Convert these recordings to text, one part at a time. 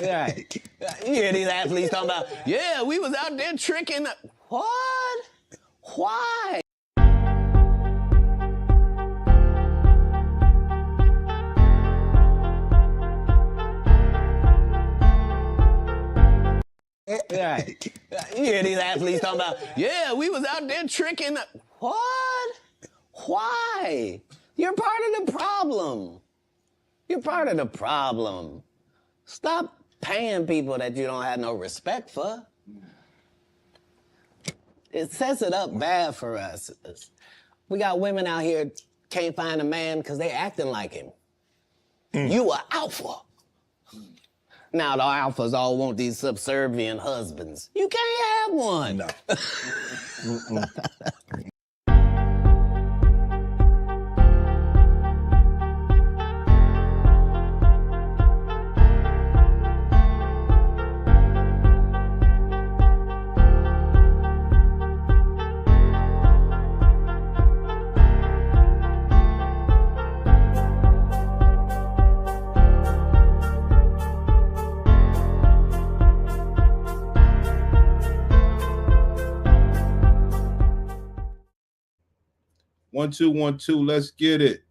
Right. You hear these athletes talking about, yeah, we was out there tricking. What? Why? Right. You hear these athletes talking about, yeah, we was out there tricking. What? Why? You're part of the problem. You're part of the problem. Stop paying people that you don't have no respect for. It sets it up bad for us. We got women out here can't find a man because they acting like him. You are alpha. Now the alphas all want these subservient husbands. You can't have one. No. One, two, let's get it.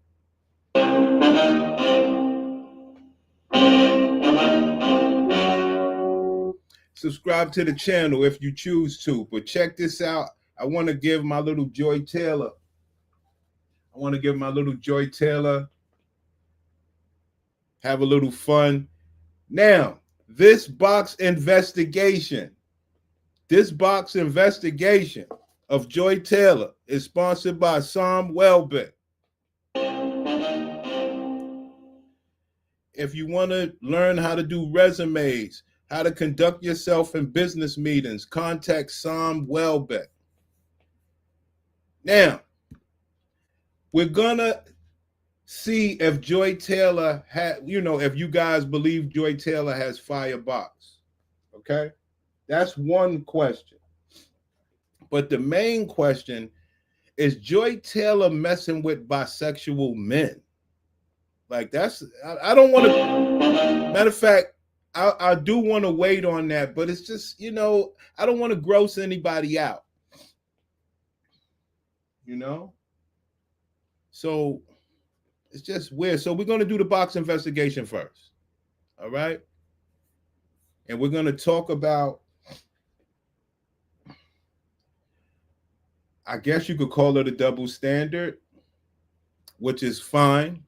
Subscribe to the channel if you choose to. But check this out. I want to give my little Joy Taylor. Have a little fun. Now, this box investigation of Joy Taylor is sponsored by Sam Welbeck. If you want to learn how to do resumes, how to conduct yourself in business meetings, contact Sam Welbeck. Now, we're gonna see if Joy Taylor if you guys believe Joy Taylor has firebox. Okay? That's one question. But the main question is Joy Taylor messing with bisexual men? Like I don't want to, matter of fact, I do want to wait on that, but it's just, I don't want to gross anybody out. So it's just weird. So we're going to do the box investigation first. All right. And we're going to talk about, I guess you could call it a double standard, which is fine.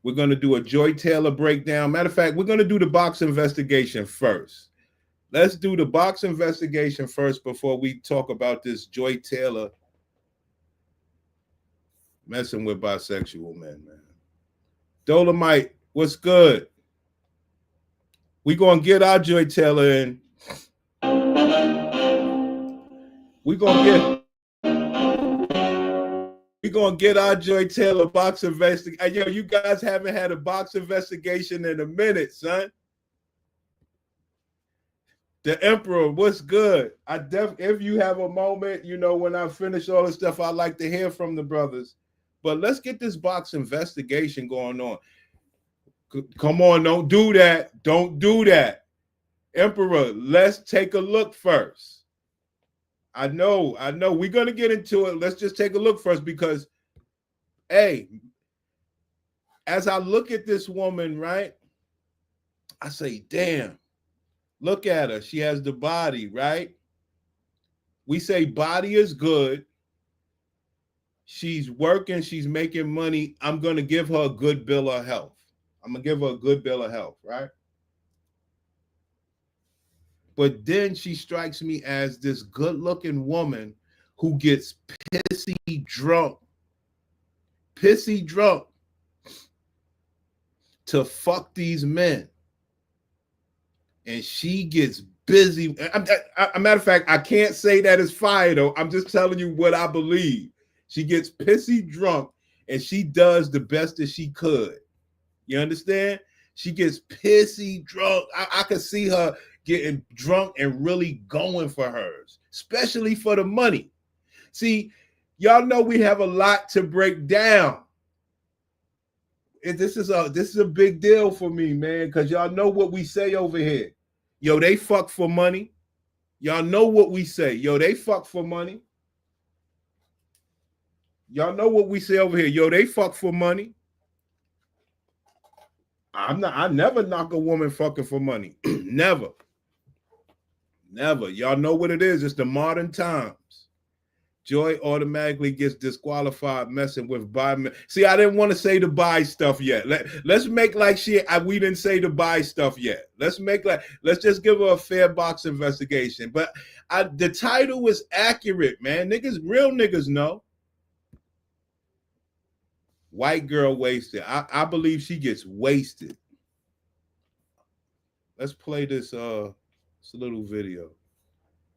We're going to do a Joy Taylor breakdown. Matter of fact, we're going to do the box investigation first. Let's do the box investigation first before we talk about this Joy Taylor messing with bisexual men, man. Dolomite, what's good? We going to get our Joy Taylor in. We're going to get our Joy Taylor box investigation. Yo, you guys haven't had a box investigation in a minute, son. The Emperor, what's good? If you have a moment, when I finish all this stuff, I like to hear from the brothers. But let's get this box investigation going on. Come on, don't do that. Don't do that. Emperor, let's take a look first. I know. We're going to get into it. Let's just take a look first because, hey, as I look at this woman, right, I say, damn, look at her. She has the body, right? We say body is good. She's working. She's making money. I'm going to give her a good bill of health. Right? But then she strikes me as this good-looking woman who gets pissy drunk to fuck these men. And she gets busy. A matter of fact, I can't say that it's fire, though. I'm just telling you what I believe. She gets pissy drunk, and she does the best that she could. You understand? She gets pissy drunk. I could see her getting drunk and really going for hers, especially for the money. See, y'all know we have a lot to break down. This is a big deal for me, man, because y'all know what we say over here. Yo, they fuck for money. Y'all know what we say. Yo, they fuck for money. Y'all know what we say over here. Yo, they fuck for money. I never knock a woman fucking for money. Never. Never. Y'all know what it is. It's the modern times. Joy automatically gets disqualified messing with buy. See, I didn't want to say the buy stuff yet. Let's make like we didn't say the buy stuff yet. Let's just give her a fair box investigation. But the title was accurate, man. Real niggas know. White girl wasted. I believe she gets wasted. Let's play this little video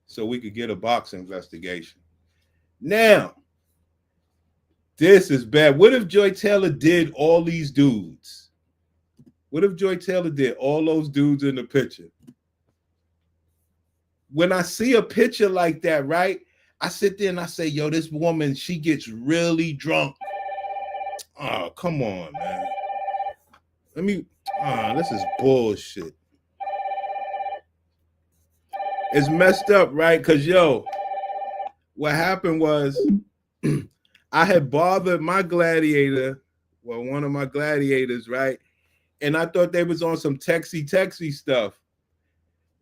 so we could get a box investigation. Now, this is bad. What if Joy Taylor did all these dudes? What if Joy Taylor did all those dudes in the picture? When I see a picture like that, right, I sit there and I say, yo, this woman, she gets really drunk. Oh, come on, man. This is bullshit. It's messed up, right? Because, yo, what happened was I had bothered my gladiator, one of my gladiators, right? And I thought they was on some texty stuff.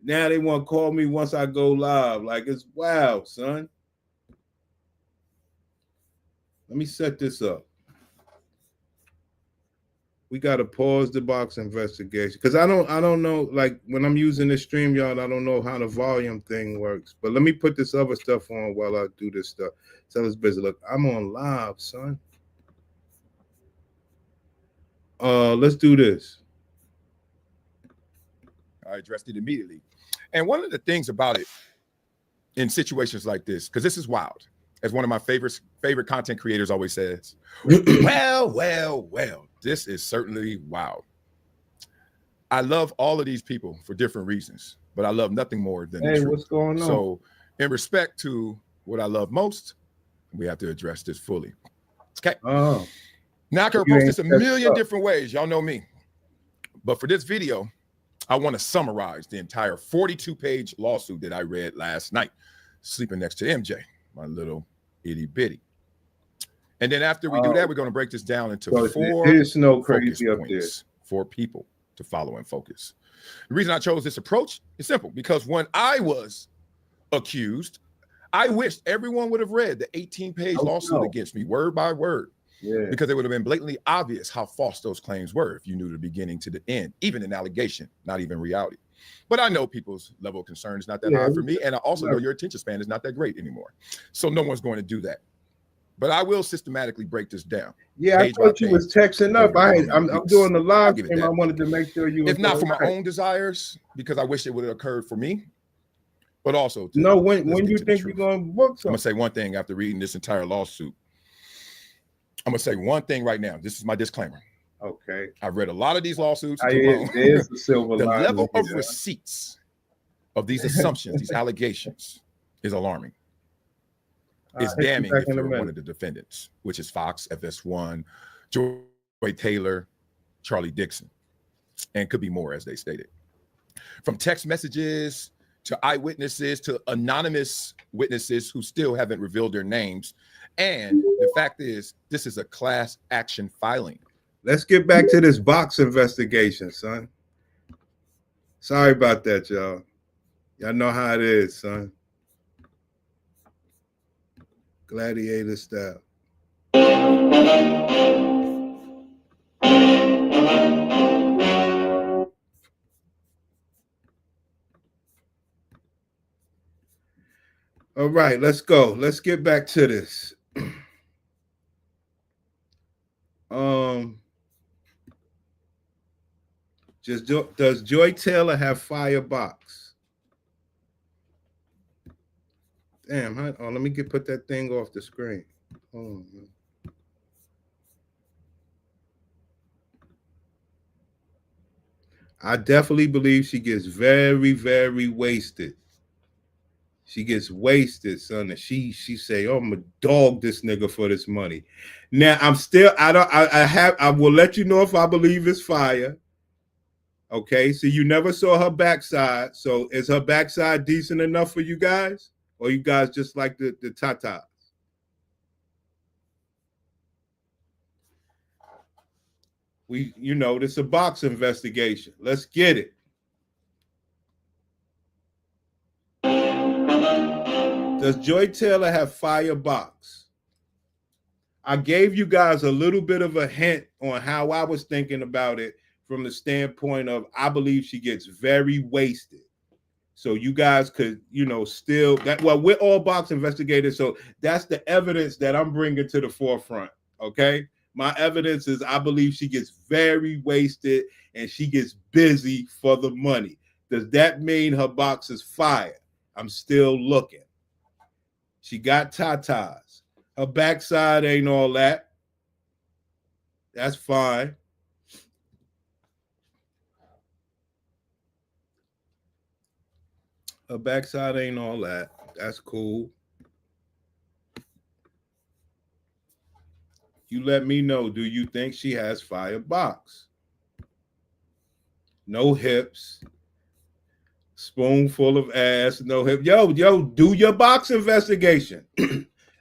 Now they want to call me once I go live. Like, it's wild, son. Let me set this up. We got to pause the box investigation because I don't know, like when I'm using this StreamYard, I don't know how the volume thing works. But let me put this other stuff on while I do this stuff. Tell us busy. Look, I'm on live, son. Let's do this. I addressed it immediately. And one of the things about it in situations like this, because this is wild, as one of my favorite content creators always says, well, this is certainly wild. I love all of these people for different reasons, but I love nothing more than the truth. What's going on? So in respect to what I love most, we have to address this fully. Okay. Oh. Now I can approach this a million different ways. Y'all know me. But for this video, I want to summarize the entire 42-page lawsuit that I read last night, sleeping next to MJ, my little itty bitty. And then after we do that, we're going to break this down into four focus points for people to follow and focus. The reason I chose this approach is simple, because when I was accused, I wished everyone would have read the 18-page lawsuit against me, word by word, because it would have been blatantly obvious how false those claims were if you knew the beginning to the end, even an allegation, not even reality. But I know people's level of concern is not that high for me, and I also know your attention span is not that great anymore. So no one's going to do that. But I will systematically break this down. Yeah, I thought you was texting up. I'm doing the live stream. I wanted to make sure you. If not for my own desires, because I wish it would have occurred for me, but also to, when you think you're going to book something. I'm gonna say one thing after reading this entire lawsuit. I'm gonna say one thing right now. This is my disclaimer. Okay. I've read a lot of these lawsuits. There's the silver the line level of receipts of these assumptions, these allegations, is alarming. It's damning if you're one of the defendants, which is Fox, FS1, Joy Taylor, Charlie Dixon, and could be more, as they stated. From text messages to eyewitnesses to anonymous witnesses who still haven't revealed their names. And the fact is, this is a class action filing. Let's get back to this box investigation, son. Sorry about that, y'all. Y'all know how it is, son. Gladiator style. All right, let's go. Let's get back to this. Does Joy Taylor have firebox? Damn, let me put that thing off the screen. Hold on, man. I definitely believe she gets very, very wasted. She gets wasted, son, and she say, "Oh, I'm gonna dog this nigga for this money." Now I will let you know if I believe it's fire. Okay, so you never saw her backside. So is her backside decent enough for you guys? Or you guys just like the tatas? This is a box investigation. Let's get it. Does Joy Taylor have fire box? I gave you guys a little bit of a hint on how I was thinking about it from the standpoint of I believe she gets very wasted. So you guys could, still that. Well, we're all box investigators, so that's the evidence that I'm bringing to the forefront. Okay, my evidence is I believe she gets very wasted and she gets busy for the money. Does that mean her box is fire? I'm still looking. She got tatas. Her backside ain't all that. That's fine. Her backside ain't all that. That's cool. You let me know. Do you think she has fire box? No hips. Spoonful of ass. No hip. Yo, do your box investigation.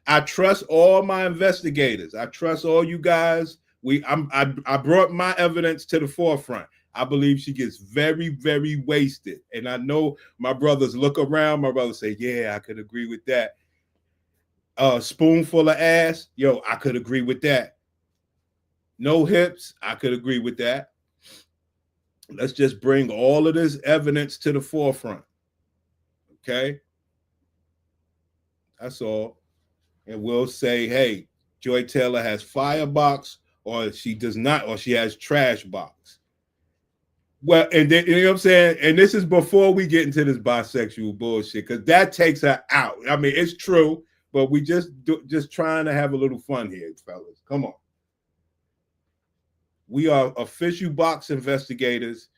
I trust all my investigators. I trust all you guys. I brought my evidence to the forefront. I believe she gets very, very wasted. And I know my brothers look around. My brothers say, yeah, I could agree with that. Spoonful of ass. Yo, I could agree with that. No hips. I could agree with that. Let's just bring all of this evidence to the forefront. Okay? That's all. And we'll say, hey, Joy Taylor has firebox, or she does not, or she has trash box. Well, and then, you know what I'm saying? And this is before we get into this bisexual bullshit, because that takes her out. I mean, it's true, but we just trying to have a little fun here, fellas. Come on. We are official box investigators,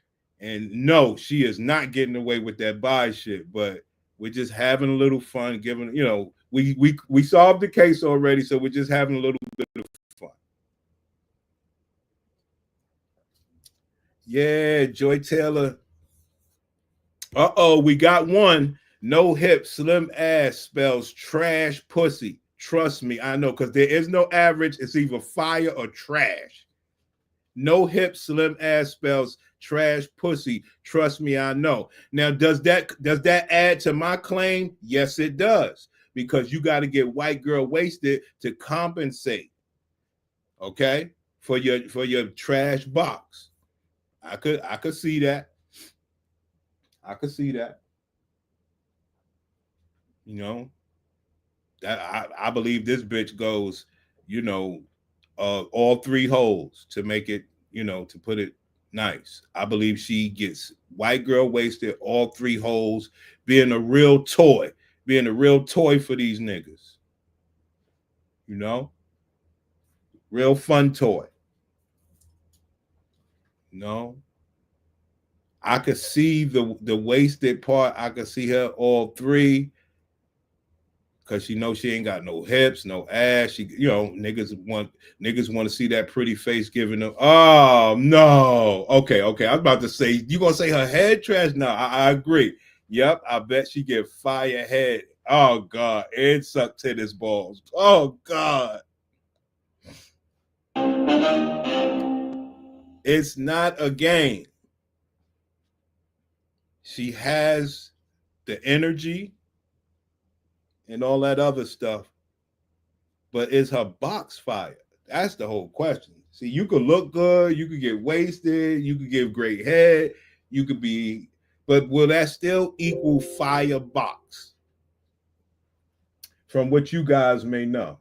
and no, she is not getting away with that bi shit, but we're just having a little fun, giving, we solved the case already, so we're just having a little bit of fun. Yeah, Joy Taylor. We got one. No hips, slim ass spells trash pussy. Trust me, I know, because there is no average. It's either fire or trash. No hips, slim ass spells trash pussy. Trust me, I know. Now, does that add to my claim? Yes, it does. Because you got to get white girl wasted to compensate. Okay? For your trash box. I could see that. I could see that. That I believe this bitch goes, all three holes to make it, to put it nice. I believe she gets white girl wasted, all three holes, being a real toy for these niggas. Real fun toy. I could see the wasted part. I could see her all three. Cause she knows she ain't got no hips, no ass. She, niggas want to see that pretty face giving them. Oh no. Okay. I was about to say, you gonna say her head trash? No, I agree. Yep, I bet she get fire head. Oh God, it sucked tennis balls. Oh God. It's not a game. She has the energy and all that other stuff. But is her box fire? That's the whole question. See, you could look good, you could get wasted, you could give great head, you could be, but will that still equal fire box? From what you guys may know.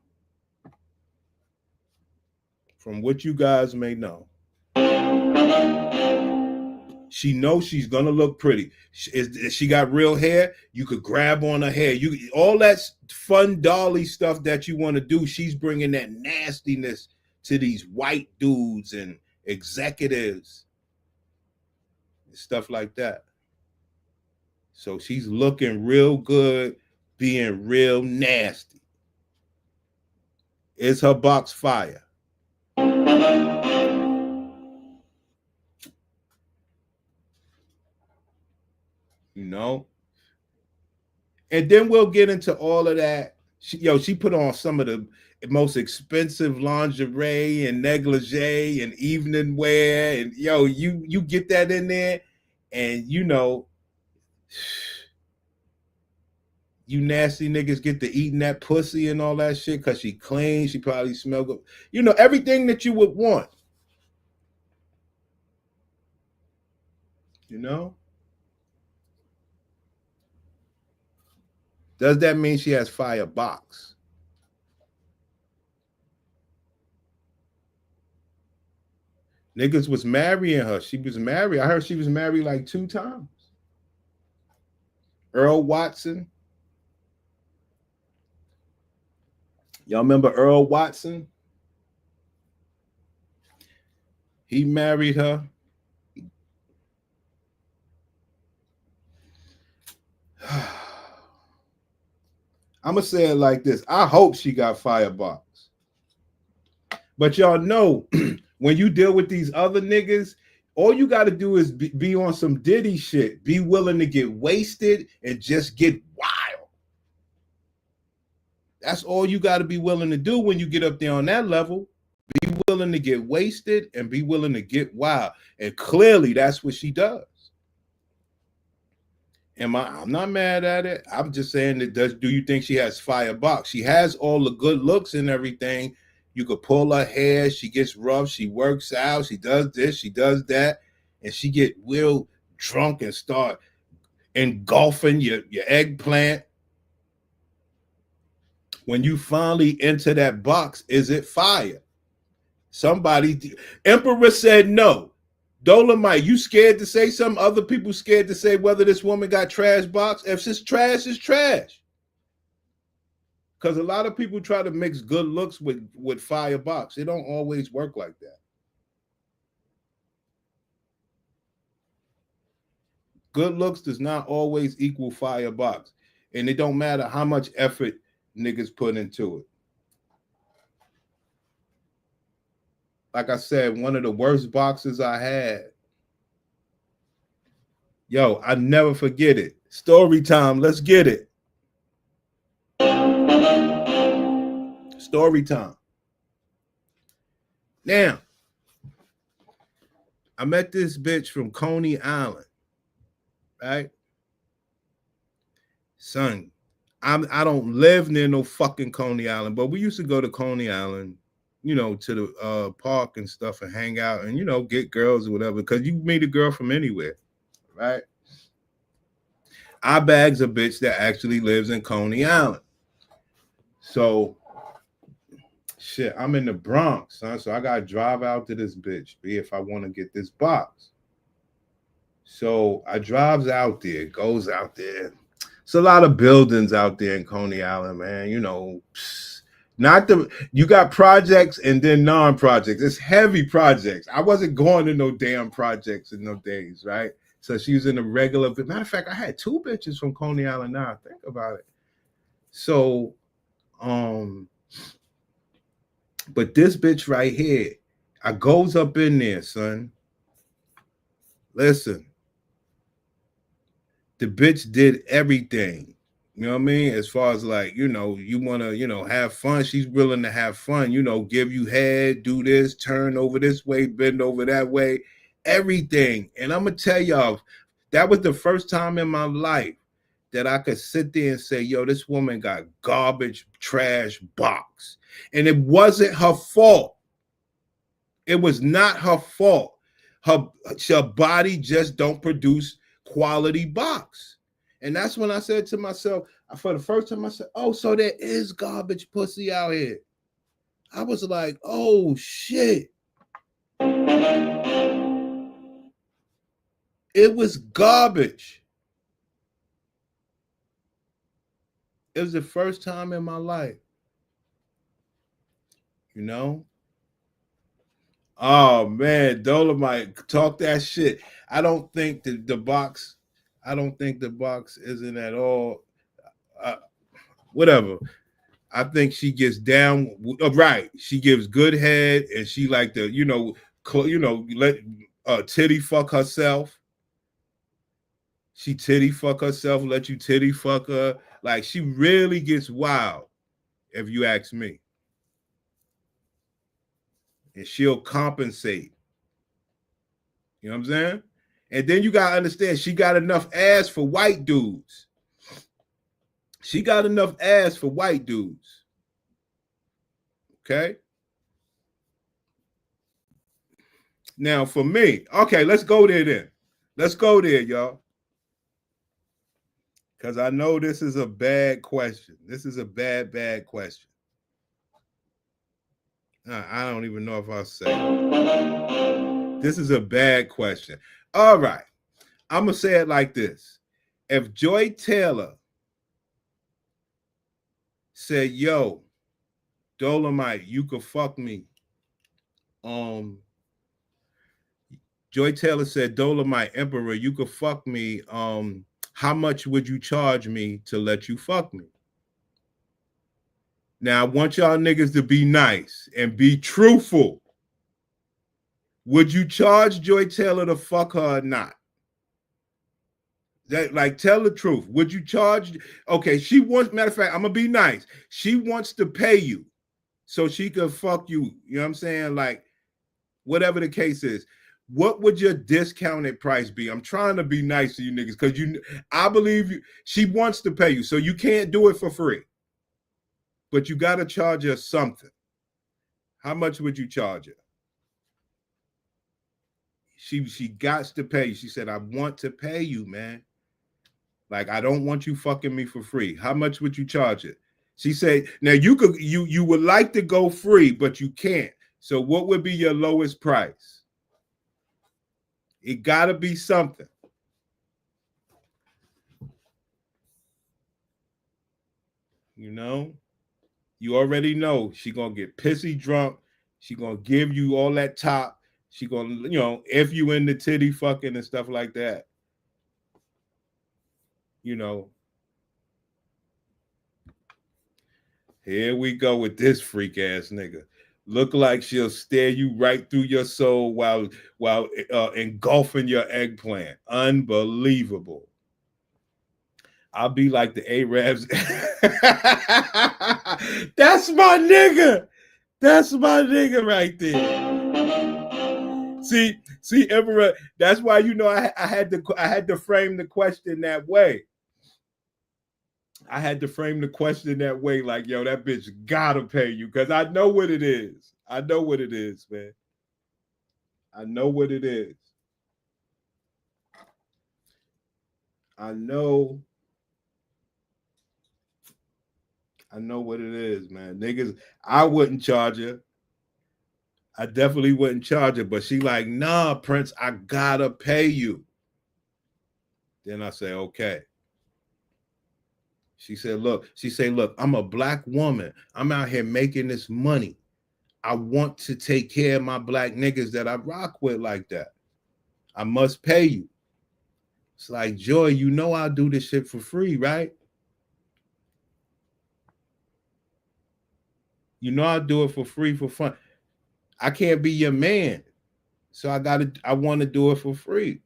She knows she's gonna look pretty. She got real hair. You could grab on her hair. All that fun dolly stuff that you want to do. She's bringing that nastiness to these white dudes and executives, and stuff like that. So she's looking real good, being real nasty. Is her box fire? you know. And then we'll get into all of that. She put on some of the most expensive lingerie and negligee and evening wear, and you get that in there, and you nasty niggas get to eating that pussy and all that shit because she clean. She probably smell good. Everything that you would want. Does that mean she has fire box? Niggas was marrying her. She was married. I heard she was married like 2 times. Earl Watson. Y'all remember Earl Watson? He married her. I'm going to say it like this. I hope she got firebox. But y'all know, when you deal with these other niggas, all you got to do is be on some Diddy shit. Be willing to get wasted and just get wild. That's all you got to be willing to do when you get up there on that level. Be willing to get wasted and be willing to get wild. And clearly that's what she does. I'm not mad at it. I'm just saying that do you think she has firebox? She has all the good looks and everything. You could pull her hair. She gets rough. She works out. She does this. She does that. And she get real drunk and start engulfing your eggplant. When you finally enter that box, is it fire? Emperor said no. Dolomite, you scared to say something? Other people scared to say whether this woman got trash box? If it's trash, it's trash. Because a lot of people try to mix good looks with fire box. It don't always work like that. Good looks does not always equal fire box. And it don't matter how much effort niggas put into it. Like I said, one of the worst boxes I had. Yo, I never forget it. Story time. Let's get it. Story time. Now, I met this bitch from Coney Island, right? Son, I don't live near no fucking Coney Island, but we used to go to Coney Island, to the park and stuff and hang out and, get girls or whatever, because you meet a girl from anywhere, right? I bags a bitch that actually lives in Coney Island. So, shit, I'm in the Bronx, son, so I got to drive out to this bitch, if I want to get this box. So I drives out there, goes out there. It's a lot of buildings out there in Coney Island, man. You got projects and then non-projects. It's heavy projects. I wasn't going to no damn projects in those days, right? So she was in a regular. Matter of fact, I had 2 bitches from Coney Island. Now I think about it. So, but this bitch right here, I goes up in there, son. Listen, the bitch did everything. You know what I mean? As far as like, you want to, have fun. She's willing to have fun, give you head, do this, turn over this way, bend over that way, everything. And I'm going to tell y'all, that was the first time in my life that I could sit there and say, yo, this woman got garbage, trash box. And it wasn't her fault. It was not her fault. Her body just don't produce quality box. And that's when I said to myself, for the first time, I said, oh, so there is garbage pussy out here. I was like, oh, shit. It was garbage. It was the first time in my life. Oh, man, Dolomite, talk that shit. I don't think the box isn't at all. Whatever. I think she gets down right. She gives good head, and she like to, let titty fuck herself. She titty fuck herself, let you titty fuck her. Like, she really gets wild, if you ask me. And she'll compensate. You know what I'm saying? And then you got to understand, she got enough ass for white dudes. She got enough ass for white dudes. Okay? Now, for me, okay, let's go there then. Let's go there, y'all. Because I know this is a bad question. This is a bad question. I don't even know if I'll say it. This is a bad question. All right. I'm going to say it like this. If Joy Taylor said, yo, Dolomite, you could fuck me. Joy Taylor said, Dolomite, Emperor, you could fuck me. How much would you charge me to let you fuck me? Now, I want y'all niggas to be nice and be truthful. Would you charge Joy Taylor to fuck her or not? That, like, tell the truth. Would you charge? Okay, she wants, matter of fact, I'm going to be nice. She wants to pay you so she could fuck you. You know what I'm saying? Like, whatever the case is. What would your discounted price be? I'm trying to be nice to you niggas because I believe you. She wants to pay you, so you can't do it for free. But you got to charge her something. How much would you charge her? She got to pay you. She said, I want to pay you, man. Like, I don't want you fucking me for free. How much would you charge it? She said, now you would like to go free, but you can't. So what would be your lowest price? It got to be something. You know? You already know she going to get pissy drunk. She going to give you all that top. She going to, you know, if you in the titty fucking and stuff like that. You know. Here we go with this freak ass nigga. Look like she'll stare you right through your soul while engulfing your eggplant. Unbelievable. I'll be like the Arabs. That's my nigga. That's my nigga right there. See, Emperor. That's why I had to frame the question that way. I had to frame the question that way, like, yo, that bitch gotta pay you, because I know what it is. I know what it is, man. I know what it is. I know what it is, man. Niggas, I wouldn't charge her. I definitely wouldn't charge her, but she like, nah, Prince, I gotta pay you. Then I say, okay. She said, look, I'm a black woman. I'm out here making this money. I want to take care of my black niggas that I rock with like that. I must pay you. It's like, Joy, you know I'll do this shit for free, right? You know I'll do it for free, for fun. I can't be your man. So I want to do it for free.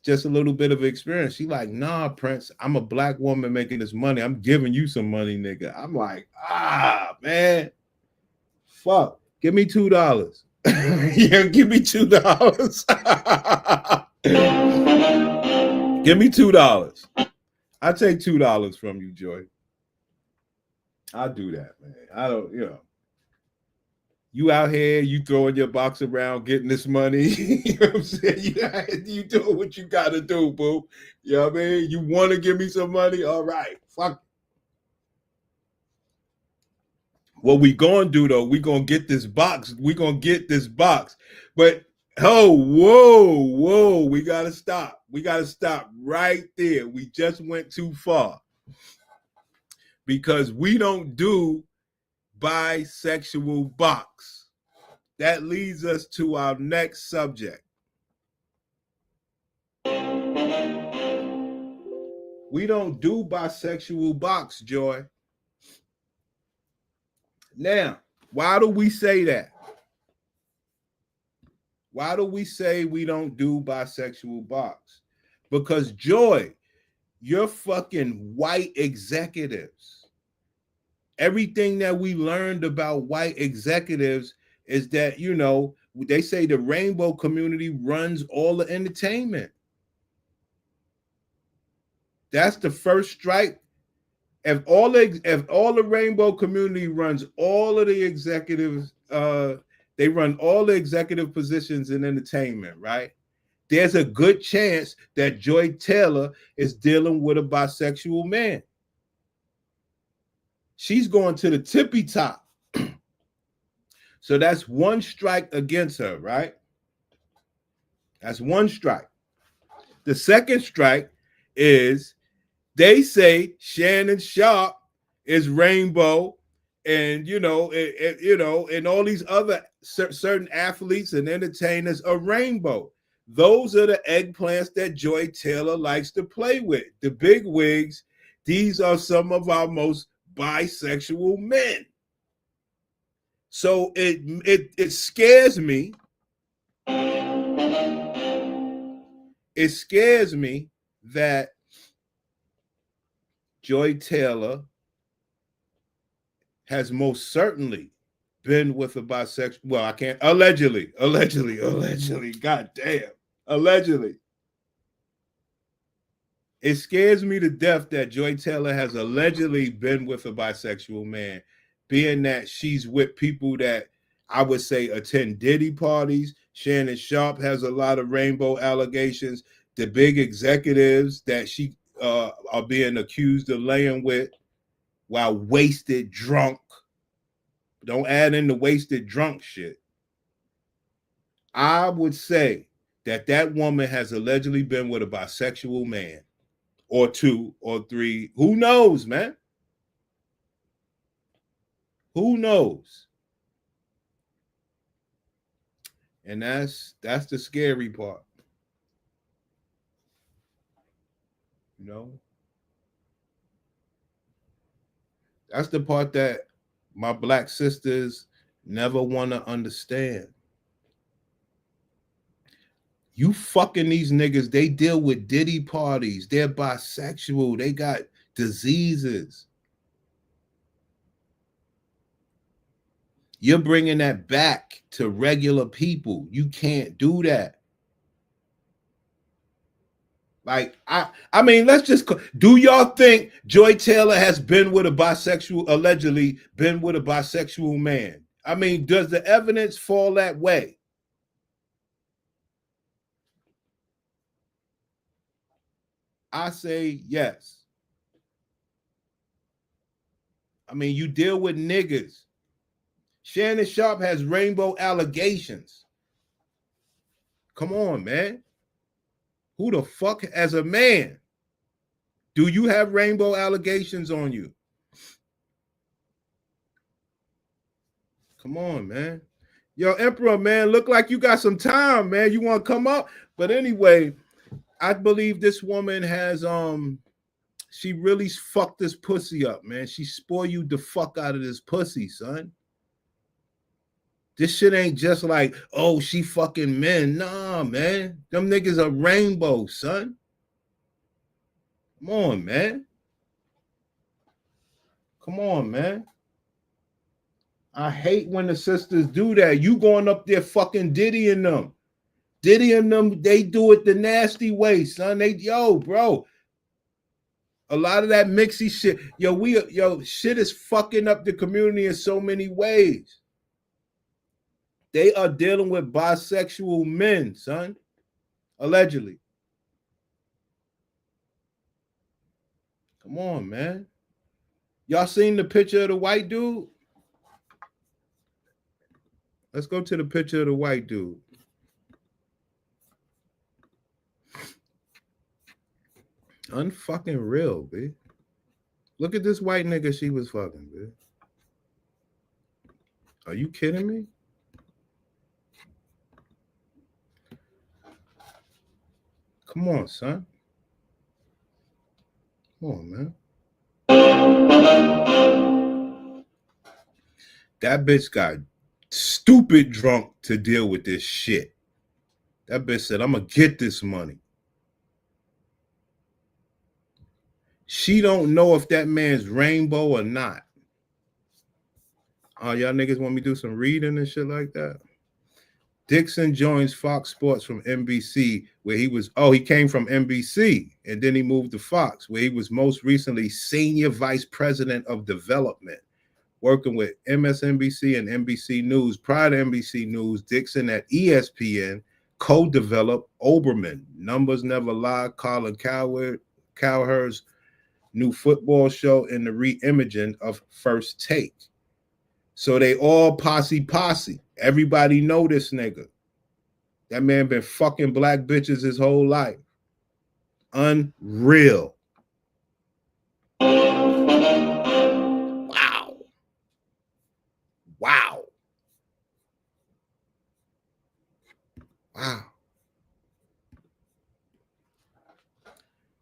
Just a little bit of experience. She like, nah, Prince, I'm a black woman making this money. I'm giving you some money, nigga. I'm like, man, fuck. Give me $2. Yeah, give me $2. Give me $2. I take $2 from you, Joy. I'll do that, man. I don't, you out here, you throwing your box around, getting this money. You know what I'm saying? You doing what you got to do, boo. You know what I mean? You want to give me some money? All right. Fuck. What we going to do, though, we going to get this box. We going to get this box. But, whoa. We got to stop. We got to stop right there. We just went too far. Because we don't do bisexual box. That leads us to our next subject. We don't do bisexual box, Joy. Now, why do we say that? Why do we say we don't do bisexual box? Because Joy, you're fucking white executives. Everything that we learned about white executives is that, you know, they say the rainbow community runs all the entertainment. That's the first strike. If all the rainbow community runs all of the executives, they run all the executive positions in entertainment, right? There's a good chance that Joy Taylor is dealing with a bisexual man. She's going to the tippy top. So that's one strike against her, right? That's one strike. The second strike is they say Shannon Sharp is rainbow, and you know, and all these other certain athletes and entertainers are rainbow. Those are the eggplants that Joy Taylor likes to play with. The big wigs. These are some of our most bisexual men. So it scares me. It scares me that Joy Taylor has most certainly been with a bisexual. Well, I can't allegedly. God damn. Allegedly. It scares me to death that Joy Taylor has allegedly been with a bisexual man, being that she's with people that I would say attend Diddy parties. Shannon Sharp has a lot of rainbow allegations. The big executives that she are being accused of laying with while wasted drunk. Don't add in the wasted drunk shit. I would say that woman has allegedly been with a bisexual man, or two or three. Who knows, man? Who knows? And that's the scary part. You know? That's the part that my black sisters never want to understand. You fucking these niggas, they deal with Diddy parties. They're bisexual. They got diseases. You're bringing that back to regular people. You can't do that. Like, I mean, let's just, do y'all think Joy Taylor has been with a bisexual, allegedly been with a bisexual man? I mean, does the evidence fall that way? I say yes. I mean, you deal with niggas. Shannon Sharp has rainbow allegations. Come on, man. Who the fuck, as a man, do you have rainbow allegations on you? Come on, man. Yo, Emperor, man, look like you got some time, man. You want to come up? But anyway, I believe this woman has she really fucked this pussy up, man. She spoiled the fuck out of this pussy, son. This shit ain't just like, oh, she fucking men. Nah, man. Them niggas are rainbow, son. Come on, man. Come on, man. I hate when the sisters do that. You going up there fucking Diddy and them. Diddy and them, they do it the nasty way, son. Yo, bro. A lot of that mixy shit. Yo, shit is fucking up the community in so many ways. They are dealing with bisexual men, son. Allegedly. Come on, man. Y'all seen the picture of the white dude? Let's go to the picture of the white dude. Unfucking real, bitch. Look at this white nigga she was fucking, bitch. Are you kidding me? Come on, son. Come on, man. That bitch got stupid drunk to deal with this shit. That bitch said, I'm gonna get this money. She don't know if that man's rainbow or not. Oh, y'all niggas want me to do some reading and shit like that? Dixon joins Fox Sports from NBC, where he came from NBC, and then he moved to Fox, where he was most recently Senior Vice President of Development, working with MSNBC and NBC News. Prior to NBC News, Dixon at ESPN co-developed Oberman, Numbers Never Lie, Colin Cowherd's new football show, and the re-imaging of First Take. So they all posse. Everybody know this nigga. That man been fucking black bitches his whole life. Unreal. Wow. Wow. Wow.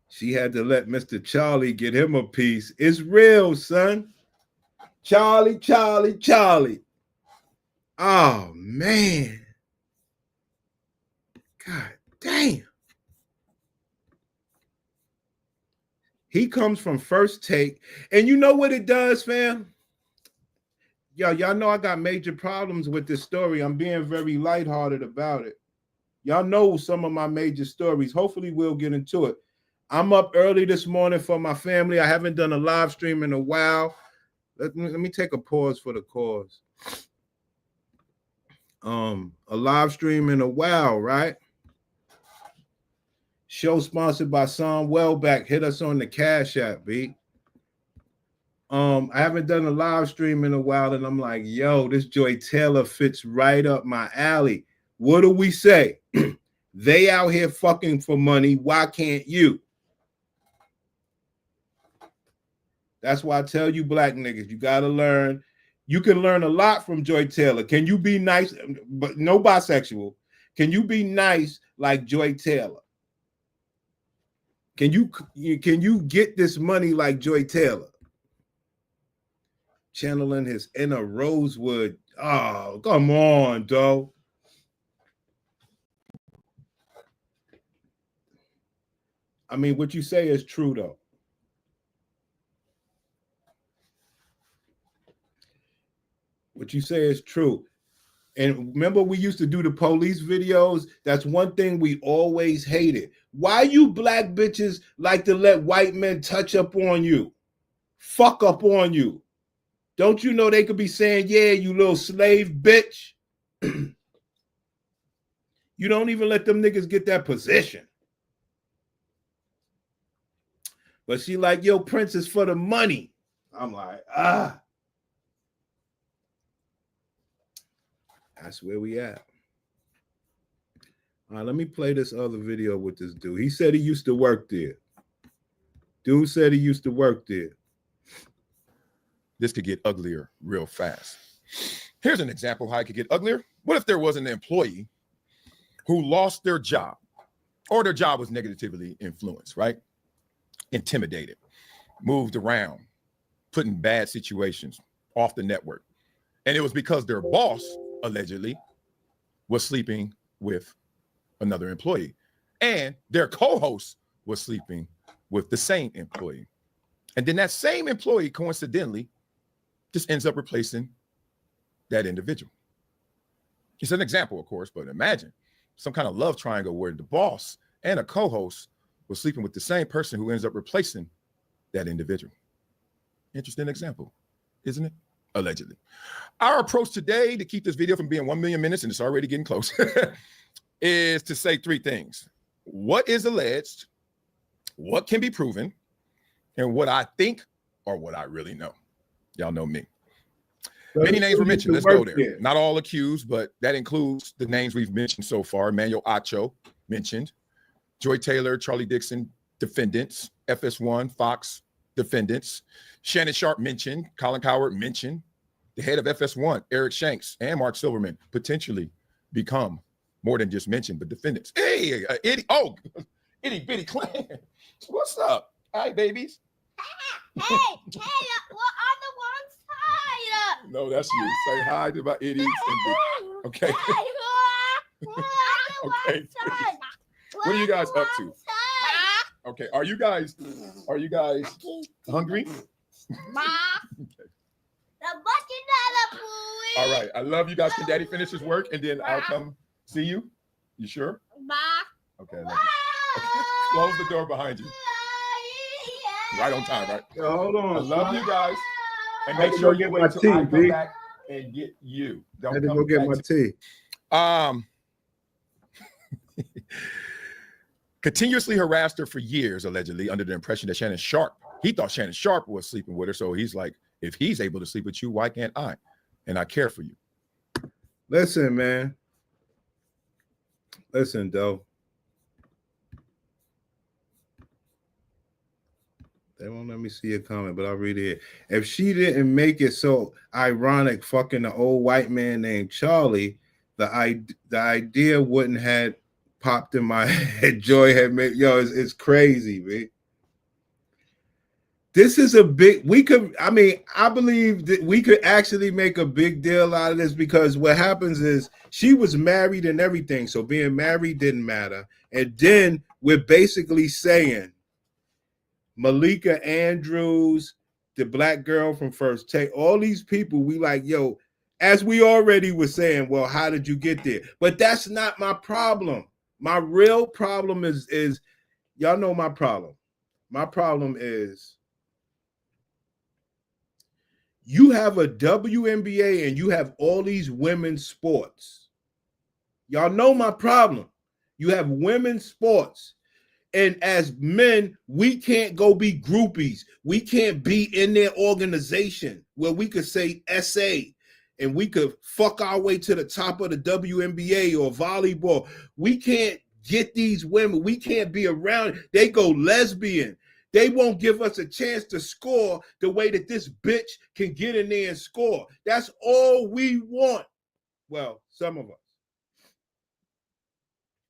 She had to let Mr. Charlie get him a piece. It's real, son. Charlie. Oh, man. God damn. He comes from First Take. And you know what it does, fam? Y'all know I got major problems with this story. I'm being very lighthearted about it. Y'all know some of my major stories. Hopefully we'll get into it. I'm up early this morning for my family. I haven't done a live stream in a while. Let me take a pause for the cause. A live stream in a while, right? Show sponsored by Son Welbeck. Hit us on the Cash App, B. I haven't done a live stream in a while, and I'm like, yo, this Joy Taylor fits right up my alley. What do we say? They out here fucking for money. Why can't you? That's why I tell you black niggas, you got to learn. You can learn a lot from Joy Taylor. Can you be nice, but no bisexual? Can you be nice like Joy Taylor? Can you get this money like Joy Taylor? Channeling his inner Rosewood. Oh, come on, though. I mean, what you say is true, though. What you say is true. And remember, we used to do the police videos. That's one thing we always hated. Why you black bitches like to let white men touch up on you? Fuck up on you. Don't you know they could be saying, yeah, you little slave bitch? You don't even let them niggas get that position. But she like, yo, Prince is for the money. I'm like, That's where we at. All right, let me play this other video with this dude. He said he used to work there. Dude said he used to work there. This could get uglier real fast. Here's an example how it could get uglier. What if there was an employee who lost their job, or their job was negatively influenced, right? Intimidated, moved around, put in bad situations, off the network. And it was because their boss, allegedly, was sleeping with another employee. And their co-host was sleeping with the same employee. And then that same employee, coincidentally, just ends up replacing that individual. It's an example, of course, but imagine some kind of love triangle where the boss and a co-host was sleeping with the same person who ends up replacing that individual. Interesting example, isn't it? Allegedly. Our approach today to keep this video from being 1 million minutes, and it's already getting close, is to say three things. What is alleged, what can be proven, and what I think or what I really know. Y'all know me. Many names were mentioned. Let's go there. Not all accused, but that includes the names we've mentioned so far. Emmanuel Acho mentioned. Joy Taylor, Charlie Dixon, defendants. FS1, Fox, defendants. Shannon Sharp mentioned. Colin Cowherd mentioned. The head of FS1, Eric Shanks, and Mark Silverman potentially become more than just mentioned, but defendants. Hey, itty bitty clan. What's up? Hi, babies. Hey, we're on the wrong side. No, that's you. Say hi to my idiots. Okay. Okay. What are you guys up to? Okay, are you guys Are you guys hungry? Ma. The bucket boy. All right. I love you guys. Can Daddy finish his work and then I'll come see you? You sure? Ma. Okay. Close the door behind you. Right on time, right? Yo, hold on. I love you guys. And I had make to sure go you get wait my till tea, I come B. back and get you. I Don't had to come go get back my tea. Continuously harassed her for years, allegedly, under the impression that Shannon Sharp, he thought Shannon Sharp was sleeping with her. So he's like, if he's able to sleep with you, why can't I? And I care for you. Listen, man. Listen, though. They won't let me see a comment, but I'll read it. If she didn't make it so ironic fucking the old white man named Charlie, the idea wouldn't have popped in my head. Joy had made, it's crazy, man. This is a big, I believe that we could actually make a big deal out of this, because what happens is she was married and everything. So being married didn't matter. And then we're basically saying Malika Andrews, the black girl from First Take, all these people, we like, yo, as we already were saying, well, how did you get there? But that's not my problem. My real problem is y'all know my problem. My problem is you have a WNBA and you have all these women's sports. Y'all know my problem. You have women's sports. And as men, we can't go be groupies. We can't be in their organization where we could say SA and we could fuck our way to the top of the WNBA or volleyball. We can't get these women. We can't be around. They go lesbian. They won't give us a chance to score the way that this bitch can get in there and score. That's all we want. Well, some of us.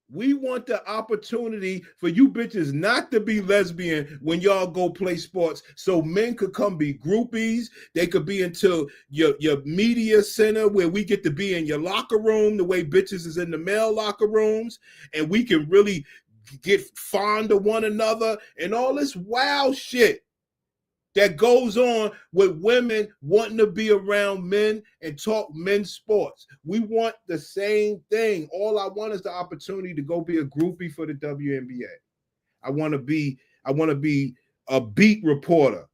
We want the opportunity for you bitches not to be lesbian when y'all go play sports, so men could come be groupies. They could be into your media center where we get to be in your locker room the way bitches is in the male locker rooms, and we can really get fond of one another and all this wild shit that goes on with women wanting to be around men and talk men's sports. We want the same thing. All I want is the opportunity to go be a groupie for the WNBA. I want to be a beat reporter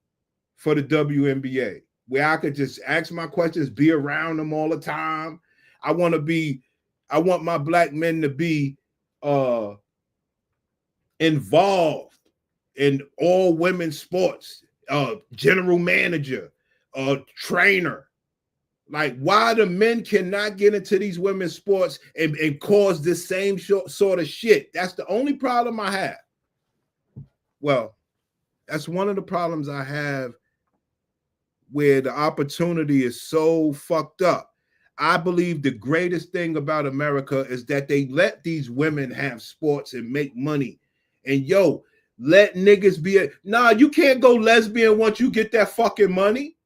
for the WNBA where I could just ask my questions, be around them all the time. I want my black men to be involved in all women's sports. General manager, trainer. Like, why the men cannot get into these women's sports and cause this same sort of shit? That's the only problem I have. Well, that's one of the problems I have where the opportunity is so fucked up. I believe the greatest thing about America is that they let these women have sports and make money. And let niggas be you can't go lesbian once you get that fucking money.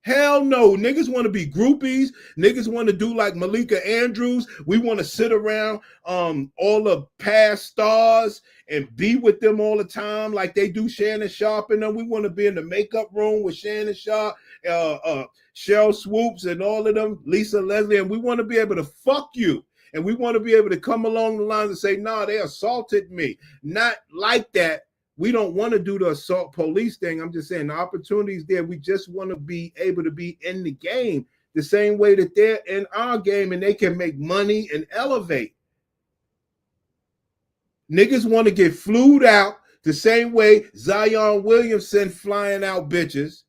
Hell no. Niggas want to be groupies. Niggas want to do like Malika Andrews. We want to sit around all the past stars and be with them all the time like they do Shannon Sharp and them. We want to be in the makeup room with Shannon Sharp, Cheryl Swoops and all of them, Lisa Leslie, and we want to be able to fuck you. And we want to be able to come along the lines and say, nah, they assaulted me. Not like that. We don't want to do the assault police thing. I'm just saying the opportunity's there. We just want to be able to be in the game the same way that they're in our game and they can make money and elevate. Niggas want to get flued out the same way Zion Williamson flying out bitches.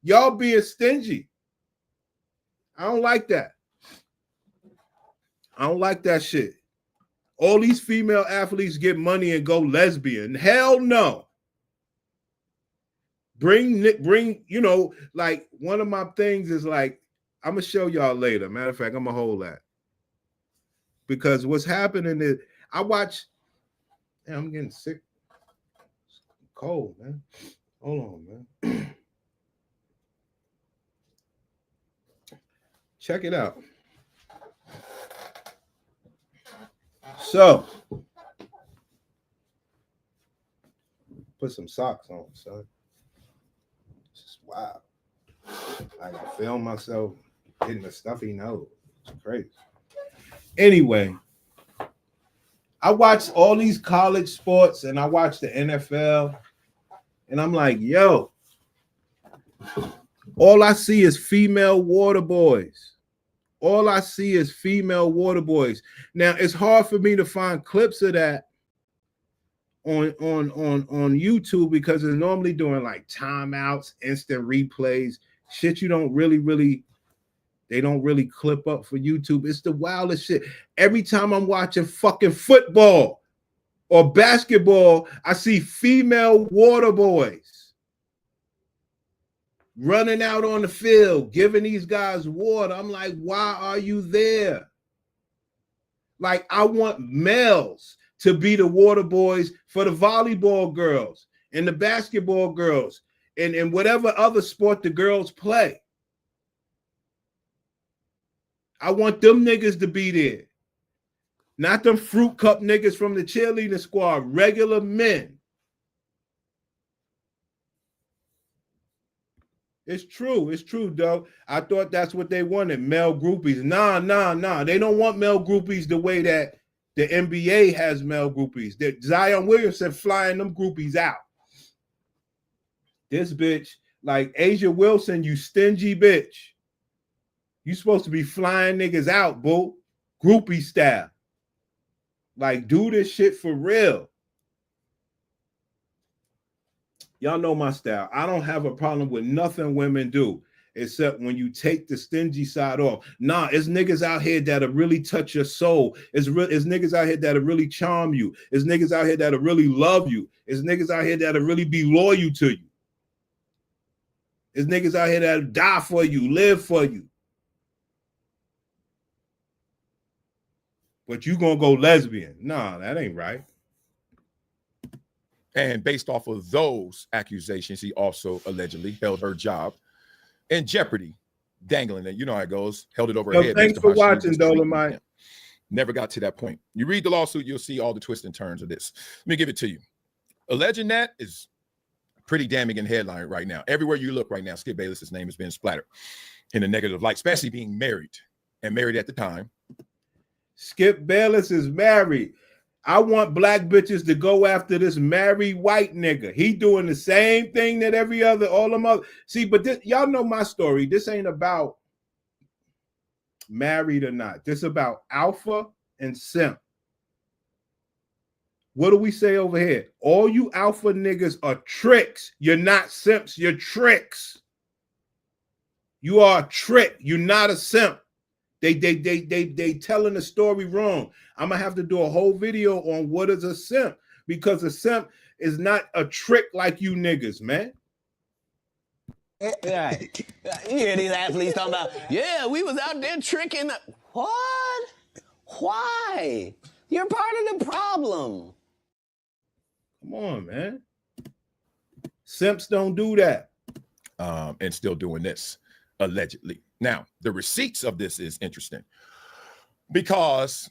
Y'all being stingy. I don't like that. I don't like that shit. All these female athletes get money and go lesbian. Hell no. Bring, like one of my things is like, I'm going to show y'all later. Matter of fact, I'm going to hold that. Because what's happening is I'm getting sick. It's cold, man. Hold on, man. Check it out. So, Put some socks on, son. It's just wild. I can feel myself hitting a stuffy nose. It's crazy. Anyway, I watch all these college sports and I watch the NFL, and I'm like, yo, all I see is female water boys. All I see is female water boys. Now, it's hard for me to find clips of that on YouTube because it's normally doing like timeouts, instant replays, shit you don't really they don't really clip up for YouTube. It's the wildest shit. Every time I'm watching fucking football or basketball, I see female water boys running out on the field, giving these guys water. I'm like, why are you there? Like, I want males to be the water boys for the volleyball girls and the basketball girls and whatever other sport the girls play. I want them niggas to be there. Not them fruit cup niggas from the cheerleading squad, regular men. It's true, though. I thought that's what they wanted, male groupies. Nah. They don't want male groupies the way that the NBA has male groupies. That Zion Williamson flying them groupies out. This bitch, like Asia Wilson, you stingy bitch. You supposed to be flying niggas out, boo. Groupie style. Like, do this shit for real. Y'all know my style. I don't have a problem with nothing women do, except when you take the stingy side off. Nah, it's niggas out here that'll really touch your soul. It's niggas out here that'll really charm you. It's niggas out here that'll really love you. It's niggas out here that'll really be loyal to you. It's niggas out here that'll die for you, live for you. But you gonna go lesbian. Nah, that ain't right. And based off of those accusations, he also allegedly held her job in jeopardy, dangling it. You know how it goes. Held it over her head. Thanks for watching, Dolomite. Never got to that point. You read the lawsuit, you'll see all the twists and turns of this. Let me give it to you. Alleging that is pretty damning in headline right now. Everywhere you look right now, Skip Bayless's name has been splattered in a negative light, especially being married and married at the time. Skip Bayless is married. I want black bitches to go after this married white nigga. He doing the same thing that all them other. See, but this, y'all know my story. This ain't about married or not. This about alpha and simp. What do we say over here? All you alpha niggas are tricks. You're not simps. You're tricks. You are a trick. You're not a simp. They telling the story wrong. I'm gonna have to do a whole video on what is a simp, because a simp is not a trick like you niggas, man. Right. You hear these athletes talking about, yeah, we was out there tricking. What? Why? You're part of the problem. Come on, man. Simps don't do that. And still doing this, allegedly. Now, the receipts of this is interesting because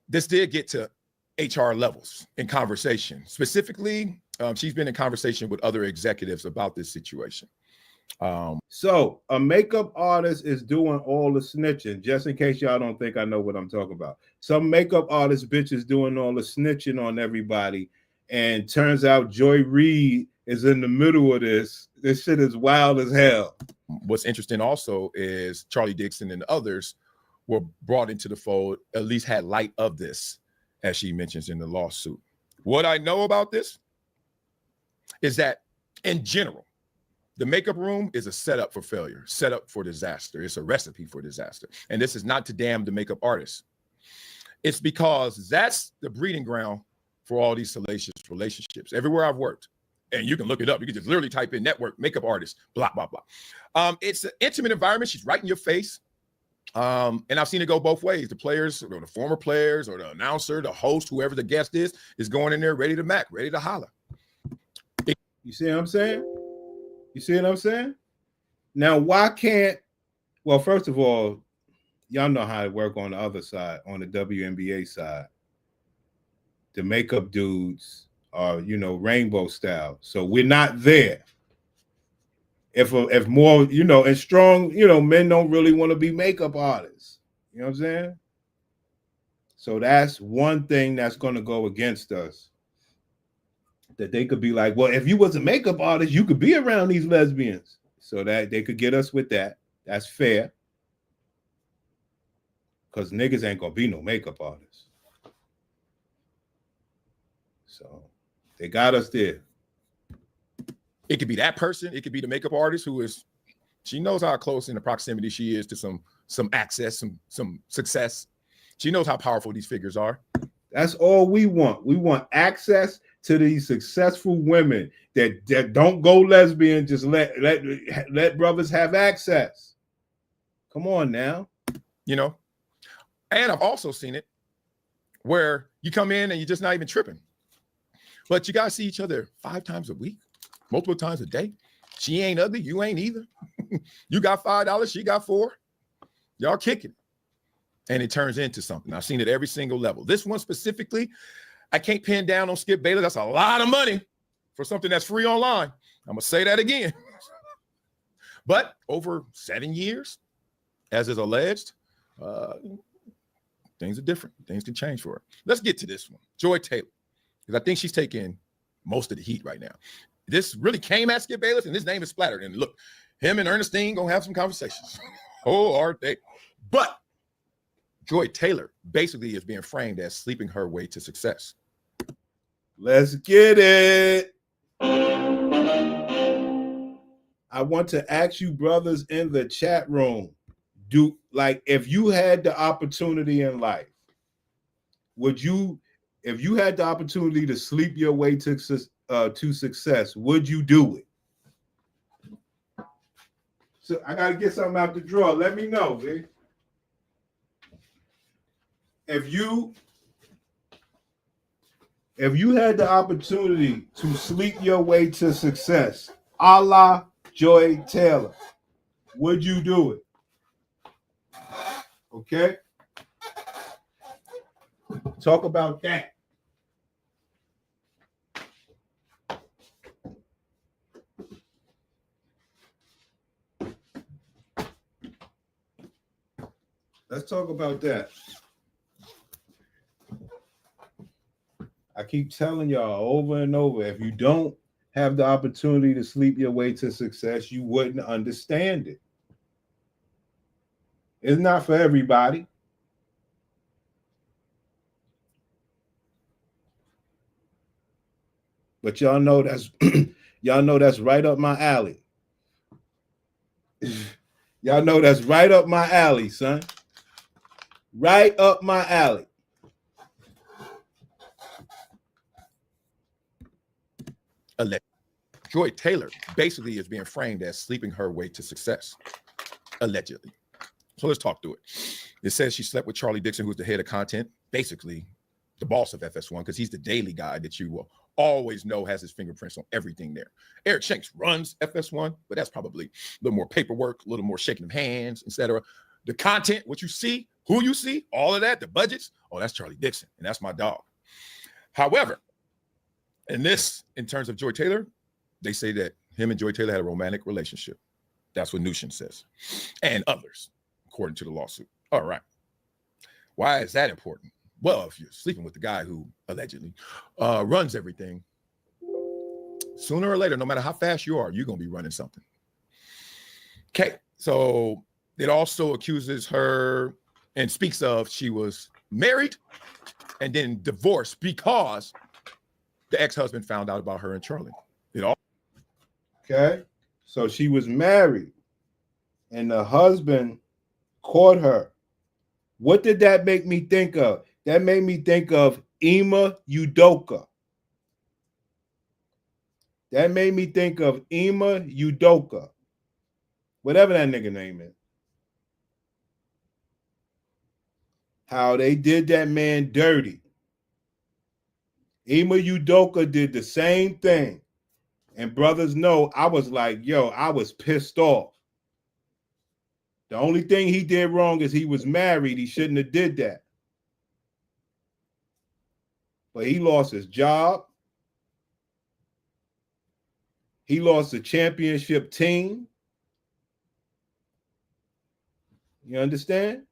this did get to HR levels in conversation. Specifically, she's been in conversation with other executives about this situation. So a makeup artist is doing all the snitching, just in case y'all don't think I know what I'm talking about. Some makeup artist bitch is doing all the snitching on everybody, and turns out Joy Reid is in the middle of this. This shit is wild as hell. What's interesting also is Charlie Dixon and others were brought into the fold, at least had light of this, as she mentions in the lawsuit. What I know about this is that in general, the makeup room is a setup for failure, set up for disaster. It's a recipe for disaster. And this is not to damn the makeup artists. It's because that's the breeding ground for all these salacious relationships. Everywhere I've worked, and you can look it up. You can just literally type in network, makeup artist, blah, blah, blah. It's an intimate environment. She's right in your face. And I've seen it go both ways. The players, or the former players, or the announcer, the host, whoever the guest is going in there ready to mac, ready to holler. You see what I'm saying? You see what I'm saying? Now, why can't, well, first of all, y'all know how it work on the other side, on the WNBA side. The makeup dudes you know, rainbow style. So we're not there. If more, you know, and strong, you know, men don't really want to be makeup artists. You know what I'm saying? So that's one thing that's going to go against us. That they could be like, well, if you was a makeup artist, you could be around these lesbians. So that they could get us with that. That's fair. Because niggas ain't going to be no makeup artists. So they got us there. It could be that person. It could be the makeup artist who is, she knows how close in the proximity she is to some access, some success. She knows how powerful these figures are. That's all we want. We want access to these successful women that don't go lesbian. Just let brothers have access. Come on now. You know, and I've also seen it where you come in and you're just not even tripping, but you guys see each other 5 times a week, multiple times a day. She ain't ugly, you ain't either. You got $5, she got $4. Y'all kicking, and it turns into something. I've seen it every single level. This one specifically, I can't pin down on Skip Bayless. That's a lot of money for something that's free online. I'm gonna say that again. But over 7 years, as is alleged, things are different. Things can change for her. Let's get to this one, Joy Taylor, because I think she's taking most of the heat right now. This really came at Skip Bayless, and his name is splattered. And look, him and Ernestine gonna have some conversations. Oh, are they? But Joy Taylor basically is being framed as sleeping her way to success. Let's get it. I want to ask you brothers in the chat room, if you had the opportunity in life, would you, if you had the opportunity to sleep your way to success, would you do it? So I gotta get something out the drawer. Let me know, man. If you had the opportunity to sleep your way to success, a la Joy Taylor, would you do it? Okay. Talk about that. Let's talk about that. I keep telling y'all over and over, if you don't have the opportunity to sleep your way to success, you wouldn't understand it. It's not for everybody. But y'all know that's right up my alley. Y'all know that's right up my alley, son. Right up my alley. Joy Taylor basically is being framed as sleeping her way to success, allegedly. So let's talk through it. It says she slept with Charlie Dixon, who's the head of content, basically the boss of FS1, because he's the daily guy that you will always know has his fingerprints on everything there. Eric Shanks runs FS1, but that's probably a little more paperwork, a little more shaking of hands, etc. The content, what you see, who you see, all of that, the budgets, oh, that's Charlie Dixon, and that's my dog. However, in terms of Joy Taylor, they say that him and Joy Taylor had a romantic relationship. That's what Nushin says, and others, according to the lawsuit. All right. Why is that important? Well, if you're sleeping with the guy who allegedly runs everything, sooner or later, no matter how fast you are, you're going to be running something. Okay. So it also accuses her and speaks of she was married and then divorced because the ex-husband found out about her and Charlie. Okay. So she was married and the husband caught her. What did that make me think of? That made me think of Ima Udoka. That made me think of Ima Udoka. Whatever that nigga name is. How they did that man dirty. Ima Udoka did the same thing. And brothers know, I was like, yo, I was pissed off. The only thing he did wrong is he was married. He shouldn't have did that. But he lost his job. He lost a championship team. You understand?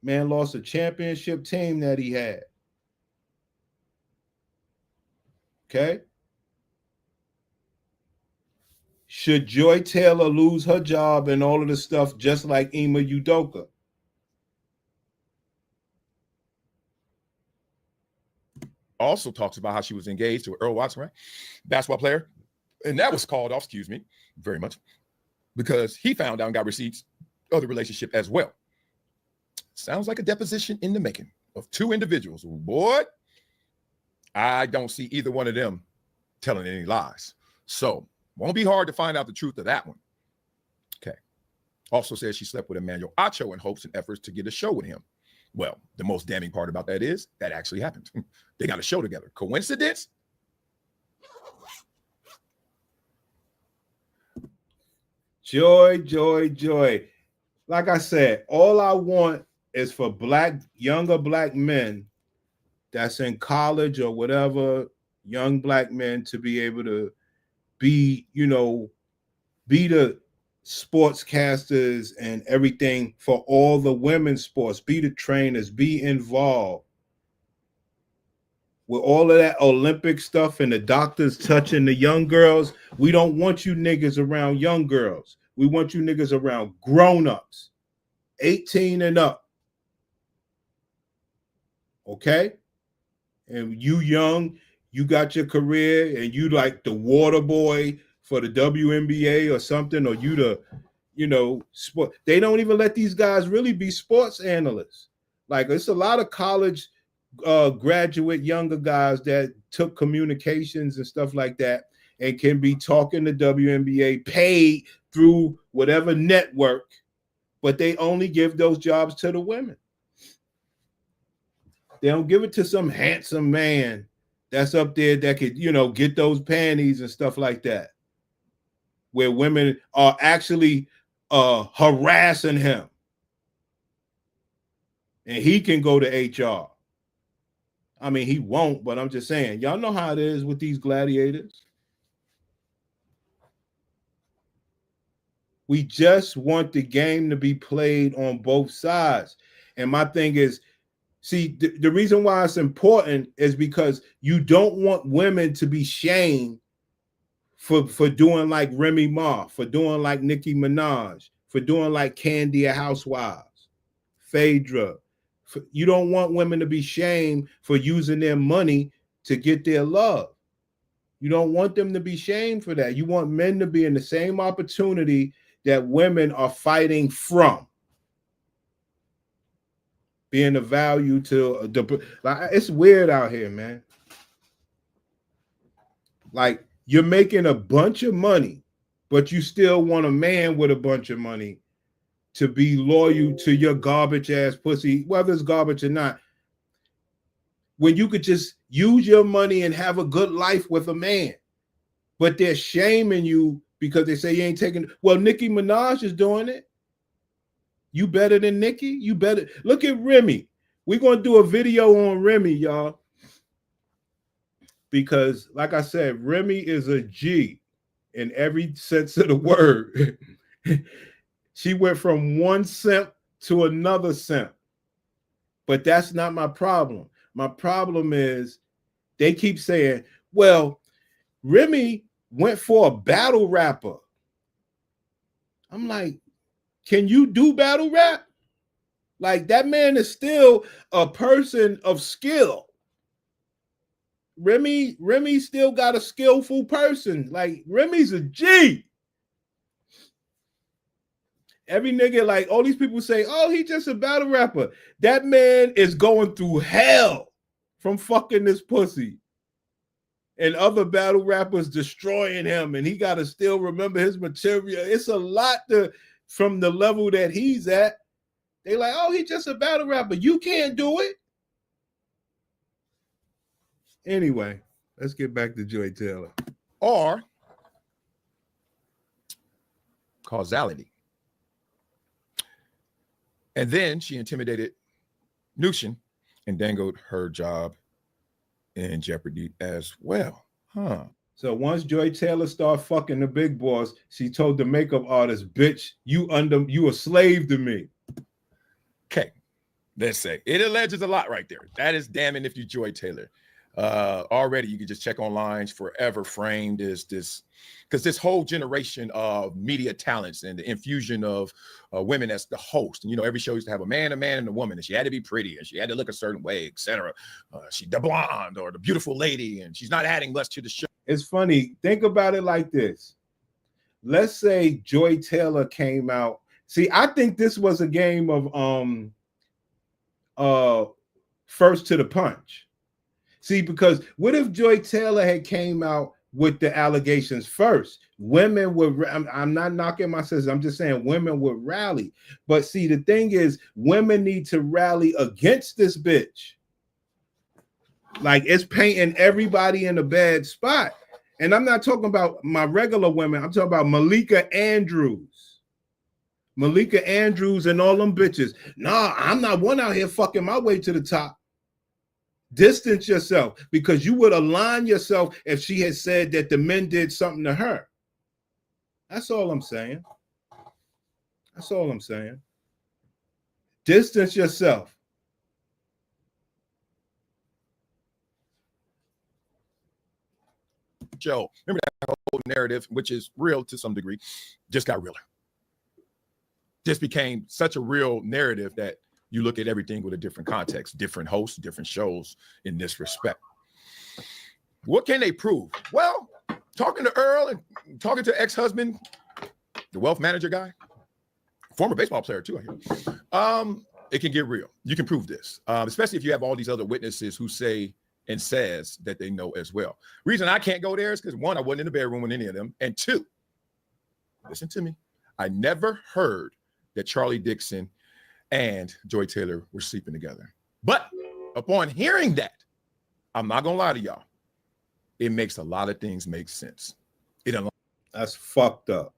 Man lost a championship team that he had. Okay? Should Joy Taylor lose her job and all of this stuff just like Ima Udoka? Also talks about how she was engaged to Earl Watson, right? Basketball player. And that was called off, excuse me, very much, because he found out and got receipts of the relationship as well. Sounds like a deposition in the making of two individuals. Boy, I don't see either one of them telling any lies. So won't be hard to find out the truth of that one. Okay. Also says she slept with Emmanuel Acho in hopes and efforts to get a show with him. Well, the most damning part about that is that actually happened. They got a show together. Coincidence? Joy, joy, joy. Like I said, all I want is for younger black men that's in college or whatever, young black men to be able to be, be the sportscasters and everything for all the women's sports, be the trainers, be involved with all of that Olympic stuff and the doctors touching the young girls. We don't want you niggas around young girls. We want you niggas around grown-ups, 18 and up. Okay? And you young, you got your career and you like the water boy for the WNBA or something, or you the, sport. They don't even let these guys really be sports analysts. Like, it's a lot of college graduate younger guys that took communications and stuff like that and can be talking to WNBA paid through whatever network, but they only give those jobs to the women. They don't give it to some handsome man that's up there that could, get those panties and stuff like that, where women are actually harassing him. And he can go to HR. I mean, he won't, but I'm just saying, y'all know how it is with these gladiators. We just want the game to be played on both sides. And my thing is, see, the reason why it's important is because you don't want women to be shamed for doing like Remy Ma, for doing like Nicki Minaj, for doing like Candy at Housewives, Phaedra. You don't want women to be shamed for using their money to get their love. You don't want them to be shamed for that. You want men to be in the same opportunity that women are fighting from. Being a value to it's weird out here, man. Like, you're making a bunch of money, but you still want a man with a bunch of money to be loyal to your garbage ass pussy, whether it's garbage or not. When you could just use your money and have a good life with a man, but they're shaming you because they say you ain't taking. Well, Nicki Minaj is doing it. You better than Nicki? You better. Look at Remy. We're going to do a video on Remy, y'all. Because, like I said, Remy is a G in every sense of the word. She went from one simp to another simp. But that's not my problem. My problem is they keep saying, well, Remy went for a battle rapper. I'm like, can you do battle rap? Like, that man is still a person of skill. Remy still got a skillful person. Like, Remy's a G. Every nigga, like, all these people say, oh, he just a battle rapper. That man is going through hell from fucking this pussy. And other battle rappers destroying him, and he got to still remember his material. It's a lot from the level that he's at. They like, oh, he just a battle rapper. You can't do it. Anyway, let's get back to Joy Taylor. Or causality. And then she intimidated Nushin and dangled her job in jeopardy as well. Huh. So once Joy Taylor started fucking the big boss, she told the makeup artist, "Bitch, you a slave to me." Okay, let's say it alleges a lot right there. That is damning if you Joy Taylor. Already you can just check online. Forever framed as this, because this whole generation of media talents and the infusion of women as the host. And you know, every show used to have a man, and a woman, and she had to be pretty and she had to look a certain way, etc. She the blonde or the beautiful lady, and she's not adding much to the show. It's funny. Think about it like this. Let's say Joy Taylor came out. See, I think this was a game of first to the punch. See, because what if Joy Taylor had came out with the allegations first? Women would, I'm not knocking my sisters, I'm just saying women would rally. But see, the thing is, women need to rally against this bitch. Like, it's painting everybody in a bad spot. And I'm not talking about my regular women. I'm talking about Malika Andrews. Malika Andrews and all them bitches. Nah, I'm not one out here fucking my way to the top. Distance yourself, because you would align yourself if she had said that the men did something to her. That's all I'm saying. That's all I'm saying. Distance yourself. Joe, remember that whole narrative, which is real to some degree, just got realer. Just became such a real narrative that you look at everything with a different context, different hosts, different shows in this respect. What can they prove? Well, talking to Earl and talking to ex-husband, the wealth manager guy, former baseball player too, I hear. It can get real. You can prove this, especially if you have all these other witnesses who say and says that they know as well. Reason I can't go there is because, one, I wasn't in the bedroom with any of them, and two, listen to me, I never heard that Charlie Dixon and Joy Taylor were sleeping together. But upon hearing that, I'm not gonna lie to y'all, it makes a lot of things make sense. That's fucked up.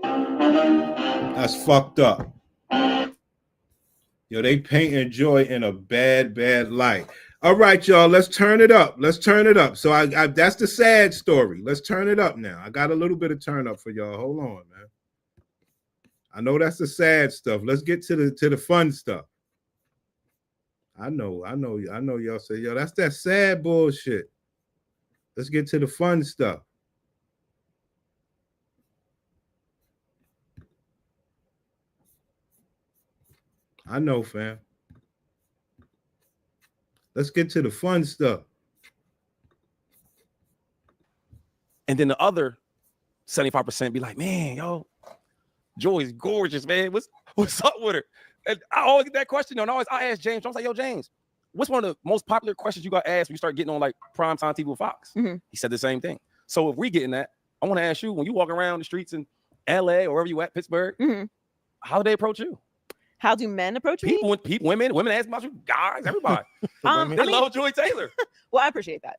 That's fucked up. Yo, they painting Joy in a bad light. All right, y'all, let's turn it up. Let's turn it up. So I that's the sad story. Let's turn it up now. I got a little bit of turn up for y'all. Hold on, man. I know that's the sad stuff. Let's get to the fun stuff. I know y'all say, yo, that's that sad bullshit. Let's get to the fun stuff. I know, fam. Let's get to the fun stuff. And then the other 75% be like, man, yo, Joy's gorgeous, man. What's up with her? And I always get that question, and I ask James. I was like, yo, James, what's one of the most popular questions you got asked when you start getting on like primetime TV with Fox? Mm-hmm. He said the same thing. So if we getting that, I want to ask you, when you walk around the streets in LA or wherever you at, Pittsburgh, how do they approach you? How do men approach me? Women ask about you, guys, everybody. They love Joy Taylor. Well, I appreciate that.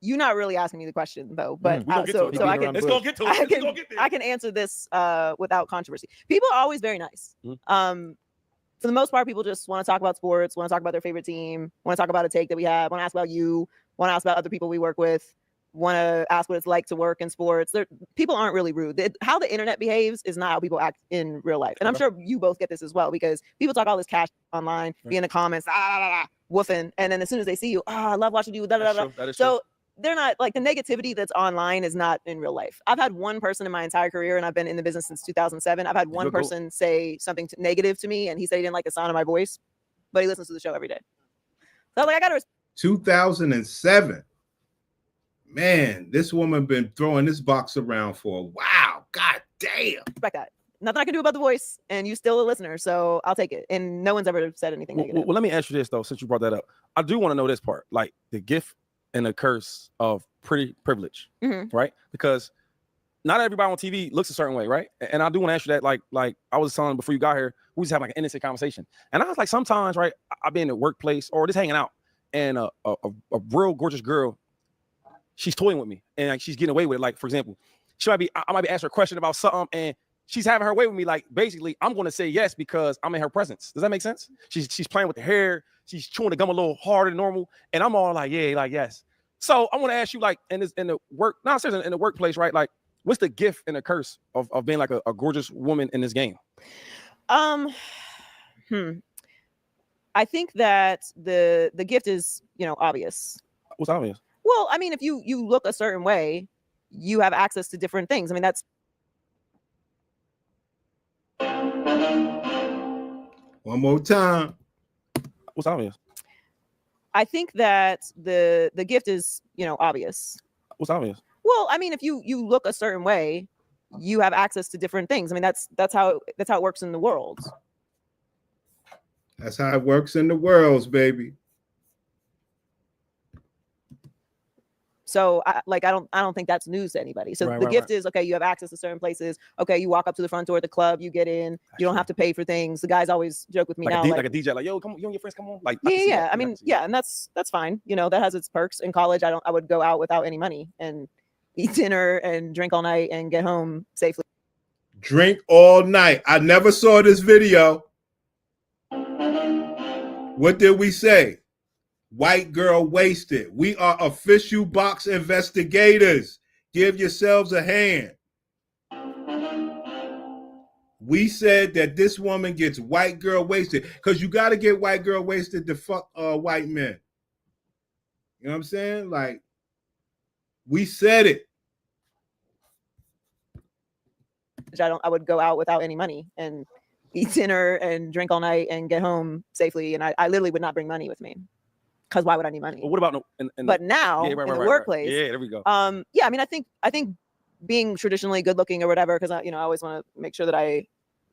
You're not really asking me the question though, but let's go get to it. I can answer this without controversy. People are always very nice. For the most part, people just want to talk about sports, want to talk about their favorite team, want to talk about a take that we have, want to ask about you, want to ask about other people we work with, want to ask what it's like to work in sports. People aren't really rude. How the internet behaves is not how people act in real life. And I'm sure you both get this as well, because people talk all this cash online, be in the comments, woofing. And then as soon as they see you, I love watching you. So they're not like, the negativity that's online is not in real life. I've had one person in my entire career, and I've been in the business since 2007. I've had one person say something negative to me, and he said he didn't like the sound of my voice, but he listens to the show every day. So I was like, I got to 2007. Man, this woman been throwing this box around for a while. God damn. Respect that. Nothing I can do about the voice, and you still a listener, so I'll take it. And no one's ever said anything negative. Well, let me ask you this though, since you brought that up. I do want to know this part, like the gift and the curse of pretty privilege, right? Because not everybody on TV looks a certain way, right? And I do want to ask you that, like I was telling before you got here, we just have like an innocent conversation. And I was like, sometimes, right, I've been in the workplace or just hanging out, and a real gorgeous girl, she's toying with me, and like she's getting away with it. Like, for example, I might be asking her a question about something, and she's having her way with me. Like, basically, I'm going to say yes because I'm in her presence. Does that make sense? She's playing with the hair. She's chewing the gum a little harder than normal, and I'm all like, yeah, like yes. So I want to ask you, like, in the workplace, right? Like, what's the gift and the curse of being like a gorgeous woman in this game? I think that the gift is, obvious. What's obvious? Well, I mean, if you look a certain way, you have access to different things. I mean, that's One more time. What's obvious? I think that the gift is, obvious. What's obvious? Well, I mean, if you look a certain way, you have access to different things. I mean, that's how it works in the world. That's how it works in the worlds, baby. So I don't think that's news to anybody. So the gift is, okay, you have access to certain places. Okay, you walk up to the front door of the club, you get in, you don't have to pay for things. The guys always joke with me like now, like a DJ, like, yo, come on, you and your friends, come on. Like, yeah. I mean, yeah, and that's fine. That has its perks. In college, I would go out without any money and eat dinner and drink all night and get home safely. Drink all night. I never saw this video. What did we say? White girl wasted. We are official box investigators. Give yourselves a hand. We said that this woman gets white girl wasted because you got to get white girl wasted to fuck white men. You know what I'm saying? Like, we said it. I would go out without any money and eat dinner and drink all night and get home safely. And I literally would not bring money with me. Because why would I need money? Well, what about but now in the workplace? Yeah, there we go. Yeah, I mean, I think being traditionally good looking or whatever, because I always want to make sure that I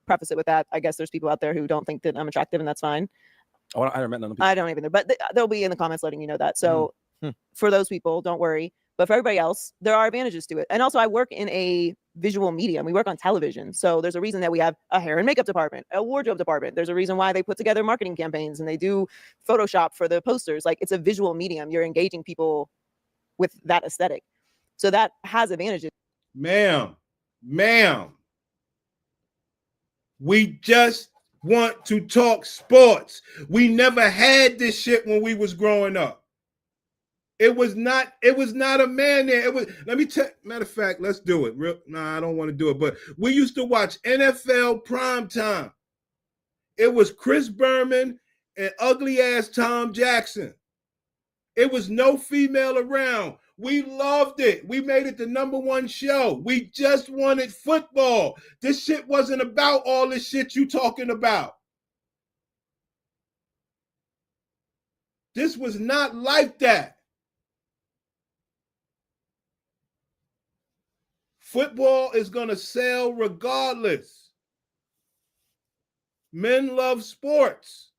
preface it with that. I guess there's people out there who don't think that I'm attractive, and that's fine. Oh, I haven't met none of them. I don't even, but they'll be in the comments letting you know that. So for those people, don't worry. But for everybody else, there are advantages to it. And also, I work in a visual medium. We work on television. So there's a reason that we have a hair and makeup department, a wardrobe department. There's a reason why they put together marketing campaigns and they do Photoshop for the posters. Like, it's a visual medium. You're engaging people with that aesthetic. So that has advantages. Ma'am, we just want to talk sports. We never had this shit when we was growing up. It was not a man there. It was, matter of fact, let's do it. I don't want to do it, but we used to watch NFL primetime. It was Chris Berman and ugly ass Tom Jackson. It was no female around. We loved it. We made it the #1 show. We just wanted football. This shit wasn't about all this shit you talking about. This was not like that. Football is going to sell regardless. Men love sports.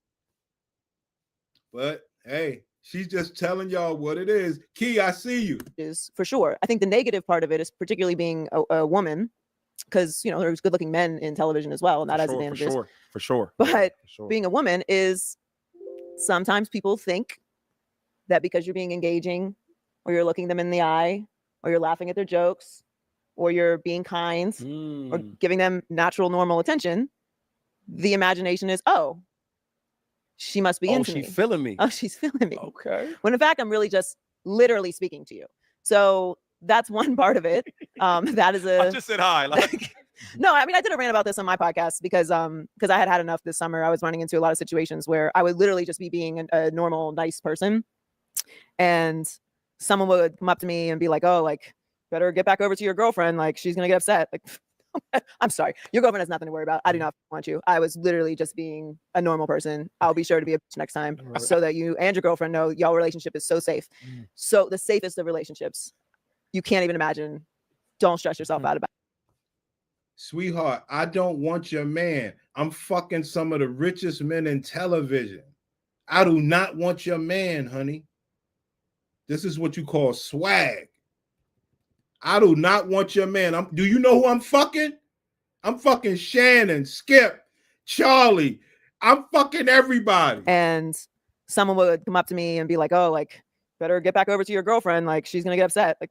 But, hey, she's just telling y'all what it is. Key, I see you. Is for sure. I think the negative part of it is particularly being a woman, because, there's good-looking men in television as well, and that has advantages. For sure. But being a woman is, sometimes people think that because you're being engaging, or you're looking them in the eye, or you're laughing at their jokes, or you're being kind, or giving them natural, normal attention, the imagination is, oh, she must be into me. She's feeling me. Oh, she's feeling me. Okay. When in fact, I'm really just literally speaking to you. So that's one part of it. That is I just said hi. Like, no, I mean, I did a rant about this on my podcast because I had enough this summer. I was running into a lot of situations where I would literally just be being a normal, nice person, and someone would come up to me and be like, oh, like, better get back over to your girlfriend. Like, she's going to get upset. Like, I'm sorry. Your girlfriend has nothing to worry about. I do not want you. I was literally just being a normal person. I'll be sure to be a bitch next time so that you and your girlfriend know y'all relationship is so safe. So the safest of relationships. You can't even imagine. Don't stress yourself out about it. Sweetheart, I don't want your man. I'm fucking some of the richest men in television. I do not want your man, honey. This is what you call swag. I do not want your man. Do you know who I'm fucking? I'm fucking Shannon, Skip, Charlie. I'm fucking everybody. And someone would come up to me and be like, oh, like, better get back over to your girlfriend. Like, she's going to get upset. Like,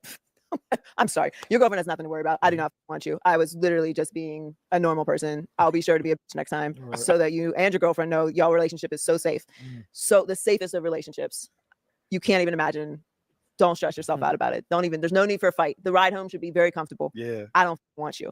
I'm sorry. Your girlfriend has nothing to worry about. I do not want you. I was literally just being a normal person. I'll be sure to be a bitch next time so that you and your girlfriend know y'all relationship is so safe. So the safest of relationships. You can't even imagine. don't stress yourself out about it. There's no need for a fight. The ride home should be very comfortable. Yeah. I don't want you.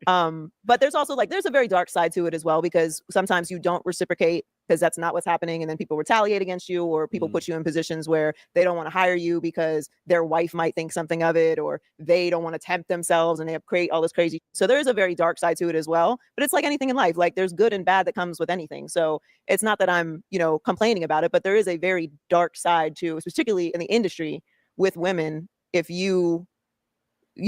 But there's also there's a very dark side to it as well, because sometimes you don't reciprocate because that's not what's happening. And then people retaliate against you, or people put you in positions where they don't want to hire you because their wife might think something of it, or they don't want to tempt themselves and they create all this crazy. So there is a very dark side to it as well. But it's like anything in life, like there's good and bad that comes with anything. So it's not that I'm, complaining about it, but there is a very dark side to, particularly in the industry with women. If you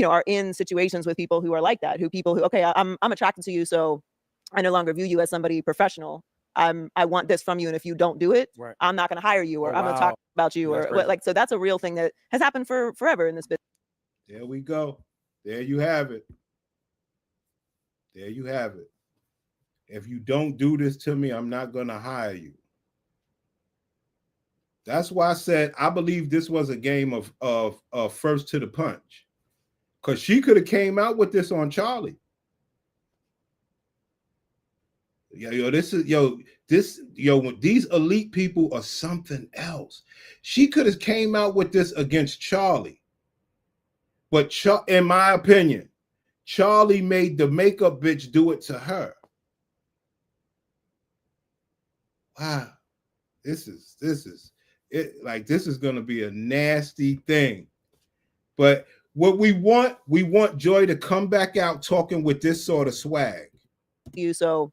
are in situations with people who are like that, okay, I'm attracted to you, so I no longer view you as somebody professional. I want this from you, and if you don't do it, Right. I'm not going to hire you, or I'm going to talk about you, That's or crazy. so that's a real thing that has happened for forever in this business. There we go. There you have it. There you have it. If you don't do this to me, I'm not going to hire you. That's why I said I believe this was a game of first to the punch, because she could have came out with this on Charlie. These elite people are something else. She could have came out with this against Charlie, but in my opinion, Charlie made the makeup bitch do it to her. Wow, this is it. Like, this is going to be a nasty thing. But what we want Joy to come back out talking with this sort of swag. So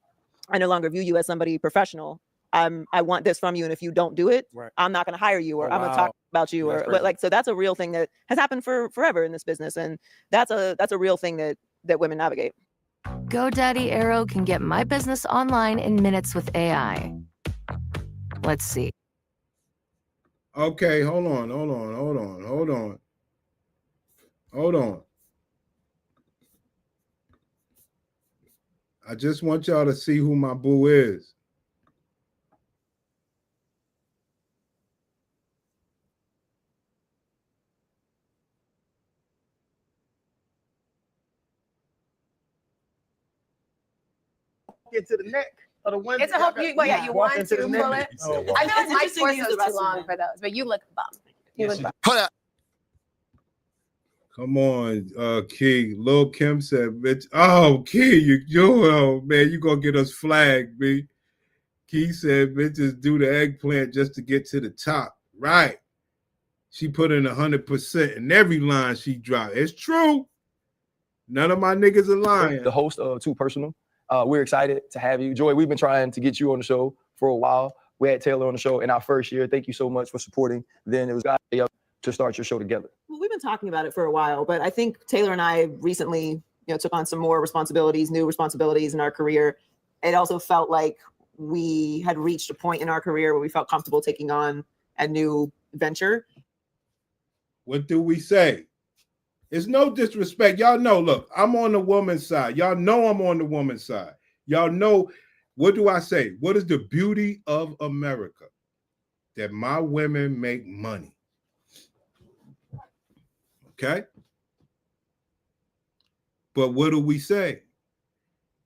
I no longer view you as somebody professional. I want this from you, and if you don't do it, Right. I'm not going to hire you, or I'm going to talk about you, That's or crazy. so that's a real thing that has happened for forever in this business, and that's a real thing that women navigate. GoDaddy Aero can get my business online in minutes with AI. Let's see. Okay, hold on. I just want y'all to see who my boo is. Get to the neck of the window. It's a hope you want to pull it. Oh. I feel like my It's interesting to use torso the is too restroom. long for those, but you look bum. You look bum. Hold up. Come on, Key. Lil Kim said, bitch. Oh, Key, oh, man, you gonna get us flagged, B. Key said, bitches do the eggplant just to get to the top. Right. She put in 100% in every line she dropped. It's true. None of my niggas are lying. The host of Too Personal. We're excited to have you. Joy, we've been trying to get you on the show for a while. We had Taylor on the show in our first year. Thank you so much for supporting. Then it was to start your show together. Well, we've been talking about it for a while, but I think Taylor and I recently, took on some more responsibilities, new responsibilities in our career. It also felt like we had reached a point in our career where we felt comfortable taking on a new venture. What do we say? It's no disrespect. Y'all know, look, I'm on the woman's side. Y'all know I'm on the woman's side. Y'all know, what do I say? What is the beauty of America? That my women make money. Okay? But what do we say?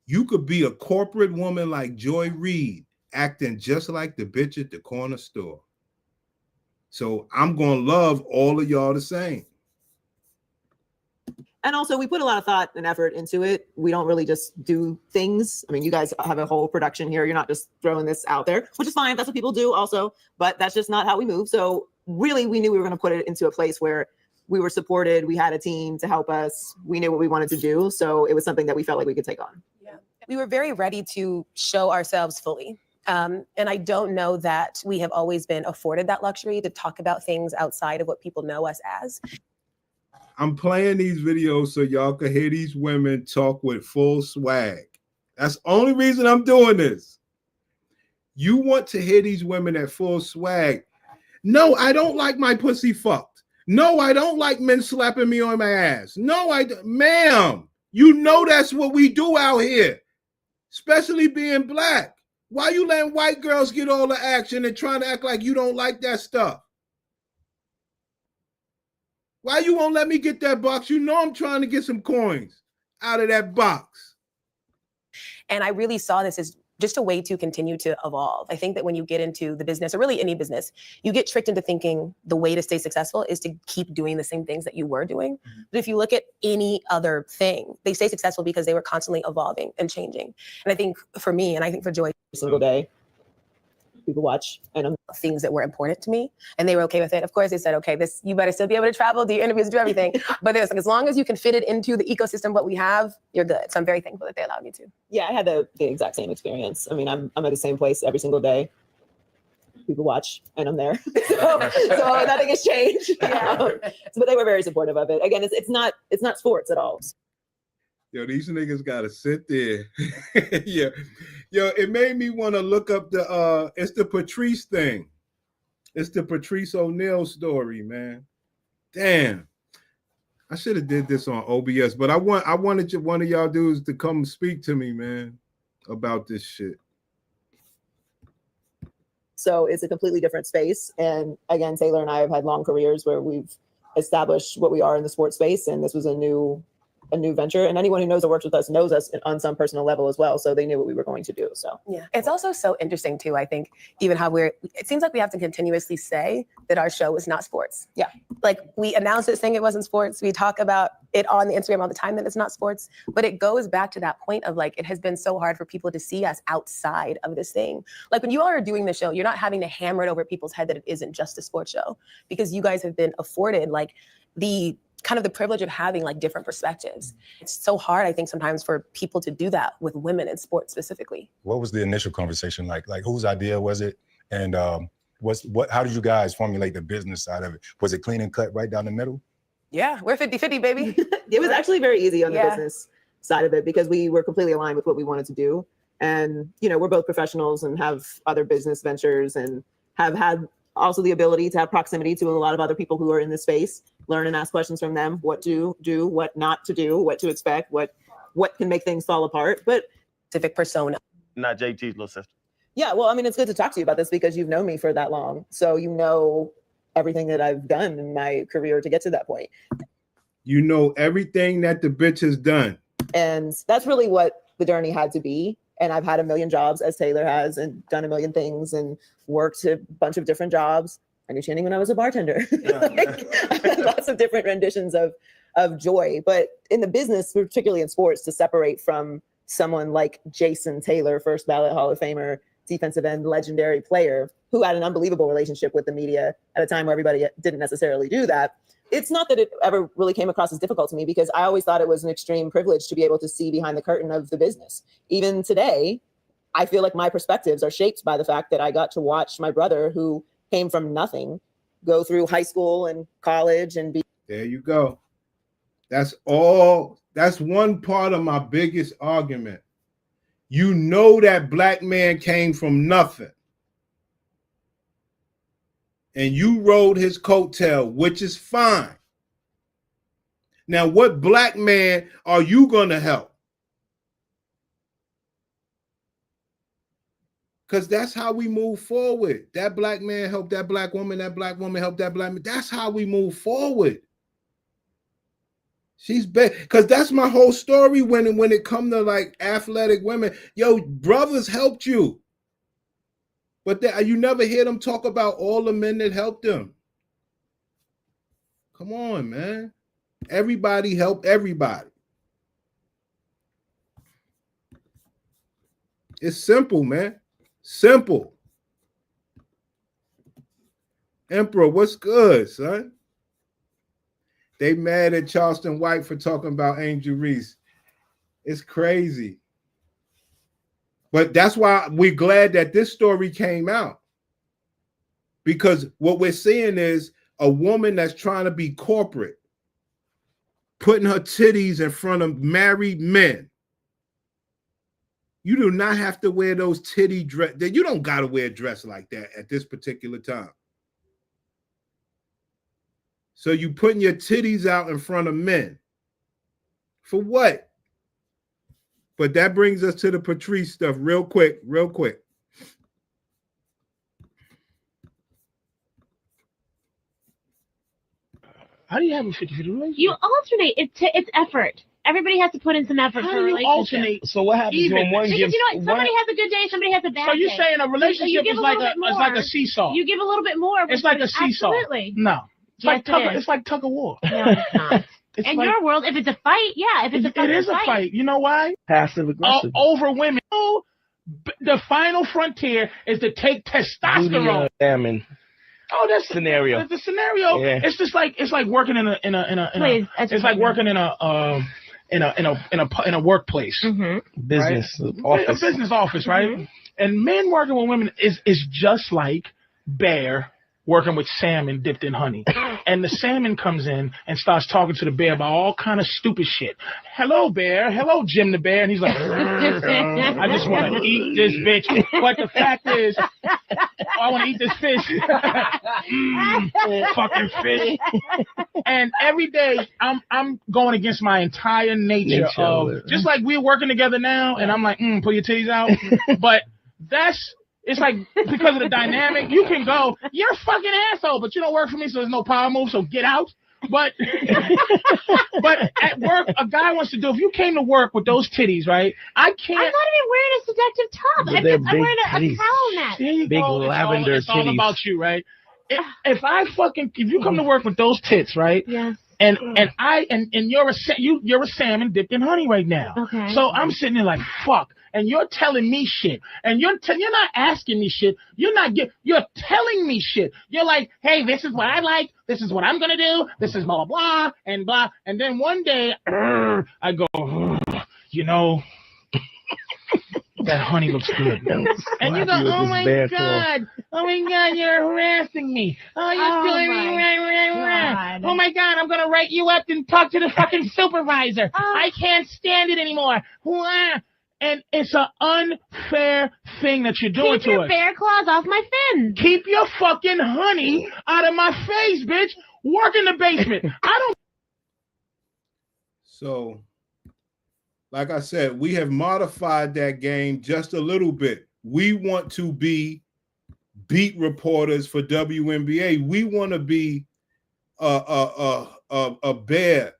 You could be a corporate woman like Joy Reid, acting just like the bitch at the corner store. So I'm going to love all of y'all the same. And also, we put a lot of thought and effort into it. We don't really just do things. I mean, you guys have a whole production here. You're not just throwing this out there, which is fine. That's what people do also, but that's just not how we move. So really, we knew we were going to put it into a place where we were supported. We had a team to help us. We knew what we wanted to do. So it was something that we felt like we could take on. Yeah. We were very ready to show ourselves fully. And I don't know that we have always been afforded that luxury to talk about things outside of what people know us as. I'm playing these videos so y'all can hear these women talk with full swag. That's the only reason I'm doing this. You want to hear these women at full swag. No, I don't like my pussy fucked. No, I don't like men slapping me on my ass. No, ma'am, you know that's what we do out here, especially being black. Why you letting white girls get all the action and trying to act like you don't like that stuff? Why you won't let me get that box? You know I'm trying to get some coins out of that box. And I really saw this as just a way to continue to evolve. I think that when you get into the business, or really any business, you get tricked into thinking the way to stay successful is to keep doing the same things that you were doing. But if you look at any other thing, they stay successful because they were constantly evolving and changing. And I think for me, and I think for Joy, Every single day, people watch and things that were important to me, and they were okay with it. Of course, they said, okay, this, you better still be able to travel, do your interviews, do everything. But there's like, as long as you can fit it into the ecosystem what we have, you're good. So I'm very thankful that they allowed me to. Yeah, I had the exact same experience. I mean, I'm at the same place every single day. People watch and I'm there. so nothing has changed. Yeah. But they were very supportive of it. Again, it's not sports at all. Yo, these niggas gotta sit there. Yeah. Yo, it made me want to look up it's the Patrice thing. It's the Patrice O'Neal story, man. Damn. I should have did this on OBS, but I wanted one of y'all dudes to come speak to me, man, about this shit. So it's a completely different space. And again, Taylor and I have had long careers where we've established what we are in the sports space. And this was a new venture. And anyone who knows or works with us knows us on some personal level as well. So they knew what we were going to do. So yeah, it's also so interesting too. I think even how it seems like we have to continuously say that our show is not sports. Yeah. Like we announced it saying it wasn't sports. We talk about it on the Instagram all the time that it's not sports, but it goes back to that point of like, it has been so hard for people to see us outside of this thing. Like when you all are doing the show, you're not having to hammer it over people's head that it isn't just a sports show, because you guys have been afforded like the kind of the privilege of having like different perspectives. It's so hard, I think, sometimes for people to do that with women in sports specifically. What was the initial conversation like? Like whose idea was it? And how did you guys formulate the business side of it? Was it clean and cut right down the middle? Yeah, we're 50-50, baby. It was actually very easy on the business side of it because we were completely aligned with what we wanted to do. And, you know, we're both professionals and have other business ventures and have had also the ability to have proximity to a lot of other people who are in this space, learn and ask questions from them, what to do, what not to do, what to expect, what can make things fall apart. But specific persona. Not JT's little sister. Yeah, well, I mean, it's good to talk to you about this because you've known me for that long. So you know everything that I've done in my career to get to that point. You know everything that the bitch has done. And that's really what the journey had to be. And I've had a million jobs, as Taylor has, and done a million things and worked a bunch of different jobs. I knew Channing when I was a bartender. Lots of different renditions of joy. But in the business, particularly in sports, to separate from someone like Jason Taylor, first ballot Hall of Famer, defensive end, legendary player, who had an unbelievable relationship with the media at a time where everybody didn't necessarily do that. It's not that it ever really came across as difficult to me because I always thought it was an extreme privilege to be able to see behind the curtain of the business. Even today, I feel like my perspectives are shaped by the fact that I got to watch my brother, who came from nothing, go through high school and college and be. There you go. That's all. That's one part of my biggest argument. You know that black man came from nothing. And you rode his coattail, which is fine. Now, what black man are you going to help? Because that's how we move forward. That black man helped that black woman helped that black man. That's how we move forward. She's bad. Because that's my whole story when it comes to like athletic women. Yo, brothers helped you. But you never hear them talk about all the men that helped them. Come on, man. Everybody helped everybody. It's simple, man. Simple. Emperor, what's good, son? They mad at Charleston White for talking about Angel Reese. It's crazy. But that's why we're glad that this story came out. Because what we're seeing is a woman that's trying to be corporate, putting her titties in front of married men. You do not have to wear those titty dress. You don't got to wear a dress like that at this particular time. So you putting your titties out in front of men. For what? But that brings us to the Patrice stuff real quick. How do you have a 50-50 relationship? You alternate. It's effort. everybody has to put in some effort for a relationship. Alternate? So what happens when one because gives? you know what? Somebody has a good day, somebody has a bad day. So you're saying a relationship is like a seesaw? You give a little bit more. It's like a seesaw. Absolutely. No. It's like tug of war. No, it's not. In your world, if it's a fight, yeah. If it's a fight, it is a fight. You know why? Passive aggressive. Over women. The final frontier is to take testosterone. Oh, that's scenario. The scenario. Yeah. It's just like working in a it's like working in a workplace. Business right? office. A business office, right? And men working with women is just like bear working with salmon dipped in honey. And the salmon comes in and starts talking to the bear about all kind of stupid shit. Hello, bear. Hello, Jim the bear. And he's like, I just want to eat this bitch. But the fact is, I want to eat this fish. Fucking fish. And every day, I'm going against my entire nature of, just like we're working together now, and I'm like, pull your titties out. But it's like, because of the dynamic, you can go, you're a fucking asshole, but you don't work for me, so there's no power move, so get out. But at work, a guy wants to do, if you came to work with those titties, right, I can't. I'm not even wearing a seductive top. I'm wearing a towel net. There you big go. lavender it's all about you, right? If you come to work with those tits, right? Yes. And you're a salmon dipped in honey right now. Okay. So I'm sitting there like, fuck. And you're telling me shit. And you're not asking me shit. You're telling me shit. You're like, hey, this is what I like. This is what I'm gonna do. This is blah blah blah and blah. And then one day, I go, you know, that honey looks good. And you go, oh my god, you're harassing me. Oh, you're doing me right. Oh my god, I'm gonna write you up and talk to the fucking supervisor. I can't stand it anymore. And it's an unfair thing that you're doing to us. Keep your bear claws off my fins. Keep your fucking honey out of my face, bitch. Work in the basement. I don't. So, like I said, we have modified that game just a little bit. We want to be beat reporters for WNBA. We want to be a bear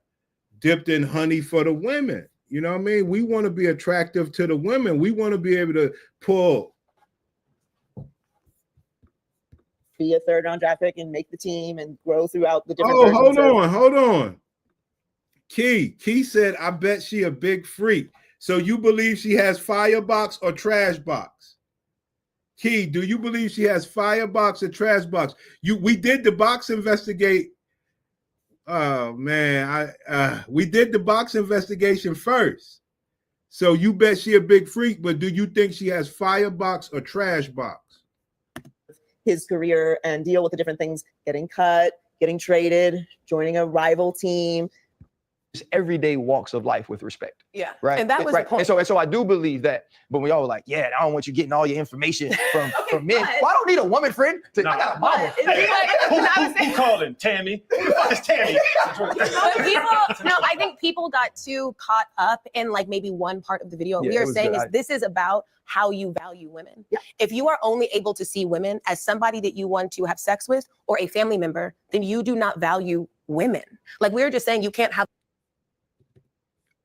dipped in honey for the women. You know what I mean? We want to be attractive to the women. We want to be able to pull. Be a third round draft pick and make the team and grow throughout the different. Hold on. Key said, I bet she a big freak. So you believe she has firebox or trash box? Key, do you believe she has firebox or trash box? We did the box investigate. Oh man, we did the box investigation first. So you bet she a big freak, but do you think she has firebox or trash box? His career and deal with the different things, getting cut, getting traded, joining a rival team. Everyday walks of life with respect. Yeah. Right. And that was right. the point. And so I do believe that, but we all were like, yeah, I don't want you getting all your information from men. Well, I don't need a woman friend. I got a mama. Who calling? Tammy? Who the fuck is Tammy? I think people got too caught up in like maybe one part of the video. What we are saying is this is about how you value women. Yeah. If you are only able to see women as somebody that you want to have sex with or a family member, then you do not value women. Like we were just saying, you can't have.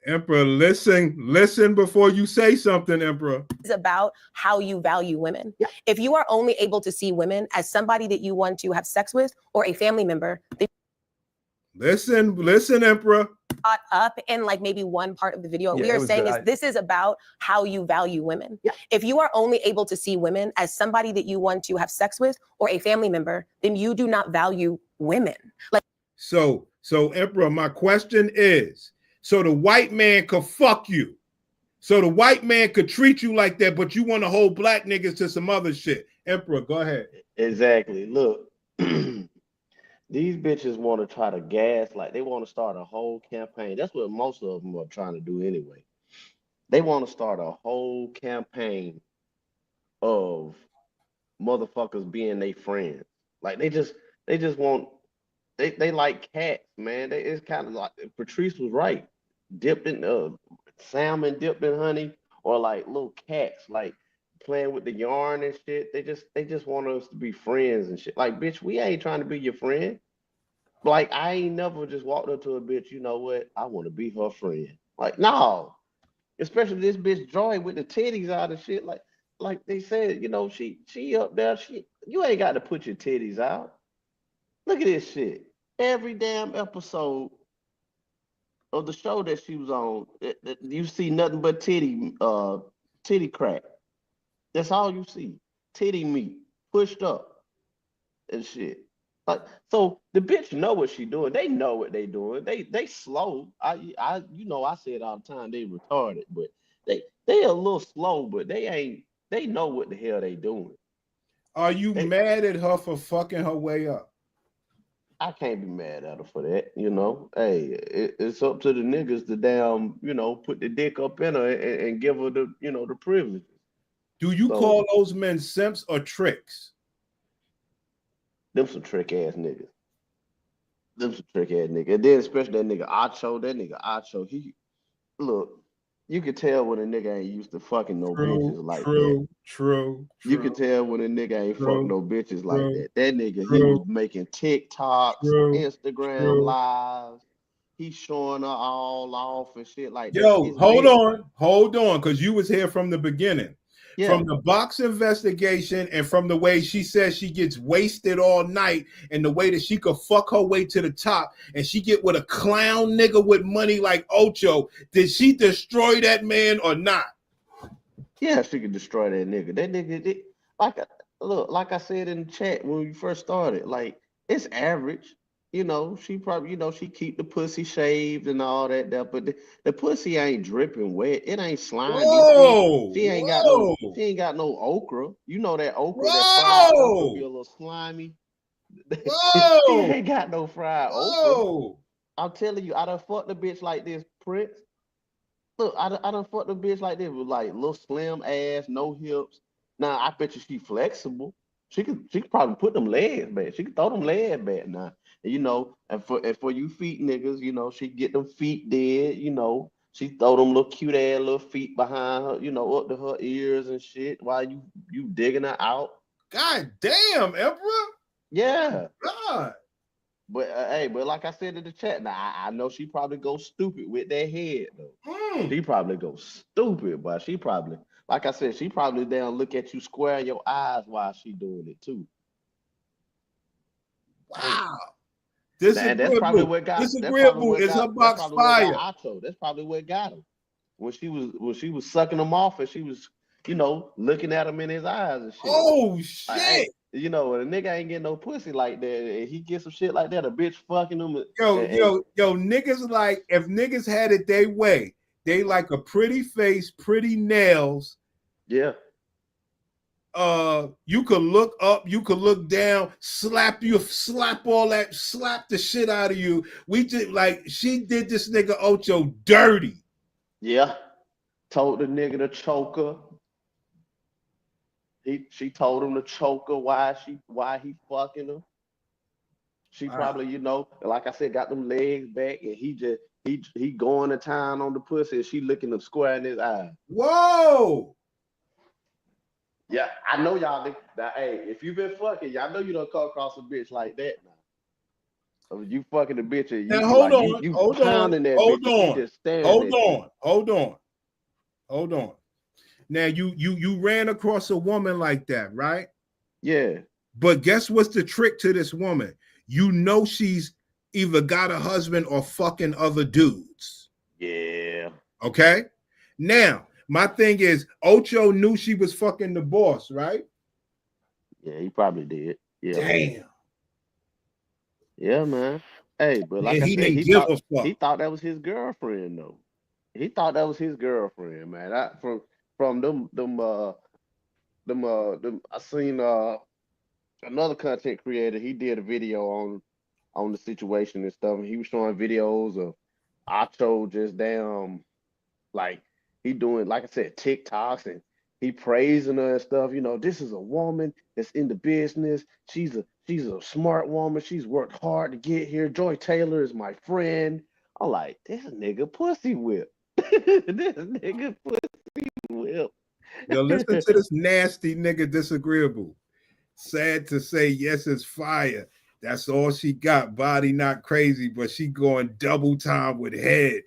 Emperor, listen before you say something, Emperor. It's about how you value women. Yeah. If you are only able to see women as somebody that you want to have sex with or a family member, then listen, Emperor. Caught up in like maybe one part of the video. What we are saying is this is about how you value women. Yeah. If you are only able to see women as somebody that you want to have sex with or a family member, then you do not value women. Like so Emperor, my question is, so the white man could fuck you. So the white man could treat you like that, but you want to hold black niggas to some other shit. Emperor, go ahead. Exactly. Look, these bitches want to try to gaslight. They want to start a whole campaign. That's what most of them are trying to do anyway. They want to start a whole campaign of motherfuckers being their friends. Like they just want. They like cats, man. It's kind of like Patrice was right. Dipped in salmon dipped in honey, or like little cats, like playing with the yarn and shit. They just want us to be friends and shit. Like, bitch, we ain't trying to be your friend. Like, I ain't never just walked up to a bitch, you know what? I want to be her friend. Like, no. Especially this bitch Joy with the titties out and shit. Like they said, you know, she up there. You ain't got to put your titties out. Look at this shit. Every damn episode of the show that she was on, you see nothing but titty crack. That's all you see. Titty meat pushed up and shit. Like, so the bitch know what she doing. They know what they doing. They slow. You know, I say it all the time. They retarded, but they a little slow, but they know what the hell they doing. Are you mad at her for fucking her way up? I can't be mad at her for that. You know, hey, it's up to the niggas to damn, you know, put the dick up in her and give her the, you know, the privilege. Do you call those men simps or tricks? Them some trick ass niggas. Them some trick ass niggas. And then especially that nigga Acho, he look, you can tell when a nigga ain't used to fucking no bitches like that. True. You can tell when a nigga ain't fucking no bitches like that. That nigga, he was making TikToks, Instagram lives. He's showing her all off and shit like that. Yo, hold on, because you was here from the beginning. Yeah. From the box investigation and from the way she says she gets wasted all night and the way that she could fuck her way to the top and she get with a clown nigga with money like Ocho. Did she destroy that man or not? Yeah, she could destroy that nigga. That nigga, like I said in the chat when we first started, like, it's average. You know, she probably, you know, she keep the pussy shaved and all that, but the pussy ain't dripping wet. It ain't slimy. She ain't got no okra. You know that okra, that fried okra be a little slimy. She ain't got no fried okra. I'm telling you, I done fucked a bitch like this, Prince. Look, I done fucked a bitch like this with like little slim ass, no hips. Now I bet you she flexible. She could probably put them legs back. She could throw them legs back now. You know, and for you feet niggas, you know, she get them feet dead, you know. She throw them little cute ass little feet behind her, you know, up to her ears and shit while you digging her out. God damn, Emperor. Yeah. God. But hey, but like I said in the chat, now I know she probably go stupid with that head though. She probably go stupid, but she probably, like I said, she probably down look at you square in your eyes while she doing it too. Wow. And that's probably what got. Disagreeable. Is her box fire? That's probably what got him when she was sucking him off and she was, you know, looking at him in his eyes and shit. Oh shit! Like, you know, when a nigga ain't getting no pussy like that, and he gets some shit like that, a bitch fucking him. Yo, niggas like, if niggas had it their way, they like a pretty face, pretty nails. Yeah. You could look up, you could look down, slap the shit out of you. We did, like, she did this nigga Ocho dirty. Yeah. Told the nigga to choke her. She told him to choke her why he fucking her. She probably, you know, like I said, got them legs back and he going to town on the pussy and she looking him square in his eye. Whoa. Yeah, I know y'all. Now, hey, if you been fucking, y'all know you don't come across a bitch like that now. So you fucking a bitch and you hold on. Now you ran across a woman like that, right? Yeah. But guess what's the trick to this woman? You know she's either got a husband or fucking other dudes. Yeah. Okay? Now, my thing is, Ocho knew she was fucking the boss, right? Yeah, he probably did. Yeah. Damn. Yeah, man. Hey, but like I said, he thought that was his girlfriend, though. He thought that was his girlfriend, man. From them I seen another content creator. He did a video on the situation and stuff. And he was showing videos of Acho just damn, like, he doing, like I said, TikToks, and he praising her and stuff. You know, this is a woman that's in the business. She's a smart woman. She's worked hard to get here. Joy Taylor is my friend. I'm like, this nigga pussy whip. This nigga pussy whip. Yo, listen to this nasty nigga Disagreeable. Sad to say, yes, it's fire. That's all she got. Body not crazy, but she going double time with head.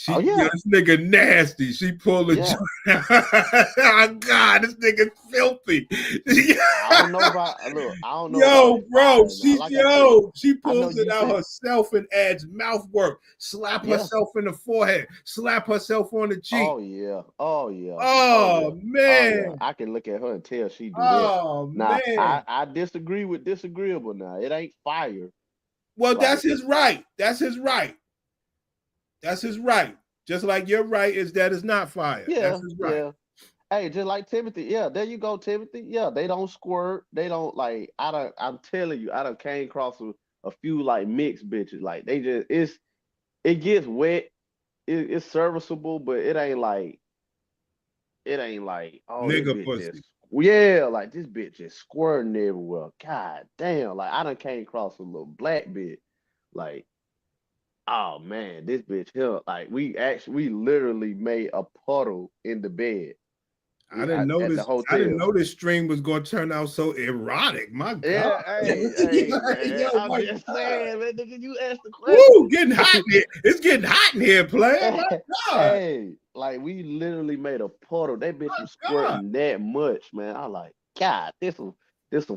Yo, this nigga nasty. She pulled the joint. Oh God, this nigga filthy. I don't know about look. I don't know. Yo, bro, she I know pulls it you out said- herself and adds mouth work. Slap herself in the forehead. Slap herself on the cheek. Oh yeah. Oh yeah. Oh, yeah. man. Oh, yeah. I can look at her and tell she do Oh, that. Now man. I disagree with disagreeable. Now it ain't fire. Well, that's his right. That's his right. That's his right. Just like your right is that it's not fire. Yeah, That's his right. yeah. Hey, just like Timothy. Yeah, there you go, Timothy. Yeah, they don't squirt. They don't like. I'm telling you, I done came across a few like mixed bitches. Like they just it gets wet. It's serviceable, but it ain't like oh this Nigga bitch pussy. just yeah, like this bitch is squirting everywhere. God damn, like I done came across a little black bitch. Like, oh man, this bitch here, like we literally made a puddle in the bed. I didn't know this stream was gonna turn out so erotic. My God. Yeah, hey, man. Yo, I'm my just God. saying, man, nigga, you asked the question. Woo, getting hot in here. It's getting hot in here, player. My God. Hey, like we literally made a puddle. That bitch was squirting that much, man. I like, God, this some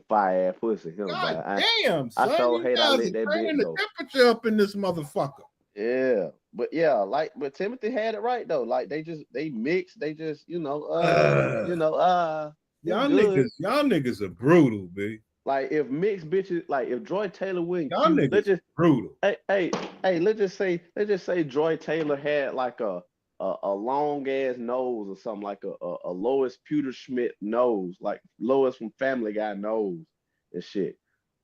fire ass pussy here, God man. damn, son. I so You hate I guys let are that turning bitch the go. temperature up in this motherfucker. Yeah, but Timothy had it right though. Like they mix, they just Y'all good. niggas are brutal, B. Like if mixed bitches, like if Joy Taylor wouldn't Y'all cute, niggas let's just brutal. hey, let's just say Joy Taylor had like a long ass nose or something, like a Lois Peter Schmidt nose, like Lois from Family Guy nose and shit.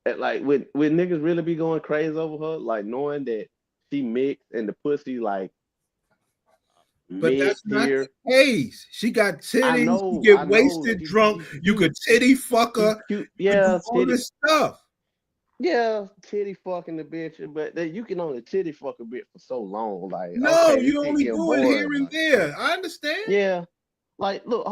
And like would niggas really be going crazy over her, like knowing that she mixed and the pussy like But that's not here. the case. She got titties. I know, You get I know. wasted drunk. You could titty fuck her. Cute. You Yeah, could do all this stuff. Yeah, titty fucking the bitch, but you can only titty fuck a bitch for so long. Like, No, okay, you it only get do it boring, here and like, there. I understand. yeah, like look,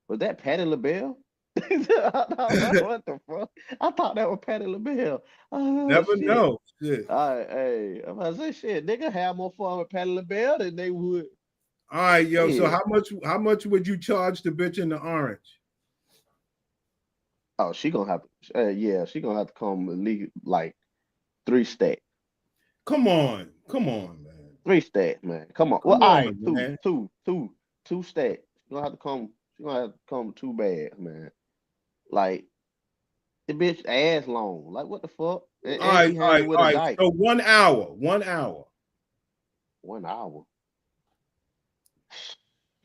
was that Patti LaBelle? What the fuck? I thought that was Patti LaBelle. Oh, Never shit. know. Shit. All right, hey, I'm about to say shit. Nigga have more fun with Patti LaBelle than they would. All right, yo. So Yeah. how much would you charge the bitch in the orange? Oh, she gonna have to. Yeah, she gonna have to come at least like 3 stacks. Come on, man. 3 stacks, man. Come on. Come Well, all right, on, man. two stacks. She gonna have to come. She gonna have to come 2 bags, man. Like the bitch ass long. Like what the fuck? And she hanging with a dyke. So 1 hour. 1 hour. 1 hour.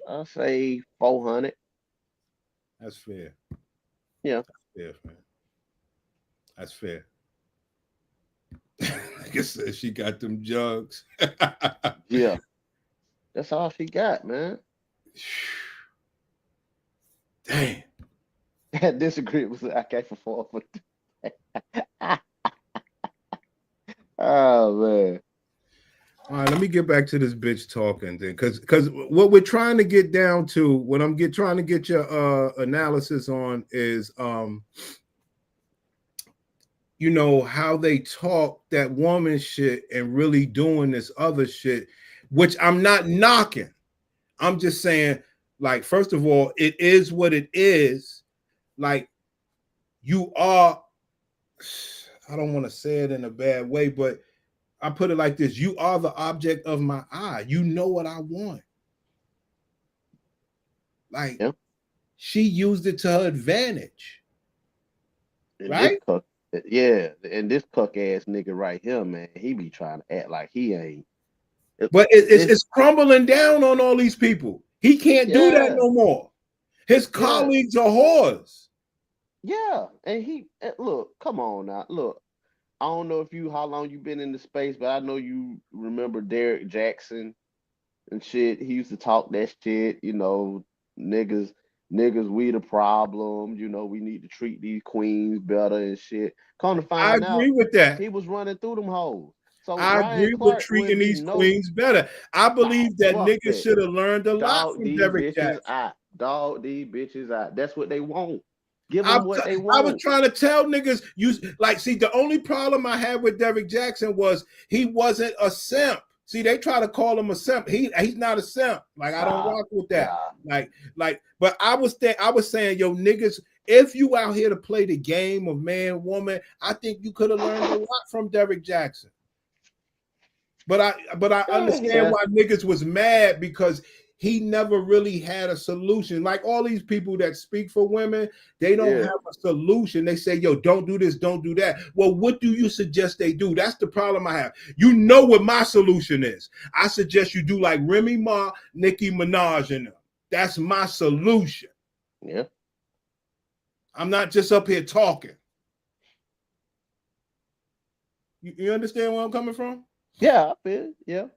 I'll say 400. That's fair. Yeah. That's fair, man. That's fair. Like I said, she got them jugs. Yeah. That's all she got, man. Damn. I disagree with I gave for 4 for Oh man. All right, let me get back to this bitch talking then, because what we're trying to get down to, what I'm trying to get your analysis on is you know, how they talk that woman shit and really doing this other shit, which I'm not knocking. I'm just saying, like, first of all, it is what it is. Like, you are, I don't want to say it in a bad way, but I put it like this: you are the object of my eye. You know what I want. Like, she used it to her advantage. And right? Yeah, and this cuck ass nigga right here, man, he be trying to act like he ain't. But it's crumbling down on all these people. He can't do that no more. His colleagues are whores. Yeah, and look, come on now, look. I don't know how long you been in the space, but I know you remember Derek Jackson and shit. He used to talk that shit, you know, niggas, we the problem. You know, we need to treat these queens better and shit. Come to find out, I agree with that. He was running through them hoes. So I agree with treating these queens better. I believe that niggas should have learned a lot from Derek Jackson. Dog these bitches out. That's what they want. Give them what they want. I was trying to tell niggas, see, the only problem I had with Derek Jackson was he wasn't a simp. See, they try to call him a simp. He's not a simp. Like, I don't rock with that. But I was saying, yo, niggas, if you out here to play the game of man, woman, I think you could have learned a lot from Derrick Jackson. But I understand why niggas was mad, because he never really had a solution. Like all these people that speak for women, they don't have a solution. They say, yo, don't do this, don't do that. Well, what do you suggest they do? That's the problem I have. You know what my solution is. I suggest you do like Remy Ma, Nicki Minaj and them. That's my solution. Yeah. I'm not just up here talking. You understand where I'm coming from? Yeah, I feel. Yeah.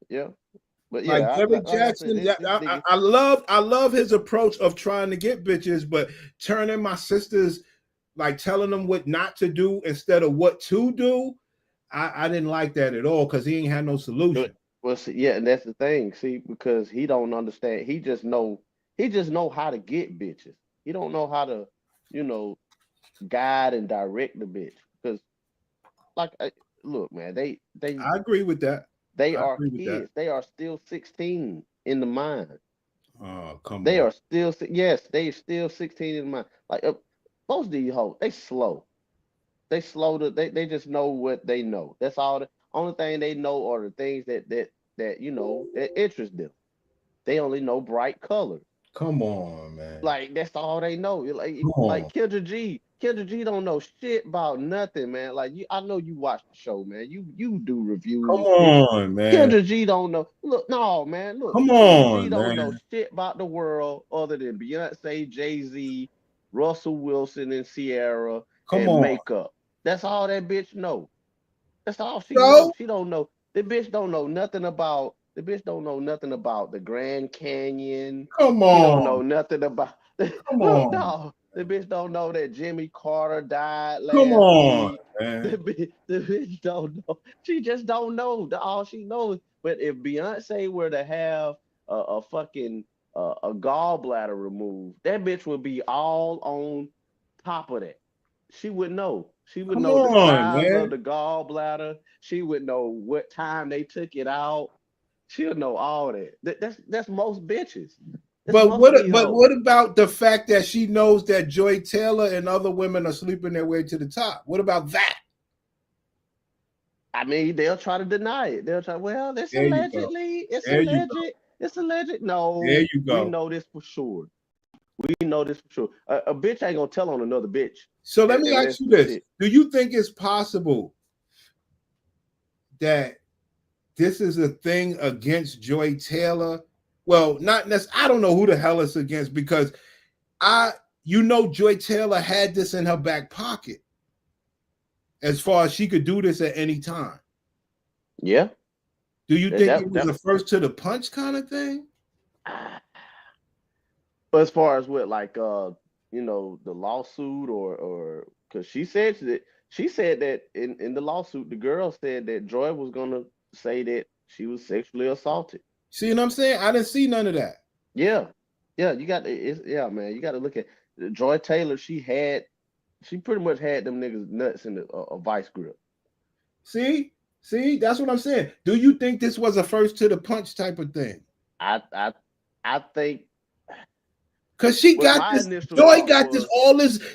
But yeah, like Derrick Jackson, I love his approach of trying to get bitches, but turning my sisters, like telling them what not to do instead of what to do. I didn't like that at all, because he ain't had no solution. Well, see, yeah, and that's the thing. See, because he don't understand. He just know how to get bitches. He don't know how to, guide and direct the bitch. Because, like, look, man, they. I agree with that. They are kids. They are still 16 in the mind. Oh, come on. They are still, yes, they still 16 in the mind. Like, most of these hoes, they slow. They just know what they know. That's all. The only thing they know are the things that interest them. They only know bright colors. Come on, man. Like, that's all they know. Like Kendra G. Kendra G don't know shit about nothing, man. Like, I know you watch the show, man. You do reviews. Come on, man. Kendra G don't know. Look, no, man. Look, come Kendra on, G don't man. know shit about the world other than Beyonce, Jay-Z, Russell Wilson, and Ciara, and makeup. That's all that bitch know. That's all she knows. She don't know. The bitch don't know nothing about. The bitch don't know nothing about the Grand Canyon. Come on. She don't know nothing about. Come on. No, the bitch don't know that Jimmy Carter died last Come on, week. man. The bitch don't know. She just don't know. All she knows. But if Beyonce were to have a fucking a gallbladder removed, that bitch would be all on top of that. She would know. She would know the size of the gallbladder. She would know what time they took it out. She'll know all that. That's most bitches. But what about the fact that she knows that Joy Taylor and other women are sleeping their way to the top? What about that? I mean, they'll try to deny it. They'll try, well, it's allegedly. It's alleged. It's alleged. No, there you go. We know this for sure. We know this for sure. A bitch ain't gonna tell on another bitch. So let me ask you this. Do you think it's possible that this is a thing against Joy Taylor? Well, not necessarily. I don't know who the hell it's against, because Joy Taylor had this in her back pocket as far as she could do this at any time. Yeah. Do you think it was a first to the punch kind of thing? But as far as what, like, the lawsuit or because she said that in the lawsuit, the girl said that Joy was gonna say that she was sexually assaulted. See what I'm saying? I didn't see none of that. Yeah, you got man. You got to look at Joy Taylor. She pretty much had them niggas nuts in a vice grip. See, that's what I'm saying. Do you think this was a first to the punch type of thing? I think. Cause she got this, Joy got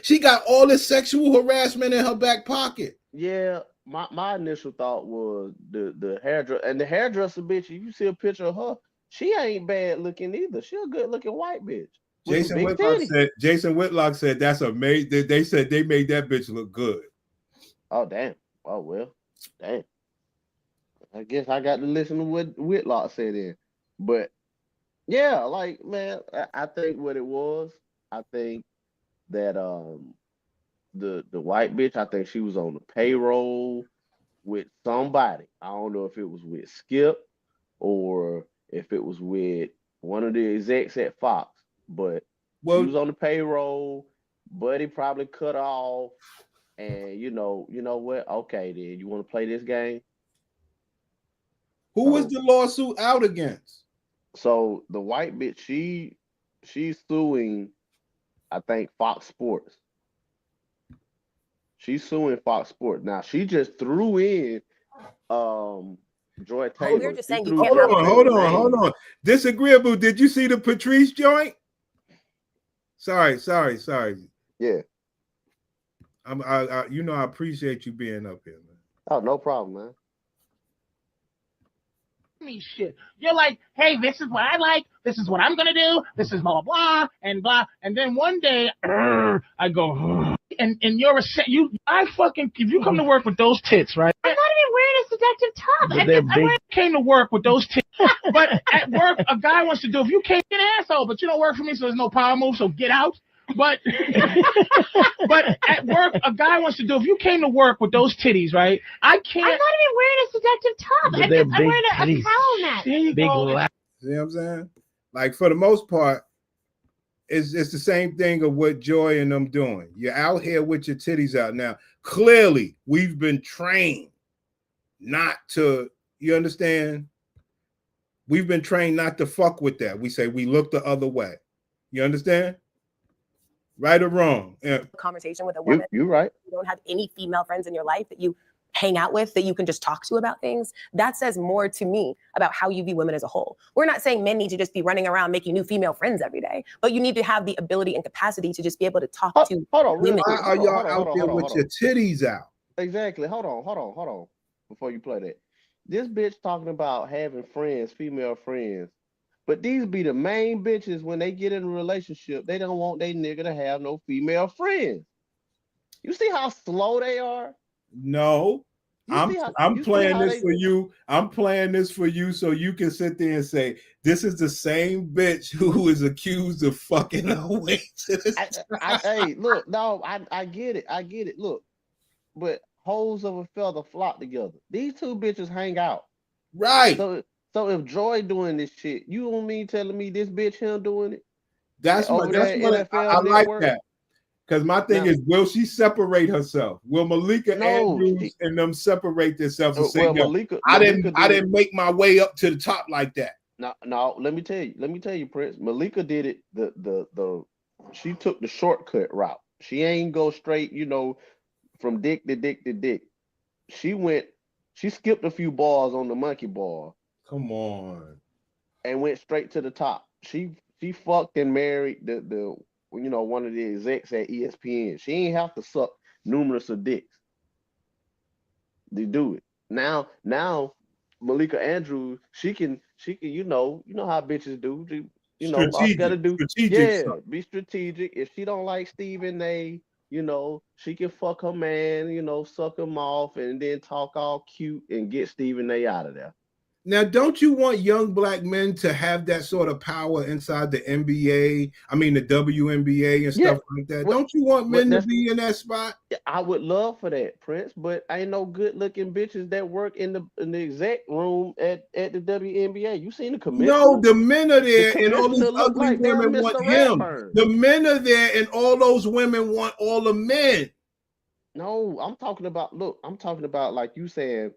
she got all this sexual harassment in her back pocket. Yeah, my initial thought was the hairdresser, and the hairdresser bitch. If you see a picture of her, she ain't bad looking either. She a good looking white bitch. Jason Whitlock said that's amazing. They said they made that bitch look good. Oh damn. Oh well. Damn. I guess I got to listen to what Whitlock said in, but. Yeah, like, man, I think what it was, I think that the white bitch, I think she was on the payroll with somebody. I don't know if it was with Skip or if it was with one of the execs at Fox, but she was on the payroll. Buddy probably cut off, and you know what? Okay, then you want to play this game? Who was the lawsuit out against? So the white bitch, she's suing, I think, Fox Sports. She's suing Fox Sports. Now she just threw in Joy Oh, Taylor. we were just she saying you threw can't Joy have Hold Taylor's on, hold name. on. Disagreeable. Did you see the Patrice joint? Sorry. Yeah. I I appreciate you being up here, man. Oh, no problem, man. Me shit. You're like, hey, this is what I like. This is what I'm gonna do. This is blah blah blah. And then one day, I go, and you're I fucking, if you come to work with those tits, right? I'm not even wearing a seductive top. I came to work with those tits, but at work, a guy wants to do. If you can't, get an asshole, but you don't work for me, so there's no power move. So get out. But at work, a guy wants to do. If you came to work with those titties, right? I can't. I'm not even wearing a seductive top. I'm wearing a towel mat. There you go. See what I'm saying? Like for the most part, it's the same thing of what Joy and them doing. You're out here with your titties out. Now, clearly, we've been trained not to, you understand? We've been trained not to fuck with that. We say we look the other way. You understand? Right or wrong? Yeah. Conversation with a woman. You're right. You don't have any female friends in your life that you hang out with, that you can just talk to about things. That says more to me about how you view women as a whole. We're not saying men need to just be running around making new female friends every day, but you need to have the ability and capacity to just be able to talk to women. Why are y'all out there with your titties out? Exactly. Hold on. Before you play that, this bitch talking about having friends, female friends. But these be the main bitches when they get in a relationship, they don't want their nigga to have no female friends. You see how slow they are? No. I'm playing this for you. I'm playing this for you so you can sit there and say, this is the same bitch who is accused of fucking her way to this. Hey, look, no, I get it. Look, but holes of a feather flock together. These two bitches hang out. Right. So if Joy doing this shit, you don't mean telling me this bitch him doing it? That's what I like that. Because my thing is, will she separate herself? Will Malika Andrews and them separate themselves and say, Malika, I didn't make my way up to the top like that. No, let me tell you, Prince. Malika did it she took the shortcut route. She ain't go straight, from dick to dick to dick. She skipped a few bars on the monkey bar. Come on. And went straight to the top. She fucked and married the one of the execs at ESPN. She ain't have to suck numerous of dicks to do it. Now Malika Andrews, she can you know how bitches do. All she gotta do, be strategic. If she don't like Stephen A, she can fuck her man, suck him off and then talk all cute and get Stephen A out of there. Now, don't you want young black men to have that sort of power inside the NBA? I mean, the WNBA and stuff like that. Don't you want men to be in that spot? I would love for that, Prince, but ain't no good-looking bitches that work in the exec room at the WNBA. You seen the commissioner? No, the men are there, and all these ugly women want him. The men are there, and all those women want all the men. No, I'm talking about like you said,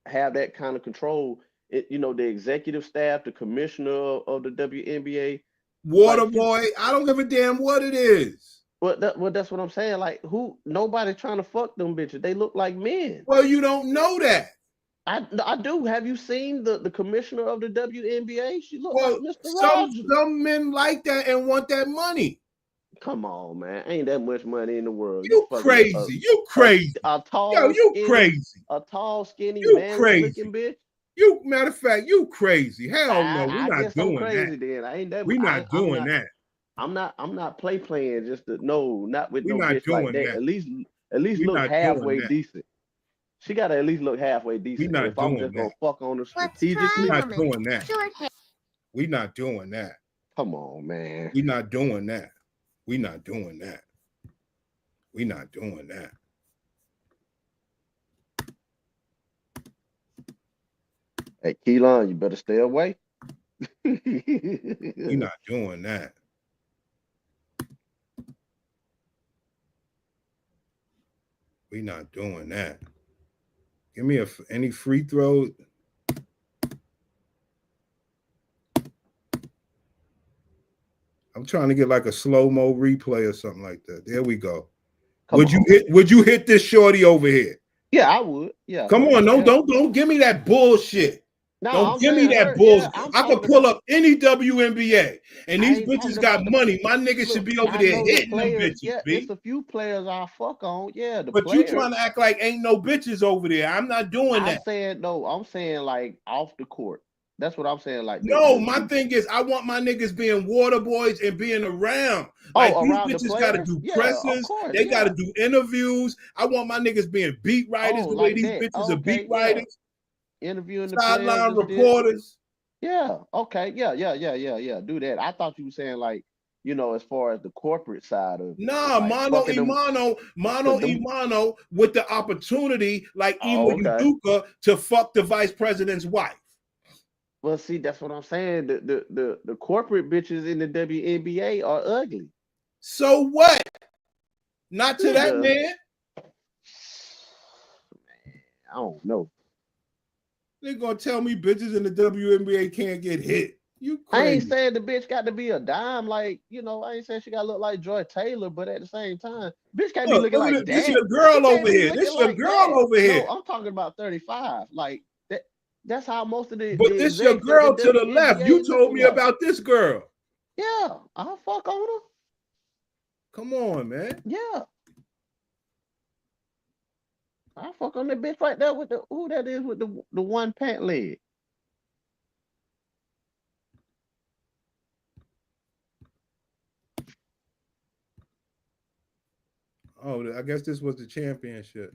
have that kind of control. The executive staff, the commissioner of the WNBA, Waterboy. I don't give a damn what it is. But that's what I'm saying. Like, nobody trying to fuck them bitches. They look like men. Well, you don't know that. I do. Have you seen the commissioner of the WNBA? She look like Mr. Rogers. Some men like that and want that money. Come on, man. Ain't that much money in the world. You crazy. You crazy. A tall, crazy. A tall, skinny, looking bitch. Matter of fact, you crazy. Hell no, we're not doing crazy, that. Then. I ain't that. We're not doing that. I'm not playing just to not with we're no bitch like that. At least look halfway decent. She gotta at least look halfway decent. If I'm just gonna fuck on her strategically, we're not doing that. We're not doing that. Come on, man. We're not doing that. We're not doing that. We're not doing that. Hey, Keelan, you better stay away. We're not doing that. We're not doing that. Give me any free throw. I'm trying to get like a slow-mo replay or something like that. There we go. Would you hit this shorty over here? Yeah, I would. Yeah. Come on, yeah. don't give me that bullshit. No, don't give me that bullshit. I could pull up any WNBA, and these bitches got money. My niggas should be over there hitting them bitches. Yeah, B. it's a few players I fuck on. Yeah, but players. You trying to act like ain't no bitches over there. I'm not doing that. I'm saying no. I'm saying like off the court. That's what I'm saying. Like my thing is, I want my niggas being water boys and being around. Like these bitches got to do presses. They got to do interviews. I want my niggas being beat writers the way these bitches are beat writers. Interviewing the sideline reporters. Yeah. Okay. Yeah. Do that. I thought you were saying like, as far as the corporate side of mano imano with the opportunity like Imo Udoka to fuck the vice president's wife. Well, see, that's what I'm saying. The corporate bitches in the WNBA are ugly. So what? Not to that man. I don't know. They're gonna tell me bitches in the WNBA can't get hit. You crazy. I ain't saying the bitch got to be a dime, like, I ain't saying she got to look like Joy Taylor, but at the same time, bitch can't be looking like that. This your girl over here. This your girl over here. No, I'm talking about 35. Like, that's how most of the. But this your girl to the left. You told me about this girl. Yeah, I'll fuck on her. Come on, man. Yeah. I fuck on that bitch right there with who that is with the one pant leg. Oh, I guess this was the championship.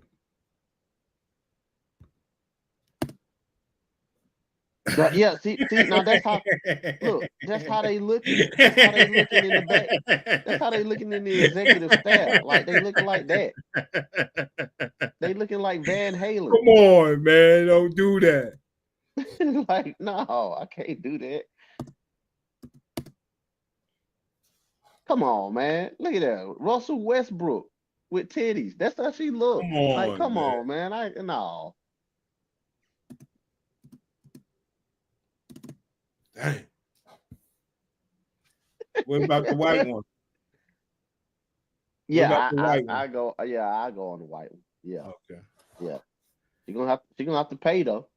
Yeah, see, now that's how. Look, that's how they looking. That's how they looking in the back. That's how they looking in the executive staff. Like they looking like that. They looking like Van Halen. Come on, man, don't do that. Like, no, I can't do that. Come on, man. Look at that, Russell Westbrook with titties. That's how she look. Come on, man. No. Dang. What about the white one? Yeah, I go. Yeah, I go on the white one. Yeah. Okay. Yeah. She's gonna have to pay though.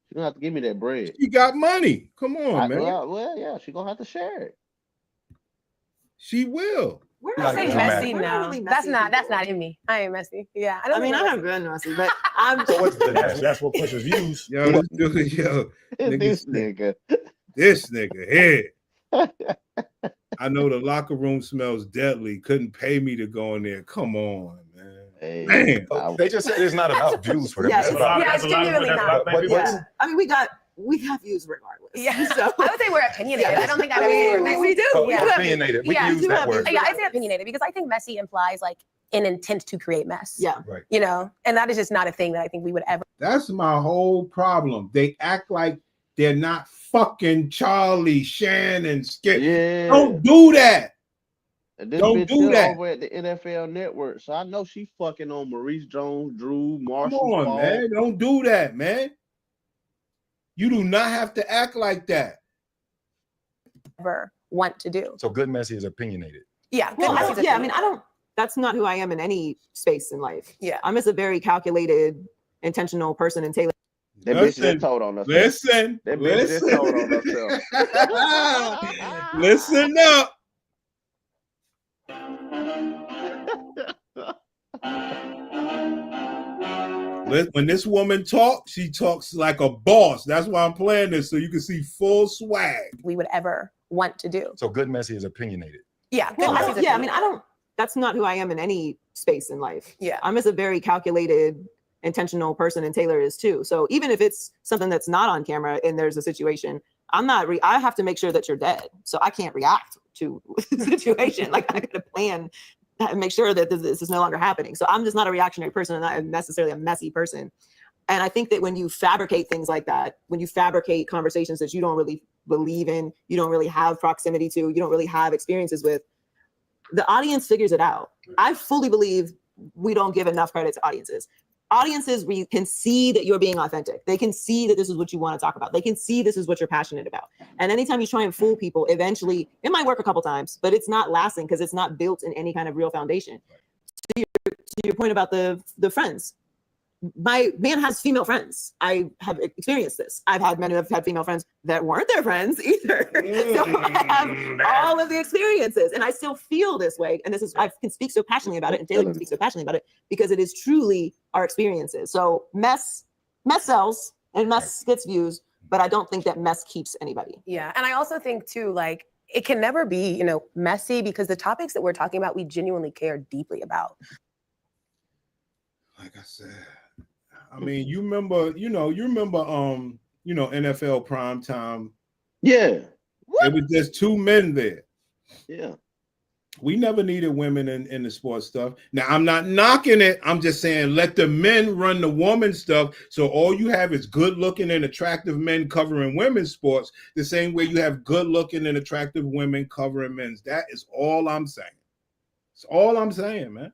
She's gonna have to give me that bread. She got money. Come on, man. Well, yeah, she's gonna have to share it. She will. We're not saying messy now. That's not in me. I ain't messy. Yeah. I mean, I'm good messy, but I'm. So what's that's what pushes views. Yo, this nigga here. I know the locker room smells deadly. Couldn't pay me to go in there. Come on, man. Hey, they just said it's not about views for them. Yeah, it's genuinely not. I mean, we have views regardless. Yeah, so I would say we're opinionated. I don't think we do. Opinionated. We can use that word. Yeah, I'd say opinionated because I think messy implies like an intent to create mess. Yeah, right. And that is just not a thing that I think we would ever. That's my whole problem. They act like they're not fucking Charlie, Shannon, Skip. Yeah. Don't do that. This Don't bitch do that. over at the NFL Network, so I know she fucking on Maurice Jones, Drew, Come Marshall. on, man. Don't do that, man. You do not have to act like that. Ever want to do. So good messy is opinionated. Yeah. Well, I mean, I don't. That's not who I am in any space in life. Yeah. I'm just a very calculated, intentional person and tailored. That bitch just told on herself. Listen. That bitch just told on herself. Listen up. When this woman talks, she talks like a boss. That's why I'm playing this, so you can see full swag. We would ever want to do. So good messy is opinionated. Yeah. I mean, I don't. That's not who I am in any space in life. Yeah. I'm just a very calculated, intentional person, and Taylor is too. So even if it's something that's not on camera and there's a situation, I'm not. I have to make sure that you're dead, so I can't react to the situation. Like I got to plan and make sure that this is no longer happening. So I'm just not a reactionary person and not necessarily a messy person. And I think that when you fabricate things like that, when you fabricate conversations that you don't really believe in, you don't really have proximity to, you don't really have experiences with, the audience figures it out. I fully believe we don't give enough credit to audiences. Audiences, we can see that you're being authentic. They can see that this is what you want to talk about. They can see this is what you're passionate about. And anytime you try and fool people, eventually it might work a couple times, but it's not lasting because it's not built in any kind of real foundation. To your point about the friends, my man has female friends. I have experienced this. I've had men who have had female friends that weren't their friends either. So I have all of the experiences, and I still feel this way. And this is, I can speak so passionately about it, and Taylor can speak so passionately about it because it is truly our experiences. So mess sells and mess gets views, but I don't think that mess keeps anybody. Yeah, and I also think too, like, it can never be, you know, messy because the topics that we're talking about, we genuinely care deeply about. Like I said, I mean, you remember NFL prime time. Yeah. It was just two men there. Yeah. We never needed women in the sports stuff. Now, I'm not knocking it. I'm just saying let the men run the woman stuff. So all you have is good looking and attractive men covering women's sports, the same way you have good looking and attractive women covering men's. That is all I'm saying. It's all I'm saying, man.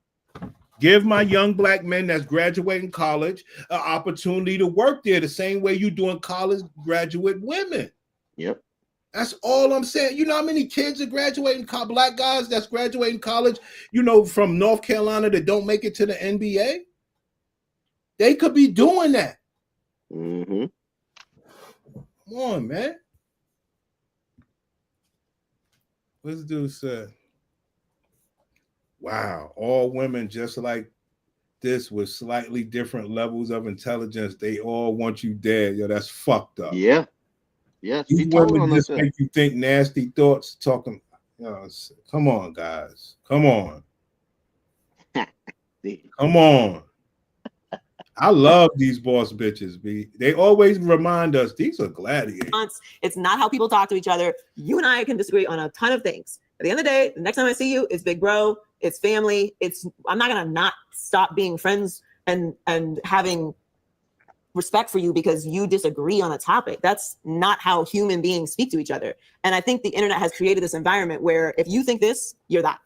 Give my young black men that's graduating college an opportunity to work there the same way you doing college graduate women. Yep. That's all I'm saying. You know how many kids are graduating, black guys that's graduating college, you know, from North Carolina that don't make it to the NBA? They could be doing that. Mm-hmm. Come on, man. What's dude said? Wow, all women just like this with slightly different levels of intelligence. They all want you dead. Yo, that's fucked up. Yeah. Yes. These women just make you think nasty thoughts. Talking. Come on, guys. Come on. Come on. I love these boss bitches, B. They always remind us these are gladiators. It's not how people talk to each other. You and I can disagree on a ton of things. At the end of the day, the next time I see you, it's big bro, it's family. I'm not gonna not stop being friends and having respect for you because you disagree on a topic. That's not how human beings speak to each other. And I think the internet has created this environment where if you think this, you're that.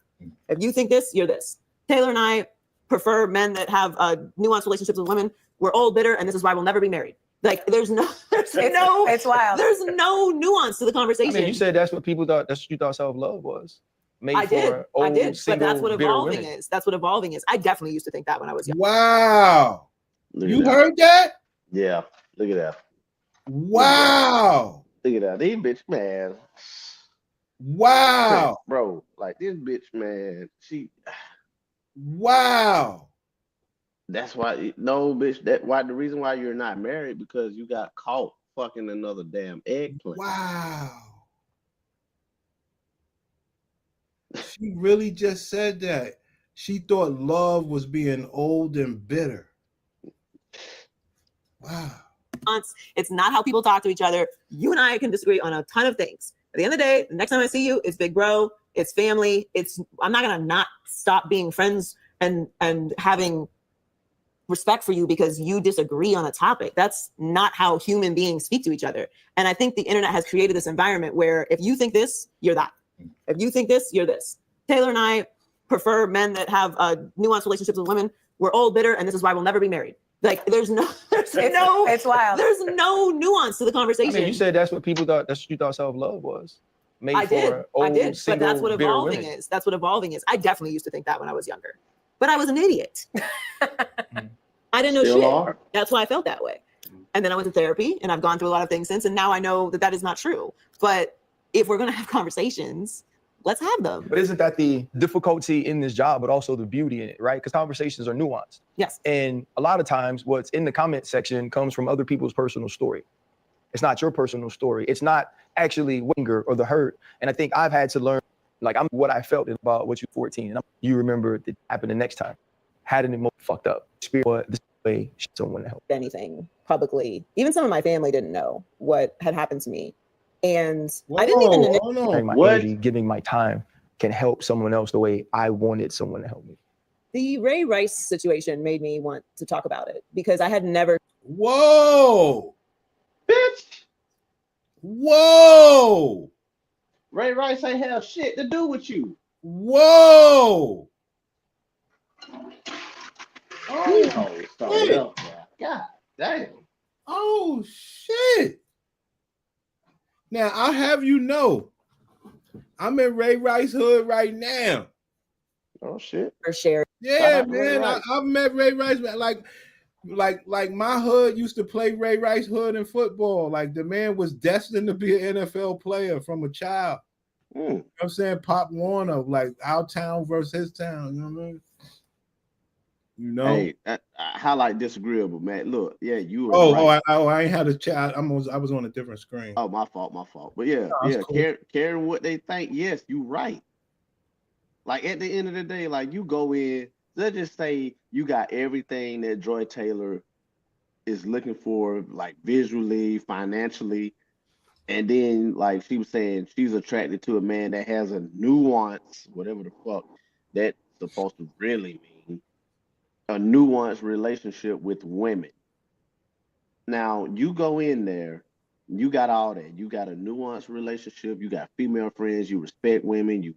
If you think this, you're this. Taylor and I prefer men that have nuanced relationships with women. We're old, bitter, and this is why we'll never be married. Like it's wild. There's no nuance to the conversation. I mean, you said that's what people thought. That's what you thought self-love was. I did, but that's what evolving is. That's what evolving is. I definitely used to think that when I was young. Wow. You heard that? Yeah. Look at that. Wow. Look at that. These bitch, man. Wow. Bro, like this bitch, man, she. Wow. That's why, no, bitch, the reason why you're not married because you got caught fucking another damn eggplant. Wow. She really just said that. She thought love was being old and bitter. Wow. It's not how people talk to each other. You and I can disagree on a ton of things. At the end of the day, the next time I see you, it's big bro, it's family. I'm not gonna not stop being friends and having respect for you because you disagree on a topic. That's not how human beings speak to each other. And I think the internet has created this environment where if you think this, you're that. If you think this, you're this. Taylor and I prefer men that have nuanced relationships with women. We're old, bitter, and this is why we'll never be married. Like it's wild. There's no nuance to the conversation. I mean, you said that's what people thought. That's what you thought self-love was. I did, but that's what evolving is. That's what evolving is. I definitely used to think that when I was younger, but I was an idiot. I didn't know shit. That's why I felt that way. And then I went to therapy, and I've gone through a lot of things since, and now I know that is not true. But if we're gonna have conversations, let's have them. But isn't that the difficulty in this job, but also the beauty in it, right? Because conversations are nuanced. Yes. And a lot of times what's in the comment section comes from other people's personal story. It's not your personal story. It's not actually anger or the hurt. And I think I've had to learn, like I'm what I felt about what you're 14. And you remember it happened the next time. Had an emotion fucked up. Spirit, this way, someone to help. Anything publicly. Even some of my family didn't know what had happened to me. And I didn't even know. My energy, giving my time can help someone else the way I wanted someone to help me. The Ray Rice situation made me want to talk about it because I had never. Whoa, bitch. Whoa. Ray Rice ain't have shit to do with you. Whoa. Oh, God damn. Oh, shit. Now, I'll have you know, I'm in Ray Rice hood right now. Oh, shit. For sure. Yeah, man. I've met Ray Rice. Like, like my hood used to play Ray Rice hood in football. Like the man was destined to be an NFL player from a child. You know what I'm saying? Pop Warner, like our town versus his town. You know what I mean? You know. Hey, I highlight disagreeable, man. Look, yeah, you were right. I ain't had a chat. I was on a different screen. Oh, my fault. But yeah, cool. caring what they think. Yes, you right. Like at the end of the day, like you go in, let's just say you got everything that Joy Taylor is looking for, like visually, financially, and then like she was saying, she's attracted to a man that has a nuance, whatever the fuck that's supposed to really mean, a nuanced relationship with women. Now you go in there, you got all that. You got a nuanced relationship. You got female friends. You respect women. You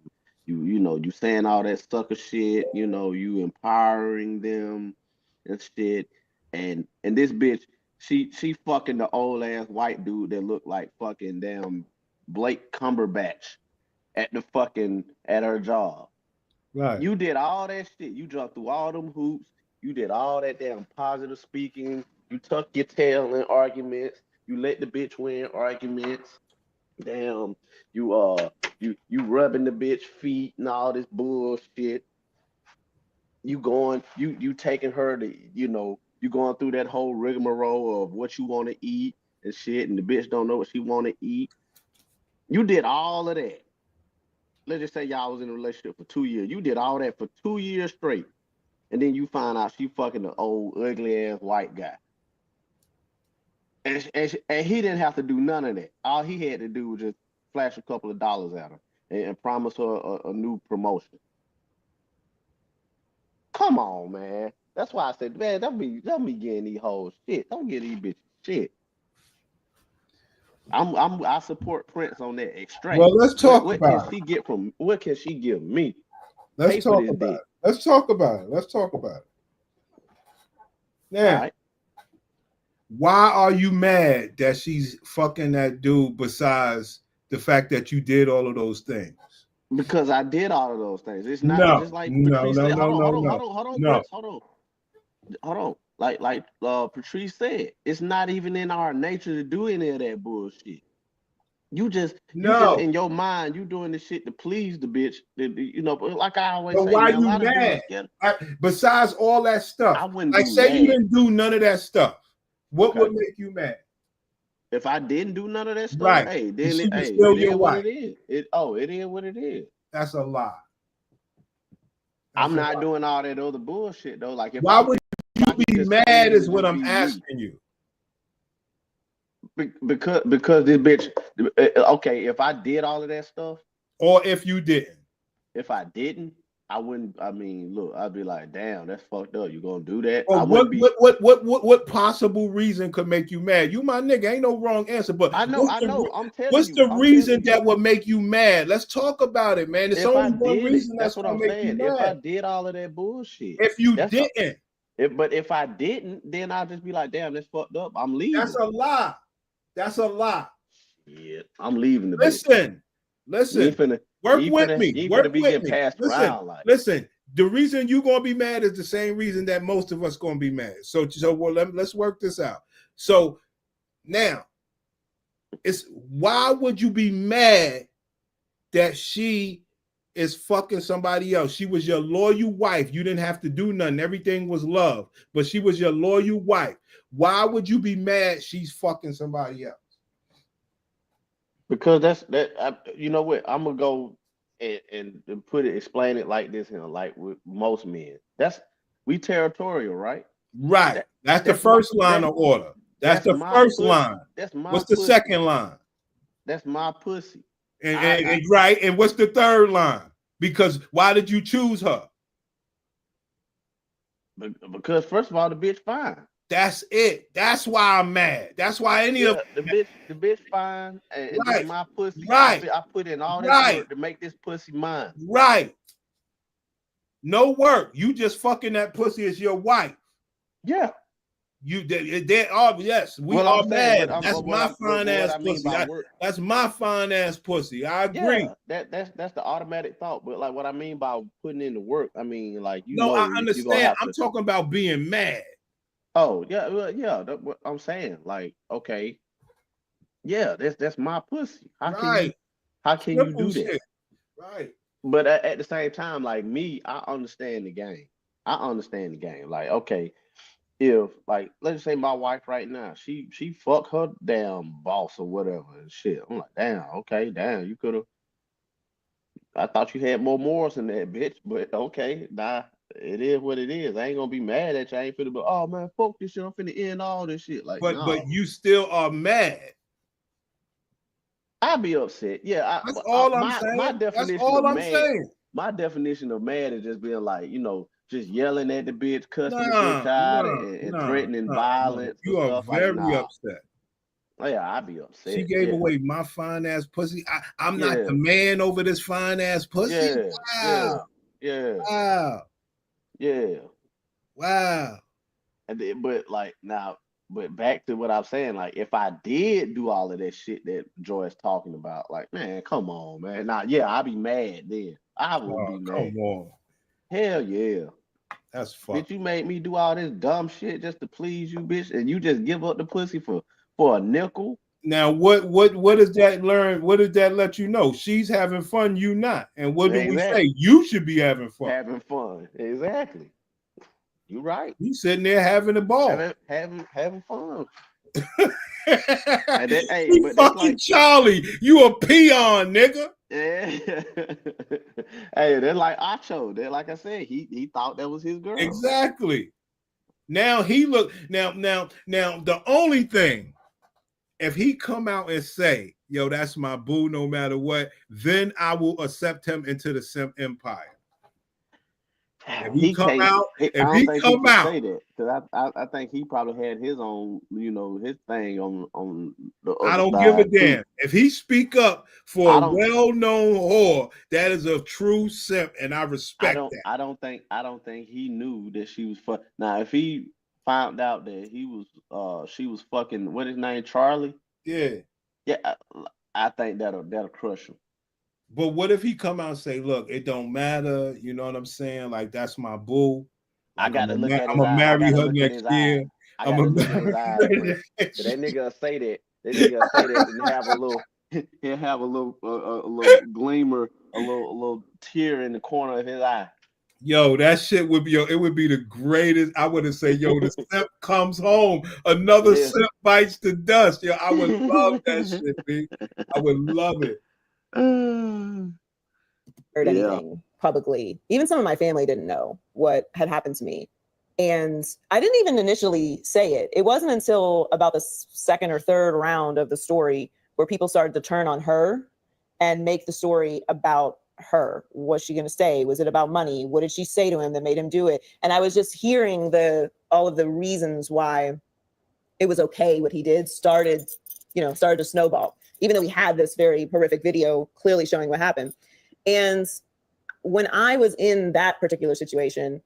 know, you saying all that sucker shit. You know, you empowering them and shit. And this bitch, she fucking the old ass white dude that looked like fucking damn Blake Cumberbatch at her job. Right. You did all that shit. You jumped through all them hoops. You did all that damn positive speaking. You tuck your tail in arguments. You let the bitch win arguments. Damn, you rubbing the bitch feet and all this bullshit. You taking her to, you know, you going through that whole rigmarole of what you want to eat and shit, and the bitch don't know what she want to eat. You did all of that. Let's just say y'all was in a relationship for 2 years. You did all that for 2 years straight. And then you find out she fucking the old ugly ass white guy. And he didn't have to do none of that. All he had to do was just flash a couple of dollars at her and promise her a new promotion. Come on, man. That's why I said, man, don't be getting these hoes shit. Don't get these bitches shit. I support Prince on that extract. Well, let's talk what about can she get from what can she give me? Let's talk about it. Let's talk about it. Now, right. Why are you mad that she's fucking that dude besides the fact that you did all of those things? Because I did all of those things. It's not just like Patrice said. Hold on. Like Patrice said, it's not even in our nature to do any of that bullshit. You just in your mind, you doing this shit to please the bitch. You know, like I always say, why man, you mad? Besides all that stuff, I wouldn't like say you didn't do none of that stuff. What would make you mad? If I didn't do none of that stuff, right? Hey, then she it still is your what wife. it is. It is what it is. That's a lie. I'm not doing all that other bullshit though. Like, why would you be mad? Is what I'm asking you. Because this bitch. Okay, if I did all of that stuff, or if you didn't. If I didn't, I wouldn't. I mean, look, I'd be like, damn, that's fucked up. You gonna do that? Well, what possible reason could make you mad? You my nigga, ain't no wrong answer. But I know. I'm telling you. What's the reason that would make you mad? Let's talk about it, man. It's only one reason that's what I'm saying. If I did all of that bullshit, if you didn't, but if I didn't, then I'll just be like, damn, that's fucked up. I'm leaving. That's a lie. That's a lie. Yeah, I'm leaving the Listen. Work with me. Listen. The reason you're gonna be mad is the same reason that most of us gonna be mad. So let's work this out. So now, it's why would you be mad that she is fucking somebody else? She was your loyal wife. You didn't have to do nothing. Everything was love, but she was your loyal wife. Why would you be mad she's fucking somebody else? Because you know what? I'm gonna go and explain it like this here, like with most men. We territorial, right? Right. That's the first line of order. That's the first line. What's the second line? That's my pussy. And right. And what's the third line? Because why did you choose her? Because first of all, the bitch fine. That's it. That's why I'm mad. That's why the bitch fine, and right. My pussy. Right. I put in all this work to make this pussy mine. Right. No work. You just fucking that pussy as your wife. Yeah. They are. Yes, we are mad. That's my fine ass pussy. That's my fine ass pussy. I agree. Yeah, that's the automatic thought. But like what I mean by putting in the work, I mean like I understand. I'm talking about being mad. Oh yeah, well, yeah. That's what I'm saying. Like, okay, yeah, that's my pussy. Right. How can you Simple do that? shit. Right. But at the same time, like me, I understand the game. I understand the game. Like, okay, if like let's say my wife right now, she fuck her damn boss or whatever and shit. I'm like, damn, okay, damn, you could have. I thought you had more morals than that, bitch. But okay, nah, it is what it is. I ain't gonna be mad at you. I ain't finna be, oh man, fuck this shit. I'm finna end all this shit. Like, But no, you still are mad. I'd be upset. Yeah, That's all I'm my saying. That's definition of all I'm mad. saying. My definition of mad is just being like, just yelling at the bitch, cussing the bitch Nah, out, nah, and nah, threatening nah. violence and You are stuff. Like, very nah. upset. Oh, yeah, I'd be She upset. gave Yeah, away my fine ass pussy. I'm not yeah, the man over this fine ass pussy. yeah, yeah, Wow. yeah, Wow. yeah. Wow. And then, but back to what I'm saying, like if I did do all of that shit that Joy's talking about, like man, come on, man. Now, yeah, I'd be mad then. I would Oh, be mad. come on. Hell yeah. That's Bitch, fucked. you made me do all this dumb shit just to please you, bitch, and you just give up the pussy for a nickel. Now, what does that learn? What does that let you know? She's having fun, you not. And what do we say? You should be having fun. Having fun. Exactly. You right. You sitting there having a ball. Having fun. And then, hey, you but fucking like, Charlie. You a peon, nigga. Yeah. Hey, they're like Acho. They're like I said, he thought that was his girl. Exactly. Now he look now the only thing, if he come out and say, yo, that's my boo no matter what, then I will accept him into the Simp Empire. If he come out, I don't think he can say that because I think he probably had his own, his thing on the other I don't side give a too. damn. If he speak up for a well-known whore, that is a true simp, and I respect that. I don't think he knew that she was fuck. Now, if he found out that she was fucking what his name, Charlie. Yeah. Yeah, I think that'll crush him. But what if he come out and say, look, it don't matter, you know what I'm saying? Like, that's my boo. Like, I gotta look at his I'm gonna marry her next year. I gotta look at his eyes first. So that nigga say that. That nigga say that and have a little he'll have a little gleamer, a little tear in the corner of his eye. Yo, that shit would be it would be the greatest. I would have said, yo, the simp comes home, another simp bites the dust. Yo, I would love that shit, B. I would love it. Heard anything publicly. Even some of my family didn't know what had happened to me. And I didn't even initially say it. It wasn't until about the second or third round of the story where people started to turn on her and make the story about her. Was she going to stay? Was it about money? What did she say to him that made him do it? And I was just hearing all of the reasons why it was okay what he did started to snowball, even though we had this very horrific video clearly showing what happened. And when I was in that particular situation,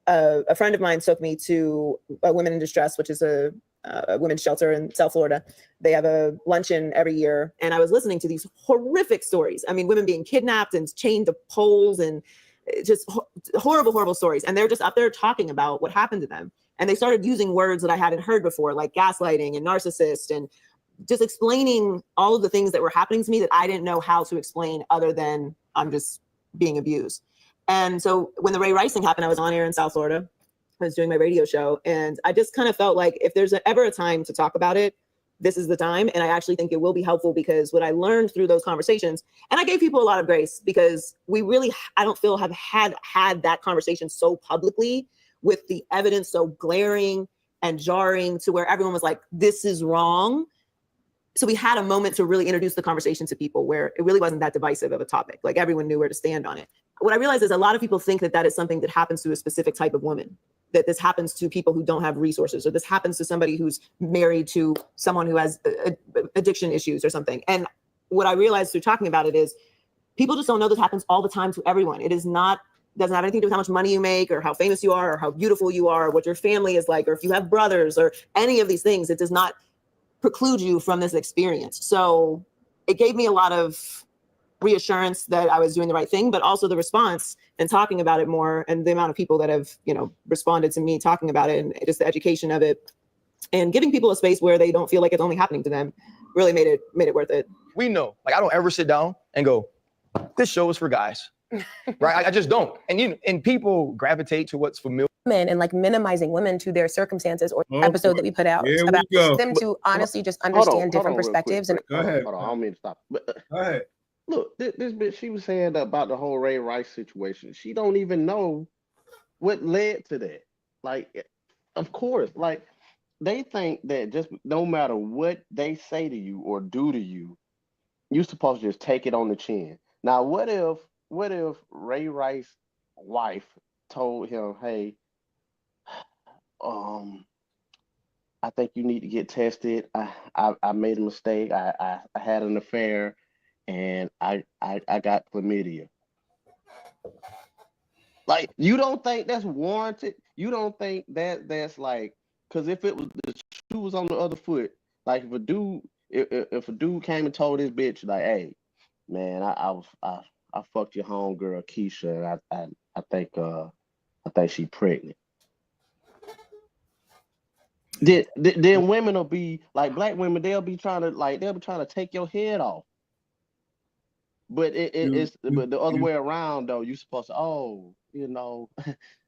a friend of mine took me to Women in Distress, which is a women's shelter in South Florida. They have a luncheon every year. And I was listening to these horrific stories. I mean, women being kidnapped and chained to poles and just horrible, horrible stories. And they're just up there talking about what happened to them. And they started using words that I hadn't heard before, like gaslighting and narcissist, and just explaining all of the things that were happening to me that I didn't know how to explain other than I'm just being abused. And so when the Ray Rice thing happened, I was on air in South Florida. I was doing my radio show. And I just kind of felt like if there's ever a time to talk about it, this is the time. And I actually think it will be helpful because what I learned through those conversations, and I gave people a lot of grace because we really, I don't feel have had that conversation so publicly with the evidence so glaring and jarring to where everyone was like, this is wrong. So we had a moment to really introduce the conversation to people where it really wasn't that divisive of a topic. Like everyone knew where to stand on it. What I realized is a lot of people think that is something that happens to a specific type of woman, that this happens to people who don't have resources, or this happens to somebody who's married to someone who has addiction issues or something. And what I realized through talking about it is people just don't know this happens all the time to everyone. It is not, doesn't have anything to do with how much money you make or how famous you are or how beautiful you are or what your family is like, or if you have brothers or any of these things. It does not preclude you from this experience. So it gave me a lot of reassurance that I was doing the right thing, but also the response and talking about it more, and the amount of people that have, responded to me talking about it, and just the education of it, and giving people a space where they don't feel like it's only happening to them, really made it worth it. We know, like, I don't ever sit down and go, this show is for guys, right? I just don't. And people gravitate to what's familiar. Men and like minimizing women to their circumstances or episode that we put out Here we about go. them to honestly just understand different perspectives. And Go ahead. Hold on, I don't mean to stop. But, Go ahead. look, this bitch, she was saying about the whole Ray Rice situation. She don't even know what led to that. Like, of course, like, they think that just no matter what they say to you or do to you, you're supposed to just take it on the chin. Now, what if Ray Rice's wife told him, hey, I think you need to get tested. I made a mistake. I had an affair, and I got chlamydia. Like, you don't think that's warranted? You don't think that's like, because if it was the shoe was on the other foot, like if a dude came and told this bitch like, hey, man, I fucked your homegirl Keisha, and I think she's pregnant. Then women will be like, black women, they'll be trying to take your head off. But but the other way around though, you're supposed to,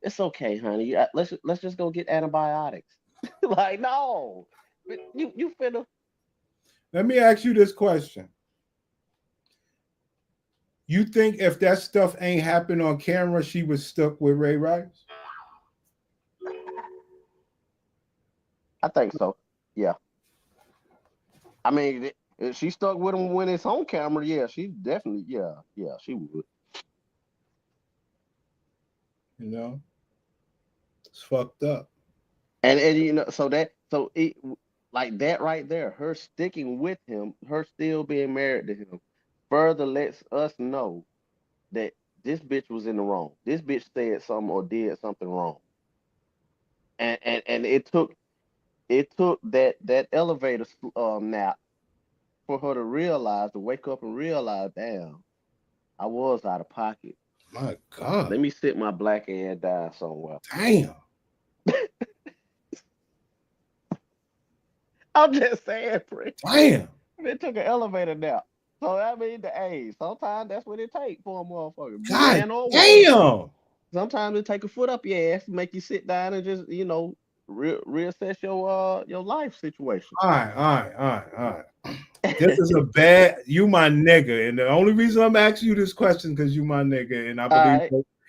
it's okay, honey. Let's just go get antibiotics. Like, no, you finna. Let me ask you this question. You think if that stuff ain't happened on camera, she was stuck with Ray Rice? I think so. Yeah. I mean, if she stuck with him when it's on camera, yeah, she definitely, yeah, she would. It's fucked up. And like that right there, her sticking with him, her still being married to him, further lets us know that this bitch was in the wrong. This bitch said something or did something wrong. And it took that elevator nap for her to wake up and realize, damn, I was out of pocket. My God. Let me sit my black ass down somewhere. Damn. I'm just saying, Prince. Damn. It took an elevator nap. So I mean, sometimes that's what it takes for a motherfucker. God Man or damn. woman. Sometimes it take a foot up your ass, make you sit down and just, reassess your life situation. All right. This is you my nigga. And the only reason I'm asking you this question because you my nigga. And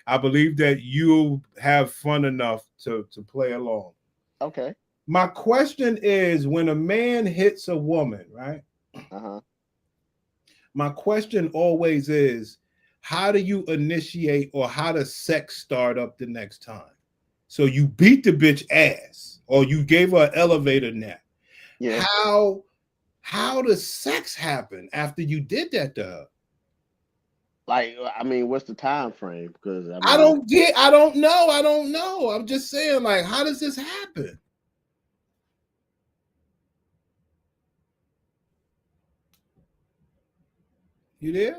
I believe that you have fun enough to play along. Okay. My question is, when a man hits a woman, right? My question always is, how do you initiate or how does sex start up the next time? So you beat the bitch ass or you gave her an elevator nap. Yeah. How does sex happen after you did that to her? Like, I mean, what's the time frame? Because I don't know. I'm just saying, like, how does this happen? You there?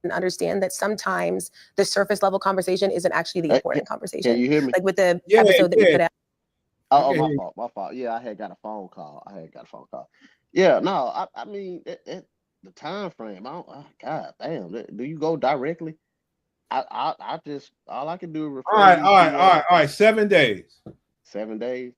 And understand that sometimes the surface level conversation isn't actually the important conversation. Can you hear me? Like with the episode that we put out. Oh, my fault. Yeah, I had got a phone call. Yeah, no, I mean, the time frame. God damn, do you go directly? I just all I can do is refer. All right. 7 days. 7 days.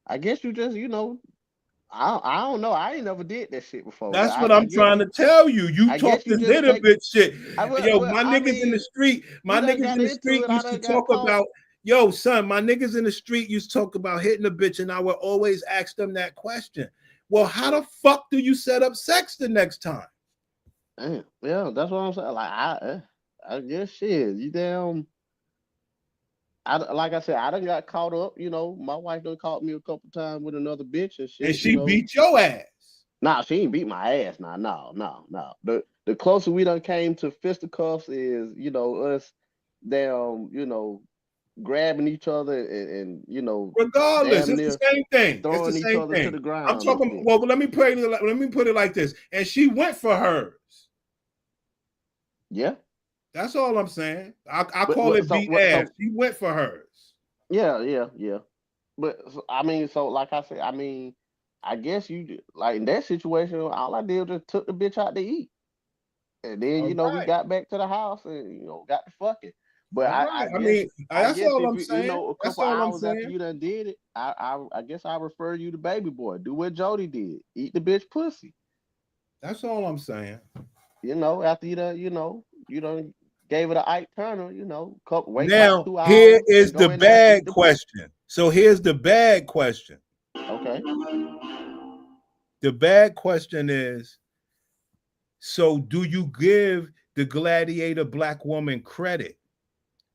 I guess you just, I don't know. I ain't never did that shit before. That's what I'm trying to tell you. You talk this little bit shit. My niggas in the street. My niggas in the street used to talk about. Yo, son, my niggas in the street used to talk about hitting a bitch, and I would always ask them that question. Well, how the fuck do you set up sex the next time? Yeah, that's what I'm saying. Like, I guess shit. You damn. Like I said, I done got caught up. My wife done caught me a couple times with another bitch and shit. And she beat your ass. Nah, she ain't beat my ass. Nah, no. The closer we done came to fisticuffs is, us damn, grabbing each other and you know, regardless, damn it's near the same thing. It's throwing the each same other to thing. the ground. I'm talking. Well, let me put it like this. And she went for hers. Yeah. That's all I'm saying. I call it BS. She went for hers. Yeah. But I mean, so like I said, I mean, I guess you like in that situation, all I did was just took the bitch out to eat. And then, you know, we got back to the house and, you know, got to fucking. But I guess, that's all I'm if saying. you know, a That's couple all I'm hours after saying. you done did it, I guess I refer you to baby boy. Do what Jody did. Eat the bitch pussy. That's all I'm saying. You know, after you done gave it an Ike Turner, you know, wait Now, like 2 hours. here is the bad question. So here's the bad question. Okay. The bad question is, so do you give the gladiator black woman credit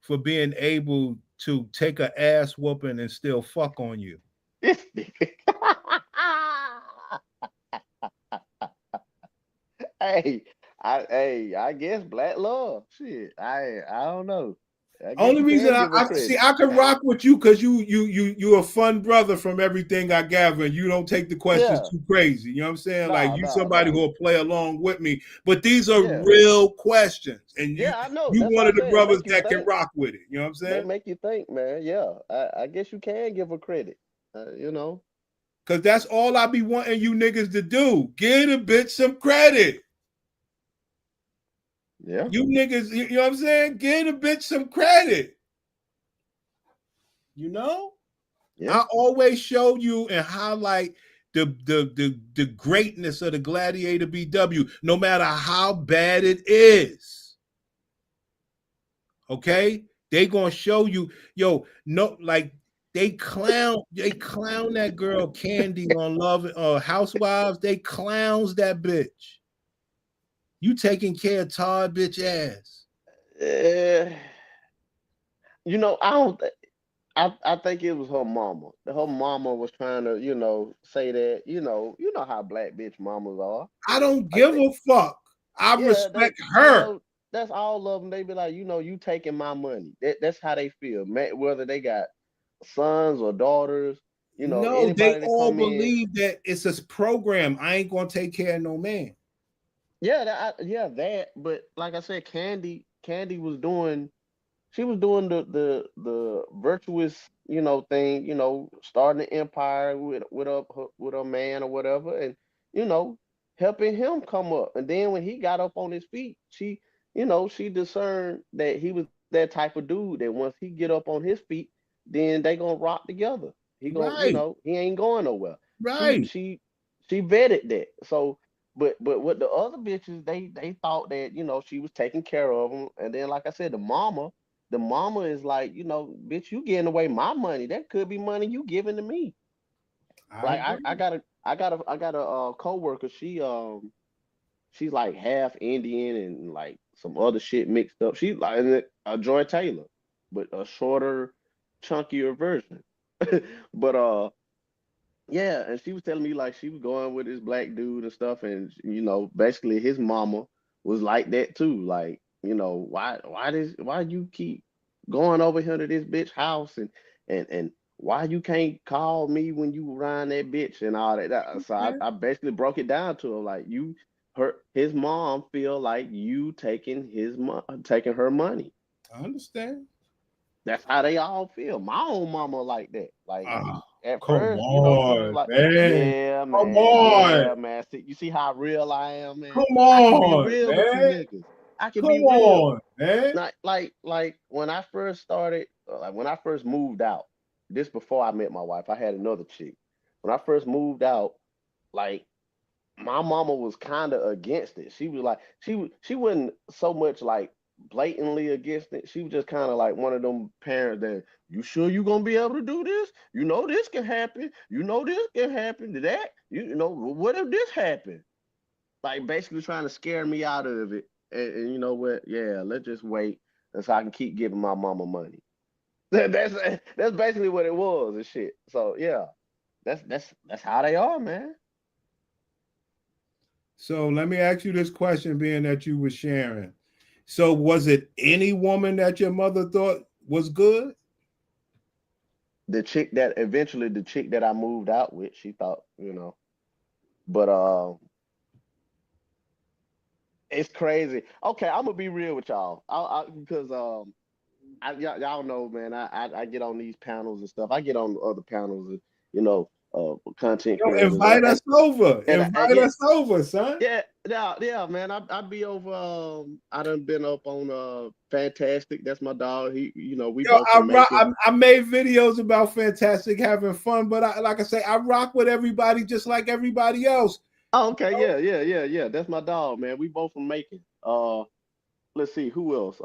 for being able to take an ass whooping and still fuck on you? I guess black love. Shit. I don't know. I guess Only you reason can give her I credit. see I can rock with you because you're a fun brother from everything I gather, and you don't take the questions too crazy. You know what I'm saying? Like you somebody who'll play along with me. But these are real questions, and I know. you That's one what of the I'm saying. brothers that can rock with it. You know what I'm They saying? make you think, man. Yeah, I guess you can give her credit. You know, because that's all I be wanting you niggas to do. Give a bitch some credit. Yeah. You niggas, you know what I'm saying? Give a bitch some credit. You know? Yeah. I always show you and highlight the greatness of the Gladiator BW, no matter how bad it is. Okay? They gonna show you, like they clown that girl Candy on Love Housewives. They clowns that bitch. You taking care of Todd bitch ass. You know, I think it was her mama. Her mama was trying to, you know, say that, you know how black bitch mamas are. I don't give a fuck. I respect her. You know, that's all of them. They be like, you know, you taking my money. That's how they feel. Whether they got sons or daughters, you know, no, anybody they that all come believe that it's a program. I ain't gonna take care of no man. Yeah, that. But like I said, Candy was doing. She was doing the virtuous, you know, thing, you know, starting an empire with a man or whatever, and you know, helping him come up. And then when he got up on his feet, she discerned that he was that type of dude that once he get up on his feet, then they gonna rock together. He gonna, you know, he ain't going nowhere. Right. She vetted that. So but with the other bitches, they thought that, you know, she was taking care of them. And then like I said, the mama is like, you know, bitch, you giving away my money. That could be money you giving to me. I got a coworker. She's like half Indian and like some other shit mixed up. She's like a Joy Taylor, but a shorter, chunkier version. But yeah, and she was telling me like she was going with this black dude and stuff, and you know, basically his mama was like that too. Like, you know, why you keep going over here to this bitch house and why you can't call me when you around that bitch and all that. So I basically broke it down to her like his mom feel like you taking her money. I understand. That's how they all feel. My own mama like that. Like at come first, on, you know, she was like, man. "Yeah, man, come on. yeah, man." See, you see how real I am, man. Come on, I can be real man. with you niggas. I can come be real. On, man. Like when I first started, like when I first moved out. This before I met my wife. I had another chick. When I first moved out, like my mama was kind of against it. She was like, she wasn't so much like blatantly against it. She was just kind of like one of them parents that, you sure you gonna be able to do this? You know this can happen. You know this can happen to that. You know, what if this happened? Like basically trying to scare me out of it. And you know what? Yeah, let's just wait and so I can keep giving my mama money. That's basically what it was and shit. So yeah, that's how they are, man. So let me ask you this question, being that you were sharing. So was it any woman that your mother thought was good? the chick that I moved out with, she thought, but it's crazy. Okay, I'm gonna be real with y'all. Because y'all know, man. I get on these panels and stuff. I get on other panels, and content creators. Invite us over. And Invite us over, son. Yeah, man. I'd be over. I done been up on Fantastic. That's my dog. We both I made videos about Fantastic having fun, but like I say, I rock with everybody just like everybody else. Oh, okay. Yeah. That's my dog, man. We both from Macon. Let's see who else.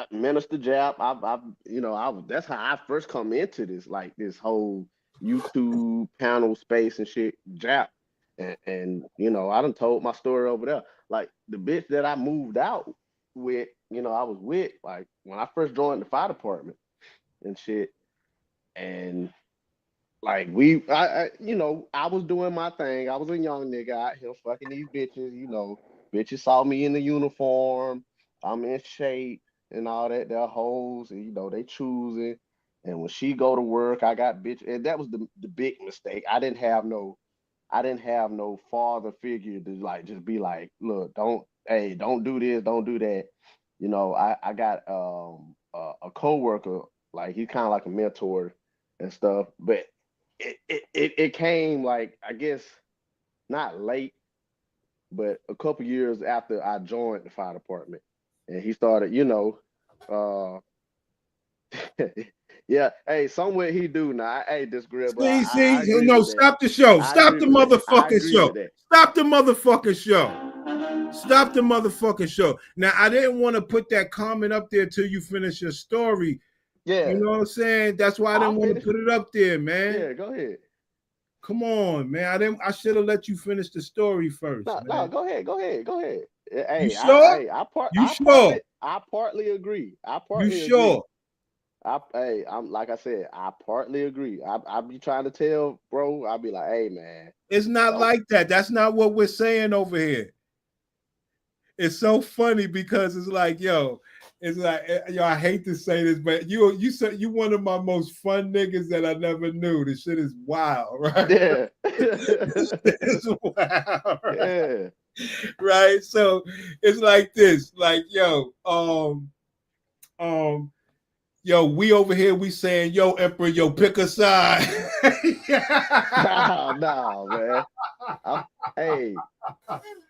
Minister Jap. That's how I first come into this whole YouTube panel space and shit. Jap, and I done told my story over there. Like the bitch that I moved out with, I was with like when I first joined the fire department and shit, and like I was doing my thing. I was a young nigga out here fucking these bitches. Bitches saw me in the uniform. I'm in shape and all that. They're hoes, and they choosing. And when she go to work, I got bitch. And that was the big mistake. I didn't have no father figure to like just be like, look, don't do this, don't do that. I got a coworker, like he's kind of like a mentor and stuff, but it came like, I guess not late, but a couple years after I joined the fire department, and he started, yeah. Hey, somewhere he do now. Hey, this grill, but I stop the show. Stop the motherfucking show. Stop the motherfucking show. Stop the motherfucking show. Now, I didn't want to put that comment up there till you finish your story. Yeah. You know what I'm saying? That's why I didn't want to put it up there, man. Yeah, go ahead. Come on, man. I should have let you finish the story first. No, go ahead. Hey, you sure? I partly agree. You sure? I'm like I said, I partly agree. I be trying to tell, bro. I be like, hey, man, it's not like that. That's not what we're saying over here. It's so funny because it's like, I hate to say this, but you one of my most fun niggas that I never knew. This shit is wild, right? Yeah. This shit is wild, right? Yeah. Right. So it's like this, like, we over here, we saying, Emperor, pick a side. No, man. Hey,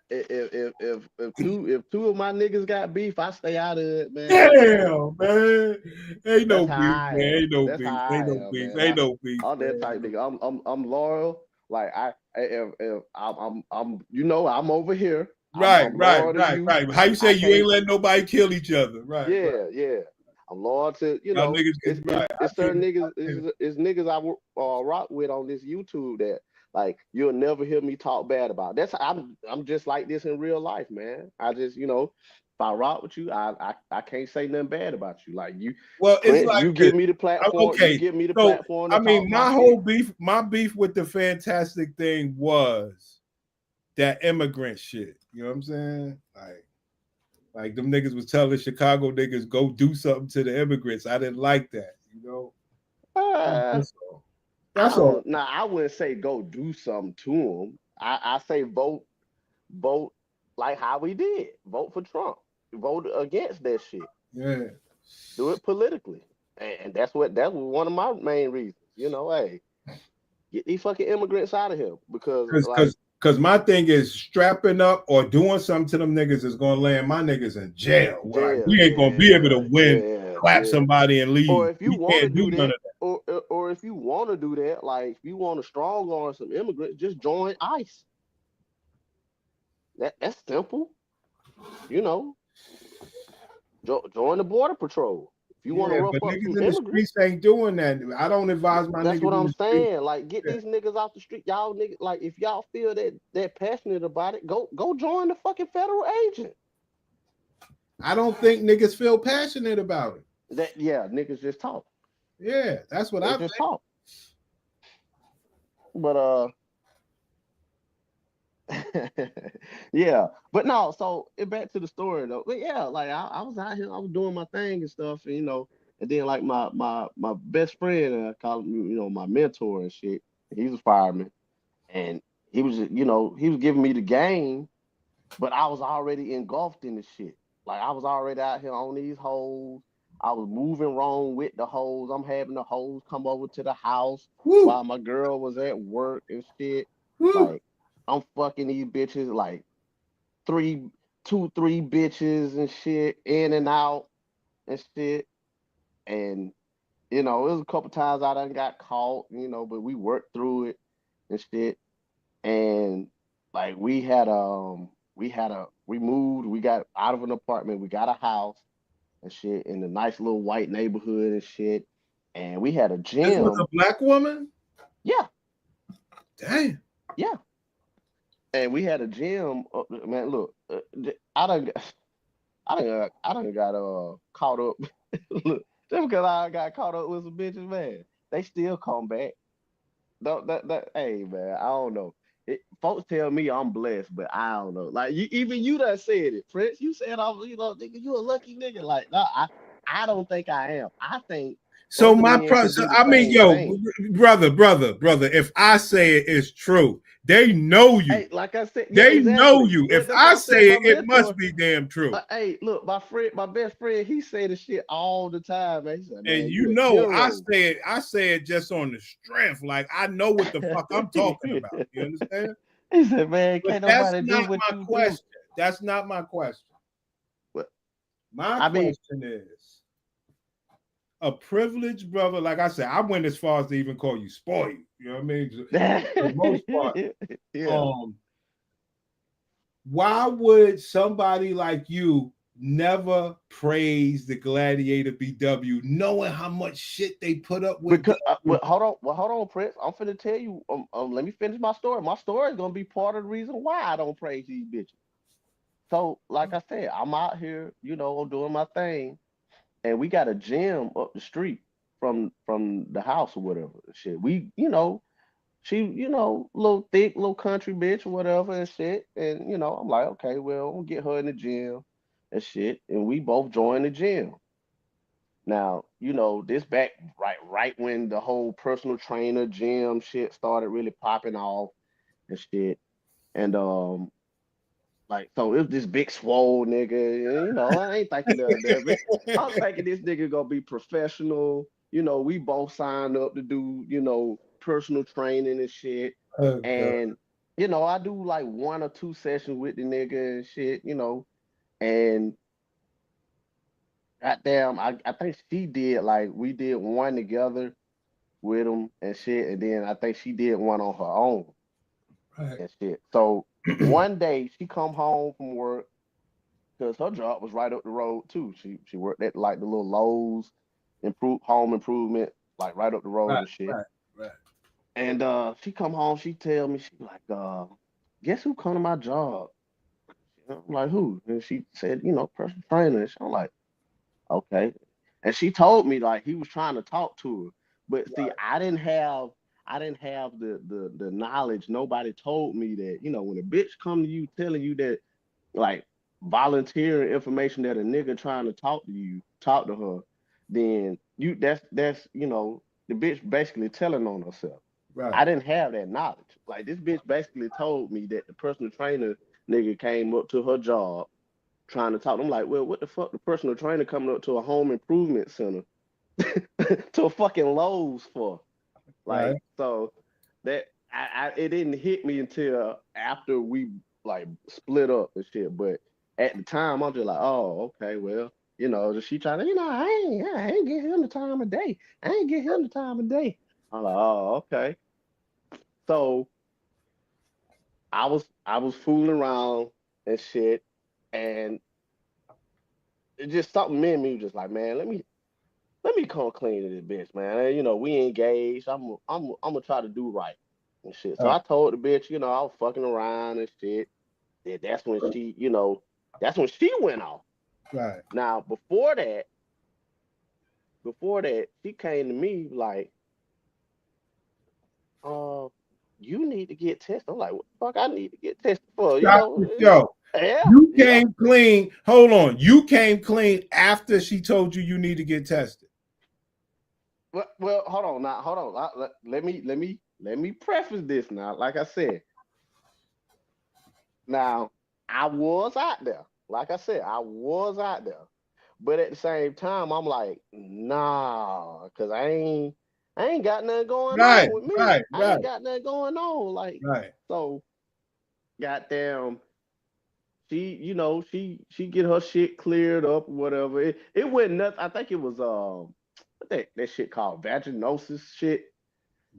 if two of my niggas got beef, I stay out of it, man. Damn, man. Ain't no beef, man. Ain't no beef. Ain't no beef. I'm that type nigga. I'm loyal. Like if I'm I'm over here. Right. How you say you ain't letting nobody kill each other? Right. Yeah. I'm loyal to it's certain niggas. It's niggas I rock with on this YouTube that like you'll never hear me talk bad about. That's I'm just like this in real life, man. I just if I rock with you, I can't say nothing bad about you. Like you. Well, it's like you give me the platform. Okay, you give me the platform. I mean, my beef with the Fantastic thing was that immigrant shit. You know what I'm saying? Like them niggas was telling Chicago niggas go do something to the immigrants. I didn't like that. That's all. Nah, I wouldn't say go do something to them. I say vote like how we did. Vote for Trump. Vote against that shit. Yeah. Do it politically. And that was one of my main reasons. Hey, get these fucking immigrants out of here because my thing is strapping up or doing something to them niggas is gonna land my niggas in jail. We ain't gonna be able to win, clap somebody and leave. Or if you want to do that, or if you want to do that, like if you want to strong arm some immigrants, just join ICE. That's simple. Join the border patrol. If you want to rough up some in the streets ain't doing that. I don't advise my niggas. That's what I'm saying. Like, get these niggas off the street. Y'all niggas, like, if y'all feel that passionate about it, go join the fucking federal agent. I don't think niggas feel passionate about it. Niggas just talk. Yeah, that's what I just talk. But yeah, but no. So back to the story though. But yeah, like I was out here, I was doing my thing and stuff, and And then like my best friend, I call him, my mentor and shit. He's a fireman, and he was, he was giving me the game, but I was already engulfed in the shit. Like I was already out here on these hoes. I was moving wrong with the hoes. I'm having the hoes come over to the house while my girl was at work and shit. Like I'm fucking these bitches like 3 bitches and shit in and out and shit. And it was a couple times I done got caught, but we worked through it and shit. And like we moved, we got out of an apartment, we got a house and shit in a nice little white neighborhood and shit. And we had a gym. This was a black woman? Yeah. Damn. Yeah. And we had a gym. Man, look, I done got caught up. Look, just because I got caught up with some bitches, man, they still come back. Hey, man, I don't know. Folks tell me I'm blessed, but I don't know. Like even you done said it, Prince. You said I'm, nigga, you a lucky nigga. Like, no, I don't think I am. I think so. Brother. If I say it, it's true. They know you. Hey, like I said, they exactly. know you. Look, if I say it, it must be damn true. Hey, look, my best friend, he say the shit all the time, man. He said, man, and I say it just on the strength. Like I know what the fuck I'm talking about. You understand? He said, man, can't nobody do what you question. do. That's not my question. What? My question is, a privileged brother, like I said, I went as far as to even call you spoiled. You know what I mean? For the most part. Yeah. Why would somebody like you never praise the Gladiator BW, knowing how much shit they put up with? Because, hold on, Prince. I'm finna tell you. Let me finish my story. My story is gonna be part of the reason why I don't praise these bitches. So, like I said, I'm out here, I'm doing my thing, and we got a gym up the street from the house or whatever. Shit, we, she, little thick, little country bitch or whatever and shit. And, I'm like, okay, well, we'll get her in the gym and shit. And we both joined the gym. Now, this back right when the whole personal trainer gym shit started really popping off and shit. And like, so it was this big swole nigga, and I ain't thinking that. I'm thinking this nigga gonna be professional. We both signed up to do, personal training and shit. And, I do like 1 or 2 sessions with the nigga and shit, and goddamn, I think she did we did one together with him and shit, and then I think she did one on her own and shit. So one day she come home from work because her job was right up the road too. She worked at like the little Lowe's home improvement, like right up the road and shit. Right. And she come home, she tell me, she like, guess who come to my job? I'm like, who? And she said, personal trainer. And I'm like, okay. And she told me like he was trying to talk to her. But see, I didn't have the knowledge. Nobody told me that, when a bitch come to you telling you that like volunteering information that a nigga trying to talk to her, then that's the bitch basically telling on herself. Right. I didn't have that knowledge. Like this bitch basically told me that the personal trainer nigga came up to her job trying to talk. I'm like, well, what the fuck the personal trainer coming up to a home improvement center to a fucking Lowe's for? Like, so that it didn't hit me until after we like split up and shit. But at the time, I'm just like, oh, okay, well, she trying to, I ain't get him the time of day. I ain't get him the time of day. I'm like, oh, okay. So I was fooling around and shit, and it just something me and me was just like, man, let me come clean to this bitch, man. And, we engaged. I'm gonna try to do right and shit. So I told the bitch, I was fucking around and shit. And that's when she went off. Right. Now before that, she came to me like, you need to get tested. I'm like, what the fuck I need to get tested for? You came clean. Hold on. You came clean after she told you need to get tested. Well, hold on now. Hold on. Let me preface this now. Like I said, now I was out there. Like I said, I was out there. But at the same time, I'm like, nah, because I ain't got nothing going on with me. I ain't got nothing going on. Like, so goddamn, she get her shit cleared up or whatever. It wasn't nothing. I think it was what that shit called vaginosis shit.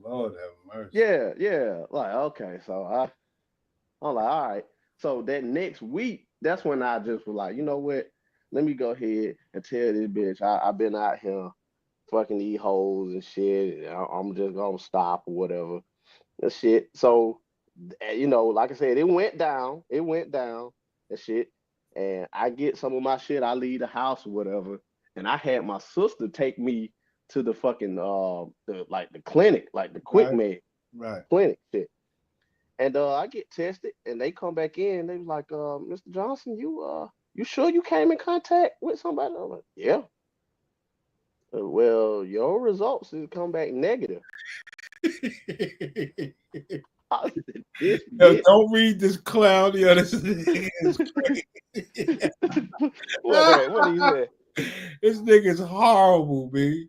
Lord have mercy. Yeah. Like, okay, so I'm like, all right. So that next week, that's when I just was like, you know what? Let me go ahead and tell this bitch I've been out here fucking these hoes and shit. And I'm just gonna stop or whatever. And shit. So, like I said, it went down. It went down and shit. And I get some of my shit. I leave the house or whatever. And I had my sister take me to the fucking the clinic, like the quick med clinic shit. And I get tested, and they come back in. They was like, "Mr. Johnson, you sure you came in contact with somebody?" I'm like, "Yeah." Well, your results has come back negative. I said, don't read this clown. This is crazy. What do you say? This nigga's horrible, B.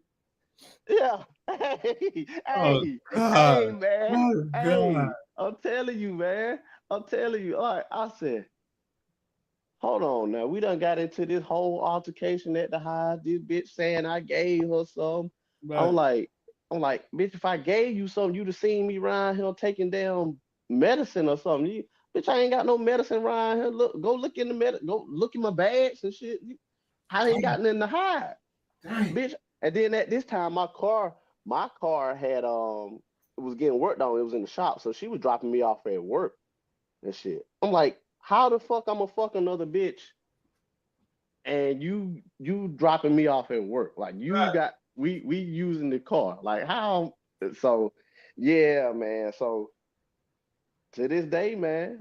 Yeah. Hey, man. Oh, God. I'm telling you, man. I'm telling you. All right, I said, hold on now. We done got into this whole altercation at the house. This bitch saying I gave her some. Right. I'm like, bitch, if I gave you something, you'd have seen me around here taking down medicine or something. Bitch, I ain't got no medicine around here. Go look in the go look in my bags and shit. I ain't got nothing to hide. Bitch. And then at this time, my car had it was getting worked on. It was in the shop, so she was dropping me off at work and shit. I'm like, how the fuck I'ma fuck another bitch and you dropping me off at work? Like got we using the car. Like how? So yeah, man. So to this day, man,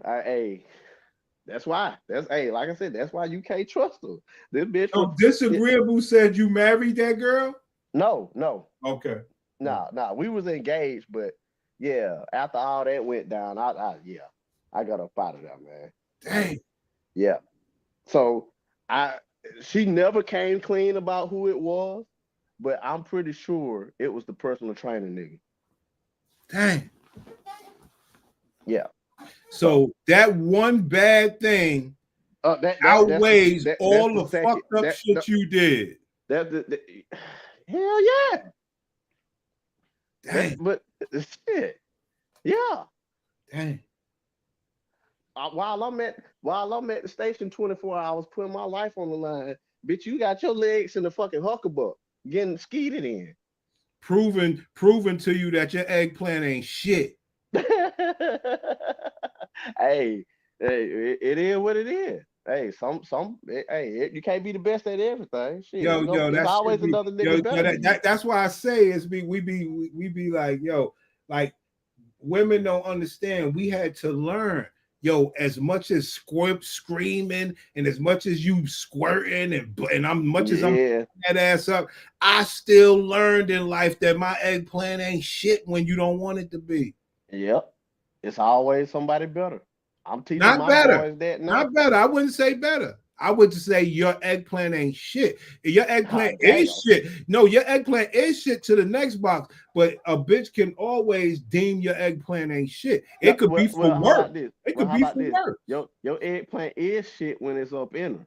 that's why. Like I said, that's why you can't trust her. This bitch. So Disagreeable said you married that girl? No. Okay. Nah. We was engaged, but yeah, after all that went down, I got up out of there, man. Dang. Yeah. So she never came clean about who it was, but I'm pretty sure it was the personal trainer nigga. Dang. Yeah. So that one bad thing outweighs all the fucked up shit you did. Hell yeah. Dang. But shit. Yeah. Dang. While I'm at the station 24 hours putting my life on the line, bitch, you got your legs in the fucking huckabuck getting skeeted in. Proving to you that your eggplant ain't shit. Hey, it is what it is. Hey, you can't be the best at everything. Shit, that's always another nigga better. That's why I say we be like, like women don't understand. We had to learn, as much as screaming and as much as you squirting and I'm that ass up, I still learned in life that my eggplant ain't shit when you don't want it to be. Yep, it's always somebody better. I'm teaching my boys that now. Not better. I wouldn't say better. I would say your eggplant ain't shit. Your eggplant is shit. No, your eggplant is shit to the next box. But a bitch can always deem your eggplant ain't shit. It could be for work. It could be for work. Your eggplant is shit when it's up in her.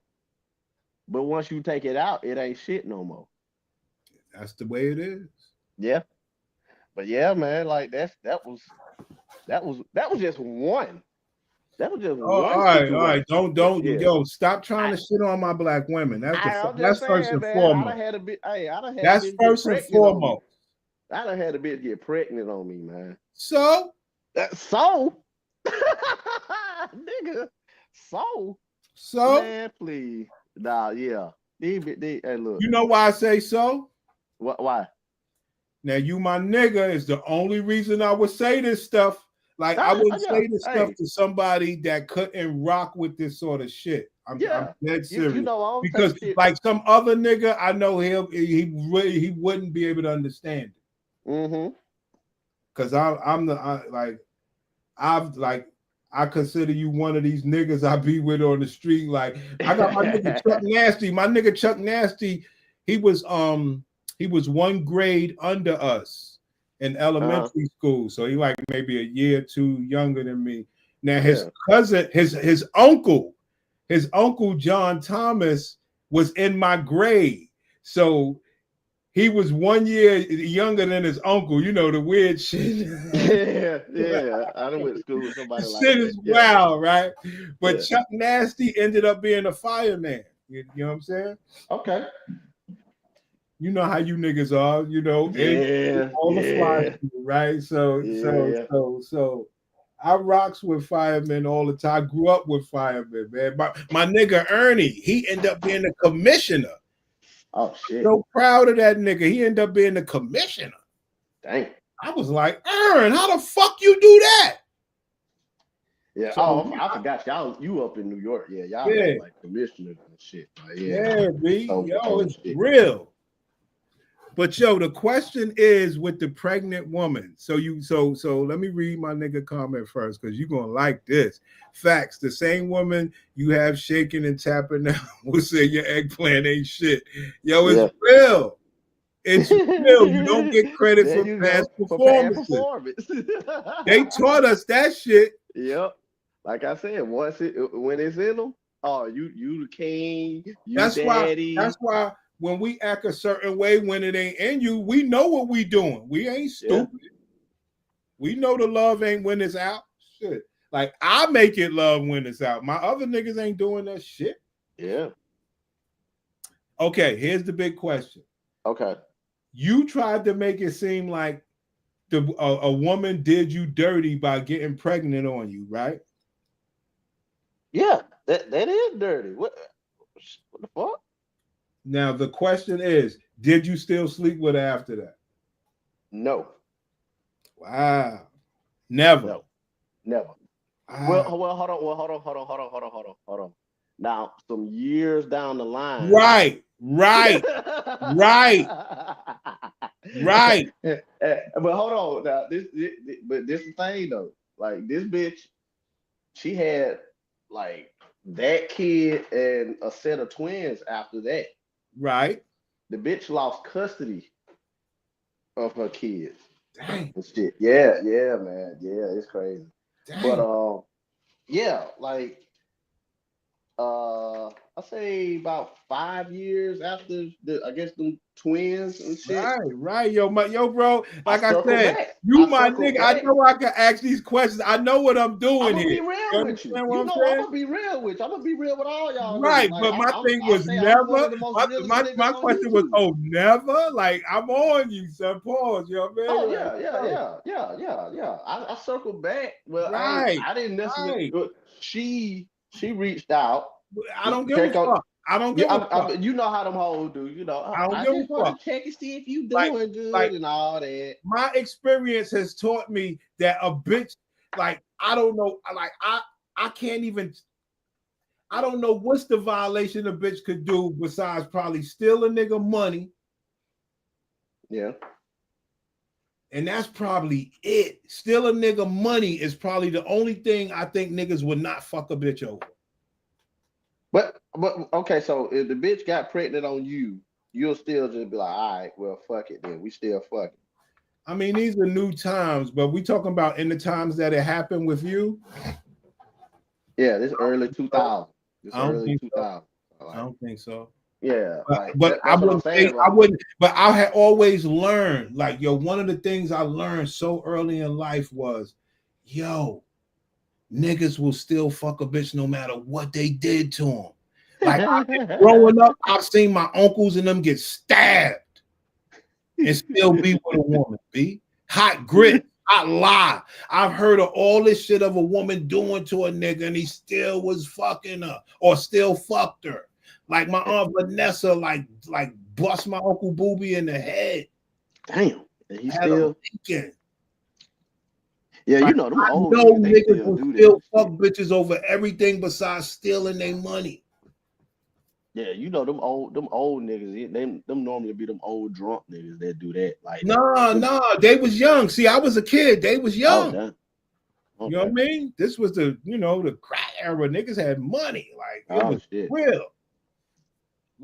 But once you take it out, it ain't shit no more. That's the way it is. Yeah. But yeah, man, like that was just one. That was just one. All right. Don't stop trying to shit on my black women. That's first and foremost. That's first and foremost. I done had a bitch get pregnant on me, man. So? Nigga. So? Man, please. Nah, yeah. Hey, look. You know why I say so? Why? Now, you, my nigga, is the only reason I would say this stuff. Like I wouldn't say this stuff to somebody that couldn't rock with this sort of shit. I'm dead serious. You know, because like some other nigga, I know he wouldn't be able to understand it. Mm-hmm. Cause I consider you one of these niggas I be with on the street. Like I got my nigga Chuck Nasty. My nigga Chuck Nasty, he was one grade under us in elementary school. So he like maybe a year or two younger than me. Now his cousin, his uncle John Thomas was in my grade. So he was 1 year younger than his uncle, you know, the weird shit. Yeah. I done went to school with somebody like that. Shit is wild, right? But Chuck Nasty ended up being a fireman. You know what I'm saying? Okay. You know how you niggas are, you know, all the fire people, right? So I rocks with firemen all the time. I grew up with firemen, man. My nigga Ernie, he ended up being a commissioner. Oh shit! So proud of that nigga. He ended up being the commissioner. Dang. I was like, Aaron, how the fuck you do that? Yeah. So, I forgot you up in New York. Yeah, y'all like commissioners and shit. Like, B. It's real. But the question is with the pregnant woman. So let me read my nigga comment first, because you're gonna like this. Facts. The same woman you have shaking and tapping now will say your eggplant ain't shit. It's real. It's real. You don't get credit for past performances. They taught us that shit. Yep. Like I said, when it's in them, you the king, daddy. That's why when we act a certain way when it ain't in you, we know what we doing. We ain't stupid. Yeah. We know the love ain't when it's out. Shit. Like I make it love when it's out. My other niggas ain't doing that shit. Yeah. Okay, here's the big question. Okay. You tried to make it seem like a woman did you dirty by getting pregnant on you, right? Yeah, that is dirty. What the fuck? Now the question is, did you still sleep with her after that? No. Wow. Never. No. Never. Well, hold on. Now, some years down the line. Right. But hold on. Now, this the thing though. Like this bitch, she had like that kid and a set of twins after that. Right. The bitch lost custody of her kids. Dang. And shit. Yeah, man. Yeah, it's crazy. Dang. But like I say about 5 years after the twins and shit. Right. Yo, bro. Like I said, you my nigga. I know I can ask these questions. I know what I'm doing here. I'm gonna be real with you. I'm gonna be real with you. I'm gonna be real with all y'all. Right, but my thing was never. My question was, never. Like I'm on you, son. Pause. You know what I mean? Yeah. I circled back. Well, I didn't necessarily. She reached out. I don't give a fuck. I don't give a fuck. You know how them hoes do. You know, I just want to check and see if you doing good and all that. My experience has taught me that a bitch, like, I don't know, like I can't even. I don't know what's the violation a bitch could do besides probably steal a nigga money. Yeah. And that's probably it. Steal a nigga money is probably the only thing I think niggas would not fuck a bitch over. But okay, so if the bitch got pregnant on you, you'll still just be like, all right, well, fuck it then. We still fucking. I mean, these are new times, but we talking about in the times that it happened with you. Yeah, this early 2000. I don't think so. Yeah, but I wouldn't say I wouldn't. But I had always learned, like, one of the things I learned so early in life was, niggas will still fuck a bitch no matter what they did to them. Like growing up, I've seen my uncles and them get stabbed and still be with a woman. Be hot grit, hot lie. I've heard of all this shit of a woman doing to a nigga and he still was fucking her or still fucked her. Like my aunt Vanessa, like bust my Uncle Booby in the head. Damn, and he still. Yeah, Yeah, Like, you know them I old know niggas, they niggas still will do that still fuck shit. bitches over everything besides stealing their money. Yeah, you know them old niggas. Them normally be them old drunk niggas that do that. Like Nah, they was young. See, I was a kid. They was oh young. damn. You know what I Okay. mean? This was the crack era. Niggas had money. Like it Oh was shit. real.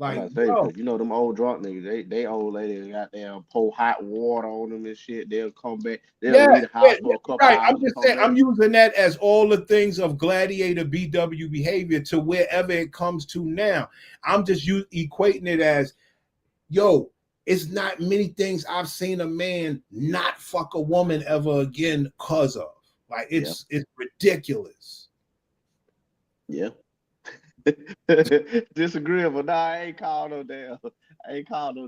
I'm Like, about to say, yo, because you know them old drunk niggas, they old ladies got them pour hot water on them and shit. They'll come back. They'll leave the house for a couple right. hours I'm and just come saying, back. I'm using that as all the things of gladiator BW behavior to wherever it comes to now. I'm just equating it as, yo, it's not many things I've seen a man not fuck a woman ever again cause of. Like it's ridiculous. Yeah. Disagreeable. Nah, I ain't called no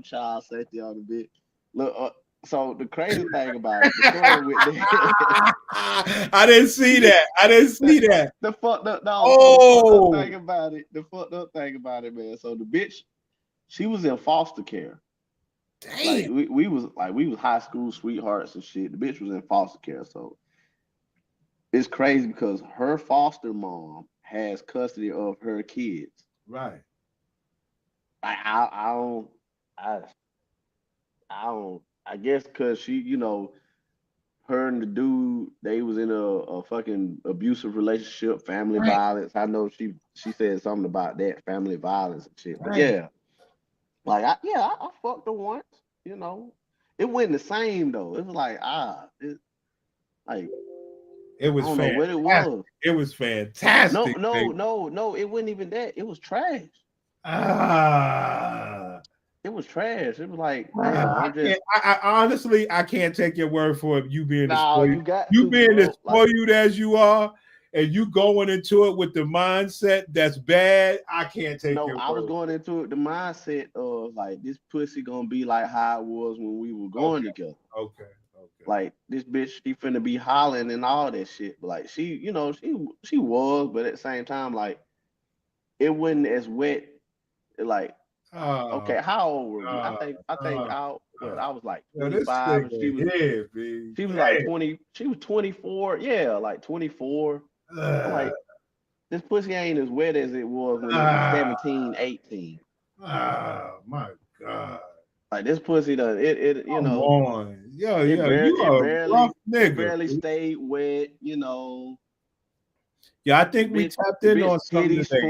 child safety on the bitch. Look, so the crazy thing about it, the story with that, I didn't see that. The fucked up thing about it, man. So the bitch, she was in foster care. Like Damn. we was high school sweethearts and shit. The bitch was in foster care, so it's crazy because her foster mom has custody of her kids. Right. I guess because she, her and the dude, they was in a fucking abusive relationship, family violence. I know she said something about that, family violence and shit. But yeah, like I fucked her once. It wasn't the same though. It was like it was I don't know what it fantastic. was. It was fantastic. No, it wasn't even that. It was trash. It was trash. It was like, damn, I honestly, I can't take your word for it. You being you got you to, being bro. as spoiled as you are, and you going into it with the mindset that's bad. I can't take your word. I was going into it the mindset of like this pussy gonna be like how it was when we were going together. Okay. Like this bitch, she finna be hollering and all that shit. But like she was, but at the same time, like it wasn't as wet. Like okay, how old were we? I think I was like 25 and she was like 20. She was 24. Yeah, like 24. I'm like, this pussy ain't as wet as it was when it was 17, 18. Oh my God. Like this pussy does it Come on. You are a rough nigga. It barely stayed wet, Yeah, I think we tapped in on something today.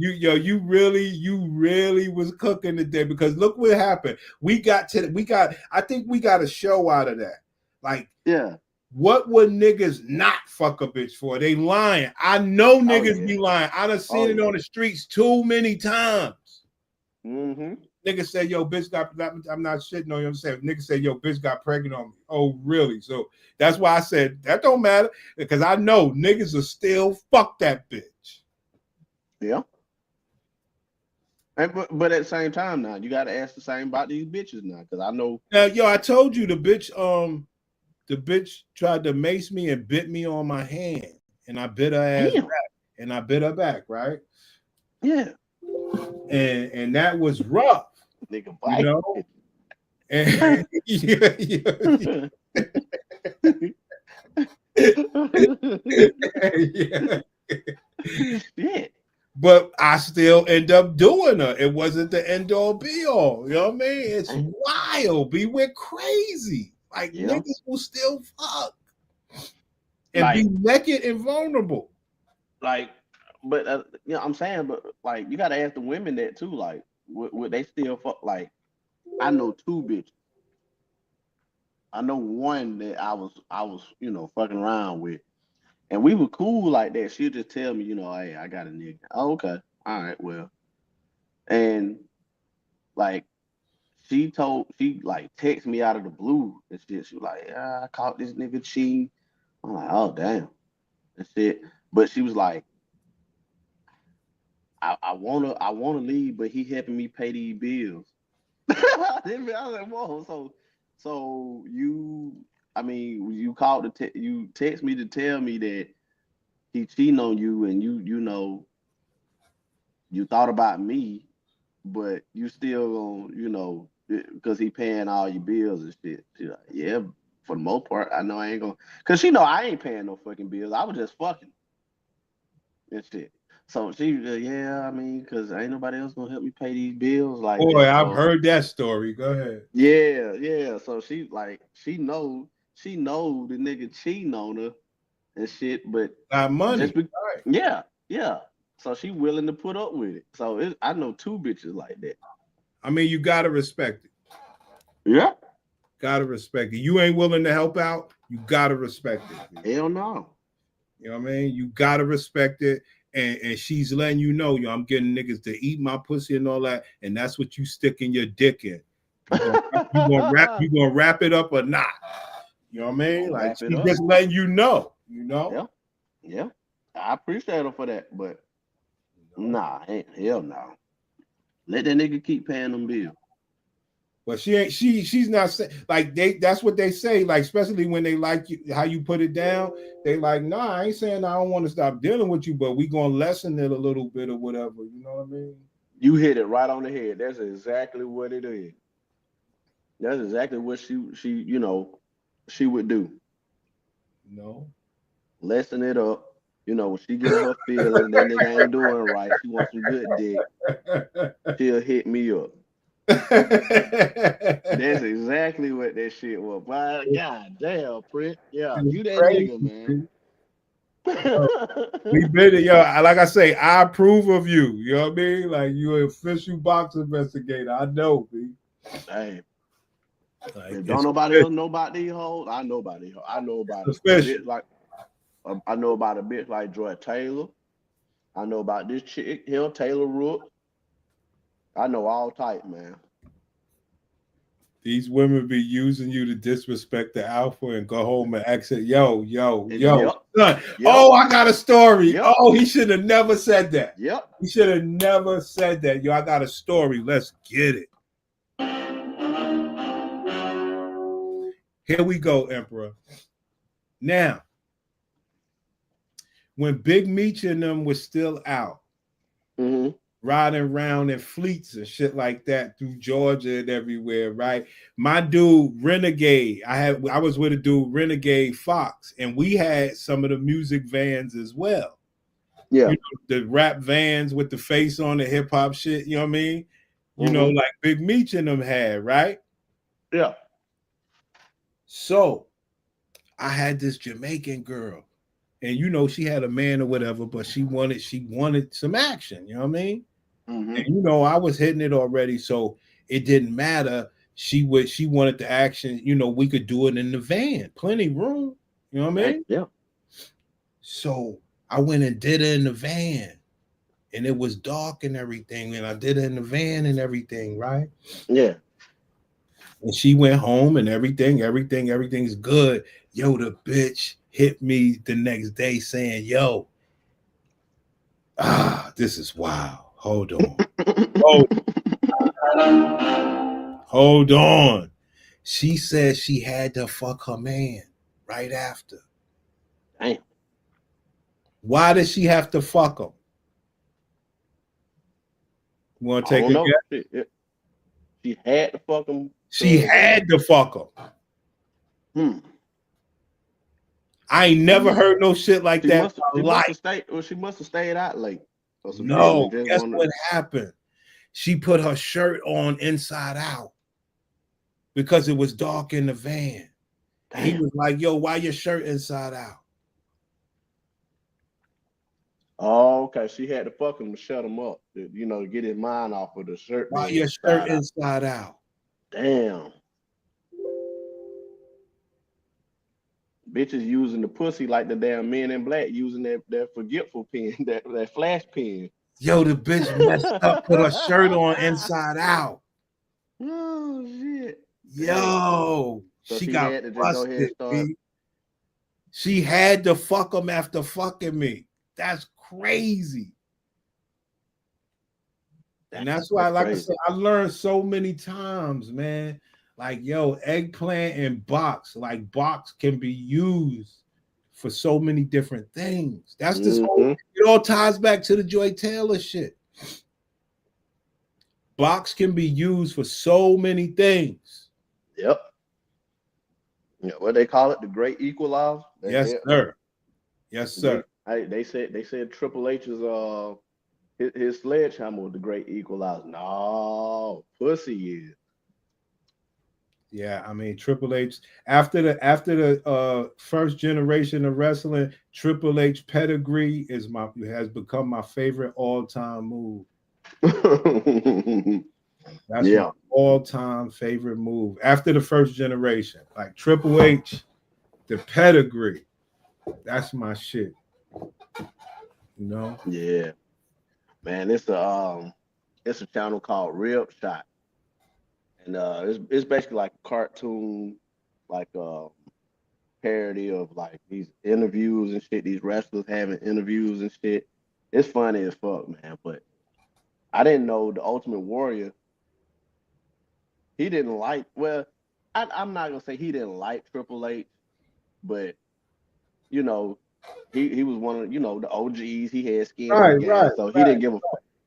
You really was cooking today because look what happened. I think we got a show out of that. Like, yeah. What would niggas not fuck a bitch for? They lying. I know niggas be lying. I done seen it on the streets too many times. Mm-hmm. Niggas say, yo, bitch I'm not shitting on you. I'm saying, niggas say, yo, bitch got pregnant on me. Oh, really? So that's why I said that don't matter because I know niggas will still fuck that bitch. Yeah. But at the same time now, you got to ask the same about these bitches now because I know. Yo, I told you the bitch tried to mace me and bit me on my hand, and I bit her ass back, and I bit her back, right? Yeah. And that was rough. Nigga, you know? And yeah. But I still end up doing her. It wasn't the end all be all. You know what I mean? It's wild. We're crazy. Like niggas will still fuck and be naked and vulnerable. Like, but I'm saying, but like, you gotta ask the women that too. Like, would they still fuck? Like, I know 2 bitches. I know one that I was fucking around with, and we were cool like that. She'd just tell me, hey, I got a nigga. Oh, okay, all right, well, and like. She text me out of the blue and shit. She was like, yeah, I caught this nigga cheating. I'm like, oh damn. And shit. But she was like, I wanna leave, but he helping me pay these bills. I was like, whoa, so you you text me to tell me that he cheating on you and you thought about me, but you still gonna, because he paying all your bills and shit. She's like, yeah, for the most part. I know I ain't gonna, cause she know I ain't paying no fucking bills. I was just fucking and shit. So she, yeah, I mean, cause ain't nobody else gonna help me pay these bills like Boy, that. I've So, heard that story. Go ahead. yeah. So she like, she know the nigga cheating on her and shit, but Got money. just be, right. yeah. So she willing to put up with it. So I know two bitches like that. I mean, you gotta respect it. Yeah. Gotta respect it. You ain't willing to help out, you gotta respect it. Hell no. You know what I mean? You gotta respect it. And she's letting you know, I'm getting niggas to eat my pussy and all that, and that's what you sticking your dick in. You gonna wrap it up or not? You know what I mean? Like she's just letting you know. You know? Yeah. I appreciate her for that, but nah, hell no. Let that nigga keep paying them bills. But she's not like that's what they say, like, especially when they like you, how you put it down. They like, nah, I ain't saying I don't want to stop dealing with you, but we gonna lessen it a little bit or whatever. You know what I mean? You hit it right on the head. That's exactly what it is. That's exactly what she would do. No. Lessen it up. When she get her feeling that nigga ain't doing right, she wants some good dick. She'll hit me up. That's exactly what that shit was. But God damn, Prince. Yeah, you that nigga, man. We been it, yo. Like I say, I approve of you. You know what I mean? Like, you're an official box investigator. I know, B. Hey. Like, if don't nobody else know about these hoes, I know about these hoes. I know about a bitch like I know about a bitch like Joy Taylor. I know about this chick here, Taylor Rook. I know all type, man. These women be using you to disrespect the alpha and go home and exit. Yo, son. Yep. Oh, I got a story. Yep. Oh, he should have never said that. Yep. He should have never said that. Yo, I got a story. Let's get it. Here we go, Emperor. Now, when Big Meech and them was still out, riding around in fleets and shit like that through Georgia and everywhere, right? My dude, Renegade, I was with a dude, Renegade Fox, and we had some of the music vans as well. Yeah. The rap vans with the face on the hip hop shit, you know what I mean? You know, like Big Meech and them had, right? Yeah. So I had this Jamaican girl, and she had a man or whatever, but she wanted some action, you know what I mean? And I was hitting it already, so it didn't matter. She wanted the action, we could do it in the van, plenty room, you know what I mean? Yeah. So I went and did it in the van, and it was dark and everything, and I did it in the van and everything, right? Yeah. And she went home and everything's good. Yo, the bitch hit me the next day saying, yo, this is wild. Hold on. Hold on. She said she had to fuck her man right after. Damn. Why did she have to fuck him? You want to take a guess? She had to fuck him. She had to fuck him. I ain't never heard no shit like that. She must have stayed out late. No, guess what happened? She put her shirt on inside out because it was dark in the van. He was like, yo, why your shirt inside out? Oh, okay. She had to fuck him to shut him up, to get his mind off of the shirt. Why your shirt inside out? Damn. Bitches using the pussy like the damn Men in Black using their forgetful pen, that flash pen. Yo, the bitch messed up, put her shirt on inside out. Oh shit. Yo, so she got had to busted. Just go ahead and start. She had to fuck him after fucking me. That's crazy. And that's why, like I said, I learned so many times, man. Like, yo, eggplant and box, like box can be used for so many different things. That's this whole, it all ties back to the Joy Taylor shit. Box can be used for so many things. Yep. Yeah, what they call it, the Great Equalizer. Yes, sir. Yes, sir. They said Triple H is his sledgehammer was the Great Equalizer. No, pussy is. Yeah, I mean Triple H after the first generation of wrestling, Triple H pedigree has become my favorite all-time move. That's my all-time favorite move after the first generation. Like Triple H, the pedigree. That's my shit. You know? Yeah. Man, it's a channel called Rib Shot. And it's basically like a cartoon, like parody of like these interviews and shit, these wrestlers having interviews and shit. It's funny as fuck, man. But I didn't know the Ultimate Warrior. He didn't like. Well, I'm not gonna say he didn't like Triple H, but you know, he was one of the OGs. He had skin in the game, so he didn't give a.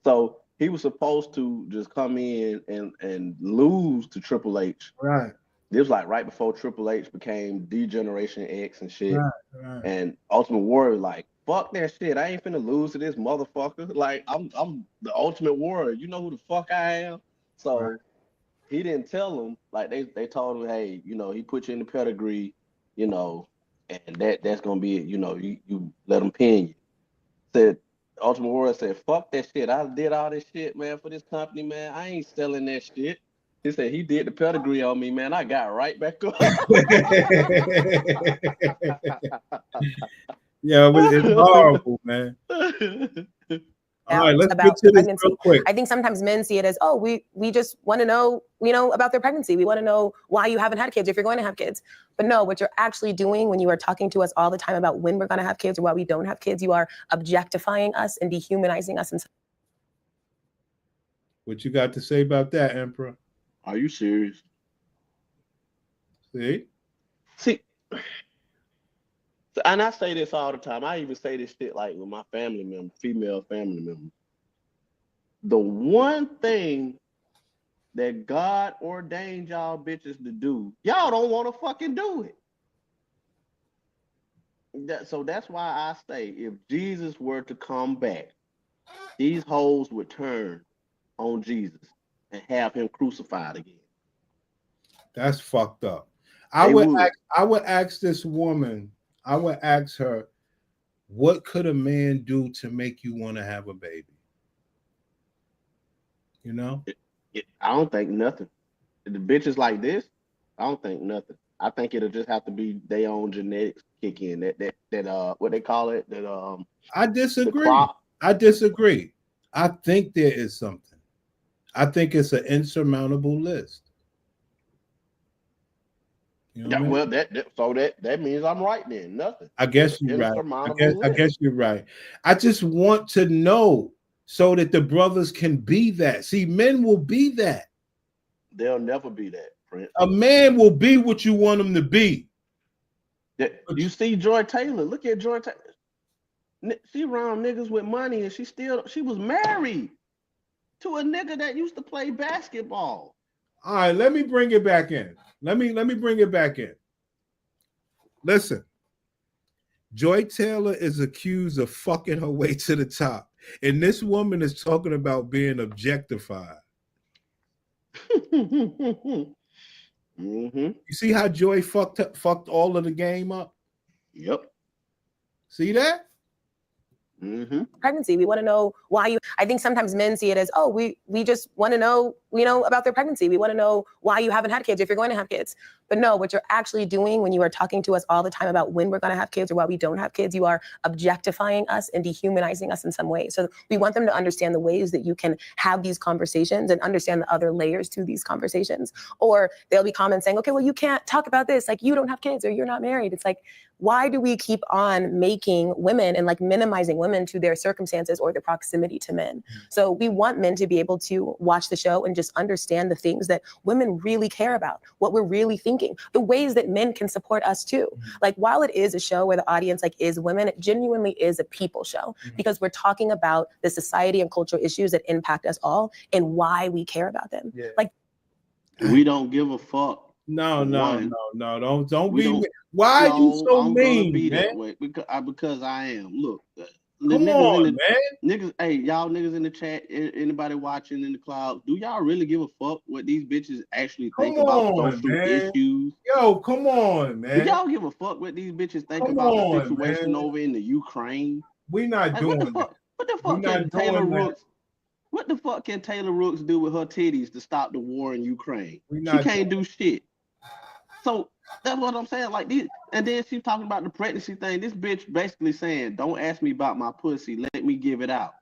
So he was supposed to just come in and lose to Triple H. Right. This was like right before Triple H became D-Generation X and shit. Right. And Ultimate Warrior like, fuck that shit. I ain't finna lose to this motherfucker. Like I'm the Ultimate Warrior. You know who the fuck I am. So he didn't tell him. Like they told him, hey, he put you in the pedigree, and that's gonna be it. You let him pin you. Said Ultimate Warrior said, fuck that shit. I did all this shit, man, for this company, man. I ain't selling that shit. He said he did the pedigree on me, man. I got right back up. Yeah, but it's horrible, man. All right, let's get to this real quick. I think sometimes men see it as, oh, we just want to know, about their pregnancy. We want to know why you haven't had kids, if you're going to have kids. But no, what you're actually doing when you are talking to us all the time about when we're going to have kids or why we don't have kids, you are objectifying us and dehumanizing us. What you got to say about that, Emperor? Are you serious? See, and I say this all the time. I even say this shit like with my family members, female family members. The one thing that God ordained y'all bitches to do, y'all don't want to fucking do it. So that's why I say if Jesus were to come back, these hoes would turn on Jesus and have him crucified again. That's fucked up. I would ask this woman, I would ask her, what could a man do to make you want to have a baby? I don't think nothing. The bitches like this, I don't think nothing. I think it'll just have to be their own genetics kick in. That what they call it? I disagree. I think there is something. I think it's an insurmountable list. Well, that means I'm right then. Nothing. I guess you're right. I guess you're right. I just want to know so that the brothers can be that. See, men will be that. They'll never be that, Prince. A man will be what you want him to be. You see Joy Taylor. Look at Joy Taylor. She around niggas with money and she was married to a nigga that used to play basketball. All right, let me bring it back in. Let me bring it back in. Listen, Joy Taylor is accused of fucking her way to the top, and this woman is talking about being objectified. Mm-hmm. You see how Joy fucked all of the game up? Yep. See that? Mm-hmm. Pregnancy. We want to know why I think sometimes men see it as, oh, we just want to know, about their pregnancy. We want to know why you haven't had kids, if you're going to have kids. But no, what you're actually doing when you are talking to us all the time about when we're going to have kids or why we don't have kids, you are objectifying us and dehumanizing us in some way. So we want them to understand the ways that you can have these conversations and understand the other layers to these conversations. Or they'll be comments saying, okay, well, you can't talk about this. Like, you don't have kids or you're not married. It's like, why do we keep on making women and like minimizing women to their circumstances or their proximity to men? So we want men to be able to watch the show and just understand the things that women really care about, what we're really thinking, the ways that men can support us too. Like, while it is a show where the audience is women, it genuinely is a people show because we're talking about the society and cultural issues that impact us all and why we care about them. We don't give a fuck. No, One, don't we be. don't. Why are you No, so I'm gonna mean, be man? that way because I am. Look, the Come niggas in on, the man. niggas. Hey, y'all niggas in the chat. Anybody watching in the cloud? Do y'all really give a fuck what these bitches actually Come think about on, social man. issues? Yo, come on, Do man. y'all give a fuck what these bitches think Come about the on, situation man. over in the Ukraine? We not Like, doing what the that. fuck? What the We fuck not can Taylor doing that. Rooks? What the fuck can Taylor Rooks do with her titties to stop the war in Ukraine? We She not can't do shit. So that's what I'm saying. Like these, and then she's talking about the pregnancy thing. This bitch basically saying, "Don't ask me about my pussy. Let me give it out.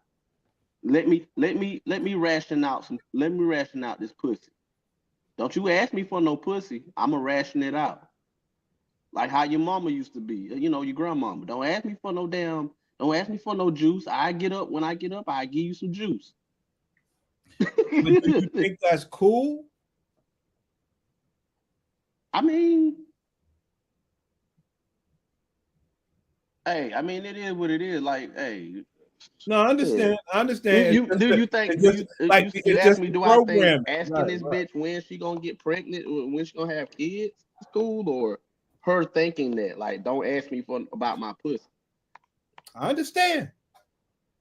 Let me ration out this pussy. Don't you ask me for no pussy. I'ma ration it out. Like how your mama used to be. You know, your grandmama. Don't ask me for no damn. Don't ask me for no juice. I get up when I get up. I give you some juice. But do you think that's cool? I mean, hey, it is what it is. Like, hey. No, I understand. Yeah. I understand. You ask me, do I think asking this bitch when she gonna get pregnant, when she gonna have kids, is cool, or her thinking that like don't ask me about my pussy? I understand.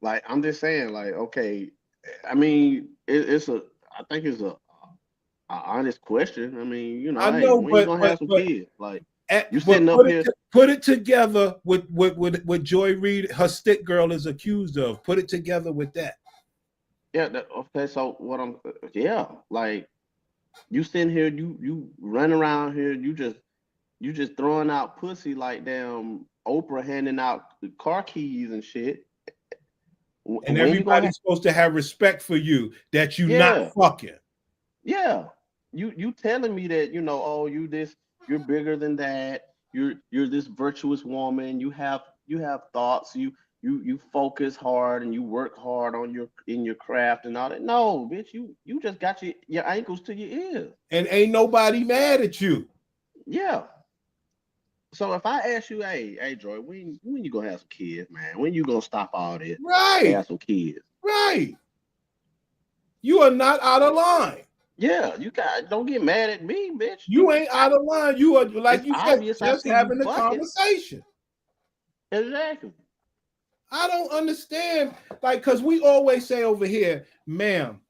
Like I'm just saying, like okay, I think it's a honest question. I mean, you know, I hey, know, when you gonna have some kids? Like you sitting up here. Put it together with what Joy Reid, her stick girl, is accused of. Put it together with that. Yeah. Okay. So what like you sitting here, you run around here, you just throwing out pussy like damn Oprah handing out car keys and shit. And everybody's supposed to have respect for you that you not fucking. Yeah. You telling me that, you know, oh, you're bigger than that. You're this virtuous woman. You have thoughts. You focus hard and you work hard on your craft and all that. No, bitch, you just got your ankles to your ears. And ain't nobody mad at you. Yeah. So if I ask you, hey, Joy, when you gonna have some kids, man? When you gonna stop all this? Right. Have some kids. Right. You are not out of line. Yeah, don't get mad at me, bitch. You ain't out of line. You are, like you said, just having a conversation. Exactly. I don't understand, like, because we always say over here, ma'am,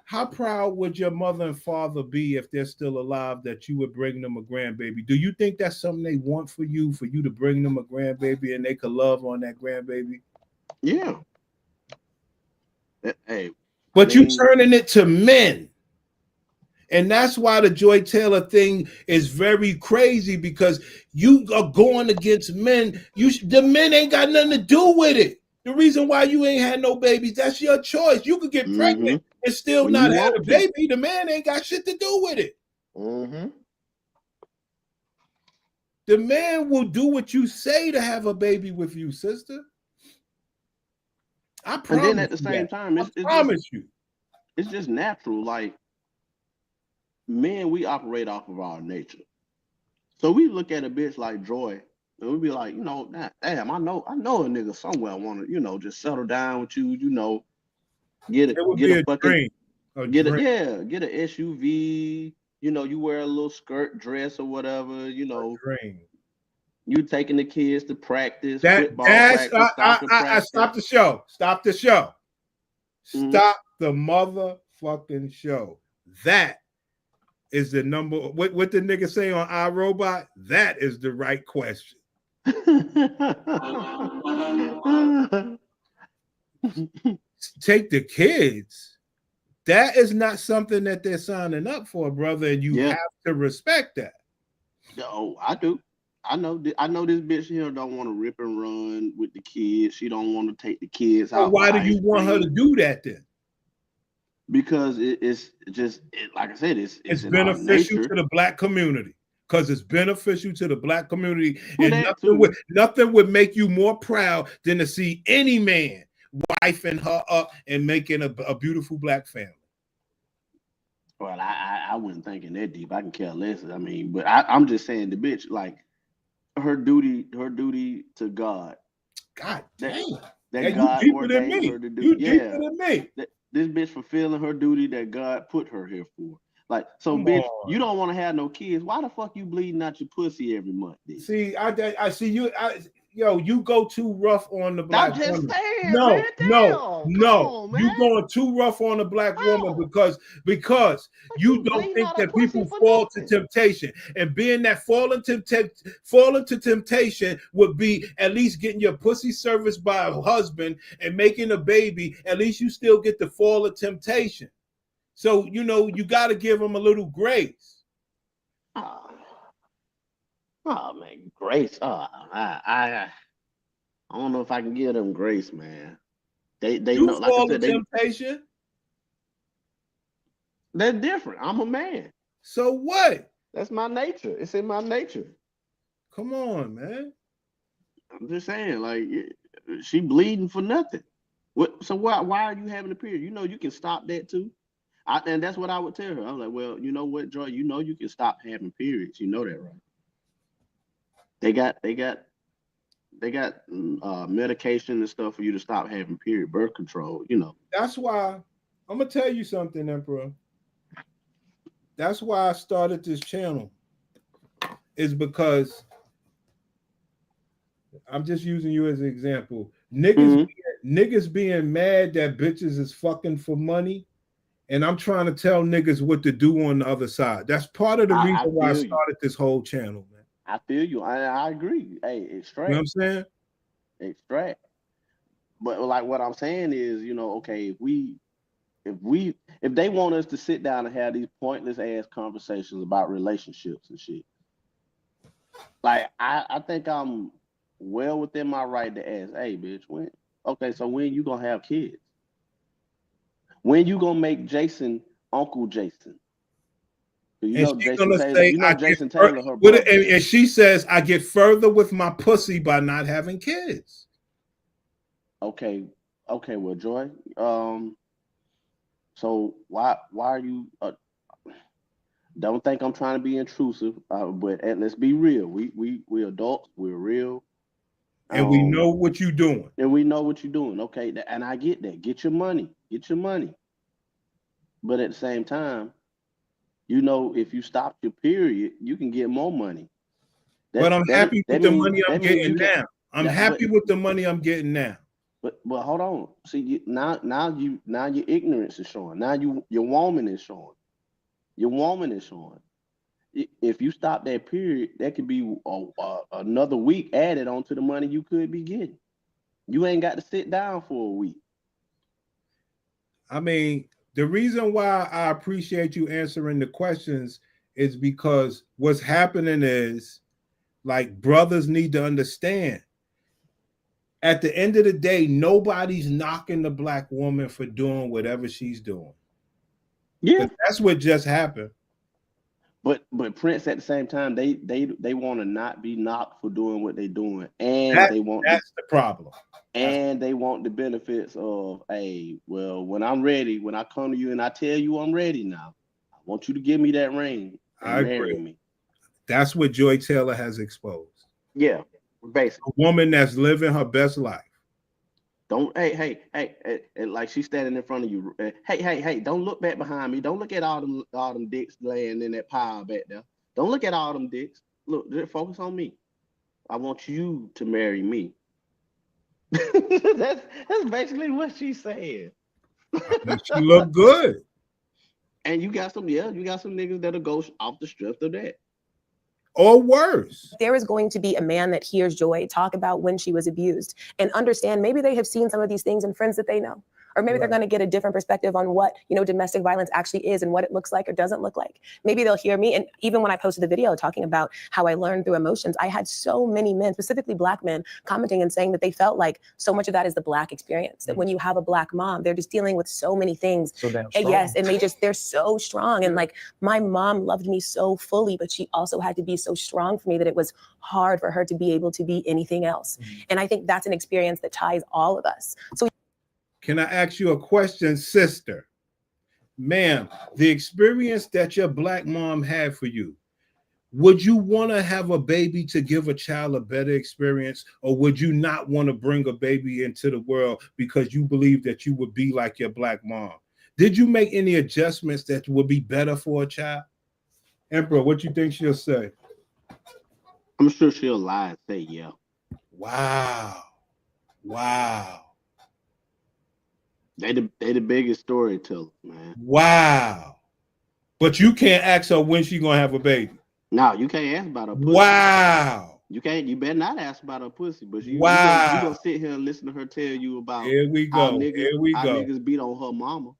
how proud would your mother and father be if they're still alive that you would bring them a grandbaby? Do you think that's something they want for you to bring them a grandbaby and they could love on that grandbaby? Yeah. Hey, but you turning it to men. And that's why the Joy Taylor thing is very crazy, because you are going against men. The men ain't got nothing to do with it. The reason why you ain't had no babies, that's your choice. You could get pregnant and still not have a baby. The man ain't got shit to do with it. The man will do what you say to have a baby with you, sister. I promise. And then at the same time, it's just natural. Like, men, we operate off of our nature. So we look at a bitch like Joy, and we be like, you know, damn, I know a nigga somewhere want to, you know, just settle down with you, you know, get a fucking get an SUV, you know, you wear a little skirt dress or whatever, you know. You taking the kids to practice, football practice, soccer practice. Stop the show. Stop the show. Stop the motherfucking show. That is the number. What the nigga say on iRobot? That is the right question. Take the kids. That is not something that they're signing up for, brother, and you have to respect that. No, I do. I know this bitch here don't want to rip and run with the kids. She don't want to take the kids out. Why do you want her to do that then? Because it's just like I said, it's beneficial to the black community. Because it's beneficial to the black community, and nothing would make you more proud than to see any man wifing her up and making a beautiful black family. Well, I wasn't thinking that deep. I can care less. I mean, but I'm just saying the bitch, like, her duty to God. God damn. That God ordained her to do. You deeper than me. This bitch fulfilling her duty that God put her here for. Like, so Come bitch, on. you don't want to have no kids. Why the fuck you bleeding out your pussy every month? Then? See, I see you. Yo, you go too rough on the black I'm just woman. saying, No, man. no, Damn. no. Come on, man. You going too rough on the black woman because you don't think that people fall to temptation. And being that falling to temptation would be at least getting your pussy serviced by a husband and making a baby. At least you still get the fall of temptation. So you know you got to give them a little grace. Oh man, grace. I don't know if I can give them grace, man. They you know, like I fall said, to temptation. They're different. I'm a man. So what? That's my nature. It's in my nature. Come on, man. I'm just saying, like, she bleeding for nothing. So why are you having a period? You know you can stop that too. And that's what I would tell her. I'm like, well, you know what, Joy? You know you can stop having periods. You know that, right? They got medication and stuff for you to stop having period, birth control. You know. That's why I'm gonna tell you something, Emperor. That's why I started this channel. Is because I'm just using you as an example. Niggas being mad that bitches is fucking for money, and I'm trying to tell niggas what to do on the other side. That's part of the reason why I started this whole channel, man. I feel you. I agree. Hey, extract. You know what I'm saying? Extract. But like what I'm saying is, you know, okay, if they want us to sit down and have these pointless ass conversations about relationships and shit, like I think I'm well within my right to ask, hey, bitch, when you gonna have kids? When you gonna make Jason Uncle Jason? You know Jason Taylor, her brother. And she says, I get further with my pussy by not having kids. Okay, well, Joy, so why are you? Don't think I'm trying to be intrusive, but let's be real. We adults. We're real, and we know what you're doing. And we know what you're doing. Okay, and I get that. Get your money. But at the same time, you know, if you stop your period, you can get more money. But I'm happy with the money I'm getting now. I'm happy with the money I'm getting now. But hold on. See, now your ignorance is showing. Now your woman is showing. Your woman is showing. If you stop that period, that could be another week added onto the money you could be getting. You ain't got to sit down for a week. I mean, the reason why I appreciate you answering the questions is because what's happening is, like, brothers need to understand. At the end of the day, nobody's knocking the black woman for doing whatever she's doing. Yeah, but that's what just happened. But Prince, at the same time, they want to not be knocked for doing what they're doing, and that's the problem. And they want the benefits of, hey, well, when I'm ready, when I come to you and I tell you I'm ready now, I want you to give me that ring and marry me. That's what Joy Taylor has exposed. Yeah, basically. A woman that's living her best life. Don't, hey, like she's standing in front of you. Hey, don't look back behind me. Don't look at all them dicks laying in that pile back there. Don't look at all them dicks. Look, focus on me. I want you to marry me. that's basically what she's saying. She look good. And you got some niggas that'll go off the strength of that. Or worse. There is going to be a man that hears Joy talk about when she was abused and understand maybe they have seen some of these things in friends that they know. Or maybe they're going to get a different perspective on what, domestic violence actually is and what it looks like or doesn't look like. Maybe they'll hear me. And even when I posted the video talking about how I learned through emotions, I had so many men, specifically black men, commenting and saying that they felt like so much of that is the black experience. That when you have a black mom, they're just dealing with so many things. So damn strong. Yes, and they're so strong. And like, my mom loved me so fully, but she also had to be so strong for me that it was hard for her to be able to be anything else. And I think that's an experience that ties all of us. So can I ask you a question, sister? Ma'am, the experience that your black mom had for you, would you want to have a baby to give a child a better experience, or would you not want to bring a baby into the world because you believe that you would be like your black mom? Did you make any adjustments that would be better for a child? Emperor, what you think she'll say? I'm sure she'll lie and say yeah. Wow. They the biggest storytellers, man. Wow. But you can't ask her when she gonna have a baby. No, you can't ask about her pussy. Wow. You can't. You better not ask about her pussy. But you gonna sit here and listen to her tell you about Here we go. how niggas beat on her mama.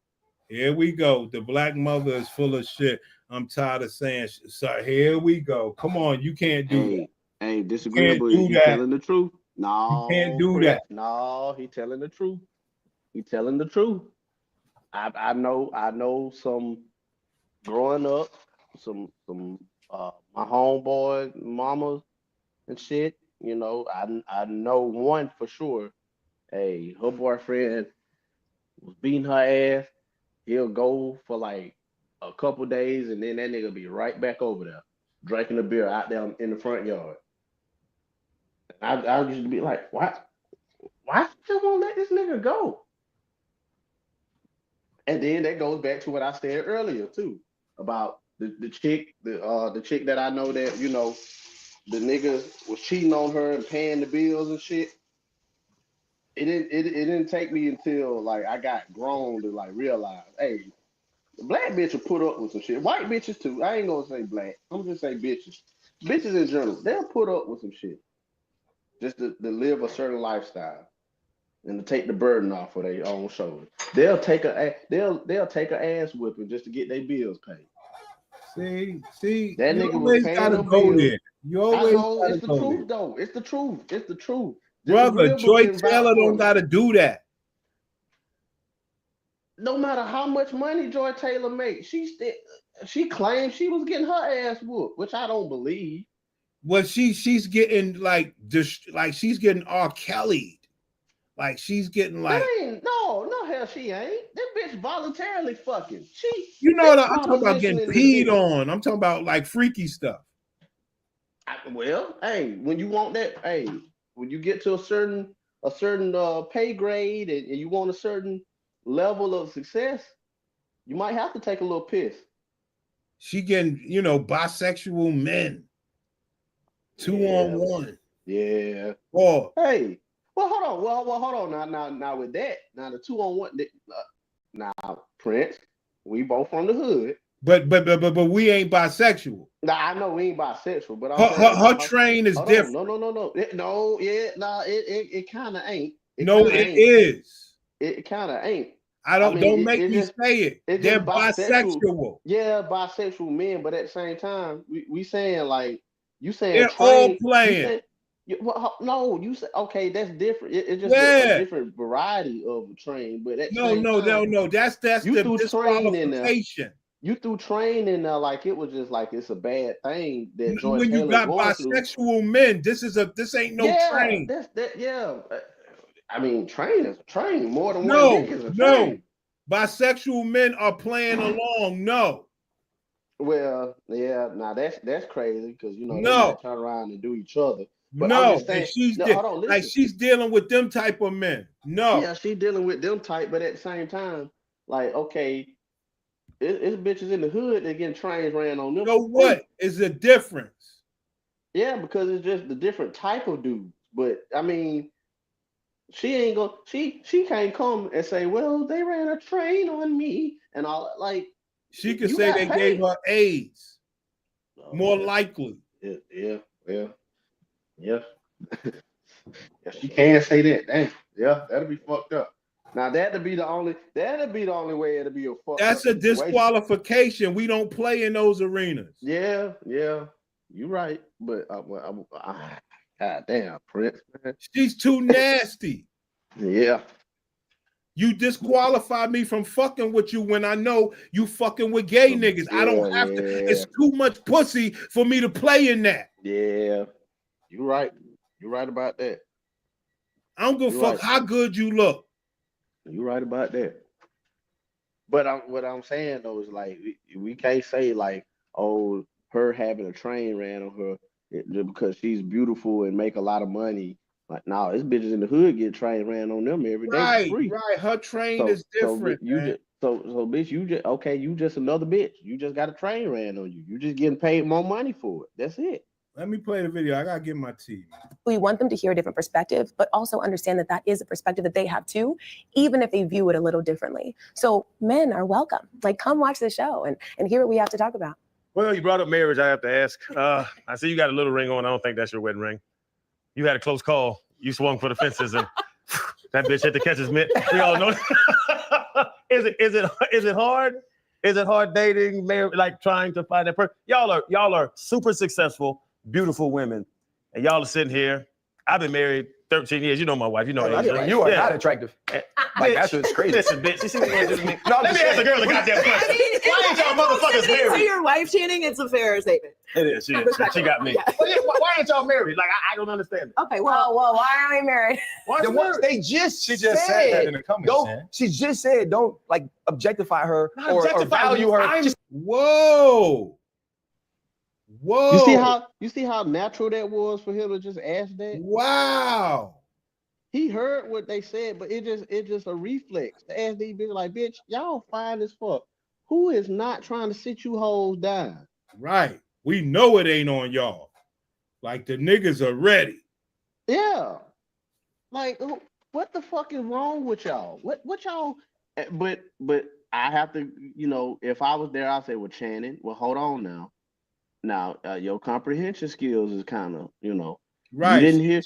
Here we go. The black mother is full of shit. I'm tired of saying shit. So here we go. Come on, you can't do that. Hey, disagreeable. You can't do that. Telling the truth. No, you can't do that. No, he telling the truth. He telling the truth. I know some growing up, some my homeboy mamas and shit. You know, I know one for sure. Hey, her boyfriend was beating her ass. He'll go for like a couple days, and then that nigga be right back over there drinking a beer out there in the front yard. I used to be like, why you won't let this nigga go? And then that goes back to what I said earlier too about the chick that I know that, you know, the nigga was cheating on her and paying the bills and shit. It didn't take me until like I got grown to like realize, hey, the black bitch will put up with some shit. White bitches too. I ain't gonna say black. I'm just say bitches. Bitches in general, they'll put up with some shit just to live a certain lifestyle and to take the burden off of their own shoulders. They'll take a ass whipping just to get their bills paid. See, that you nigga was paying the bills. there. You always gotta it's the go truth there. though. It's the truth. It's the truth. Brother, Joy Taylor don't gotta do that. No matter how much money Joy Taylor makes, she claims she was getting her ass whooped, which I don't believe. Well, she's getting like she's getting R. Kelly'd. Like she's getting like no hell she ain't. That bitch voluntarily fucking. You know what I'm talking about getting peed on. I'm talking about like freaky stuff. Hey, when you want that, hey, when you get to a certain pay grade and you want a certain level of success, you might have to take a little piss. She getting, you know, bisexual men. 2-on-1. Yeah. Oh. Hey. Well, hold on. Well, hold on. Now with that, now the 2-on-1. Now, Prince, we both from the hood. But we ain't bisexual. Nah, I know we ain't bisexual, but her train is different. No. It kind of ain't. It is. It kind of ain't. Don't make me say it. They're bisexual. Yeah, bisexual men, but at the same time, we saying like you saying they're all playing. No, you say okay. That's different. It's just a different variety of train. But no. That's the disqualification. You threw train in there like it was just like it's a bad thing that Joy when Taylor you got bisexual men, this ain't no train. I mean, train is a train. More than one dick is a train. Bisexual men are playing along. No. Well, yeah. Now that's crazy because you know they might turn around and do each other. But she's dealing with them type of men. No. Yeah, she's dealing with them type, but at the same time, like okay. It's bitches in the hood that getting trains ran on them. You know what is the difference? Yeah, because it's just the different type of dudes. But I mean, she ain't gonna. She can't come and say, "Well, they ran a train on me," and all. Like she could say they gave her AIDS. More likely. Yeah. She can't say that. Dang. Yeah, that'll be fucked up. Now that'd be the only way it'll be a fuck. That's a disqualification. We don't play in those arenas. Yeah, you're right. But God damn, Prince, man. She's too nasty. Yeah. You disqualify me from fucking with you when I know you fucking with gay niggas. I don't have to. It's too much pussy for me to play in that. Yeah, you're right. You're right about that. I don't give a fuck how good you look. You're right about that. But what I'm saying though is like we can't say like, oh, her having a train ran on her just because she's beautiful and make a lot of money. Like, no, this bitches in the hood get train ran on them every day for free. Right. Her train is different. So bitch, you just another bitch. You just got a train ran on you. You just getting paid more money for it. That's it. Let me play the video. I gotta get my tea. We want them to hear a different perspective, but also understand that that is a perspective that they have too, even if they view it a little differently. So men are welcome. Like, come watch the show and hear what we have to talk about. Well, you brought up marriage. I have to ask. I see you got a little ring on. I don't think that's your wedding ring. You had a close call. You swung for the fences, and that bitch had to catch his mitt. We all know. Is it hard? Is it hard dating, like trying to find that person? Y'all are super successful, beautiful women, and y'all are sitting here. I've been married 13 years. You know my wife. You know AJ. You are not attractive. Like, that's what's crazy. Listen, bitch. You see what you do to me? No, let me ask a girl a goddamn question. Why ain't y'all motherfuckers married? To your wife, Channing, it's a fair statement. It is. She got me. Yeah. Why ain't y'all married? Like, I don't understand. Okay, well, why are we married? She just said that in the comments. She just said don't like objectify her or value her. Whoa. You see how natural that was for him to just ask that? Wow. He heard what they said, but it's just a reflex to ask these bitches like, bitch, y'all fine as fuck. Who is not trying to sit you hoes down? Right. We know it ain't on y'all. Like, the niggas are ready. Yeah. Like, what the fuck is wrong with y'all? What y'all? But I have to, if I was there, I'd say, well, Channing, well, hold on now. Now, your comprehension skills is kind of, right. You didn't hear.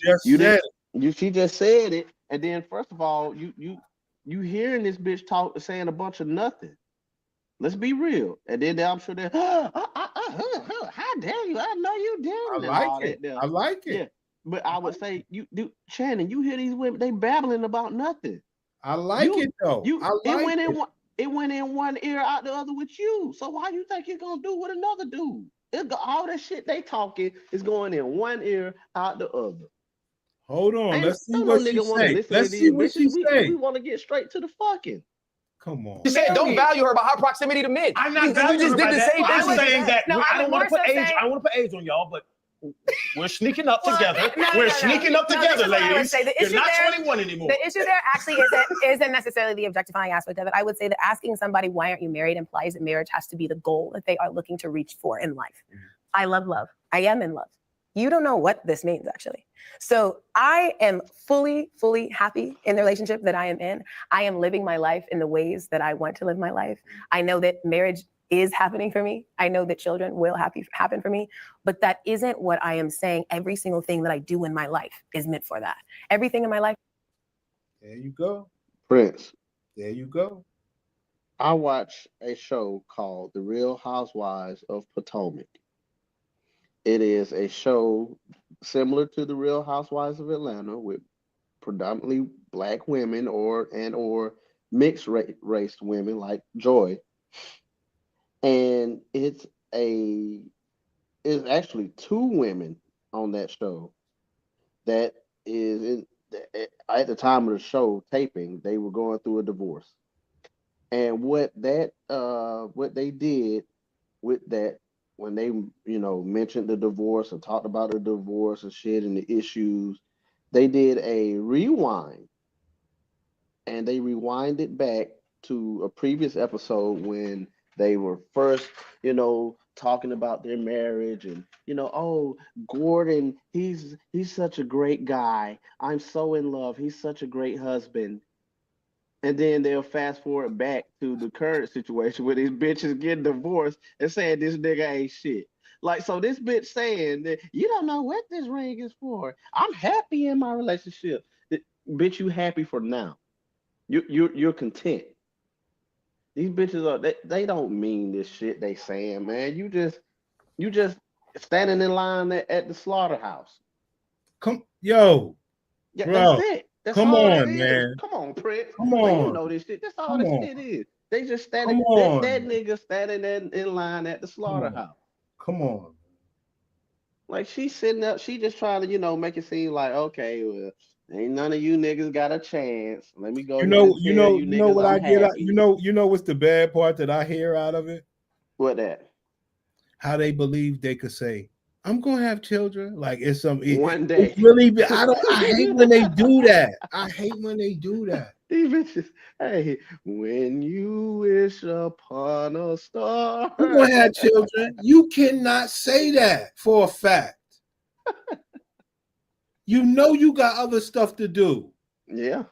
She just said it, and then first of all, you hearing this bitch saying a bunch of nothing. Let's be real. And then I'm sure they're, how dare you? I know you did. I like it. Yeah. But I would say, Channing, you hear these women, they babbling about nothing. I like it though. It went in one ear, out the other with you. So why you think you're gonna do with another dude? All that shit they talking is going in one ear, out the other. Hold on, let's see what she say. Let's see what she say. We want to get straight to the fucking. Come on. You said don't value her by her proximity to men. I'm not valuing her by that. I'm saying that I don't want to put age. I don't want to put age on y'all, but we're sneaking up together. We're sneaking up together, ladies. You're not 21 anymore. The issue there actually isn't necessarily the objectifying aspect of it. I would say that asking somebody why aren't you married implies that marriage has to be the goal that they are looking to reach for in life. I love love. I am in love. You don't know what this means, actually. So I am fully happy in the relationship that I am in. I am living my life in the ways that I want to live my life. I know that marriage is happening for me. I know that children will happen for me, but that isn't what I am saying. Every single thing that I do in my life is meant for that. Everything in my life. There you go. Prince. There you go. I watch a show called The Real Housewives of Potomac. It is a show similar to The Real Housewives of Atlanta with predominantly Black women or mixed race women like Joy. And it's actually two women on that show that is at the time of the show taping, they were going through a divorce. And what they did with that, when they mentioned the divorce and talked about the divorce and shit and the issues, they did a rewind, and they rewinded back to a previous episode when they were first talking about their marriage and oh, Gordon, he's such a great guy, I'm so in love, he's such a great husband. And then they'll fast forward back to the current situation where these bitches getting divorced and saying this nigga ain't shit. Like, so this bitch saying that you don't know what this ring is for. I'm happy in my relationship. Bitch, you happy for now. You're content. These bitches they don't mean this shit they saying, man. You just standing in line at the slaughterhouse. Bro. That's it. That's Come all on, it is. man. Come on, Prince. Come on. You know this shit. That's all this shit is. They just standing. That nigga standing in line at the slaughterhouse. Come on. Like, she's sitting up. She just trying to, make it seem like, okay, well, ain't none of you niggas got a chance. Let me go. You know what I get. You know what's the bad part that I hear out of it? What that? How they believe they could say, I'm gonna have children. Like, it's some one day. It's really, I hate when they do that. I hate when they do that. These bitches, hey, when you wish upon a star. You're gonna have children. You cannot say that for a fact. You know you got other stuff to do. Yeah.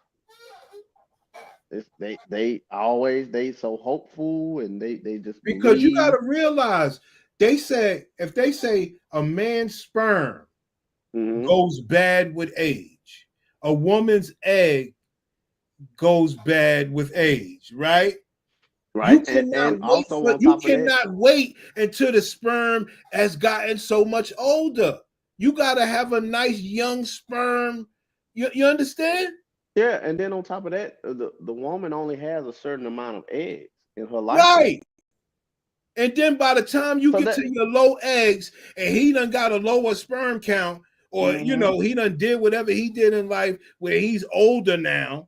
They always they so hopeful and they just Because you believe. gotta realize if they say a man's sperm goes bad with age, a woman's egg goes bad with age, right? Right. You cannot And also on you top of that, cannot wait until the sperm has gotten so much older. You gotta have a nice young sperm. You understand? yeah, and then on top of that, the woman only has a certain amount of eggs in her life. Right. And then by the time you get to your low eggs and he done got a lower sperm count, or he done did whatever he did in life where he's older now,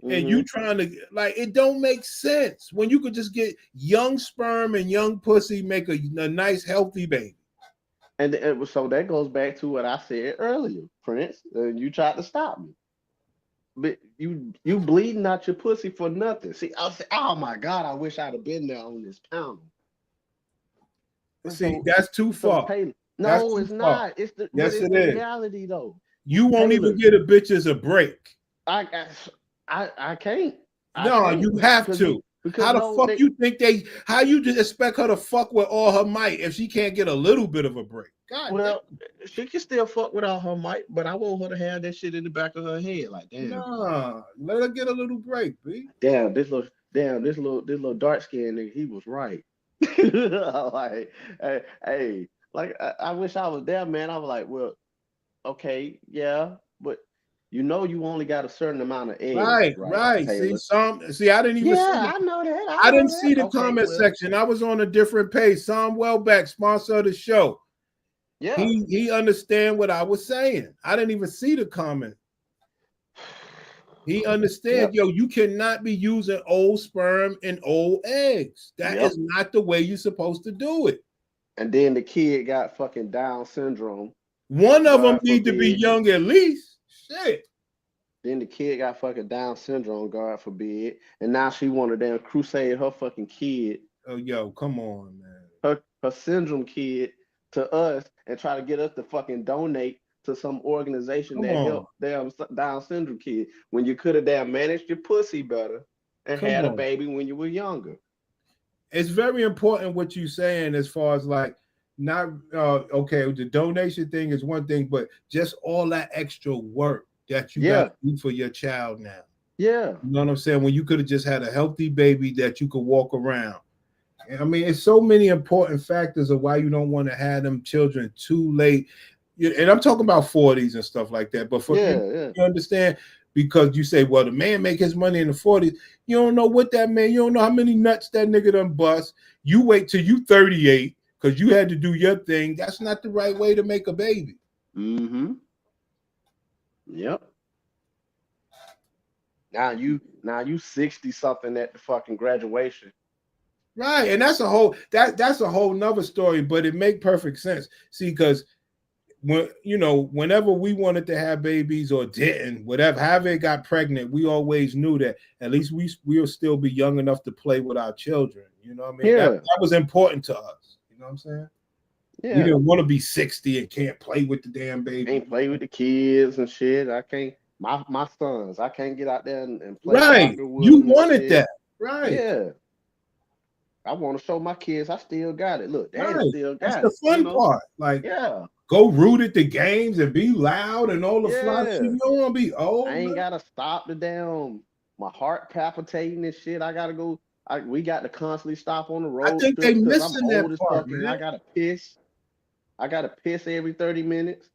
and you trying to it don't make sense when you could just get young sperm and young pussy, make a nice healthy baby. And so that goes back to what I said earlier, Prince. You tried to stop me. But you bleeding out your pussy for nothing. See, I'll say, oh my God, I wish I'd have been there on this panel. See, that's too far. Taylor, no, it's not. It's the reality though. You won't even get a bitches a break. I can't. No, you have to. How the fuck you think how you just expect her to fuck with all her might if she can't get a little bit of a break? God, well, she can still fuck with all her might, but I want her to have that shit in the back of her head. Like, damn. Nah, let her get a little break, B. Damn, this little dark skinned nigga, he was right. Like, hey, like I wish I was there, man. I was like, well, okay, yeah, but you only got a certain amount of eggs. Right. See, I didn't even see I know that. I didn't see the comment section. I was on a different page. Sam Welbeck, sponsor of the show. Yeah. He understand what I was saying. I didn't even see the comment. He understands, you cannot be using old sperm and old eggs. That is not the way you're supposed to do it. And then the kid got fucking Down syndrome. One of them need to be young at least. Shit. Then the kid got fucking Down syndrome, God forbid. And now she want to damn crusade her fucking kid. Oh, yo, come on, man. Her syndrome kid to us and try to get us to fucking donate to some organization that help damn Down syndrome kid when you could have damn managed your pussy better and had a baby when you were younger. It's very important what you're saying as far as not okay, the donation thing is one thing, but just all that extra work that you got to do for your child now. Yeah. You know what I'm saying? When you could have just had a healthy baby that you could walk around. I mean, it's so many important factors of why you don't want to have them children too late. And I'm talking about 40s and stuff like that. But you understand, because you say, well, the man make his money in the 40s. You don't know what that man, you don't know how many nuts that nigga done bust. You wait till you 38 because you had to do your thing. That's not the right way to make a baby. Mm-hmm. Yep. Now you 60 something at the fucking graduation. Right. And that's a whole nother story, but it make perfect sense. See, because whenever we wanted to have babies or didn't, however it got pregnant, we always knew that at least we'll still be young enough to play with our children. You know what I mean? Yeah. That was important to us. You know what I'm saying? Yeah. We didn't want to be 60 and can't play with the damn baby. Can't play with the kids and shit. I can't. My sons, I can't get out there and play. Right. You wanted that. Right. Yeah. I want to show my kids I still got it. Look, Daddy still got it. That's the fun part. Go root at the games and be loud and all the fly shit. You don't want to be old. I ain't gotta stop the damn my heart palpitating and shit. I gotta go. We got to constantly stop on the road. I think they missing that part, man. I gotta piss. I gotta piss every 30 minutes.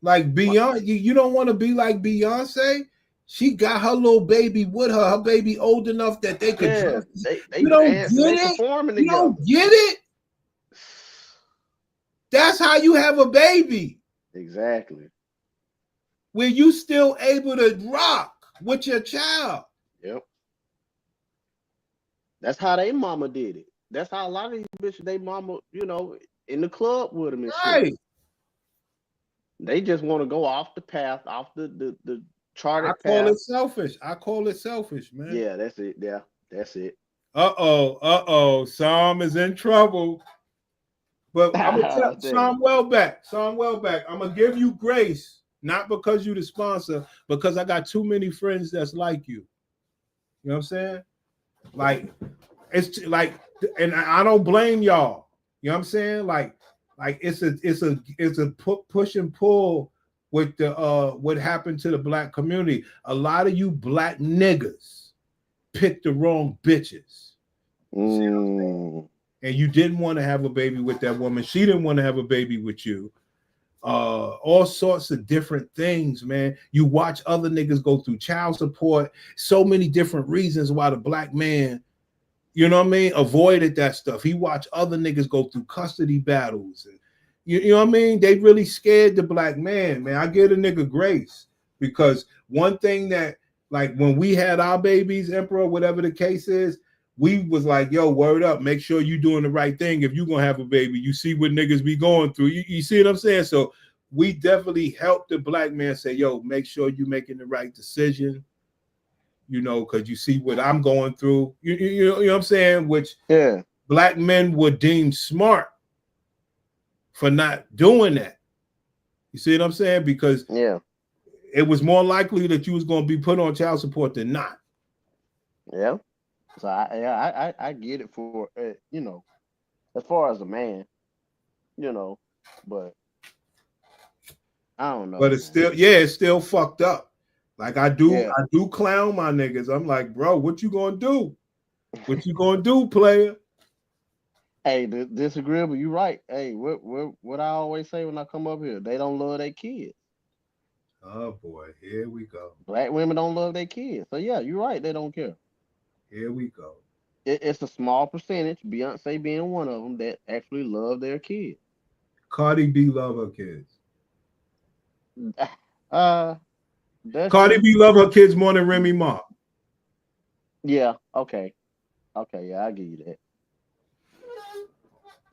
Like Beyonce, you don't want to be like Beyonce. She got her little baby with her. Her baby old enough that they could. You don't get it. You don't get it. That's how you have a baby. Exactly. Where you still able to rock with your child. Yep. That's how they mama did it. That's how a lot of these bitches, they mama, in the club with them and shit. They just want to go off the path, off the charted I call path. it selfish. I call it selfish, man. Yeah, that's it. Yeah, that's it. Psalm is in trouble. But I'm gonna tell Psalm Welbeck. I'm gonna give you grace, not because you the sponsor, because I got too many friends that's like you. You know what I'm saying? Like, it's like, and I don't blame y'all. You know what I'm saying? Like it's a push and pull with the what happened to the black community. A lot of you black niggas picked the wrong bitches. And you didn't want to have a baby with that woman. She didn't want to have a baby with you. All sorts of different things, man. You watch other niggas go through child support. So many different reasons why the black man, you know what I mean, avoided that stuff. He watched other niggas go through custody battles. And you know what I mean? They really scared the black man, man. I give a nigga grace, because one thing that, like, when we had our babies, Emperor, whatever the case is, we was like, yo, word up, make sure you doing the right thing. If you're gonna have a baby, you see what niggas be going through. You see what I'm saying? So we definitely helped the black man say, yo, make sure you making the right decision, you know, because you see what I'm going through. You know what I'm saying? Which black men were deemed smart for not doing that. You see what I'm saying? Because it was more likely that you was going to be put on child support than not. Yeah. So I get it for you know, as far as a man, you know, but I don't know. But it's still, it's still fucked up. Like I do clown my niggas. I'm like, bro, what you gonna do? What you gonna do, player? Hey, disagreeable. You right. Hey, what I always say when I come up here, they don't love their kids. Oh boy, here we go. Black women don't love their kids. So yeah, you're right. They don't care. Here we go. It's a small percentage, Beyonce being one of them, that actually love their kids. Cardi B love her kids. Cardi B love her kids more than Remy Ma. Yeah. Okay. Yeah, I give you that.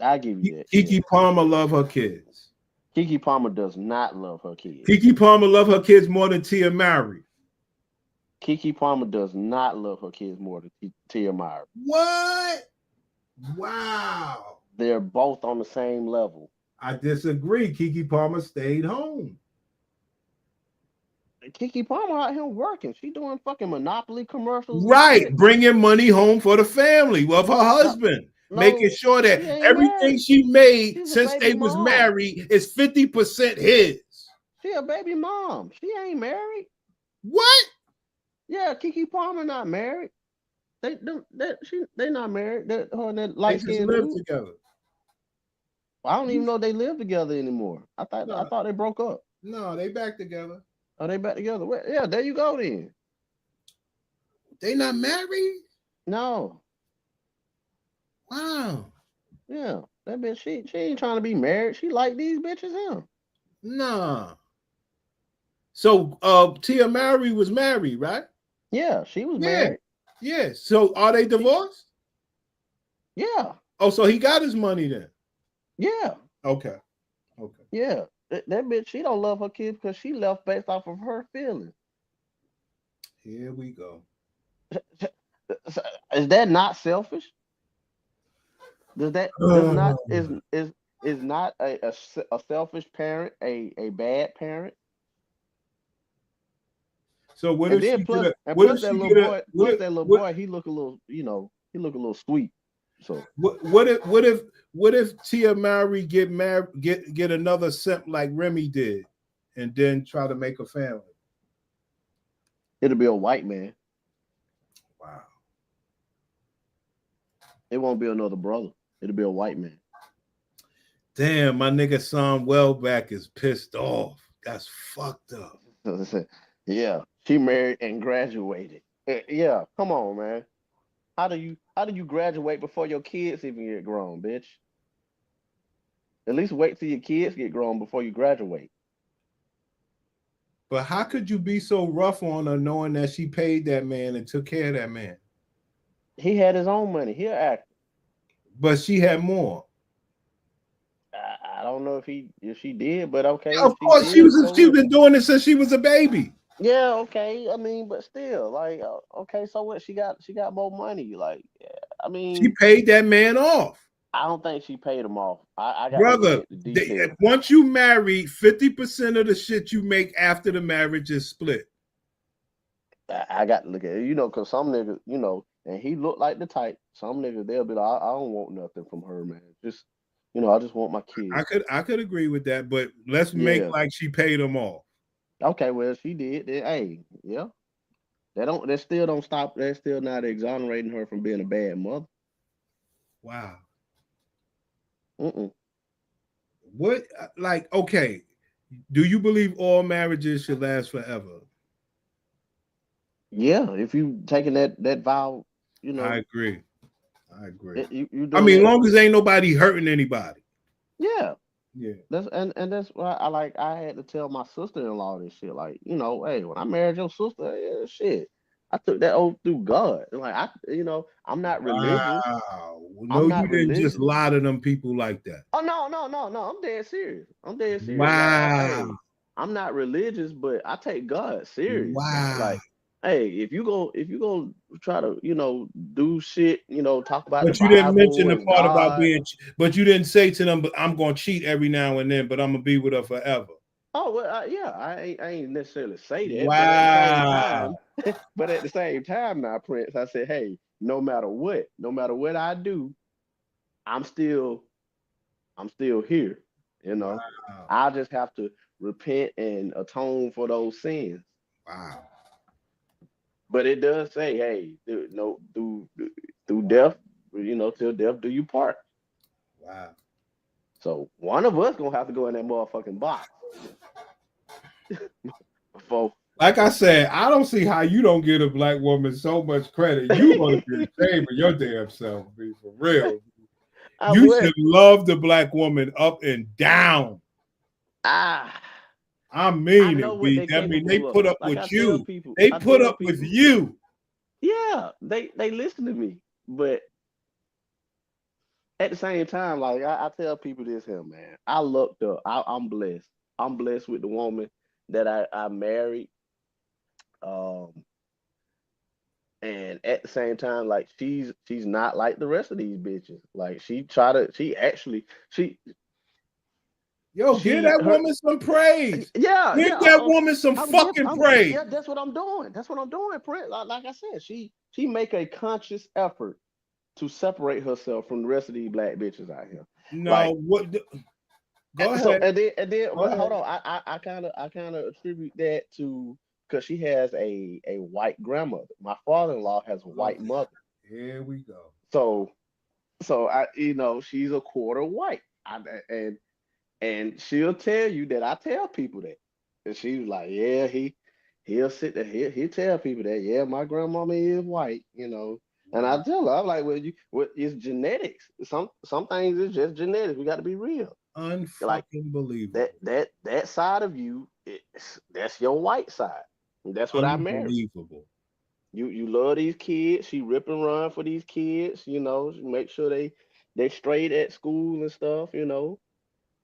I give you that. Keke Palmer love her kids. Keke Palmer does not love her kids. Keke Palmer love her kids more than Tia Mowry. Keke Palmer does not love her kids more than Tia Mowry. What? Wow. They're both on the same level. I disagree. Keke Palmer stayed home. Keke Palmer out here working. She doing fucking Monopoly commercials. Right. Bringing money home for the family of her husband. Making sure that everything she made since they was married is 50% his. She a baby mom. She ain't married. What? Yeah, Keke Palmer not married. They not married. Her and that light skinned live together. I don't even know they live together anymore. I thought they broke up. No, they back together. Are they back together? Well, yeah, there you go then. They not married? No. Wow. Yeah, that bitch, she ain't trying to be married. She like these bitches, him. Nah. So Tia Mowry was married, right? Yeah, she was married. Yeah. So are they divorced? Yeah. Oh, so he got his money then? Yeah. Okay. Yeah. That bitch, she don't love her kids because she left based off of her feelings. Here we go. Is that not selfish? Is not a selfish parent a bad parent? So what and if then she plus, get a, and what plus if that she little get boy, a, plus what, that little what, boy, he look a little, he look a little sweet. So what if Tia Mowry get another simp like Remy did, and then try to make a family? It'll be a white man. Wow. It won't be another brother. It'll be a white man. Damn, my nigga Sam Welbeck is pissed off. That's fucked up. Yeah, she married and graduated. Yeah, come on, man. How do you graduate before your kids even get grown, bitch? At least wait till your kids get grown before you graduate. But how could you be so rough on her knowing that she paid that man and took care of that man? He had his own money. He'll act. But she had more. I don't know if she did, but okay. Yeah, of course, she's been doing it since she was a baby. Yeah, okay. I mean, but still, like, okay, so what? She got more money. Like, yeah, I She mean, paid that man off. I don't think she paid him off. I got to look Brother, at the details. once you marry, 50% of the shit you make after the marriage is split. I got to look at it, because some niggas, and he looked like the type. Some niggas they'll be like, I don't want nothing from her, man. Just, I just want my kids. I could agree with that, but let's make Yeah. like she paid him off. Okay, well, she did. Then, hey, yeah. They still don't stop. They're still not exonerating her from being a bad mother. Wow. Mm-mm. What, like, okay, do you believe all marriages should last forever? Yeah, if you taking that vow, I agree. You I mean, long as ain't nobody hurting anybody. Yeah. Yeah. That's why I had to tell my sister-in-law this shit. Like, hey, when I married your sister, yeah, shit. I took that oath through God. Like I'm not religious. Wow. No, I'm you not didn't just religious. lie to them people like that. Oh no. I'm dead serious. Wow. Like, I'm not religious, but I take God serious. Wow. Like, hey, if you go try to, do shit, talk about But the you didn't mention Bible the and part about God. being, but you didn't say to them, but I'm gonna cheat every now and then, but I'm gonna be with her forever. Oh well, yeah, I ain't necessarily say that, Wow. but at the same time, now, Prince, I said, hey, no matter what I do, I'm still here. Wow. I just have to repent and atone for those sins. Wow. But it does say, hey, through death, till death do you part. Wow. So one of us gonna have to go in that motherfucking box. Before. Like I said, I don't see how you don't give a black woman so much credit. You gonna be ashamed of your damn self, be for real. You should love the black woman up and down. I mean it, B. I mean, they put up with you. They put up with you. Yeah, they listen to me, but at the same time, like I tell people this here, man. I looked up. I'm blessed. I'm blessed with the woman that I married. And at the same time, like she's not like the rest of these bitches. Like give that woman some praise. Yeah, give that woman some fucking praise. Yeah, that's what I'm doing. Prince. Like I said, she make a conscious effort to separate herself from the rest of these black bitches out here. No, like, what? Go ahead. So and then but hold on. I kind of attribute that to because she has a white grandmother. My father-in-law has a white mother. Here we go. So I she's a quarter white. And she'll tell you that I tell people that. And she's like, yeah, he'll sit there, he'll tell people that, yeah, my grandmama is white, And I tell her, I'm like, well, it's genetics. Some things is just genetics. We got to be real. Unfucking believable. That side of you, that's your white side. And that's what I married. Unbelievable. You love these kids. She rip and run for these kids. Make sure they straight at school and stuff.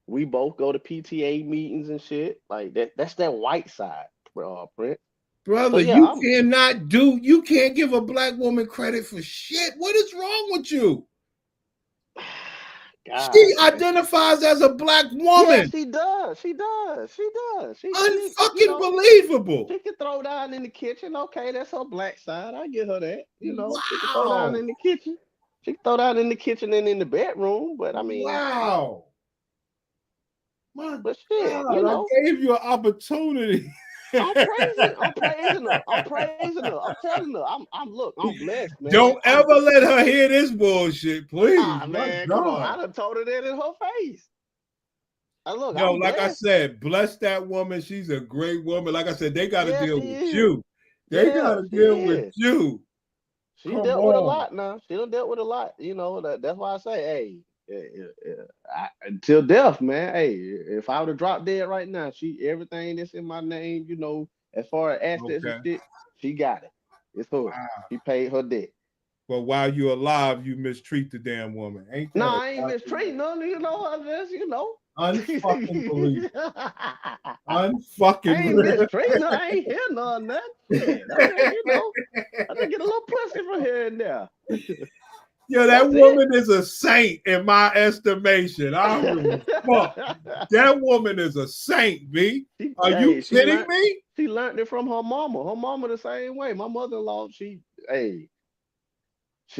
We both go to PTA meetings and shit like that. That's that white side, Prince. Brother, so, yeah, you can't give a black woman credit for shit. What is wrong with you? God, she identifies as a black woman. Yeah, she does. She unfucking believable. She can throw down in the kitchen. Okay, that's her black side. I get her that. Wow. She can throw down in the kitchen. She can throw down in the kitchen and in the bedroom. But I mean, wow. But shit, I gave you an opportunity. I'm praising her. I'm telling her. I'm blessed, man. Don't ever let her hear this bullshit, please. Man, come on. I done told her that in her face. Like I said, bless that woman. She's a great woman. Like I said, they got to deal with you. They got to deal with you. She dealt with a lot now. She done dealt with a lot. That's why I say, hey, until death, man. Hey, if I would have dropped dead right now, everything that's in my name, as far as assets and shit, she got it. It's hers. Wow. She paid her debt. But while you're alive, you mistreat the damn woman. Ain't that? No, I ain't mistreating her. I'm just, Unfucking believable. I Unfucking ain't believable. mistreating her. I ain't hear none of that. Shit. I just, I just get a little pussy from here and there. Yo, that woman is a saint in my estimation. I don't give a fuck. That woman is a saint, B. Are you kidding me? She learned it from her mama. Her mama the same way. My mother-in-law, she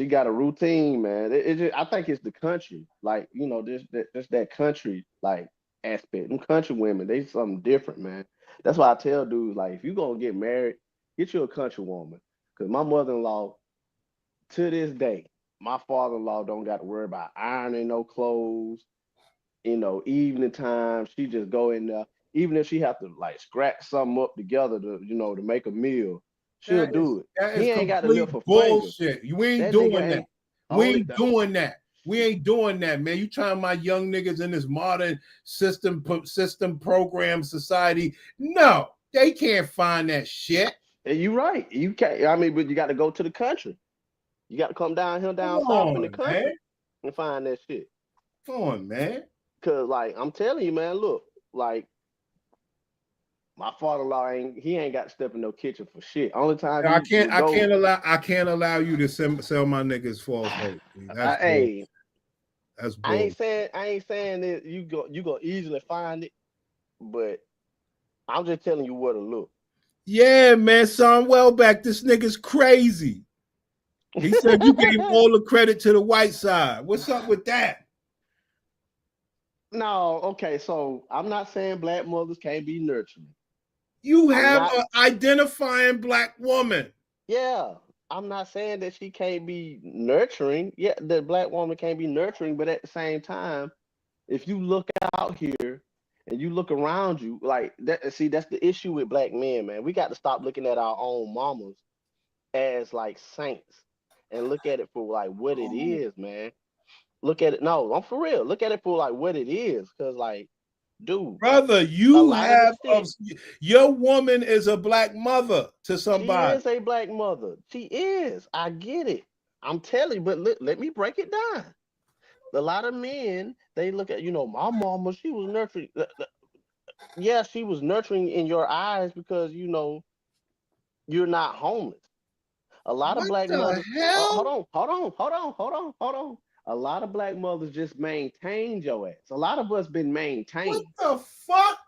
got a routine, man. It just, I think it's the country. Like, this that country like aspect. Them country women, they something different, man. That's why I tell dudes, like, if you gonna get married, get you a country woman. Cause my mother-in-law, to this day, my father-in-law don't got to worry about ironing no clothes. Evening time, she just go in there. Even if she have to like scratch something up together to make a meal, she'll do it. That He is ain't got to complete lift a bullshit. finger. We ain't That doing nigga that. ain't We ain't doing that. We ain't doing that, man. You trying my young niggas in this modern system program society? No, they can't find that shit. And you right. You can't. I mean, but you got to go to the country. You got to come down here, down south in the country, and find that shit. Come on, man. Cause like I'm telling you, man. Look, like my father-in-law ain't got to step in no kitchen for shit. Only time I can't allow you to sell my niggas false hope. That's that's bull. I ain't saying that you go easily find it, but I'm just telling you where to look. Yeah, man, Son Welbeck, this nigga's crazy. He said you gave all the credit to the white side. What's up with that? No, okay, so I'm not saying black mothers can't be nurturing. You have an identifying black woman. Yeah, I'm not saying that she can't be nurturing. Yeah, the black woman can't be nurturing, but at the same time, if you look out here and you look around you, like that, see, that's the issue with black men, man. We got to stop looking at our own mamas as like saints and look at it for like what it is, man. Look at it. No, I'm for real. Look at it for like what it is, cause like, dude, brother, your woman is a black mother to somebody. She is a black mother. She is. I get it. I'm telling you, but let me break it down. A lot of men, they look at, my mama, she was nurturing. Yeah, she was nurturing in your eyes because, you're not homeless. A lot of black mothers. Hold on. A lot of black mothers just maintained your ass. A lot of us been maintained. What the fuck?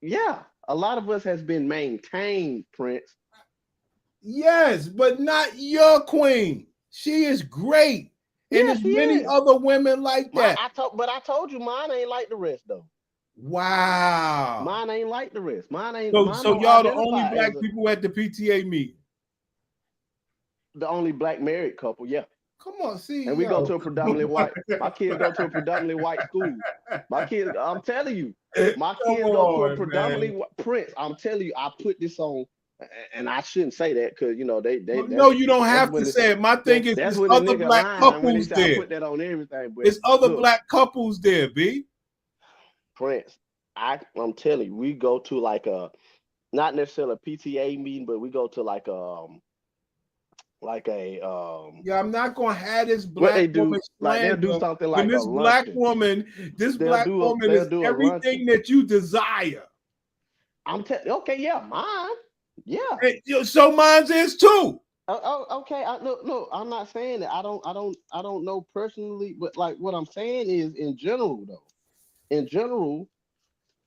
Yeah, a lot of us has been maintained, Prince. Yes, but not your queen. She is great. And there's many other women like that. I told you mine ain't like the rest though. Wow. Mine ain't like the rest. So y'all the only black people at the PTA meeting. The only black married couple, yeah. Come on, see. And we go to a predominantly white. My kids go to a predominantly white school. My kids, I'm telling you, my kids go to a predominantly white. Prince, I'm telling you, I put this on, and I shouldn't say that because they. No, you don't have to say it. My thing is, there's other black couples there. I put that on everything. But there's other black couples there, B. Prince, I'm telling you, we go to like a, not necessarily a PTA meeting, but we go to like a. Yeah, I'm not gonna have this black woman like they'll do something like this black woman is everything that you desire. I'm telling. Okay, yeah, mine. Yeah. And, so mine is too. Okay. Look, I'm not saying that. I don't know personally, but like what I'm saying is in general though. In general,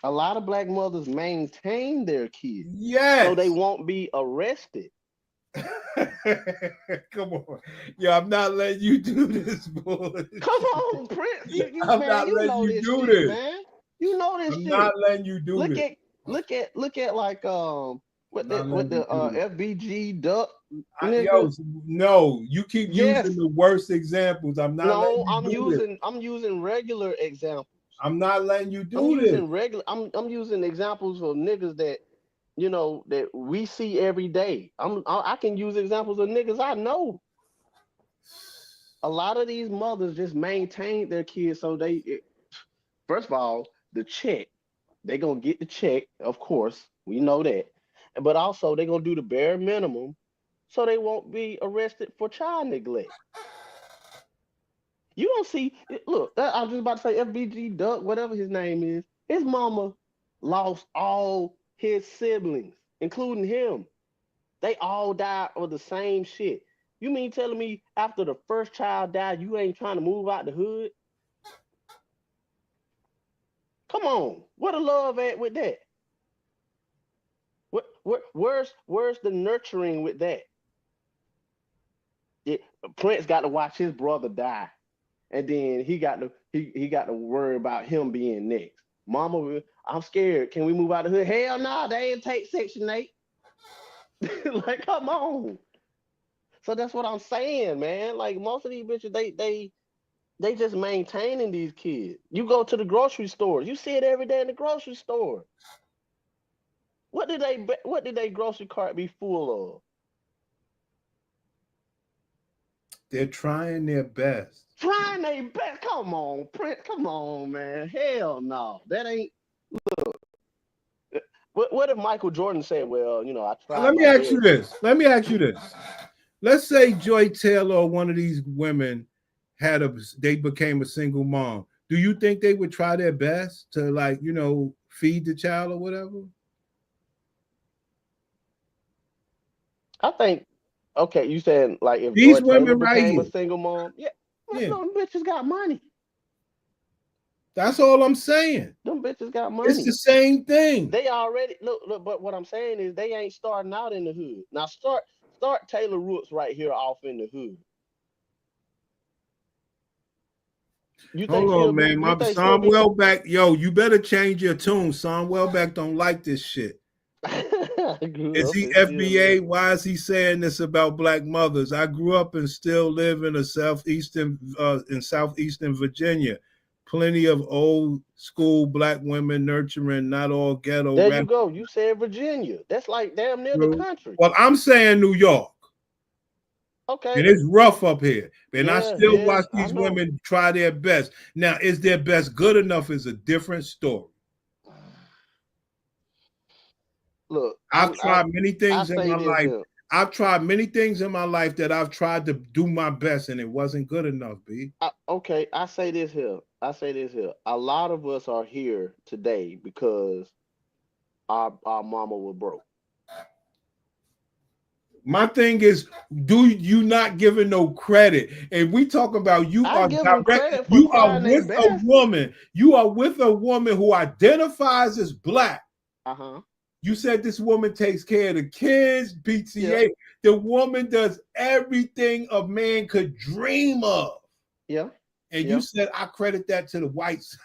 a lot of black mothers maintain their kids. Yes. So they won't be arrested. Come on. Yeah, I'm not letting you do this, boy. Come on, Prince. I'm not letting you do this, man. You know this I'm shit. not letting you do this. Look at like with the FBG duck. No, you keep using the worst examples. I'm not. No, I'm using regular examples. I'm not letting you do this. I'm using examples of niggas that that we see every day. I can use examples of niggas I know. A lot of these mothers just maintain their kids, so first of all, the check, they gonna get the check, of course, we know that, but also they gonna do the bare minimum, so they won't be arrested for child neglect. You don't see. Look, I was just about to say FBG Duck, whatever his name is. His mama lost all his siblings, including him. They all died of the same shit. You mean telling me after the first child died, you ain't trying to move out the hood? Come on, where the love at with that? Where's the nurturing with that? Prince got to watch his brother die, and then he got to worry about him being next. Mama, I'm scared. Can we move out of the hood? Hell no, nah, they ain't take Section 8. Like, come on. So that's what I'm saying, man. Like most of these bitches, they just maintaining these kids. You go to the grocery store, you see it every day in the grocery store. What did they grocery cart be full of? They're trying their best. Trying their best. Come on, Prince. Come on, man. Hell no. That ain't. Look. What if Michael Jordan said, "Well, I tried." Let me ask you this. Let's say Joy Taylor or one of these women they became a single mom. Do you think they would try their best to feed the child or whatever? I think. Okay, you saying like if these Joy women Taylor became right a single mom? Yeah. Them bitches got money. That's all I'm saying. Them bitches got money. It's the same thing. They already look. But what I'm saying is they ain't starting out in the hood. Now start Taylor Rooks right here off in the hood. Hold on, man. My Son Welbeck, you better change your tune. Son Welbeck don't like this shit. Is he FBA? Why is he saying this about black mothers? I grew up and still live in southeastern Virginia. Plenty of old school black women nurturing, not all ghetto. There you go. You said Virginia. That's like damn near the country. Well, I'm saying New York. Okay. And it's rough up here. And I still watch these women try their best. Now, is their best good enough is a different story. Look, I've tried many things in my life. I've tried many things in my life that I've tried to do my best, and it wasn't good enough, B. Okay, I say this here. A lot of us are here today because our mama was broke. My thing is, do you not giving no credit? And we talk about you are direct. You are with a woman. You are with a woman who identifies as black. You said this woman takes care of the kids, PTA. Yeah. The woman does everything a man could dream of. Yeah. And you said, I credit that to the whites.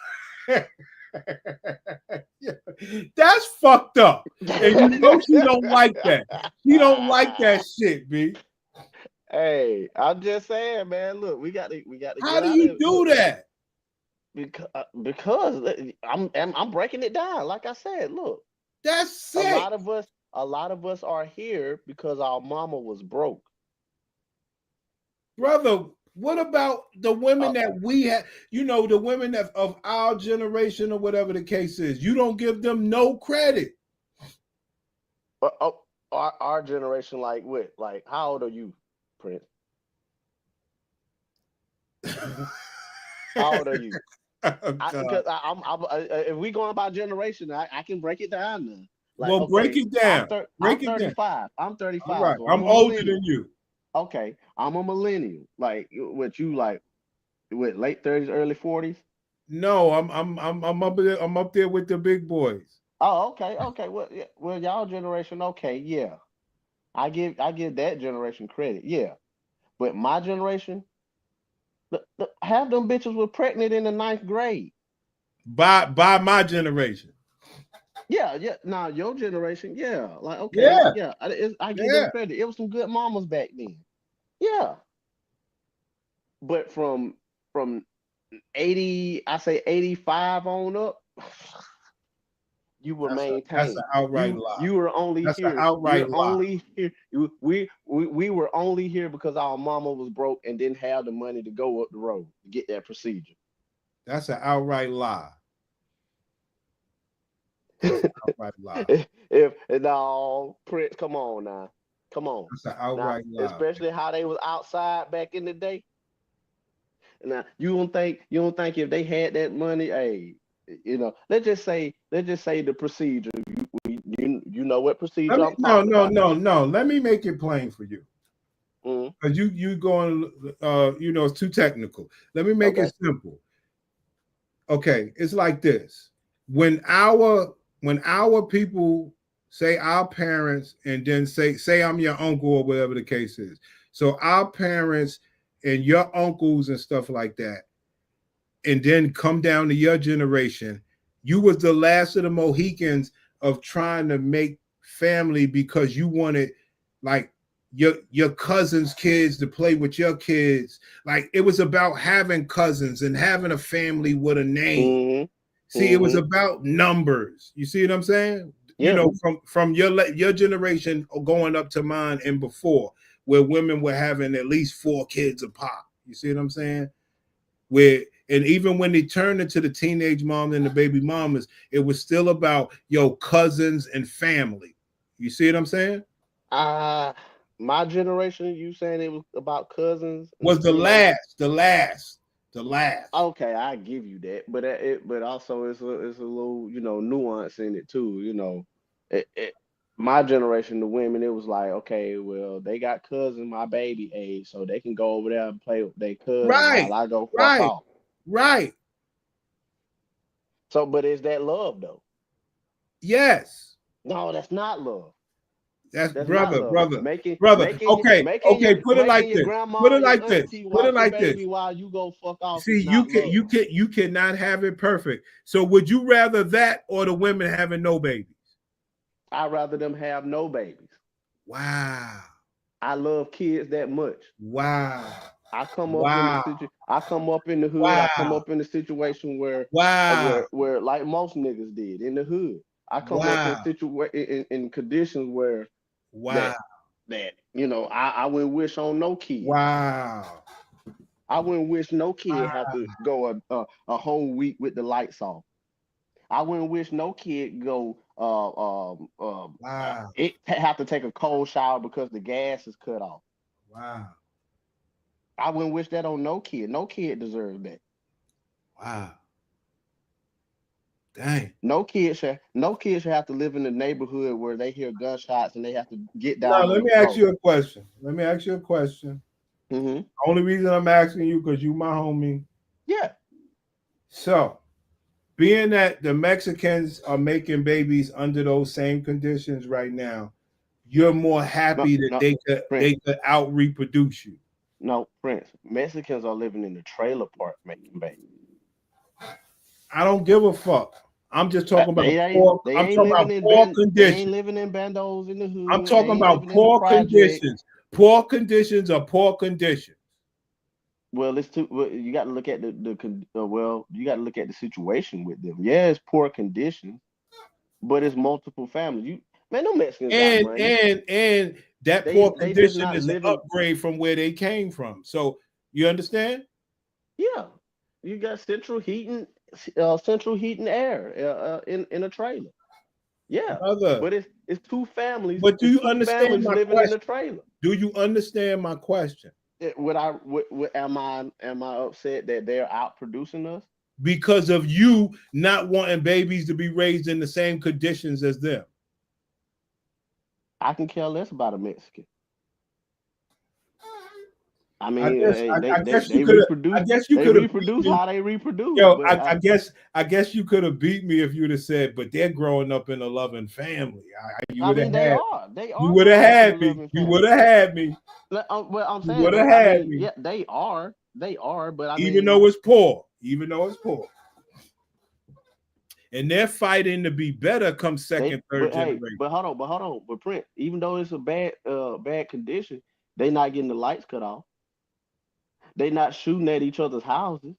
That's fucked up. And you know she don't like that. She don't like that shit, B. Hey, I'm just saying, man. Look, we got to. How do you do that? Because I'm breaking it down. Like I said, look. That's sick. A lot of us are here because our mama was broke. Brother, what about the women that we have, the women that of our generation or whatever the case is? You don't give them no credit. Our generation, like what? Like, how old are you, Prince? How old are you? Because if we going by generation, I can break it down now. Like, break it down. I'm 35. I'm 35. All right. So I'm older than you. Okay, I'm a millennial. Like what you like? What, late 30s, early 40s? No, I'm up there with the big boys. Oh, okay. Well, y'all generation, okay, yeah. I give that generation credit, yeah. But my generation, half them bitches were pregnant in the 9th grade. By my generation. Yeah. Now your generation, yeah. Like, okay, yeah. I give them credit. It was some good mamas back then. Yeah. But from 80, I say 85 on up, you were maintained. That's an outright lie. You were only that's here. An outright lie. Only here. We were only here because our mama was broke and didn't have the money to go up the road to get that procedure. That's an outright lie. Outright lie. Prince, come on now. Come on. That's an outright lie. Especially how they was outside back in the day. Now you don't think if they had that money, hey, let's just say the procedure. You know what procedure I'm talking about. No. Let me make it plain for you. Because you going, it's too technical. Let me make it simple. Okay, it's like this. When our people say our parents, and then say I'm your uncle or whatever the case is. So our parents and your uncles and stuff like that, and then come down to your generation, you was the last of the Mohicans of trying to make family because you wanted like your cousins' kids to play with your kids. Like it was about having cousins and having a family with a name. See, it was about numbers. You see what I'm saying? Yeah. From your generation going up to mine and before, where women were having at least 4 kids a pop. You see what I'm saying? And even when they turned into the teenage mom and the baby mamas, it was still about cousins and family. You see what I'm saying? My generation, you saying it was about cousins? Was the last. Okay, I give you that, but also it's a little nuance in it too. My generation, the women, it was like, okay, well, they got cousins my baby age, so they can go over there and play with their cousins while I go fuck off. Right. So, but is that love though? Yes. No, that's not love. That's brother. Okay, put it like this. Put it like this. While you go fuck off. See, you cannot have it perfect. So would you rather that or the women having no babies? I'd rather them have no babies. Wow. I love kids that much. Wow. I come up in the hood. Wow. I come up in a situation where like most niggas did in the hood. I come up in conditions where that I wouldn't wish on no kid. Wow. I wouldn't wish no kid have to go a whole week with the lights off. I wouldn't wish no kid go have to take a cold shower because the gas is cut off. Wow. I wouldn't wish that on no kid. No kid deserves that. Wow. Dang. No kid should have to live in the neighborhood where they hear gunshots and they have to get down. Now, let me ask you a question. Mm-hmm. Only reason I'm asking you because you my homie. Yeah. So, being that the Mexicans are making babies under those same conditions right now, you're more happy they could out reproduce you. No, Prince. Mexicans are living in the trailer park making babies. I don't give a fuck. I'm just talking about poor conditions. They ain't living in bandos in the hood. I'm talking about poor conditions. Poor conditions are poor conditions. Well, you got to look at you got to look at the situation with them. Yeah, it's poor conditions, but it's multiple families. No Mexicans got money. And that poor condition is an upgrade from where they came from. So you understand? Yeah, you got central heating air in a trailer. Yeah, but it's 2 families. But do you understand my living question? In a trailer? Do you understand my question? Am I upset that they're out producing us? Because of you not wanting babies to be raised in the same conditions as them. I can care less about a Mexican. I mean, I guess you could reproduce how they reproduce. Yo, I guess you could have beat me if you'd have said, but they're growing up in a loving family. You would have had me. You would have had me. Well, I'm saying, you would have had me. Yeah, they are, but even though it's poor, and they're fighting to be better come second, third generation. But hold on. But Prince, even though it's a bad condition, they not getting the lights cut off. They not shooting at each other's houses.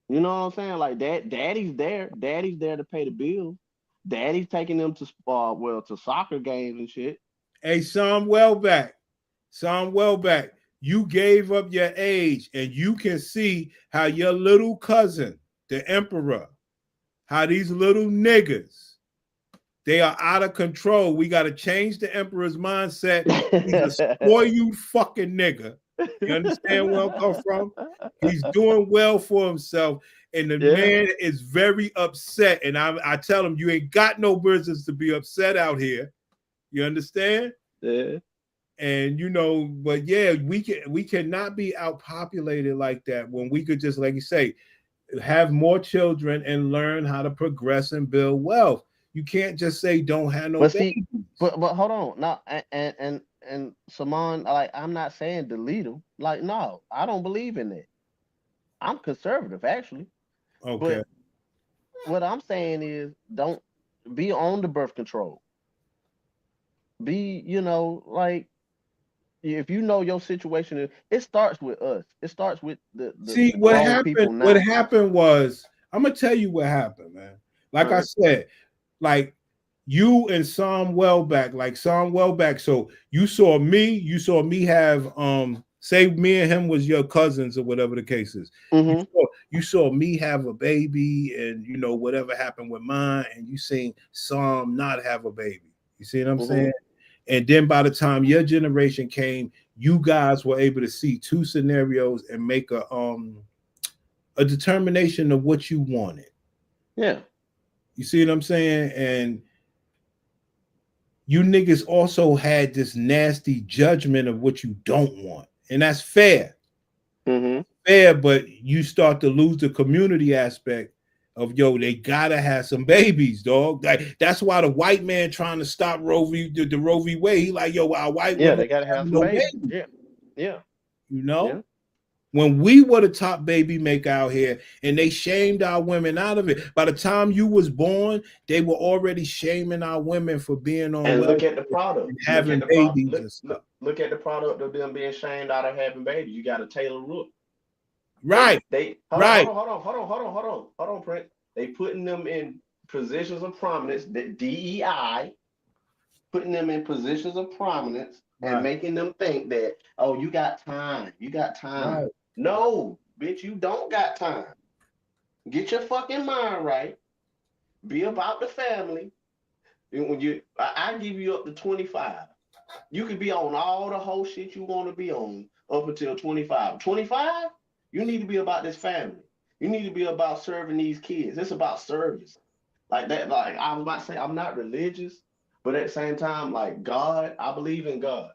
You know what I'm saying? Like daddy's there. Daddy's there to pay the bills. Daddy's taking them to soccer games and shit. Hey, Psalm Wellback. You gave up your age, and you can see how your little cousin, the emperor, how these little niggas, they are out of control. We got to change the emperor's mindset. He's a spoiled fucking nigga. You understand where I'm coming from? He's doing well for himself, and the man is very upset. And I tell him, you ain't got no business to be upset out here. You understand? Yeah. And but we cannot be outpopulated like that when we could just, like you say, have more children and learn how to progress and build wealth. You can't just say don't have no babies. But hold on. Now and Simone, like, I'm not saying delete them. Like, no, I don't believe in that. I'm conservative, actually. Okay. But what I'm saying is don't be on the birth control. Be, like, if you know your situation, it starts with us. It starts with the See, what happened? What happened was, I'm gonna tell you what happened, man. Like I said, like you and Sam Welbeck, so you saw me have say me and him was your cousins or whatever the case is. You saw me have a baby, and whatever happened with mine, and you seen Sam not have a baby. You see what I'm saying? And then by the time your generation came, you guys were able to see two scenarios and make a determination of what you wanted. Yeah. You see what I'm saying? And you niggas also had this nasty judgment of what you don't want. And that's fair. Fair, but you start to lose the community aspect of, they gotta have some babies, dog. Like, that's why the white man trying to stop the Roe v. Wade. He like, our white women they gotta have some babies. Yeah. When we were the top baby maker out here, and they shamed our women out of it. By the time you was born, they were already shaming our women for being on. And look at the product, and having babies and stuff. Look at the product of them being shamed out of having babies. You got a Taylor Rook. Right. Hold on, Prince. They putting them in positions of prominence, DEI, putting them in positions of prominence and making them think that, oh, you got time. Right. No, bitch, you don't got time. Get your fucking mind right. Be about the family. And when I give you up to 25. You can be on all the whole shit you want to be on up until 25. 25, you need to be about this family. You need to be about serving these kids. It's about service. Like that, like I was about to say, I'm not religious, but at the same time, like God, I believe in God.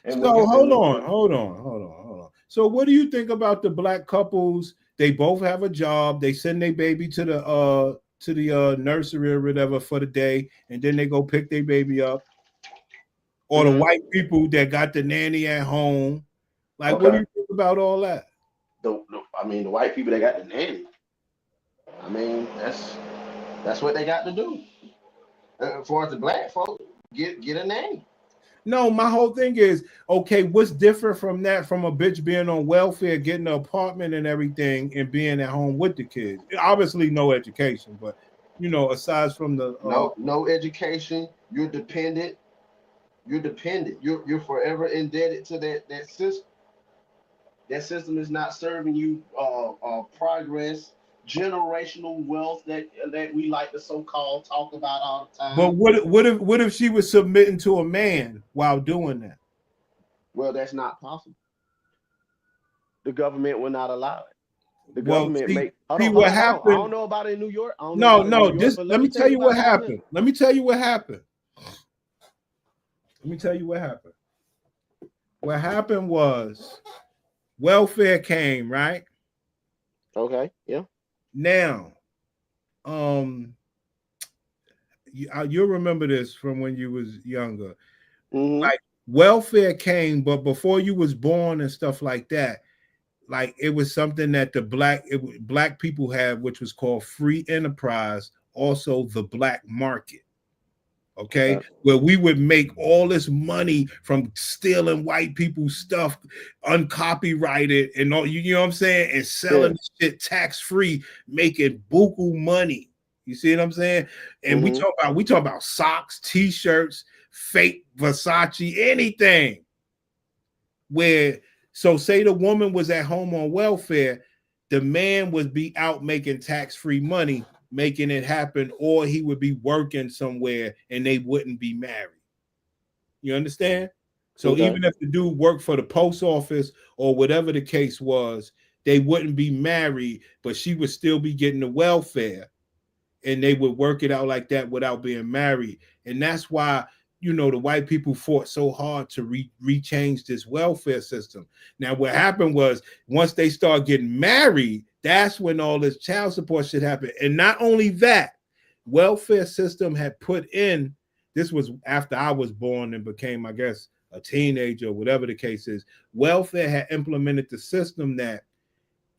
And so hold on. So what do you think about the black couples? They both have a job. They send their baby to the nursery or whatever for the day, and then they go pick their baby up. Or the white people that got the nanny at home. Like, what do you think about all that? The white people that got the nanny. I mean, that's what they got to do. As far as the black folks, get a nanny. No, my whole thing is, okay, what's different from that, from a bitch being on welfare, getting an apartment and everything, and being at home with the kids? Obviously, no education, but, aside from the... No education, you're dependent. You're forever indebted to that system. That system is not serving you progress, generational wealth that we like to so-called talk about all the time. But what if she was submitting to a man while doing that? Well, that's not possible. The government will not allow it. The government what happened. I don't know about it in New York. Let me tell you what happened. Let me tell you what happened. What happened was welfare came, right? Okay, yeah. Now, you'll remember this from when you was younger. Like, welfare came, but before you was born and stuff like that, like, it was something that the black people had, which was called free enterprise, also the black market. Okay, where we would make all this money from stealing white people's stuff, uncopyrighted, and all, you know what I'm saying, and selling shit tax free, making buku money. You see what I'm saying? And we talk about socks, t-shirts, fake Versace, anything. So say the woman was at home on welfare, the man would be out making tax-free money, making it happen, or he would be working somewhere and they wouldn't be married. You understand? So even if the dude worked for the post office or whatever the case was, they wouldn't be married, but she would still be getting the welfare, and they would work it out like that without being married. And that's why, you know, the white people fought so hard to rechange this welfare system. Now, what happened was once they start getting married, that's when all this child support shit happened. And not only that, welfare system had put in, this was after I was born and became, I guess, a teenager or whatever the case is, welfare had implemented the system that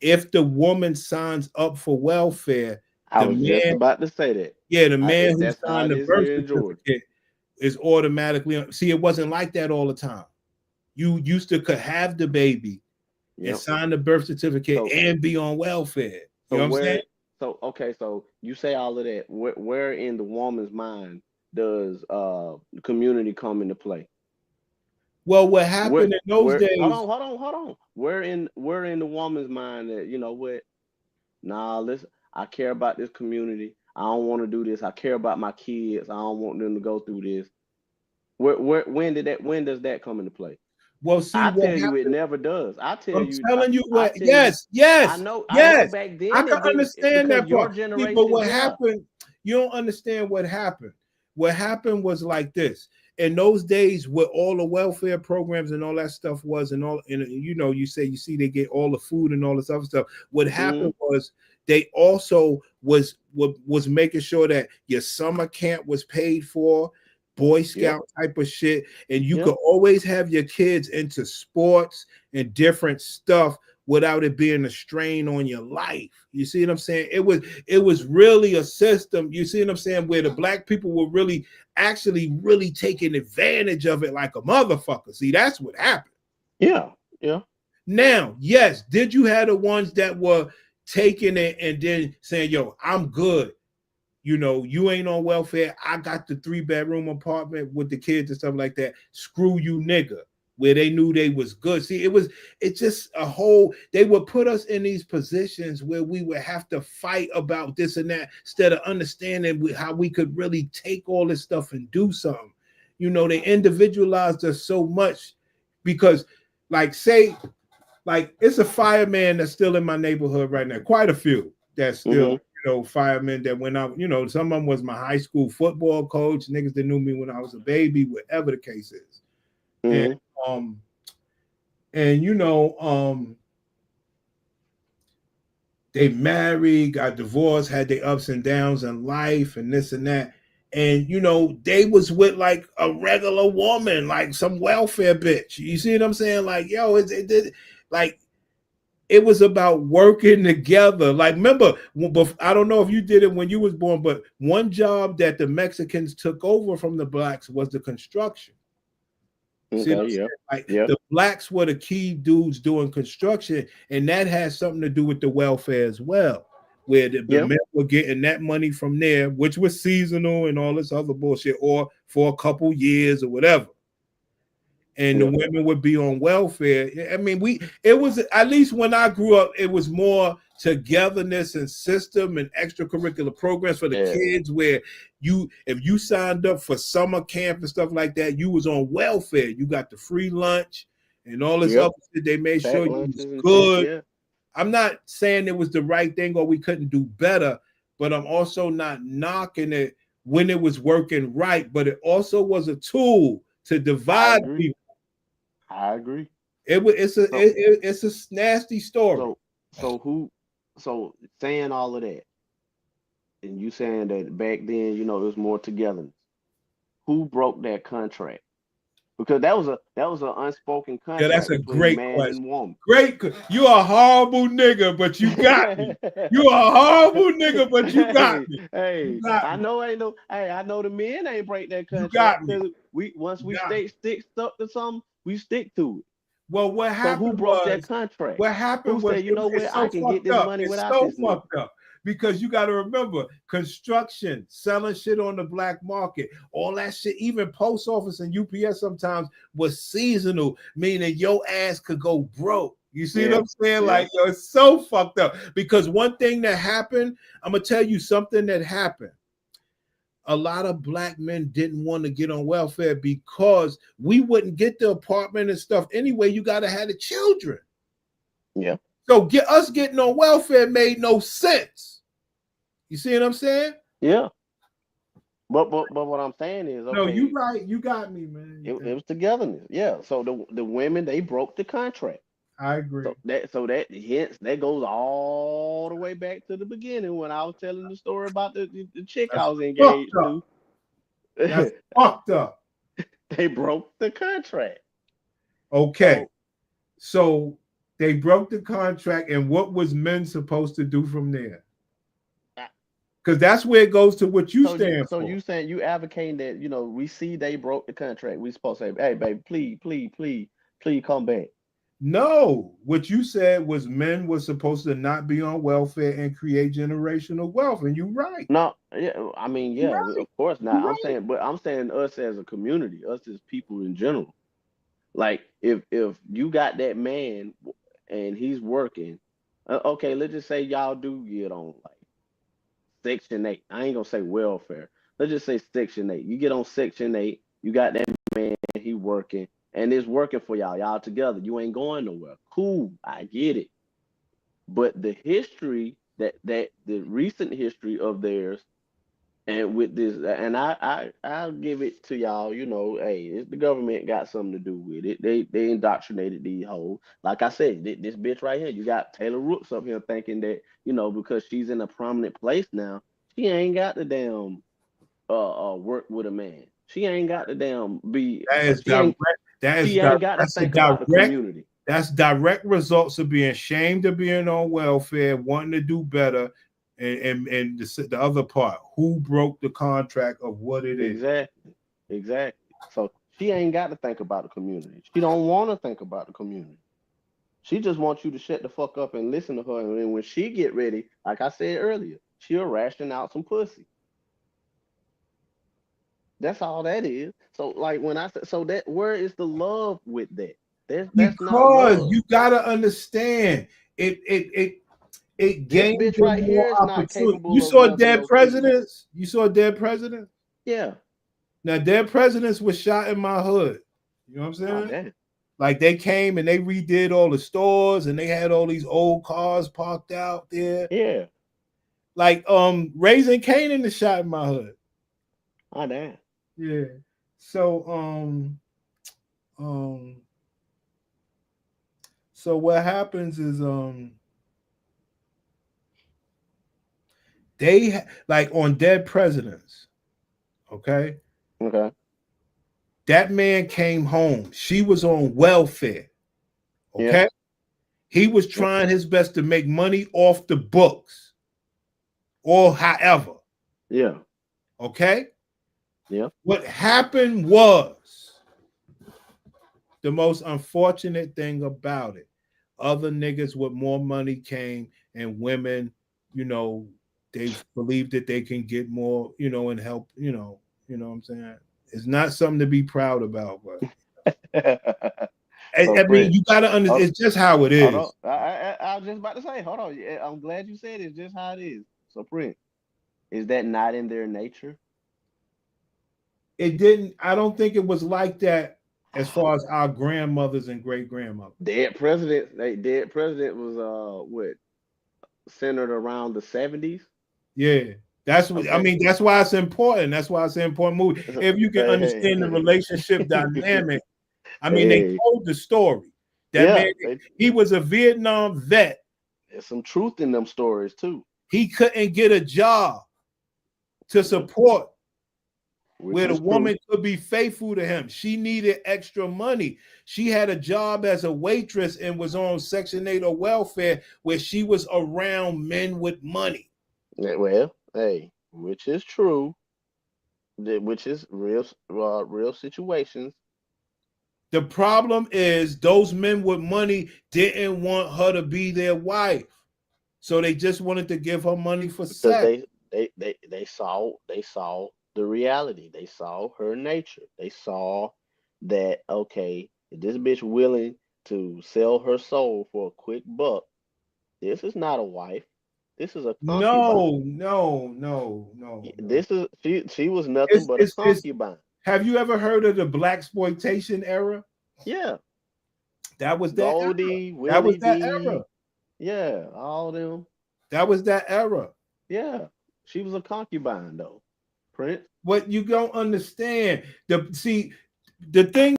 if the woman signs up for welfare, I was just about to say that. Yeah, the man who That's how signed it the is birth here in Georgia. certificate is automatically. See, it wasn't like that all the time. You used to could have the baby and sign the birth certificate and be on welfare. You know what I'm saying? So okay, so you say all of that. Where in the woman's mind does the community come into play? Well, what happened in those days? Hold on. Where in the woman's mind that, you know what? Nah, listen, I care about this community. I don't want to do this. I care about my kids. I don't want them to go through this. When does that come into play? Well, see, I tell you, it never does. I'm telling you what. Yes. I know back then. I can understand that part. Generation, but what happened? You don't understand what happened. What happened was like this. In those days, with all the welfare programs and all that stuff was, and you know, you see they get all the food and all this other stuff. What happened was they also was making sure that your summer camp was paid for, Boy Scout type of shit, and you could always have your kids into sports and different stuff without it being a strain on your life. You see what I'm saying? It was really a system, you see what I'm saying, where the black people were really taking advantage of it like a motherfucker. See, that's what happened. Yeah. Now, yes, did you have the ones that were taking it and then saying, yo, I'm good. You know, you ain't on welfare. I got the 3-bedroom apartment with the kids and stuff like that. Screw you, nigga. Where they knew they was good. See, it's just a whole, they would put us in these positions where we would have to fight about this and that instead of understanding how we could really take all this stuff and do something. You know, they individualized us so much because, like, say, like, it's a fireman that's still in my neighborhood right now. Quite a few that's still, you know, firemen that went out. You know, some of them was my high school football coach, niggas that knew me when I was a baby, whatever the case is. And you know, they married, got divorced, had their ups and downs in life and this and that. And you know, they was with like a regular woman, like some welfare bitch. You see what I'm saying? Like, yo, it was about working together. Like, remember, I don't know if you did it when you was born, but one job that the Mexicans took over from the blacks was the construction. See what I'm saying? Like, the blacks were the key dudes doing construction, and that has something to do with the welfare as well, where the men were getting that money from there, which was seasonal and all this other bullshit, or for a couple years or whatever. And the women would be on welfare. I mean, it was, at least when I grew up, it was more togetherness and system and extracurricular programs for the kids, where if you signed up for summer camp and stuff like that, you was on welfare. You got the free lunch and all this other shit. They made sure you was good. I'm not saying it was the right thing or we couldn't do better, but I'm also not knocking it when it was working right. But it also was a tool to divide people. I agree. It's a nasty story. So saying all of that, and you saying that back then, you know, there was more togetherness. Who broke that contract? Because that was an unspoken contract. Yeah, that's a great man question. And woman. Great. You a horrible nigga, but you got me. You a horrible nigga, but you got me. Hey, I know the men ain't break that contract. You got me. Once we stick stuck to something, we stick to it. Well, what happened? So who broke that contract? What happened who was, said, you know what, I can get this money without this. It's so fucked up. Because you got to remember, construction, selling shit on the black market, all that shit, even post office and UPS sometimes was seasonal, meaning your ass could go broke. You see what I'm saying? Like, yo, it's so fucked up. Because one thing that happened, I'm going to tell you something that happened. a lot of black men didn't want to get on welfare because we wouldn't get the apartment and stuff anyway. You got to have the children. Yeah. So getting on welfare made no sense. You see what I'm saying? Yeah. But what I'm saying is, okay. No, you right. You got me, man. It was togetherness. Yeah. So the women, they broke the contract. I agree. So that goes all the way back to the beginning when I was telling the story about the chick I was engaged to. That's fucked up. They broke the contract. Okay. So they broke the contract, and what was men supposed to do from there? Because that's where it goes to what you stand for. So you saying, you advocating that, we see they broke the contract. We supposed to say, hey, baby, please come back. No, what you said was men were supposed to not be on welfare and create generational wealth, and you're right. No, yeah, I mean, yeah, Right. of course not. Right. I'm saying us as a community, us as people in general. Like, if you got that man and he's working, okay, let's just say y'all do get on like Section 8. I ain't gonna say welfare. Let's just say Section 8. You get on Section 8, you got that man, he working, and it's working for y'all. Y'all together. You ain't going nowhere. Cool, I get it. But the history the recent history of theirs, and with this, and I'll give it to y'all. Hey, the government got something to do with it. They indoctrinated these hoes. Like I said, this bitch right here. You got Taylor Rooks up here thinking that because she's in a prominent place now, she ain't got the damn work with a man. She ain't got the damn be. That is direct. She ain't got to think about the community. That's direct results of being ashamed of being on welfare, wanting to do better, and the other part, who broke the contract of what it is. Exactly. So she ain't got to think about the community. She don't want to think about the community. She just wants you to shut the fuck up and listen to her. And then when she get ready, like I said earlier, she'll ration out some pussy. That's all that is. So like when I said, so that where is the love with that? That's not love. You gotta understand it gained bitch right here is not capable. You saw dead presidents? You saw dead presidents? Yeah. Now dead presidents was shot in my hood. You know what I'm saying? Like they came and they redid all the stores and they had all these old cars parked out there. Yeah. Like Raising Canaan is shot in my hood. Oh damn. Yeah. So so what happens is they like on dead presidents. Okay. That man came home. She was on welfare. Okay. Yeah. He was trying his best to make money off the books or however. Yeah. Okay. Yeah. What happened was the most unfortunate thing about it. Other niggas with more money came, and women, they believe that they can get more, and help, what I'm saying? It's not something to be proud about, but I mean, you gotta understand. It's just how it is. I was just about to say, hold on. I'm glad you said it's just how it is. So, Prince, is that not in their nature? It didn't. I don't think it was like that as far as our grandmothers and great grandmothers. Dead president was what, centered around the 70s. Yeah. That's what I mean. That's why it's important. That's why it's an important movie. If you can understand the relationship dynamic, I mean, they told the story. That man, he was a Vietnam vet. There's some truth in them stories too. He couldn't get a job to support where the woman could be faithful to him. She needed extra money. She had a job as a waitress and was on Section 8 or welfare where she was around men with money. Well, hey, which is true, which is real situations. The problem is those men with money didn't want her to be their wife, so they just wanted to give her money for sex. They saw the reality. They saw her nature. They saw that, okay, if this bitch willing to sell her soul for a quick buck, this is not a wife. This is a concubine. No. This is she was nothing but a concubine. Have you ever heard of the blaxploitation era? Yeah. That was that Goldie, era. Willie That was that D. era. Yeah, all them. That was that era. Yeah. She was a concubine though. Prince. What you don't understand. The thing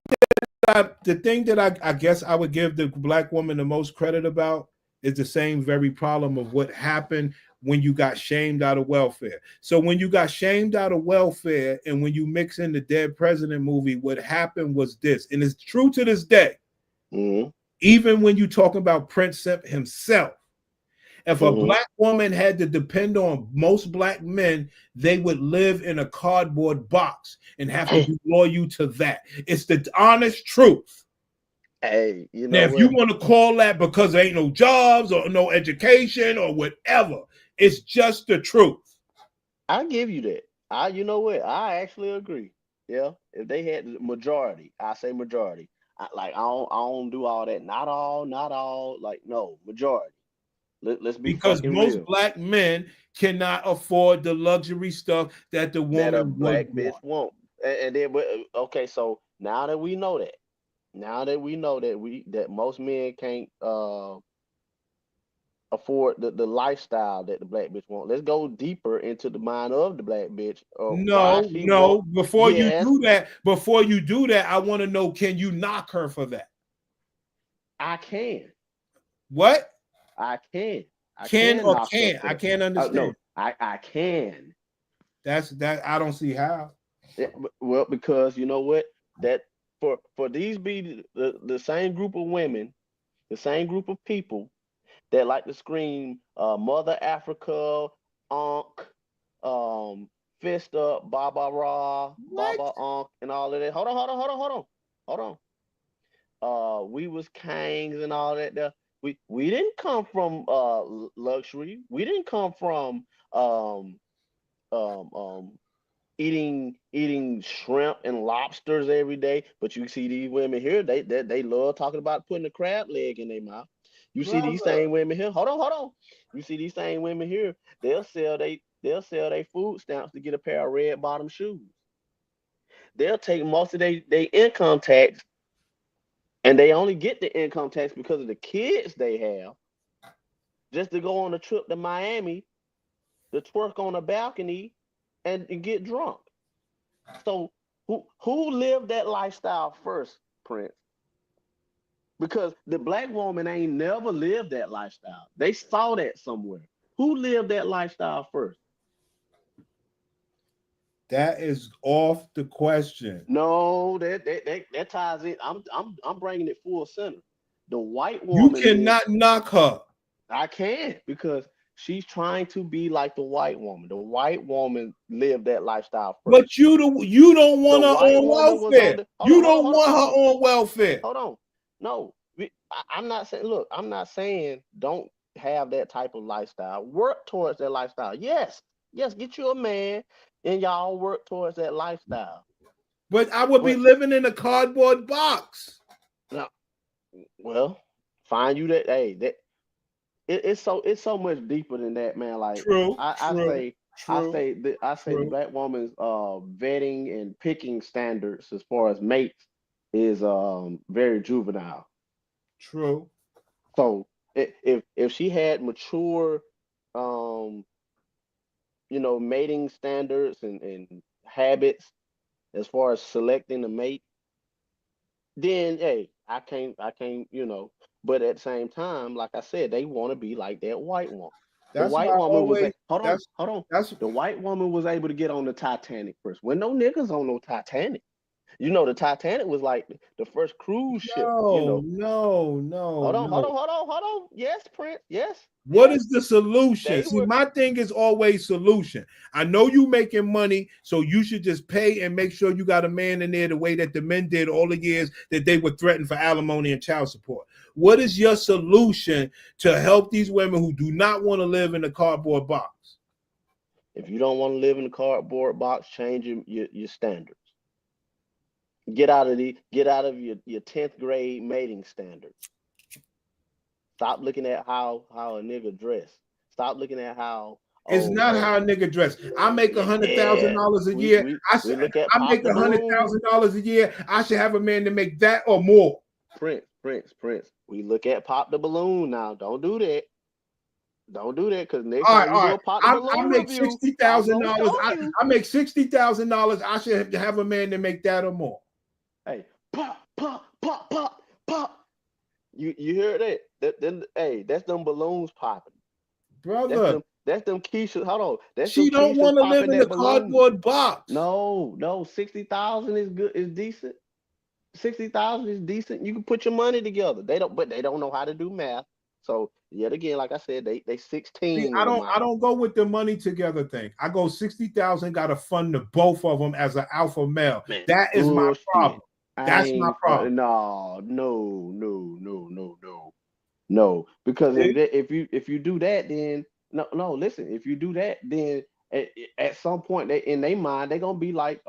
that I guess I would give the black woman the most credit about is the same very problem of what happened when you got shamed out of welfare. So when you got shamed out of welfare and when you mix in the Dead President movie, what happened was this, and it's true to this day. Mm-hmm. Even when you talk about Prince himself, if a black woman had to depend on most black men, they would live in a cardboard box and have to be loyal to that. It's the honest truth. Hey, you know now, if you want to call that because there ain't no jobs or no education or whatever, it's just the truth. I give you that. You know what? I actually agree. Yeah, if they had the majority, I say majority. I don't do all that. Not all. Like no, majority. Let's be because most real. black men cannot afford the luxury stuff that the woman that a black would bitch won't. And then, okay, so now that we know that, that most men can't afford the lifestyle that the black bitch want. Let's go deeper into the mind of the black bitch. No. Before you do that, I want to know: can you knock her for that? I can. What? I can. I can't understand. No, I can. That's that. I don't see how. Yeah, well, because you know what? That for these be the same group of women, the same group of people that like to scream Mother Africa, Ankh, Fist Up, Baba Ra, Baba Ankh, and all of that. Hold on. We was Kangs and all that. We didn't come from luxury. We didn't come from eating shrimp and lobsters every day. But you see these women here, they love talking about putting a crab leg in their mouth. You see these same women here. Hold on. You see these same women here. They'll sell they food stamps to get a pair of red bottom shoes. They'll take most of their income tax, and they only get the income tax because of the kids they have, just to go on a trip to Miami, to twerk on a balcony, and get drunk. So who lived that lifestyle first, Prince? Because the black woman ain't never lived that lifestyle. They saw that somewhere. Who lived that lifestyle first? That is off the question. No, that ties in. I'm bringing it full center. The white woman. You cannot knock her. I can't, because she's trying to be like the white woman. The white woman lived that lifestyle first. But you don't want her on welfare. You don't want her on welfare. Hold on. No, I'm not saying. Look, I'm not saying don't have that type of lifestyle. Work towards that lifestyle. Yes, get you a man and y'all work towards that lifestyle. But I would be living in a cardboard box. No, well, find you that. Hey, that. It's so much deeper than that, man. Like I say the black woman's vetting and picking standards as far as mates is very juvenile. True. So if she had mature mating standards and habits as far as selecting a mate, then hey, I can't, but at the same time, like I said, they want to be like that white woman. The white woman was hold on. The white woman was able to get on the Titanic first. When no niggas on no Titanic. The Titanic was like the first cruise ship. No. Hold on. Yes, Prince. Yes. What is the solution? My thing is always solution. I know you making money, so you should just pay and make sure you got a man in there the way that the men did all the years that they were threatened for alimony and child support. What is your solution to help these women who do not want to live in a cardboard box? If you don't want to live in a cardboard box, change your standards. Get out of your 10th grade mating standards. Stop looking at how a nigga dress. Stop looking at how. It's not how a nigga dress. I make $100,000 a year. We look at I Pop make the Balloon. $100,000 a year. I should have a man to make that or more. Prince. We look at Pop the Balloon now. Don't do that. Don't do that, because next time you do a Pop the Balloon I make review, $60,000. I make $60,000. I should have a man to make that or more. Hey, pop. You hear that? Hey, that's them balloons popping, brother. That's them Keisha. Hold on. That's she don't want to live in a cardboard box. No. 60,000 is good. Is decent. 60,000 is decent. You can put your money together. But they don't know how to do math. So yet again, like I said, they 16. See, I don't go with the money together thing. I go 60,000. Got to fund the both of them as an alpha male. Man, that is my problem. That's my problem. No. Because if you do that, then no. Listen, if you do that, then at some point in their mind they're gonna be like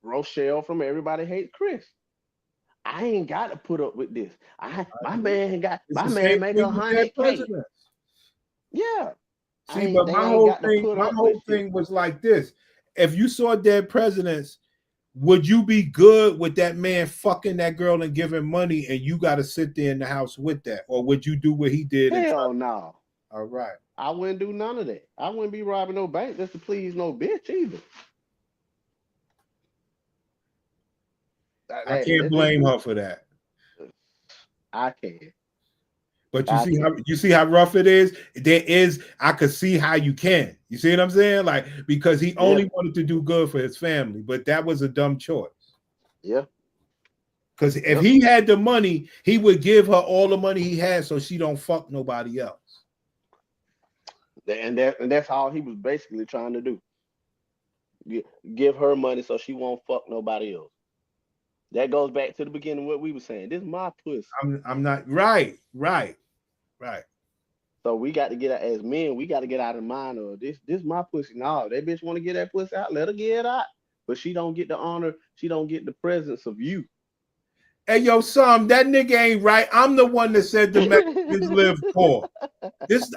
Rochelle from Everybody Hates Chris. I ain't got to put up with this. My man make $100K. Yeah. See, but my whole thing was like this: if you saw dead presidents, would you be good with that man fucking that girl and giving money, and you got to sit there in the house with that, or would you do what he did? Hell no. All right. I wouldn't do none of that. I wouldn't be robbing no bank just to please no bitch either. I can't blame her for that. I can. But you see how rough it is? I could see how you can. You see what I'm saying? Like, because he only wanted to do good for his family, but that was a dumb choice. Yeah. Because if he had the money, he would give her all the money he had so she don't fuck nobody else. And that's all he was basically trying to do. Give her money so she won't fuck nobody else. That goes back to the beginning of what we were saying. This is my pussy. I'm not right. So we got to get out as men. We got to get out of the mind of this my pussy. No, that bitch want to get that pussy out. Let her get it out. But she don't get the honor. She don't get the presence of you. Hey, yo, son, that nigga ain't right. I'm the one that said the Mexicans live poor.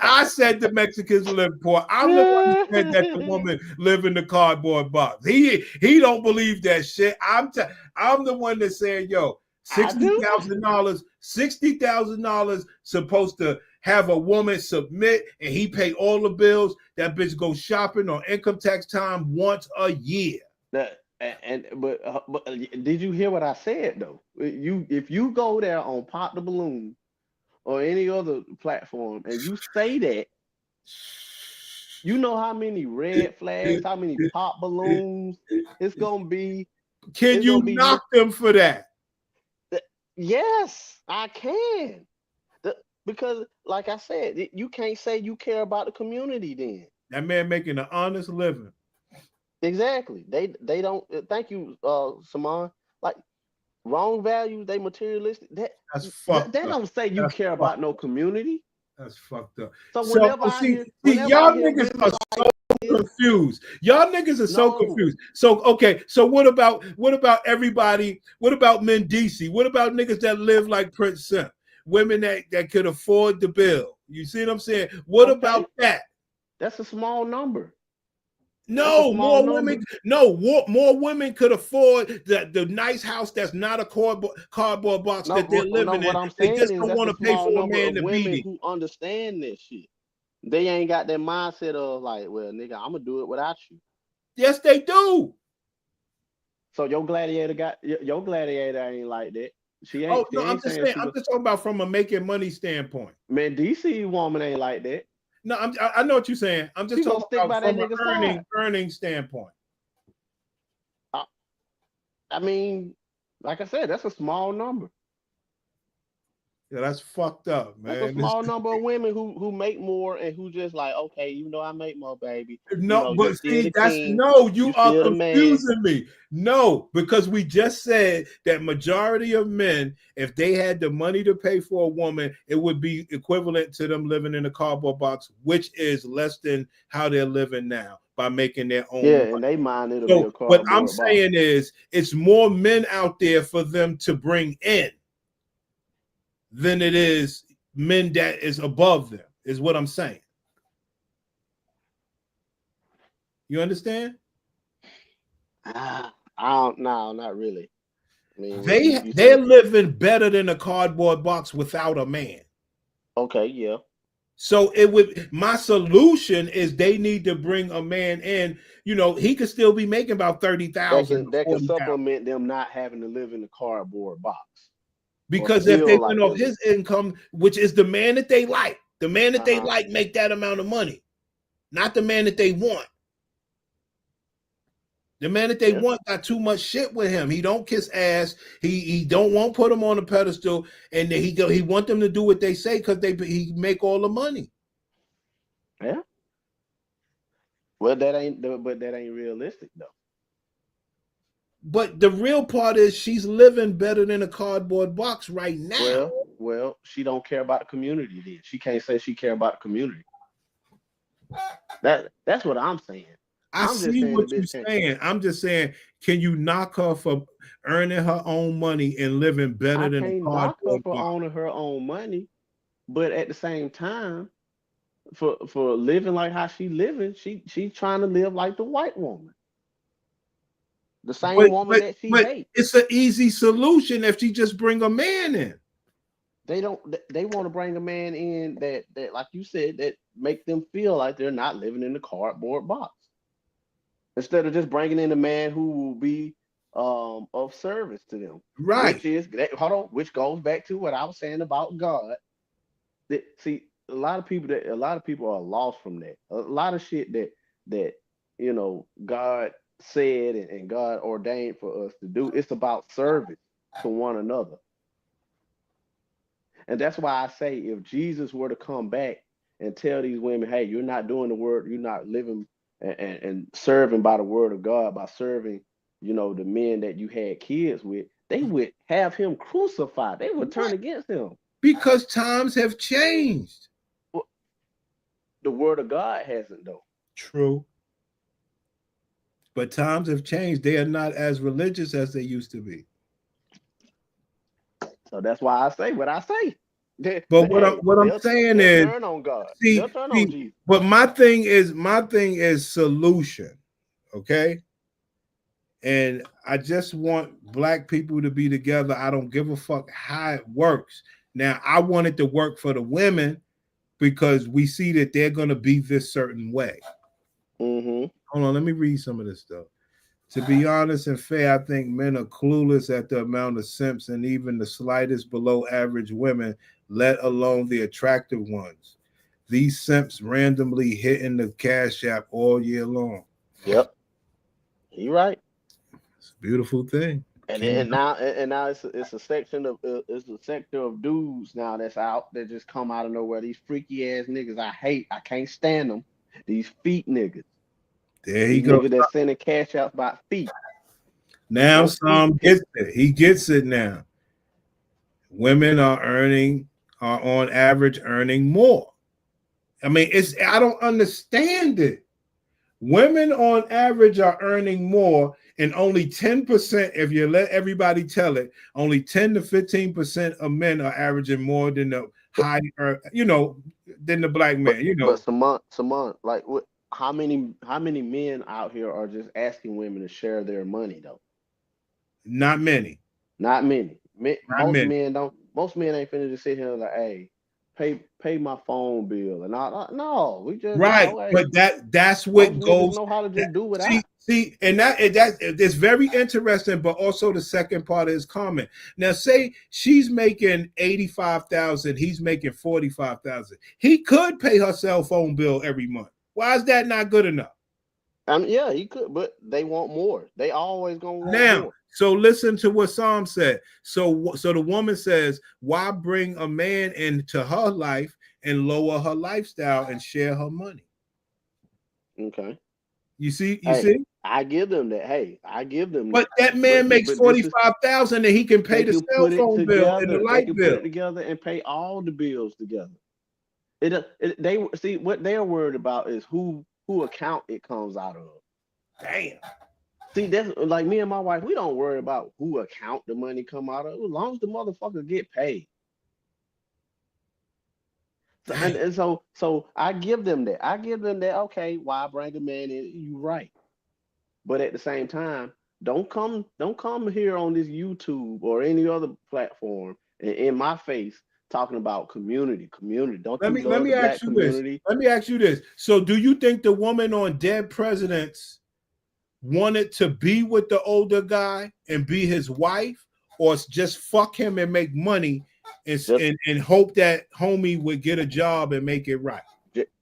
I said the Mexicans live poor. I'm the one that said that the woman live in the cardboard box. He don't believe that shit. I'm the one that said, yo, $60,000 supposed to have a woman submit and he pay all the bills. That bitch go shopping on income tax time once a year. But did you hear what I said though? If you go there on Pop the Balloon or any other platform and you say that, you know how many red flags, how many pop balloons it's gonna be. Can you knock them for that? Yes, I can. Because like I said, you can't say you care about the community then. That man making an honest living. Exactly. They don't. Thank you, Saman. Like wrong values, they materialistic. That's fucked They don't say you care about no community. That's fucked up. So whenever y'all niggas are so confused. Y'all niggas are so confused. So okay. So what about everybody? What about Mendici? What about niggas that live like Prince Simp? Women that could afford the bill. You see what I'm saying? What about that? That's a small number. No, more women. No, more women could afford the nice house that's not a cardboard box that they're living in. They just don't want to pay for a man to beat it. Who understand this shit? They ain't got that mindset of like, well, nigga, I'm gonna do it without you. Yes, they do. So your gladiator ain't like that. She ain't. Oh no, I'm just talking about from a making money standpoint. Man, DC woman ain't like that. No, I know what you're saying. I'm just talking about from an earning standpoint. I mean, like I said, that's a small number. Yeah, that's fucked up, man. That's a small number of women who make more and who just like, okay, even though I make more, baby. No, but see, you are confusing me. No, because we just said that majority of men, if they had the money to pay for a woman, it would be equivalent to them living in a cardboard box, which is less than how they're living now by making their own. Yeah, money. and they mind it'll be a cardboard What I'm box. saying is, it's more men out there for them to bring in than it is men that is above them, is what I'm saying. You understand? I don't. No, not really. I mean, They're living better than a cardboard box without a man. Okay, yeah. So it would. My solution is they need to bring a man in. You know, he could still be making about 30,000. That can supplement them not having to live in the cardboard box. Because if they went off his income, which is the man that they like, the man that they like make that amount of money, not the man that they want. The man that they want got too much shit with him. He don't kiss ass. He don't want to put him on a pedestal, and he want them to do what they say because he make all the money. Yeah. Well, that ain't realistic though. But the real part is she's living better than a cardboard box right now. Well, she don't care about the community then. She can't say she care about the community. That's what I'm saying. I see what you're saying. I'm just saying, can you knock her for earning her own money and living better than a cardboard box? For owning her own money, but at the same time, for living like how she living, she trying to live like the white woman. The same woman that she hates. It's an easy solution if she just bring a man in. They want to bring a man in that like you said, that make them feel like they're not living in the cardboard box. Instead of just bringing in a man who will be of service to them. Right. Which goes back to what I was saying about God. See, a lot of people are lost from that. A lot of shit that you know God said and God ordained for us to do. It's about service to one another. And that's why I say if Jesus were to come back and tell these women, hey, you're not doing the word, you're not living and serving by the word of God, by serving, you know, the men that you had kids with, they would have him crucified. They would turn against him. Because times have changed. Well, the word of God hasn't, though. True. But times have changed. They are not as religious as they used to be. So that's why I say what I say. But what I'm saying is, turn on God. They'll turn on Jesus. But my thing is solution, okay? And I just want black people to be together. I don't give a fuck how it works. Now, I want it to work for the women because we see that they're going to be this certain way. Mm-hmm. Hold on, let me read some of this stuff. To be honest and fair, I think men are clueless at the amount of simps and even the slightest below average women, let alone the attractive ones. These simps randomly hitting the Cash App all year long. Yep. You're right. It's a beautiful thing. And now it's a section of sector of dudes now that's out that just come out of nowhere. These freaky ass niggas I can't stand them. These feet niggas. There he goes. Nigga that's sending cash out by feet. Now some gets it. He gets it now. Women are on average earning more. I mean, I don't understand it. Women on average are earning more, and only 10%, if you let everybody tell it, only 10 to 15% of men are averaging more than the than the black man. But Samant, like what? How many men out here are just asking women to share their money though? Not many. Most men don't. Most men ain't finna just sit here and like, hey, pay my phone bill and all. No, we just right. But that's what goes. Know how to just do without. See, and that's very interesting. But also the second part of his comment. Now, say she's making 85,000, he's making 45,000. He could pay her cell phone bill every month. Why is that not good enough? Yeah, he could, but they want more. They always gonna want more. So listen to what Psalm said. So the woman says, why bring a man into her life and lower her lifestyle and share her money? Okay. You see? I give them that. Hey, I give them. But that man makes 45,000 and he can pay the cell phone bill and the light bill. Put it together and pay all the bills together. They see what they're worried about is who account it comes out of. Damn. See, that's like me and my wife. We don't worry about who account the money come out of, as long as the motherfucker get paid. And so I give them that. I give them that. Okay, why bring a man in? You right. But at the same time, don't come here on this YouTube or any other platform in my face talking about community. Don't you Let love me the ask black you this. community? Let me ask you this. So do you think the woman on Dead Presidents wanted to be with the older guy and be his wife, or just fuck him and make money and hope that homie would get a job and make it right?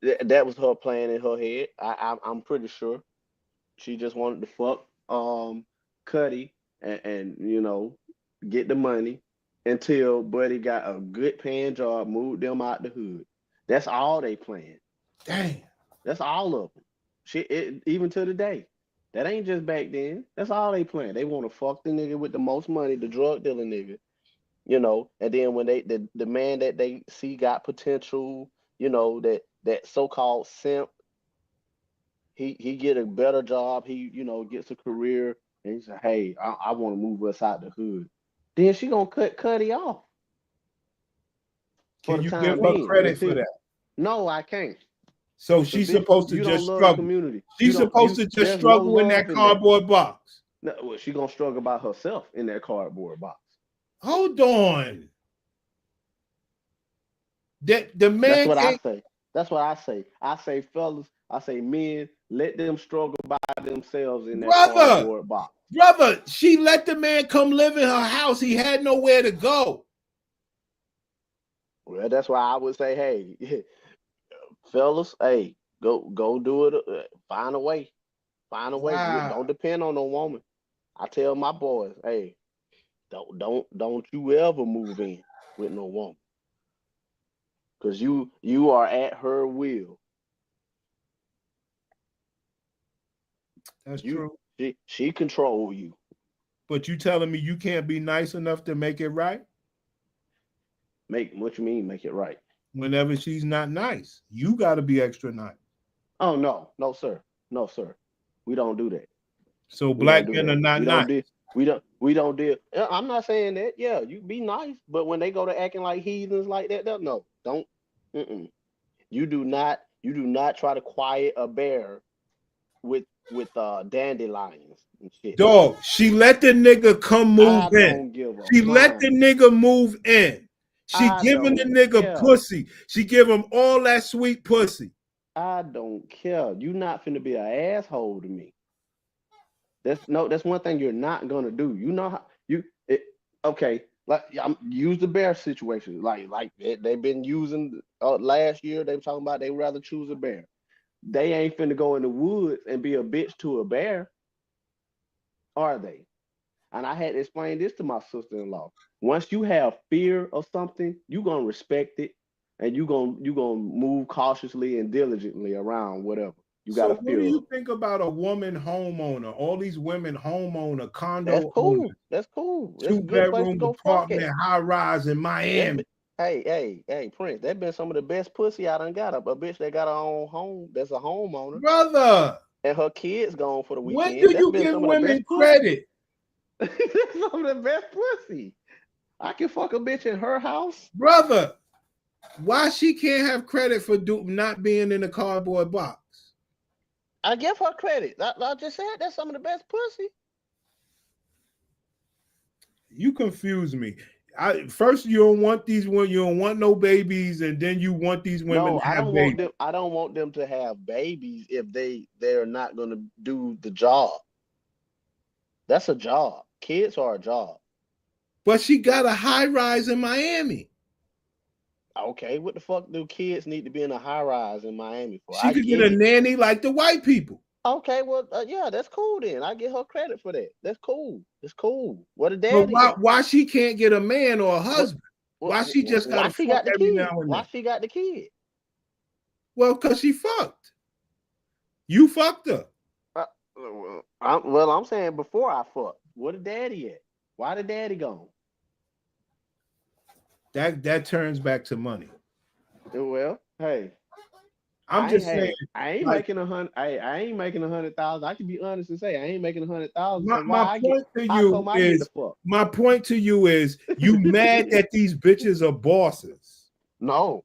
That was her plan in her head. I'm pretty sure she just wanted to fuck Cuddy and you know, get the money until Buddy got a good paying job, moved them out the hood. That's all they planned. Damn. That's all of them. Shit, even to the day. That ain't just back then. That's all they plan. They want to fuck the nigga with the most money, the drug dealer nigga, you know. And then when the man that they see got potential, you know, that so-called simp, he get a better job. He, you know, gets a career, and he said, "Hey, I want to move us out the hood." Then she gonna cut Cuddy off. Can you give her credit for that? No, I can't. So she's supposed to just struggle. She's supposed to just struggle in that cardboard box. No, well, she gonna struggle by herself in that cardboard box. Hold on. That the man. That's what I say. That's what I say. I say, fellas. I say, men, let them struggle by themselves in that cardboard box. Brother, she let the man come live in her house. He had nowhere to go. Well, that's why I would say, hey, fellas, hey, go do it. Find a way. Find a way. Wow. Don't depend on no woman. I tell my boys, hey, don't you ever move in with no woman, because you are at her will. That's true. She control you. But you telling me you can't be nice enough to make it right? What you mean make it right? Whenever she's not nice, you got to be extra nice. Oh no, sir, we don't do that. So black men are not nice. We don't deal. I'm not saying that. Yeah, you be nice, but when they go to acting like heathens like that, no, don't. You do not try to quiet a bear with dandelions and shit. Dog, she let the nigga come move in. She let the nigga move in. She giving the nigga pussy. She give him all that sweet pussy. I don't care. You not finna be an asshole to me. That's one thing you're not gonna do. You know how okay. Like use the bear situation. Like they've been using last year. They were talking about they rather choose a bear. They ain't finna go in the woods and be a bitch to a bear, are they? And I had to explain this to my sister-in-law. Once you have fear of something, you're gonna respect it, and you're gonna move cautiously and diligently around whatever. You got to fear. What do you think about a woman homeowner? All these women homeowner, condo That's cool. owners, That's cool. That's a good place to two-bedroom go fuck apartment, it. high rise in Miami. Hey, Prince, that been some of the best pussy I done got. A bitch that got her own home, that's a homeowner. Brother. And her kids gone for the weekend. When do you give women credit? That's some of the best pussy. I can fuck a bitch in her house. Brother, why she can't have credit for not being in a cardboard box? I give her credit. I just said that's some of the best pussy. You confuse me. First you don't want these women, you don't want no babies, and then you want these women to have babies. I don't want them to have babies if they're not going to do the job. That's a job. Kids are a job. But she got a high rise in Miami. Okay, what the fuck do kids need to be in a high rise in Miami for? She could get a nanny like the white people. Okay, well, yeah, that's cool then. I give her credit for that. That's cool. It's cool. What a daddy. But why she can't get a man or a husband? Why she just got to fuck every now and then? Why she got the kid? Well, because she fucked. You fucked her. I'm saying before I fucked. Where the daddy at? Why the daddy gone? That turns back to money. Well, hey. I'm just saying. I ain't making 100. I ain't making 100,000. I can be honest and say I ain't making 100,000. My point to you is you mad that these bitches are bosses. No,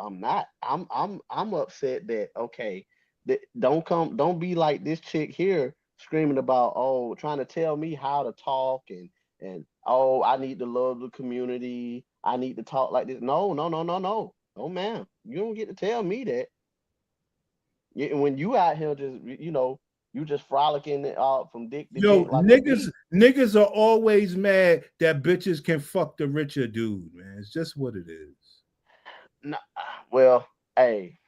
I'm not. I'm upset that okay, that don't be like this chick here screaming about trying to tell me how to talk and I need to love the community. I need to talk like this. No, no, ma'am. You don't get to tell me that. When you out here just you just frolicking from dick to Yo, dick like a bee. niggas are always mad that bitches can fuck the richer dude, man. It's just what it is. Nah, well, hey,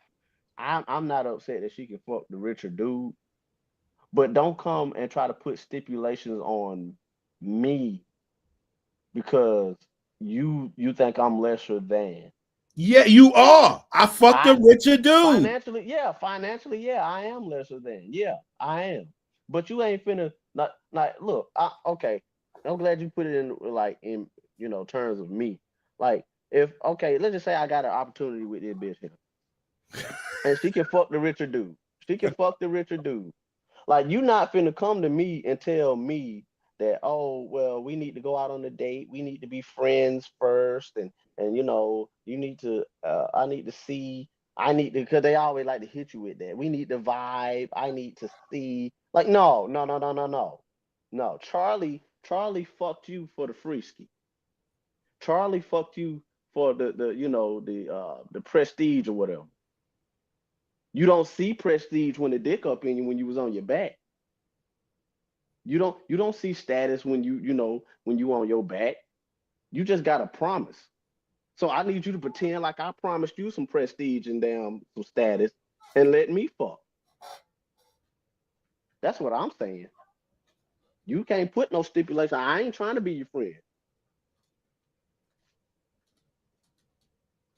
I'm not upset that she can fuck the richer dude, but don't come and try to put stipulations on me because you think I'm lesser than. Yeah, you are. I fucked a richer dude. Financially, yeah, I am lesser than. Yeah, I am. But you ain't finna not look. Okay, I'm glad you put it in in terms of me. Like if let's just say I got an opportunity with this bitch here, and she can fuck the richer dude. She can fuck the richer dude. Like you not finna come to me and tell me that well we need to go out on a date. We need to be friends first, and you need to I need to see. I need to because they always like to hit you with that. We need to vibe. I need to see. Like no. No. Charlie fucked you for the freeski. Charlie fucked you for the prestige or whatever. You don't see prestige when the dick up in you when you was on your back. You don't see status when when you on your back. You just got a promise. So I need you to pretend like I promised you some prestige and some status and let me fuck. That's what I'm saying. You can't put no stipulation. I ain't trying to be your friend.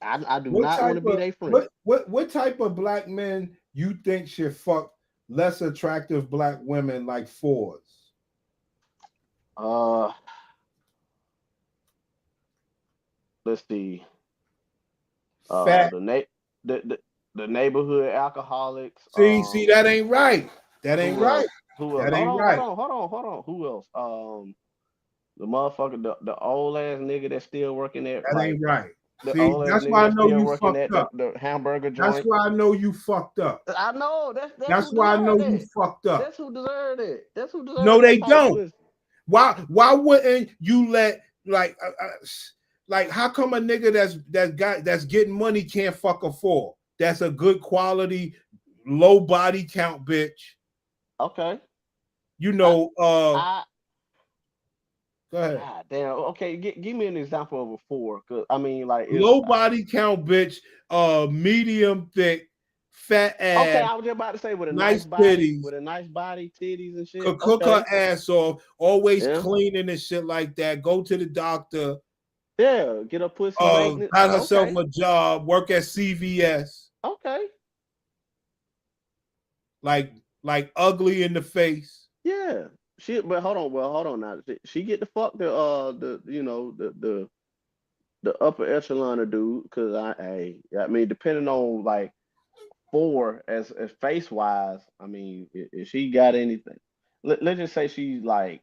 I do not want to be their friend. What type of black men you think should fuck less attractive black women like Fords? Let's see. Fat. The neighborhood alcoholics. See, that ain't right. That ain't right. Who else? That ain't right. Hold on. Who else? The motherfucker, the old ass nigga that's still working at. That ain't right. See, that's why I know you fucked up. The hamburger joint. That's why I know you fucked up. I know. That's why I know you fucked up. That's who deserved it. That's who deserved it. No, they don't. Why wouldn't you let like how come a nigga that's getting money can't fuck a Ford? That's a good quality, low body count bitch. Okay. Go ahead. God damn. Okay, give me an example of a Ford, cause I mean, like low body count bitch, medium thick, fat ass. Okay, I was just about to say with a nice body, titties, with a nice body, titties and shit. Cook her ass off, always cleaning and shit like that. Go to the doctor. Yeah, get a pussy. Got herself a job. Work at CVS. Okay. Like ugly in the face. Yeah. But hold on now. She get to fuck the upper echelon of dude, because I mean, depending on like Ford as face wise, I mean, if she got anything, let's just say she's like,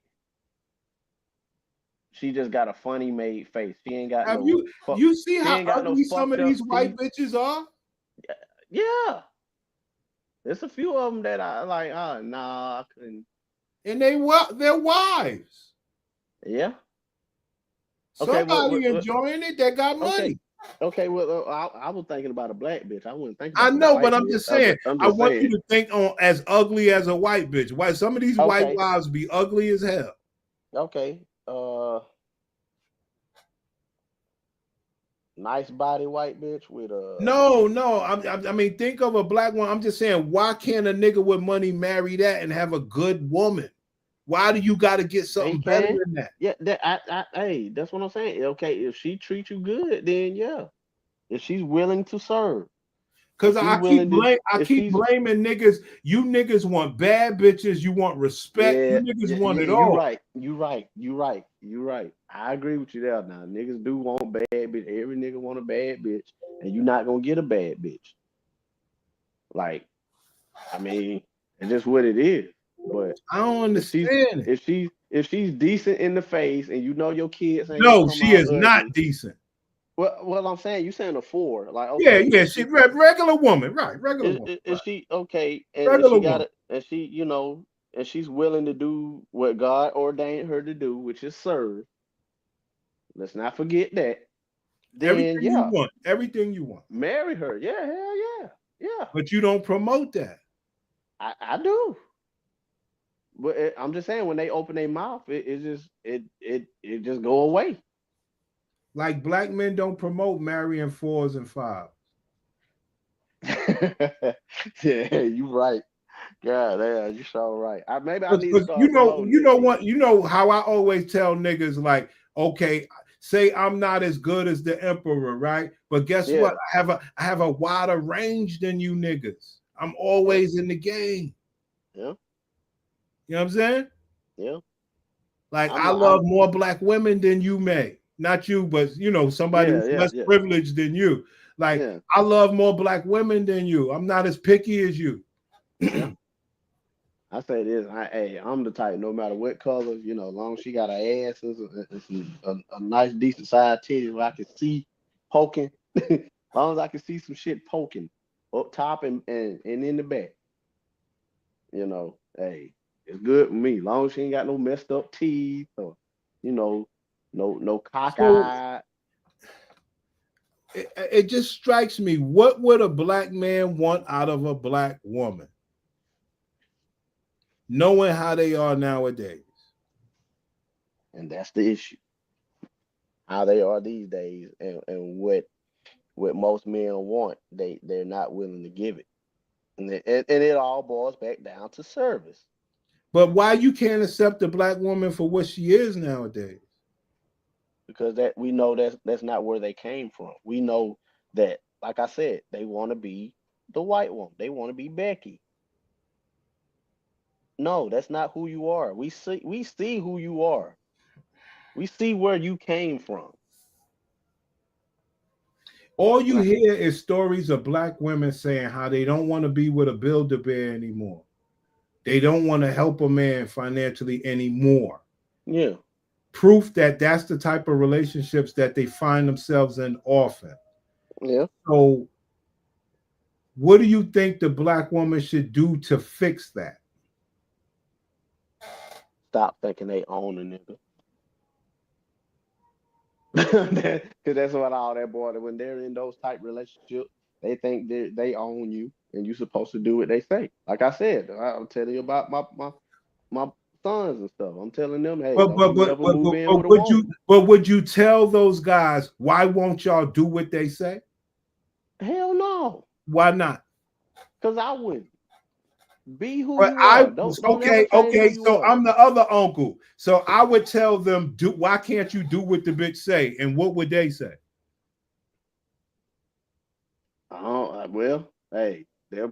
she just got a funny made face. She ain't got you see how ugly some of these white bitches are? Yeah. There's a few of them that I like. Nah, I couldn't. And they're wives. Yeah. Somebody enjoying it that got money. Okay, well, I was thinking about a black bitch. I wouldn't think. I know, but I'm just saying. I want you to think on as ugly as a white bitch. Why some of these white wives be ugly as hell? Okay. Nice body white bitch with a. No. I mean, think of a black one. I'm just saying, why can't a nigga with money marry that and have a good woman? Why do you got to get something better than that? Yeah, hey, that's what I'm saying. Okay, if she treats you good, then yeah. If she's willing to serve. Because I keep blaming niggas. You niggas want bad bitches. You want respect. You niggas want it all. You right. I agree with you there. Now niggas do want bad bitch. Every nigga want a bad bitch, and you're not gonna get a bad bitch. Like, I mean, it's just what it is. But I don't understand if she's decent in the face, and you know your kids ain't. No, she is not decent. Well, I'm saying you saying a 4, like okay, Yeah. She regular woman, right? Regular woman. Is she okay? And Regular she got woman. it, and she, and she's willing to do what God ordained her to do, which is serve. Let's not forget that. Then Everything you want. Everything you want. marry her. Yeah, hell yeah, yeah. But you don't promote that. I do. But I'm just saying, when they open their mouth, it just go away. Like black men don't promote marrying 4s and 5s. Yeah, you right. God damn, you so right. Maybe I need to start You promoting know that what? shit. You know how I always tell niggas, like, okay, say I'm not as good as the emperor, right? But guess what? I have a wider range than you niggas. I'm always in the game. Yeah. You know what I'm saying? Yeah. Like I love more black women than you may. Not you, but somebody who's less privileged than you. Like I love more black women than you. I'm not as picky as you. Yeah. I say this, I'm the type, no matter what color, as long as she got her ass and a nice decent sized titty where I can see poking, as long as I can see some shit poking up top and in the back, hey, it's good with me. As long as she ain't got no messed up teeth or, no cockeyed. It just strikes me, what would a black man want out of a black woman? Knowing how they are nowadays. And that's the issue. How they are these days, and what most men want, they're not willing to give it. And it all boils back down to service. But why you can't accept a black woman for what she is nowadays? Because that we know that's not where they came from. We know that, like I said, they want to be the white woman. They want to be Becky. No, that's not who you are. We see who you are. We see where you came from. All you hear is stories of black women saying how they don't want to be with a Build-A-Bear anymore. They don't want to help a man financially anymore. Yeah. Proof that that's the type of relationships that they find themselves in often. Yeah. So what do you think the black woman should do to fix that? Stop thinking they own a nigga. Because that's what all that boy, when they're in those type relationships, they think they own you and you're supposed to do what they say. Like I said, I'm telling you about my sons and stuff. I'm telling them, hey, don't you ever move in with a woman. But would you tell those guys, why won't y'all do what they say? Hell no. Why not? Because I wouldn't. Be who you are. Okay. So I'm the other uncle. So I would tell them, why can't you do what the bitch say? And what would they say? Well, hey, they'll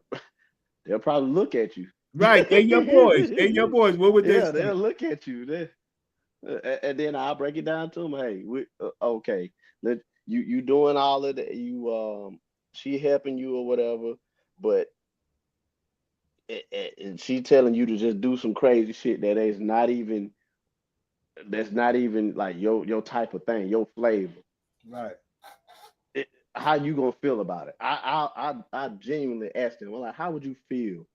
probably look at you. Right. They're your boys. They're your boys. What would they say? Yeah, they'll look at you. And then I'll break it down to them. Hey, okay, you doing all of that. She helping you or whatever, but and she telling you to just do some crazy shit that's not even like your type of thing, your flavor. Right. How you gonna feel about it? I genuinely asked him, like, how would you feel?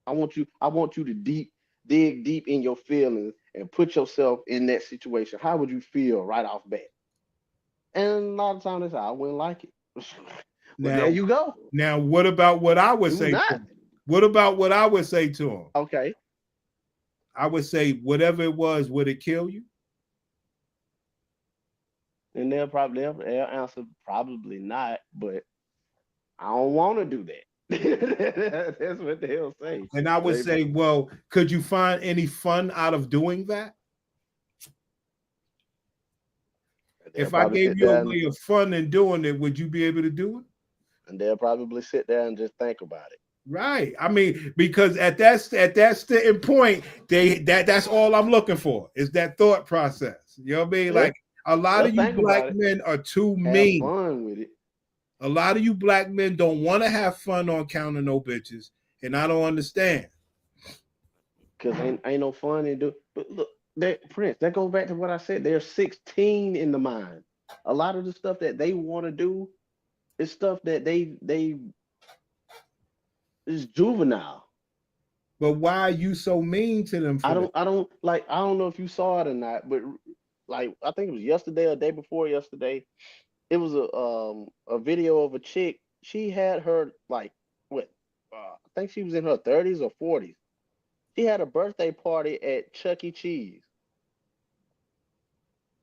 I want you to dig deep in your feelings and put yourself in that situation. How would you feel right off bat? And a lot of times they say, I wouldn't like it. But there you go. Now, what about what I would say? What about what I would say to him? Okay. I would say, whatever it was, would it kill you? And they'll answer probably not, but I don't want to do that. That's what they'll say. And I would say, well, could you find any fun out of doing that? If I gave you a way of fun in doing it, would you be able to do it? And they'll probably sit there and just think about it. Right. I mean, because at that certain point, that's all I'm looking for is that thought process. You know what I mean? Like a lot of you black men are too mean. Have fun with it. A lot of you black men don't want to have fun on counting no bitches, and I don't understand. Cause ain't no fun in do. But look, Prince, that goes back to what I said. They're 16 in the mind. A lot of the stuff that they want to do is stuff that they is juvenile. But why are you so mean to them for that? I don't know if you saw it or not, but like I think it was yesterday or day before yesterday. It was a video of a chick. She had her like what I think she was in her 30s or 40s. She had a birthday party at Chuck E. Cheese.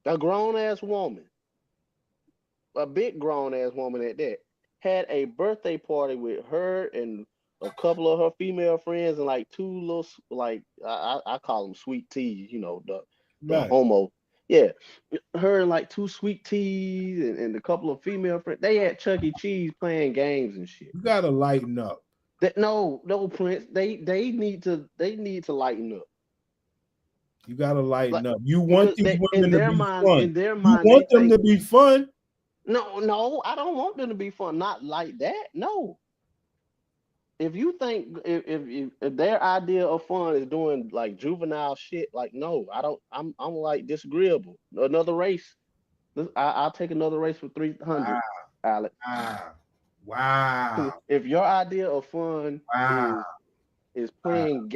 A grown ass woman, a big grown ass woman at that, had a birthday party with her and a couple of her female friends and like two little like I call them sweet teas, you know, the Right. homo. Yeah, her and like two sweet teas and a couple of female friends. They at Chuck E. Cheese playing games and shit. You gotta lighten up. No, Prince. They need to lighten up. You gotta lighten Like up. You want because these they women to be fun. in their You mind they want them think to be fun. no, I don't want them to be fun. Not like that. No. If you think if their idea of fun is doing like juvenile shit, like no, I don't. I'm like disagreeable. Another race. I'll take another race for 300, Alex. Wow. If your idea of fun Wow. is playing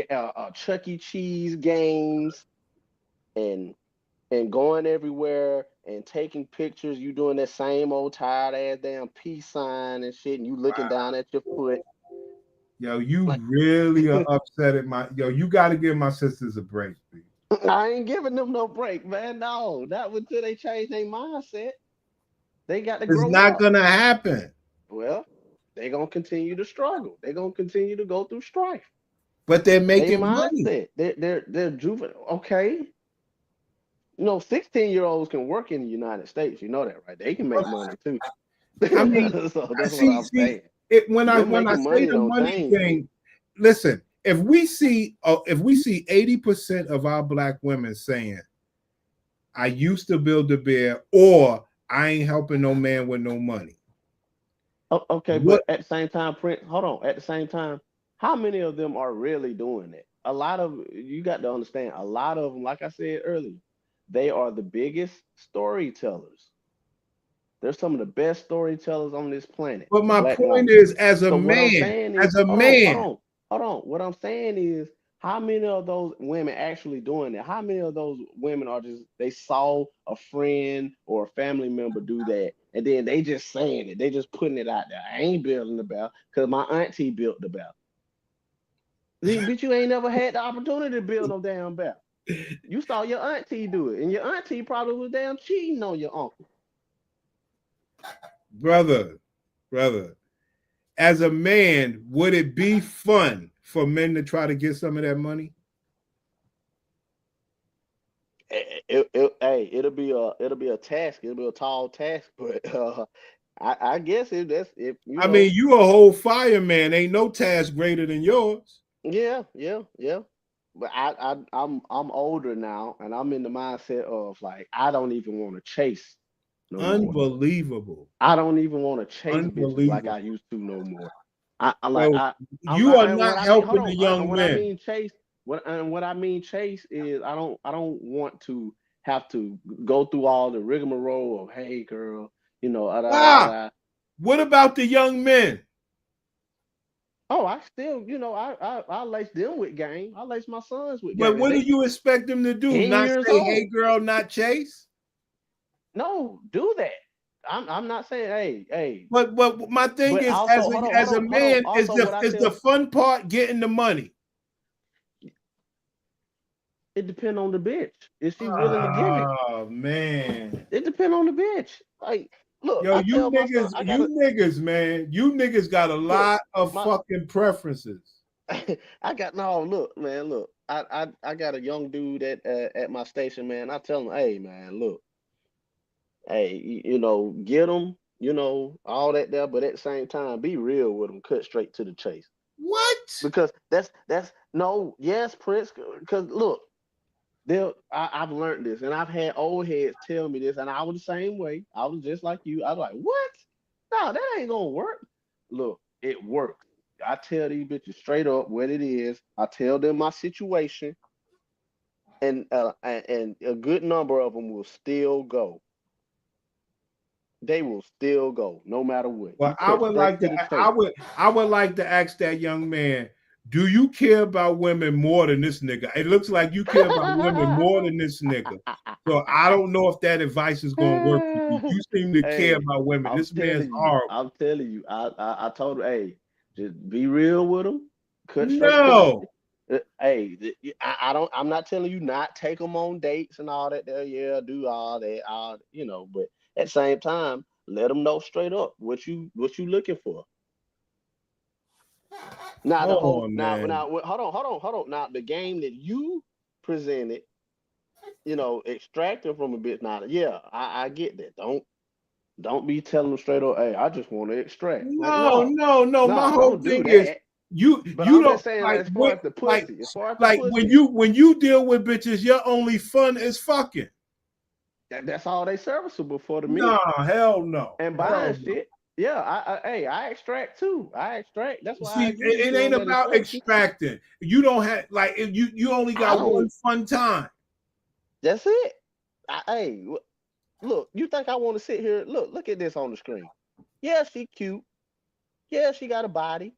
Chuck E. Cheese games and going everywhere and taking pictures, you doing that same old tired ass damn peace sign and shit, and you looking down at your foot. Yo, you really are upset at my. Yo, you got to give my sisters a break, dude. I ain't giving them no break, man. No, not until they change their mindset. They got to grow up. It's not gonna happen. Well, they're gonna continue to struggle. They're gonna continue to go through strife. But they're making money. Mindset. They're juvenile. Okay. You know, 16-year-olds can work in the United States. You know that, right? They can make money too. I mean, so that's what I'm saying. When I say the money thing, listen. If we see 80% of our black women saying, "I used to build a bear," or "I ain't helping no man with no money." Okay, but at the same time, Prince, hold on. At the same time, how many of them are really doing it? A lot of you got to understand. A lot of them, like I said earlier, they are the biggest storytellers. They're some of the best storytellers on this planet. But my point is, as a man, hold on. What I'm saying is, how many of those women actually doing it? How many of those women are just they saw a friend or a family member do that, and then they just saying it, they just putting it out there. I ain't building the bell because my auntie built the bell. Bitch, you ain't never had the opportunity to build no damn bell. You saw your auntie do it, and your auntie probably was damn cheating on your uncle. Brother, as a man, would it be fun for men to try to get some of that money? It'll be a task. It'll be a tall task, but I guess if I mean, you a whole fireman. Ain't no task greater than yours. Yeah. But I'm older now, and I'm in the mindset of like I don't even want to chase. No Unbelievable. More. I don't even want to chase bitches like I used to no more. You are not helping the young men. I mean chase, what I mean chase is I don't want to have to go through all the rigmarole of hey girl, you know. What about the young men? Oh, I still, you know, I lace them with game. I lace my sons with game. But what do you expect them to do? Not say, hey, girl, not chase? No, do that. I'm not saying, hey. But my thing is, as a man, is the fun part getting the money? It depends on the bitch. Is she willing to give it? Oh, man. It depends on the bitch. Like, look, yo, you niggas, man. You niggas got a lot of fucking preferences. I got look, man, look. I got a young dude at my station, man. I tell him, hey, man, look. Hey, you know, get them, you know, all that there, but at the same time, be real with them, cut straight to the chase. What? Because yes, Prince, because look, I've learned this, and I've had old heads tell me this, and I was the same way. I was just like you. I was like, what? No, that ain't gonna work. Look, it works. I tell these bitches straight up what it is. I tell them my situation, and a good number of them will still go. They will still go, no matter what. Well, I would like to. I would like to ask that young man. Do you care about women more than this nigga? It looks like you care about women more than this nigga. So I don't know if that advice is gonna work for you. You seem to care about women. This man's horrible. I'm telling you. I told her, hey, just be real with him. Cut straight No. Hey, I'm not telling you not take them on dates and all that. Yeah, do all that. But at the same time, let them know straight up what you looking for. Now hold on. Now the game that you presented, extracting from a bit. Now, yeah, I get that. Don't be telling them straight up, hey, I just want to extract. No. My whole thing is you don't saying, like, as far as the pussy, when you deal with bitches, your only fun is fucking. That's all they serviceable for to me. Nah, hell no. And buying shit. Yeah, I extract too. I extract. That's why. See, it ain't about extracting. You don't have you only got one fun time. That's it. Hey, look, you think I want to sit here? Look at this on the screen. Yeah, she cute. Yeah, she got a body.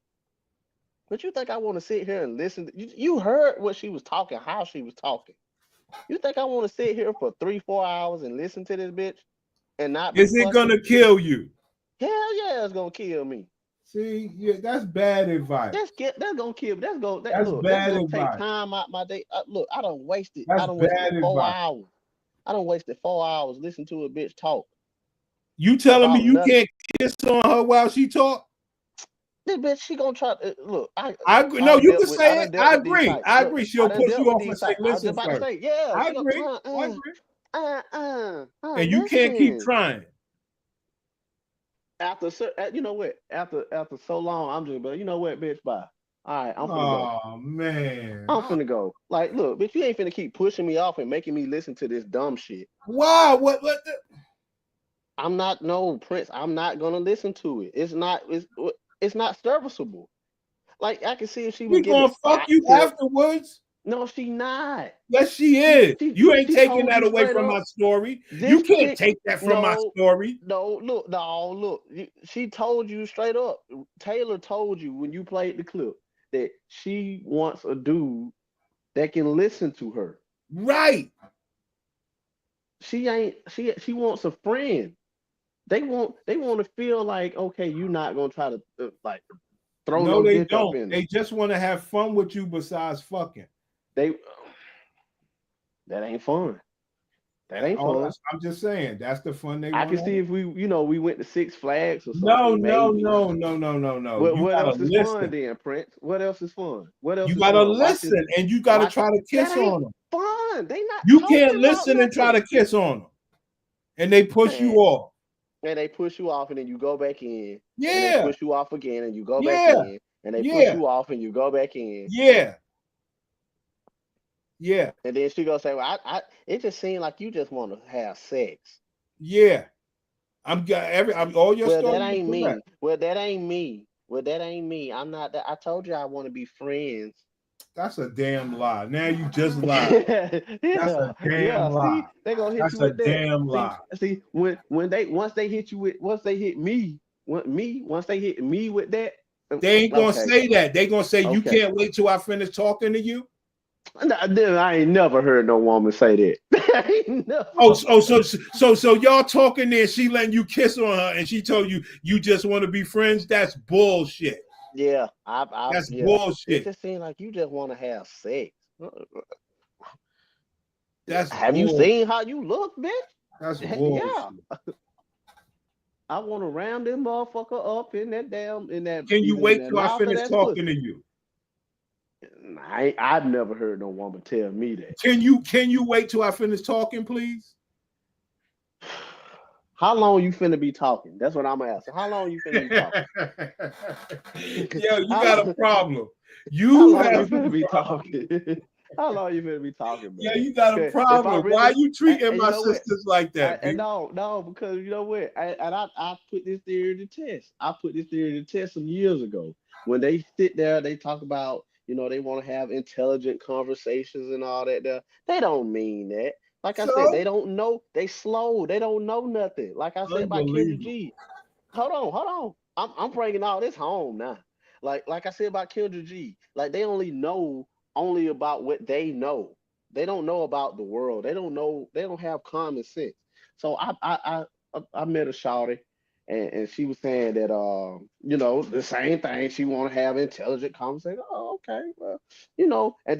But you think I want to sit here and listen? You heard what she was talking, how she was talking. You think I want to sit here for 3-4 hours and listen to this bitch and not? Is it gonna kill you? Hell yeah, it's gonna kill me. See, yeah, that's bad advice. That's gonna kill me. That's gonna take time out my day. Look, I done wasted. That's I done wasted 4 advice. hours. I done wasted 4 hours listening to a bitch talk. You telling me you can't kiss on her while she talk? This bitch, she gonna try. Look, I agree. No, you can say it. I agree. I agree. She'll push you off and say, "Listen first." I agree. And you can't keep trying. After you know what? After so long, I'm just, but you know what, bitch, bye. All right, I'm finna go. Oh man, I'm finna go. Like, look, bitch, you ain't finna keep pushing me off and making me listen to this dumb shit. Wow, what? I'm not Prince. I'm not gonna listen to it. It's not serviceable. Like, I can see if she was gonna fuck you afterwards. No, she not. Yes, she is. You ain't taking that away from my story. You can't take that from my story. No, look. She told you straight up. Taylor told you when you played the clip that she wants a dude that can listen to her. Right. She wants a friend. They want to feel like, okay, you're not gonna try to throw no they bitch don't. up in they just want to have fun with you besides fucking. That ain't fun. That ain't fun. I'm just saying that's the fun they I want. can see if we went to Six Flags or something. No. What else is fun then, Prince? What else is fun? What else? You gotta listen and you gotta try to kiss on them. Fun. They not. You can't listen and try to kiss on them, and they push you off. And they push you off, and then you go back in. Yeah. And they push you off again, and you go back in. And they push you off, and you go back in. Yeah. Yeah. And then she gonna say, "Well, it just seemed like you just want to have sex." Yeah. I'm all your stories. That ain't me. Well, that ain't me. I'm not that. I told you I want to be friends. That's a damn lie. Now you just lied. That's a damn lie. See, they gonna hit you with that. That's a damn lie. See, once they hit me with that, they ain't gonna say that. They gonna say you can't wait till I finish talking to you. I ain't never heard no woman say that. So y'all talking there, she letting you kiss on her, and she told you just want to be friends. That's bullshit. Yeah, that's bullshit. It just seems like you just want to have sex. Have you seen how you look, bitch? That's bullshit. Yeah. I want to round this motherfucker up in that. Can you wait till I finish talking to you? I've never heard no woman tell me that. Can you wait till I finish talking, please? How long you finna be talking? That's what I'm asking. How long you finna be talking? Yo, you got a problem. You finna be talking. How long you finna be talking, man? Yeah, you got a problem. Why are you treating my sisters like that? No, because you know what? I put this theory to test. I put this theory to test some years ago. When they sit there, they talk about, they want to have intelligent conversations and all that. They don't mean that. Like I said, they don't know. They slow. They don't know nothing. Like I said about Kendra G. Hold on. I'm bringing all this home now. Like I said about Kendra G. Like they only know about what they know. They don't know about the world. They don't know. They don't have common sense. So I met a shawty, and she was saying that the same thing. She want to have intelligent conversation. Oh, okay, well, and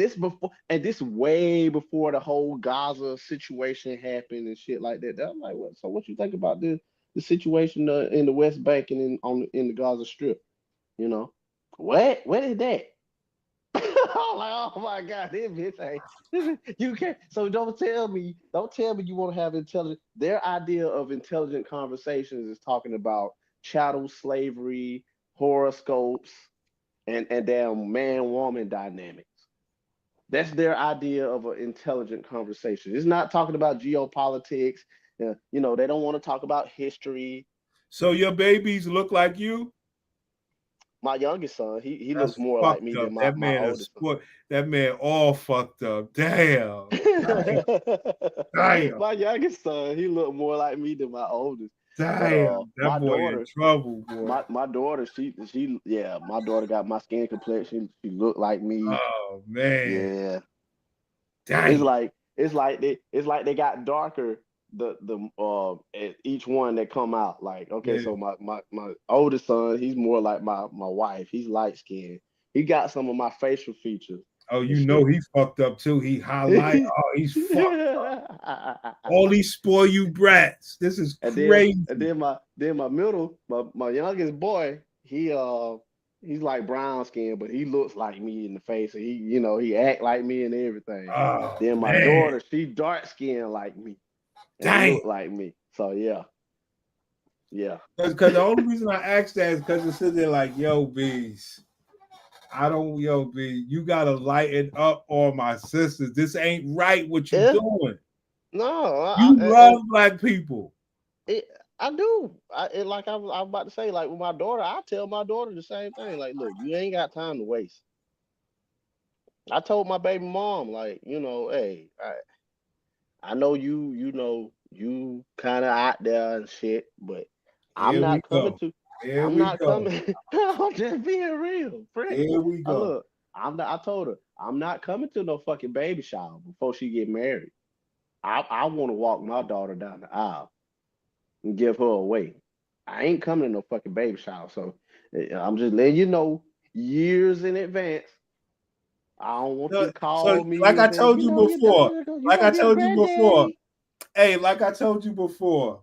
this way before the whole Gaza situation happened and shit like that. I'm like, what? So what you think about the situation in the West Bank and in the Gaza Strip? What is that? I'm like, oh my God, this bitch ain't. You can't. So don't tell me you want to have intelligent. Their idea of intelligent conversations is talking about chattel slavery, horoscopes, and damn man-woman dynamics. That's their idea of an intelligent conversation. It's not talking about geopolitics. They don't want to talk about history. So your babies look like you? My youngest son, he looks more like me than my oldest son. That man all fucked up. Damn. Damn. My youngest son, he looked more like me than my oldest. Damn, but, that boy in trouble, boy. My daughter, my daughter got my skin complexion. She looked like me. Oh man. Yeah. Damn. It's like they got darker each one that come out. Like, okay, so my oldest son, he's more like my wife. He's light skinned. He got some of my facial features. Oh, he fucked up too. He highlight. Oh, he's fucked up. All these spoil you brats. This is crazy. And then my middle, my youngest boy, he's like brown skin, but he looks like me in the face. And he act like me and everything. Oh, then my daughter, she dark skinned like me. And look like me. So yeah. Because the only reason I asked that is because it's sitting there like, yo, Bees. B, you gotta lighten up on my sisters. This ain't right what you're doing. No, you love black people. I do. Like I was about to say, like with my daughter, I tell my daughter the same thing. Like, look, you ain't got time to waste. I told my baby mom, like, hey, I know you kind of out there and shit, but I'm not coming to. I'm not coming. I'm just being real, friend. Here we go. Look, I told her I'm not coming to no fucking baby shower before she get married. I want to walk my daughter down the aisle and give her away. I ain't coming to no fucking baby shower. So I'm just letting you know years in advance. I don't want you to call me. Like I told you before. Like I told you before. Hey, like I told you before.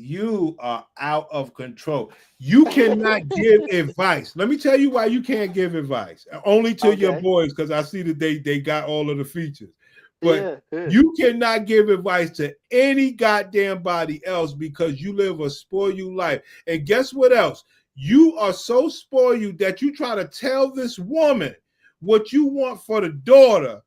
You are out of control. You cannot give advice. Let me tell you why you can't give advice. Only to your boys, because I see that they got all of the features. But you cannot give advice to any goddamn body else because you live a spoiled life. And guess what else? You are so spoiled that you try to tell this woman what you want for the daughter.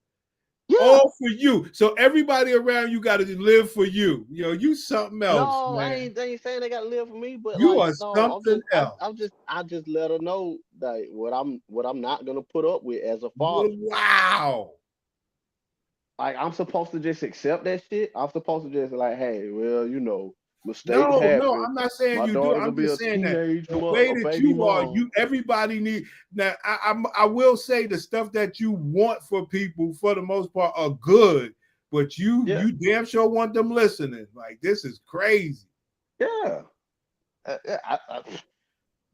All for you. So everybody around you got to live for you. You something else. No, man. I ain't saying they got to live for me, but you are something else. I just let her know that what I'm not gonna put up with as a father. Wow. Like I'm supposed to just accept that shit. I'm supposed to just like, hey, well, mistakes happen. No, I'm not saying you do. I'm just saying that the way that you are, everybody need. Now, I will say the stuff that you want for people, for the most part, are good, but you damn sure want them listening. Like this is crazy. Yeah,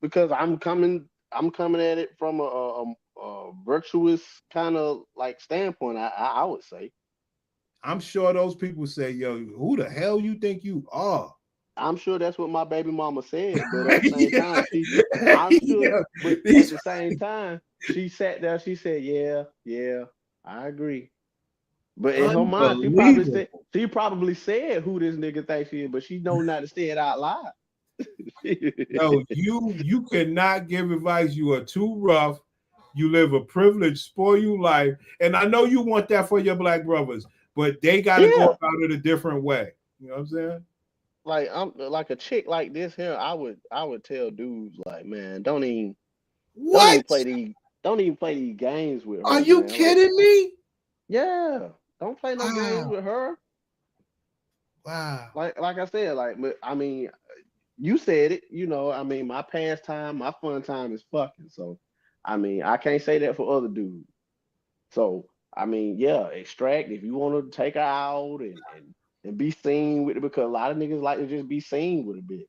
because I'm coming at it from a virtuous kind of like standpoint. I would say. I'm sure those people say, yo, who the hell you think you are? I'm sure that's what my baby mama said, but at the same time, but at the same time, she sat there, she said, yeah, I agree. But in her mind, she probably said who this nigga thinks she is, but she know not to say it out loud. No, you cannot give advice. You are too rough. You live a privileged, spoiled life. And I know you want that for your black brothers, but they got to go about it a different way. You know what I'm saying? Like I'm like a chick like this here, I would tell dudes like, man, don't even play these games with her. Are you kidding me? Yeah. Don't play no games with her. Wow. Like I said, like I mean, you said it. You know, I mean, my pastime, my fun time is fucking. So, I mean, I can't say that for other dudes. So, I mean, yeah, extract if you want to take her out and be seen with it, because a lot of niggas like to just be seen with a bitch.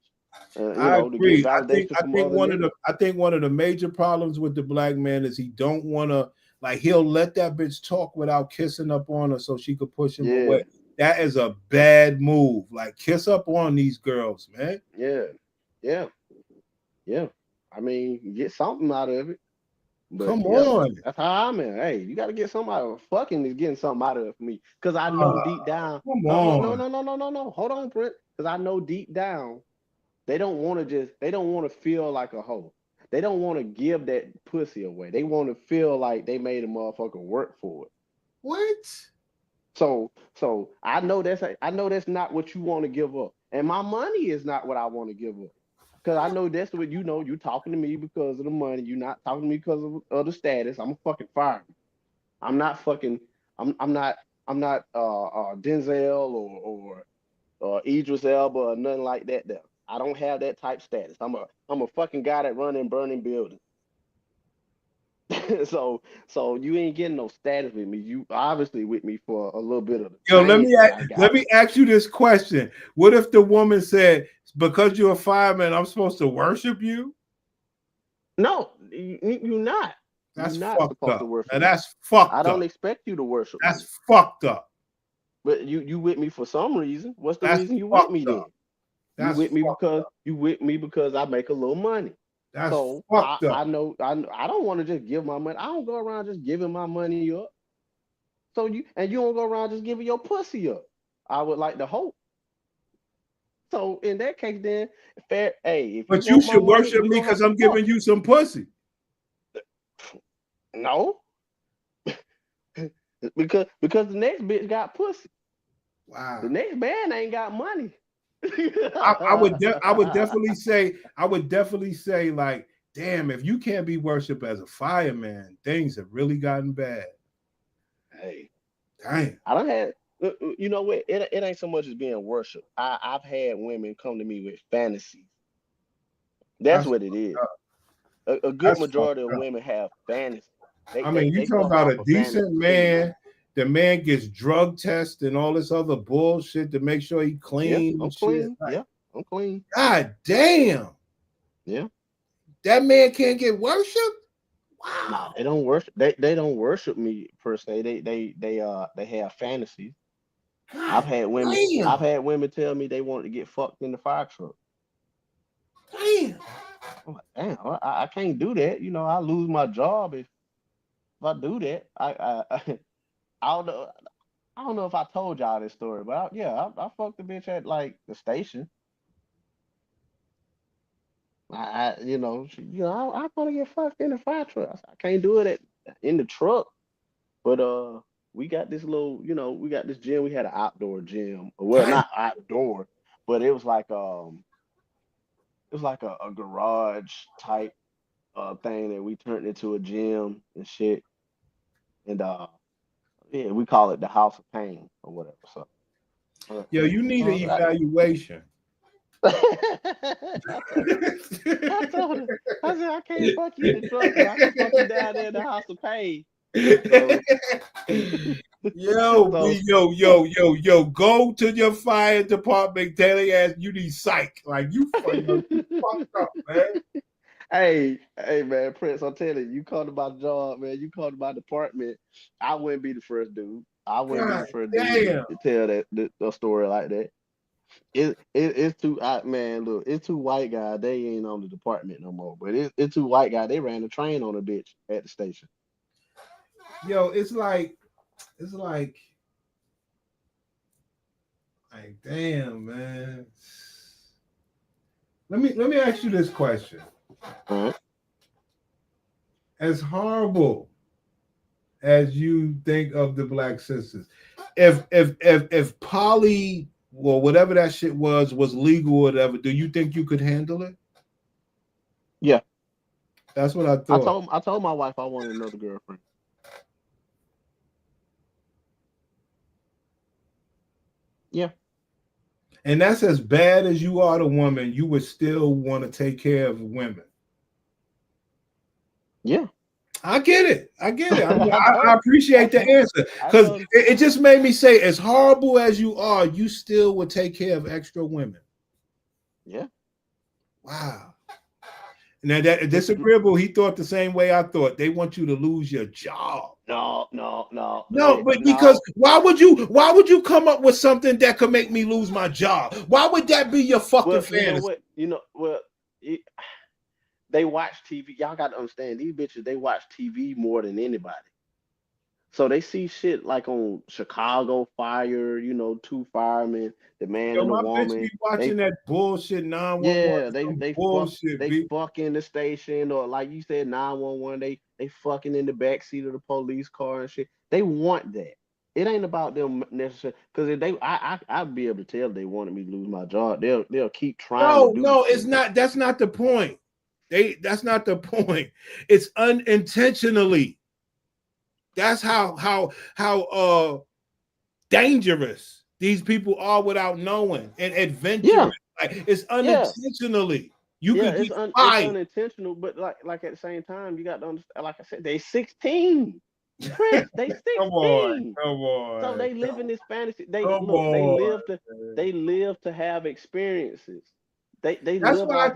You I know, to get agree. validation from other niggas. I think one of the major problems with the black man is he don't want to, like, he'll let that bitch talk without kissing up on her so she could push him away. That is a bad move. Like, kiss up on these girls, man. Yeah. I mean, get something out of it. But Come on. that's how I'm in. Hey, you got to get something out of it. Fucking is getting something out of it for me. Because I know deep down. Come No. on. Hold on, Brent. Because I know deep down, they don't want to feel like a hoe. They don't want to give that pussy away. They want to feel like they made a motherfucker work for it. What? So I know that's not what you want to give up. And my money is not what I want to give up. Because I know that's what you talking to me because of the money. You're not talking to me because of the status. I'm a fucking fireman. I'm not Denzel or Idris Elba or nothing like that there. I don't have that type status. I'm a fucking guy that run and burning buildings. so you ain't getting no status with me. You obviously with me for a little bit of the Yo, let me ask you this question. What if the woman said, because you're a fireman, I'm supposed to worship you? No, you're not. That's You're not fucked supposed up. to worship Now me. that's fucked up. I don't expect you to worship me. That's fucked up. But you with me for some reason. What's the That's reason you with me fucked then? up. You with me because I make a little money. That's So fucked up. I know I don't want to just give my money. I don't go around just giving my money up. So you don't go around just giving your pussy up. I would like to hope. So in that case, then fair. Hey, if But you you want my should money, worship we me gonna have because to I'm giving fuck. you some pussy. No, because the next bitch got pussy. Wow. The next man ain't got money. I would definitely say, like, damn, if you can't be worshipped as a fireman, things have really gotten bad. Hey, damn. I don't have. You know what? It ain't so much as being worshipped. I've had women come to me with fantasies. That's what it is. A good majority of women have fantasies. You talking about a decent man. The man gets drug tested and all this other bullshit to make sure he clean. Yeah, I'm clean. Yeah, I'm clean. God damn. Yeah. That man can't get worshipped? Wow. Nah, they don't worship. They don't worship me per se. They have fantasies. I've had women tell me they want to get fucked in the fire truck. Damn. I'm like, damn, I can't do that. You know, I lose my job if I do that. I don't know if I told y'all this story, but I fucked the bitch at like the station. I want to get fucked in the fire truck. I can't do it in the truck, but we got this little, we got this gym. We had an outdoor gym. Well, not outdoor, but it was like a garage type thing that we turned into a gym and shit. And we call it the House of Pain or whatever. So yo, you need an evaluation. I told her, I said, I can't fuck you in the truck, but I can fuck you down there in the House of Pain. Yo, go to your fire department, tell their ass you need psych. Like, you fucked up, man. Hey, man, Prince, I'm telling you, you called my job, man. You called my department. I wouldn't be the first dude. I wouldn't be the first dude to tell that story like that. It's two man. Look, it's two white guys. They ain't on the department no more. But it's two white guys. They ran a train on a bitch at the station. Yo, it's like, damn, man. Let me ask you this question. As horrible as you think of the black sisters, if poly or whatever that shit was legal or whatever, do you think you could handle it? Yeah. That's what I thought. I told my wife I wanted another girlfriend. Yeah. And that's as bad as you are the woman, you would still want to take care of women. Yeah. I get it. I appreciate the answer because it just made me say, as horrible as you are, you still would take care of extra women. Yeah. Wow. Now that disagreeable, he thought the same way I thought. They want you to lose your job. No. But because why would you come up with something that could make me lose my job? Why would that be your fucking fantasy? They watch TV. Y'all got to understand, these bitches, they watch TV more than anybody. So they see shit like on Chicago Fire, two firemen, the man and the My woman. bitch be watching that bullshit 911. Yeah, they bullshit, fuck in the station, or like you said, 911. They fucking in the backseat of the police car and shit. They want that. It ain't about them necessarily, because if I'd be able to tell if they wanted me to lose my job. They'll keep trying to do. No, it's not. That's not the point. That's not the point. It's unintentionally. That's how dangerous these people are without knowing, and adventurous. Yeah. Like, it's unintentionally. It's unintentional, but like at the same time, you got to understand. Like I said, they 16. Chris, they 16. Come on. So they live in this fantasy. They live to have experiences. That's why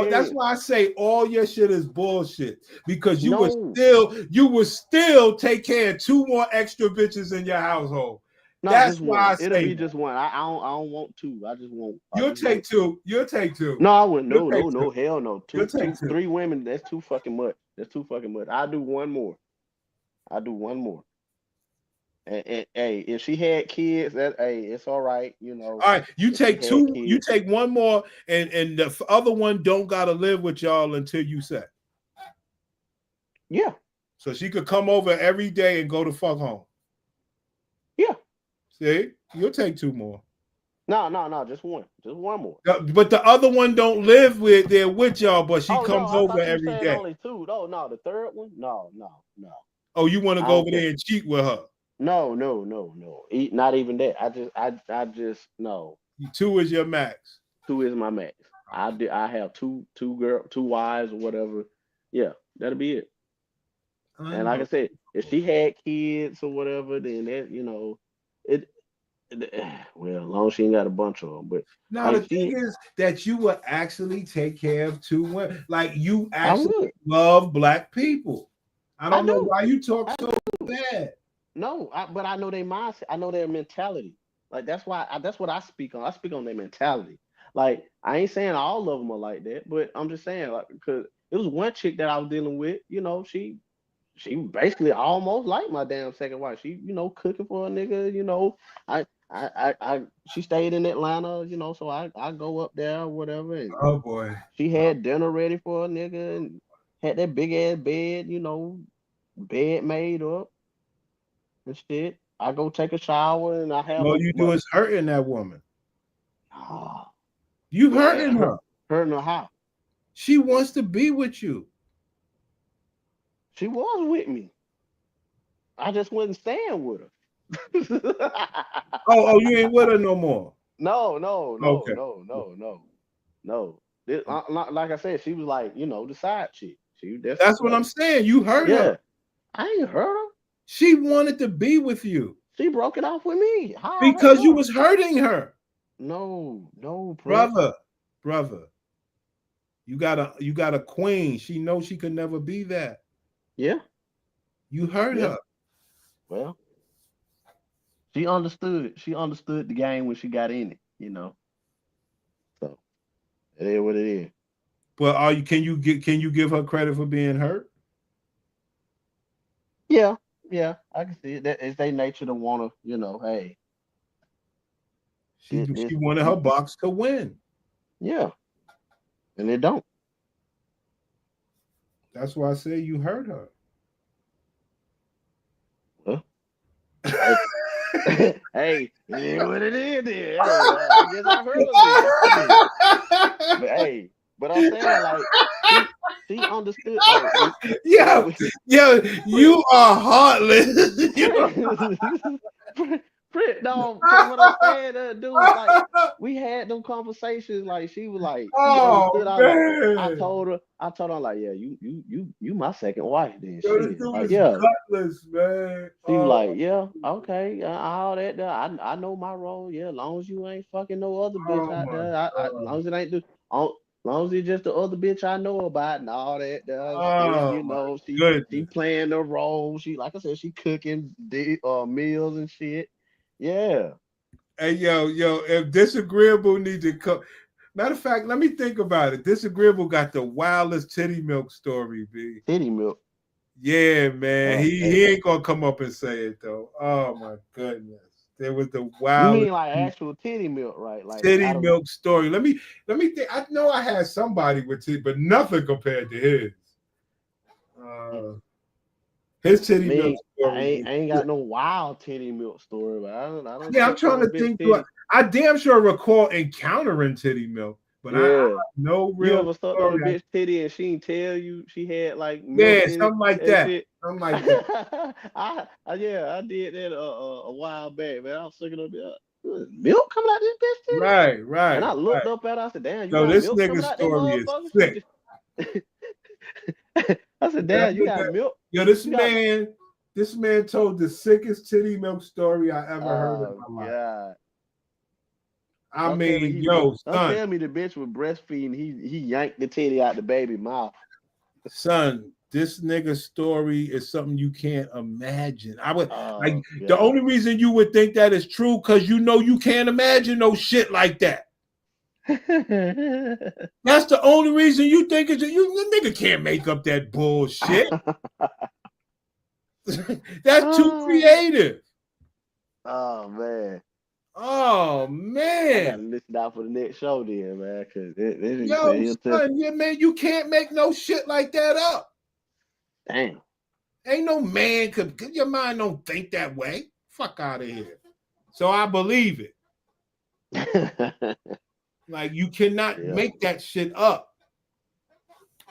that's why I say all your shit is bullshit, because you would still take care of 2 more extra bitches in your household. No, that's why it'll be just one. I don't want 2. I just want. You'll take 2. You'll take 2. No, I wouldn't. No, hell no. 2, 3 women. That's too fucking much. I'll do one more. And hey, if she had kids, it's all right, All right, you take 2. You take 1 more, and the other one don't gotta live with y'all until you say. Yeah. So she could come over every day and go to fuck home. Yeah. See, you'll take 2 more. No, just one more. But the other one don't live with y'all, but she comes over every day. Only 2. No, the third one, no. Oh, you want to go over there and cheat with her? No. Not even that. I just no. 2 is your max. 2 is my max. I have two wives or whatever. Yeah, that'll be it. And like I said, if she had kids or whatever, then that well, as long as she ain't got a bunch of them. But now the thing is that you will actually take care of 2 women. Like, you actually love black people. I don't know why you talk so bad. No, but I know their mindset. I know their mentality. Like, that's what I speak on. I speak on their mentality. Like, I ain't saying all of them are like that, but I'm just saying, like, because it was one chick that I was dealing with. She basically almost like my damn second wife. She, cooking for a nigga. She stayed in Atlanta. So I go up there or whatever. And oh boy, she had dinner ready for a nigga and had that big ass bed. Bed made up and shit. I go take a shower and I have. All you do is hurting that woman. You hurting her. Hurting her how? She wants to be with you. She was with me. I just wasn't staying with her. oh, you ain't with her no more. No. Okay. No. Like I said, she was like, the side chick. That's what I'm saying. You hurt her. I ain't hurt her. She wanted to be with you. She broke it off with me. How because you was hurting her. No, brother. You got a queen. She knows she could never be that. Yeah. You hurt her. Well, she understood. She understood the game when she got in it, So it is what it is. But can you give her credit for being hurt? Yeah, I can see it. That it's their nature to want to, hey. She wanted her box to win. Yeah. And they don't. That's why I say you hurt her. Well, hey, it is what it is then. Hey, I guess I hurt her. But I'm saying, like, she understood. Like, yo, you are heartless. No, cause what I'm saying, dude, like we had them conversations. Like she was like, she understood. I told her, like, yeah, you my second wife. Then Yo, this shit, dude like, is yeah. gutless, man. She was like, yeah, okay, all that. I know my role. Yeah, as long as you ain't fucking no other bitch out there. As long as it ain't as long as it's just the other bitch I know about and all that. Still, you know, she playing the role. She, like I said, she cooking meals and shit. Yeah. Hey, yo, if Disagreeable need to come. Matter of fact, let me think about it. Disagreeable got the wildest titty milk story, B. Titty milk. Yeah, man. He ain't gonna come up and say it though. Oh my goodness. There was the wildest. You mean like actual titty milk, right? Like titty milk story. Let me think. I know I had somebody with titty, but nothing compared to his. His titty milk story. I ain't got no wild titty milk story, but I don't. Yeah, I'm trying to think. I damn sure recall encountering titty milk, but I no real. You ever sucked on a bitch titty and she didn't tell you she had like milk in something like that. Shit? Something like that. I did that a while back, man. I was sucking up milk coming out this bitch titty. Right. And I looked up at her. I said, "Damn, you got this milk nigga's story is sick." I said, "Damn, you got milk." Yo, this man told the sickest titty milk story I ever heard in my life. I mean, don't son. tell me the bitch was breastfeeding. He yanked the titty out the baby mouth. Son, this nigga's story is something you can't imagine. I would the only reason you would think that is true because you know you can't imagine no shit like that. That's the only reason you think it's the nigga can't make up that bullshit. That's too creative. Oh man. I gotta listen out for the next show then, man. Cause man, you can't make no shit like that up. Damn. Ain't no man could your mind don't think that way. Fuck out of here. So I believe it. Like you cannot make that shit up.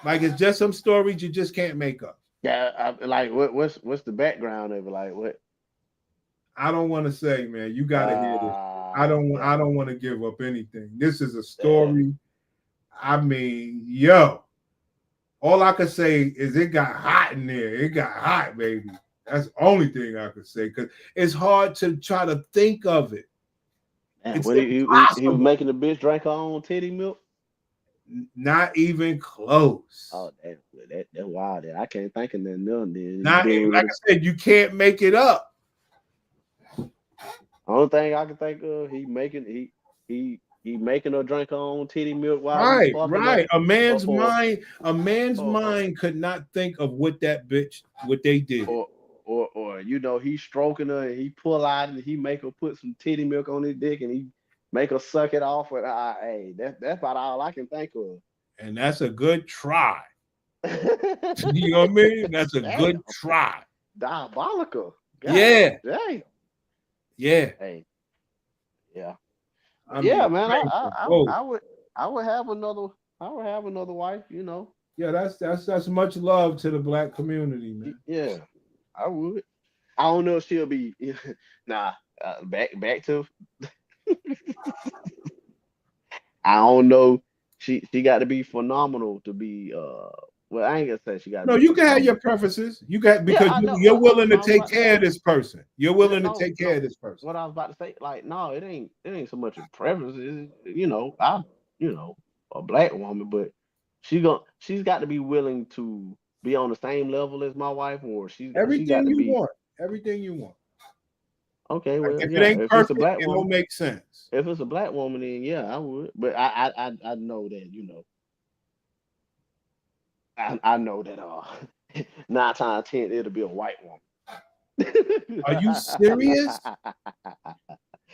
Like it's just some stories you just can't make up. Yeah, like what's the background of it? Like what? I don't want to say, man. You gotta hear this. I don't want to give up anything. This is a story. I mean, all I could say is it got hot in there. It got hot, baby. That's the only thing I could say because it's hard to try to think of it. He was making the bitch drink her own titty milk. Not even close. Oh, that's wild. I can't think of nothing. Not even, like I said, you can't make it up. Only thing I can think of, he making her drink her own titty milk while right. A man's mind could not think of what they did. Or he's stroking her and he pull out and he make her put some titty milk on his dick and he make her suck it off. And hey, that's about all I can think of. And that's a good try. You know what I mean? That's a good try. Diabolical. God, yeah. Dang. Yeah. Hey. Yeah. Man. I would have another wife. Yeah, that's much love to the black community, man. Yeah, I would. I don't know if she'll be. Back to. I don't know. She got to be phenomenal to be. Well, I ain't gonna say she got. No, you can have your preferences. You got because you're willing to take care of this person. You're willing to take care of this person. What I was about to say, like, no, it ain't so much a preference. A black woman, but she's got to be willing to be on the same level as my wife, or everything you want. Everything you want. Okay, well, if it ain't perfect, it don't make sense. If it's a black woman, then yeah, I would. But I know that I know that 9 times 10 it'll be a white woman. Are you serious?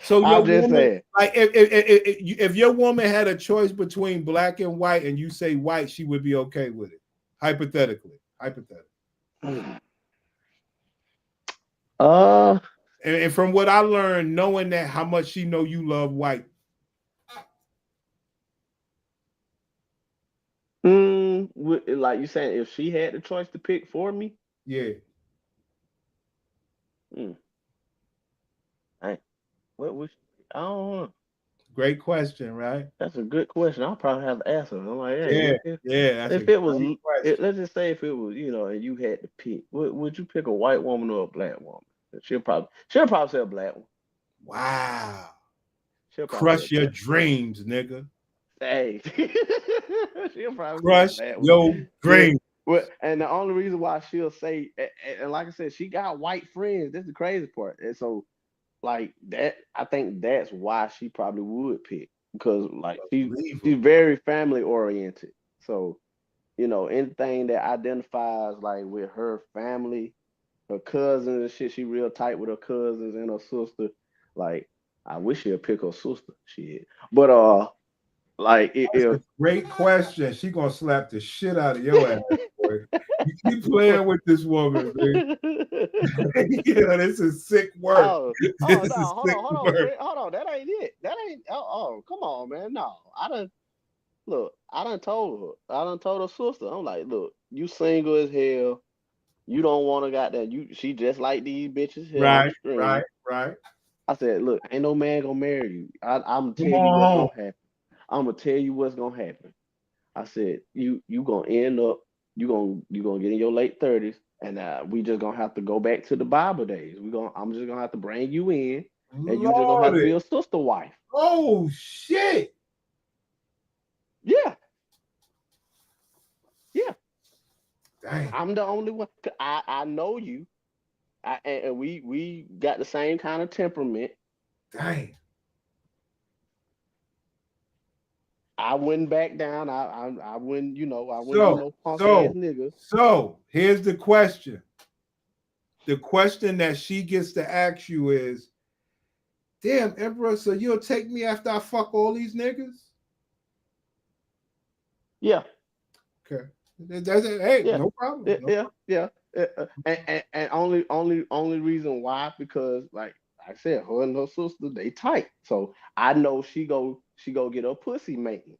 So I'm just saying, like if your woman had a choice between black and white, and you say white, she would be okay with it. Hypothetically. And from what I learned, knowing that how much she know you love white. Like you saying, if she had the choice to pick for me, yeah. What was? I don't know. Great question, right? That's a good question. I'll probably have to answer. I'm like, Yeah, hey, that's if a it was, great question. let's just say if it was, and you had to pick, would you pick a white woman or a black woman? She'll probably say a black one. Wow. She'll probably say a Crush your black dreams, nigga. Hey, she'll probably Crush say a black your one. dreams. Well, and the only reason why she'll say, and like I said, she got white friends. That's the crazy part. And so, like that, I think that's why she probably would pick because, like, she's very family oriented. So, anything that identifies like with her family, her cousins and shit, she real tight with her cousins and her sister. Like, I wish she'd pick her sister. Shit, but like That's if a great question. She gonna slap the shit out of your ass, boy. You keep playing with this woman, man. This is sick work. Oh This no, is hold sick on, work. Fred. Hold on. That ain't it. That ain't come on, man. No. I done told her. I done told her sister. I'm like, look, you single as hell. You don't want to got that. She just like these bitches here on the screen. Right. I said, look, ain't no man gonna marry you. I'm gonna tell Come you what's on. gonna happen. I'm gonna tell you what's gonna happen. I said, you gonna end up, you gonna get in your late 30s, and we just gonna have to go back to the Bible days. I'm just gonna have to bring you in, and you just gonna have to be a sister wife. Oh shit. Yeah. Yeah. Dang. I'm the only one. I know you. And we got the same kind of temperament. Dang. I wouldn't back down. I wouldn't, I wouldn't do no punk ass nigga. So here's the question. The question that she gets to ask you is, damn, Emperor, so you'll take me after I fuck all these niggas? Yeah. Okay. Hey, no problem. Yeah. And only reason why, because like I said, her and her sister, they tight. So I know she go get her pussy maintenance.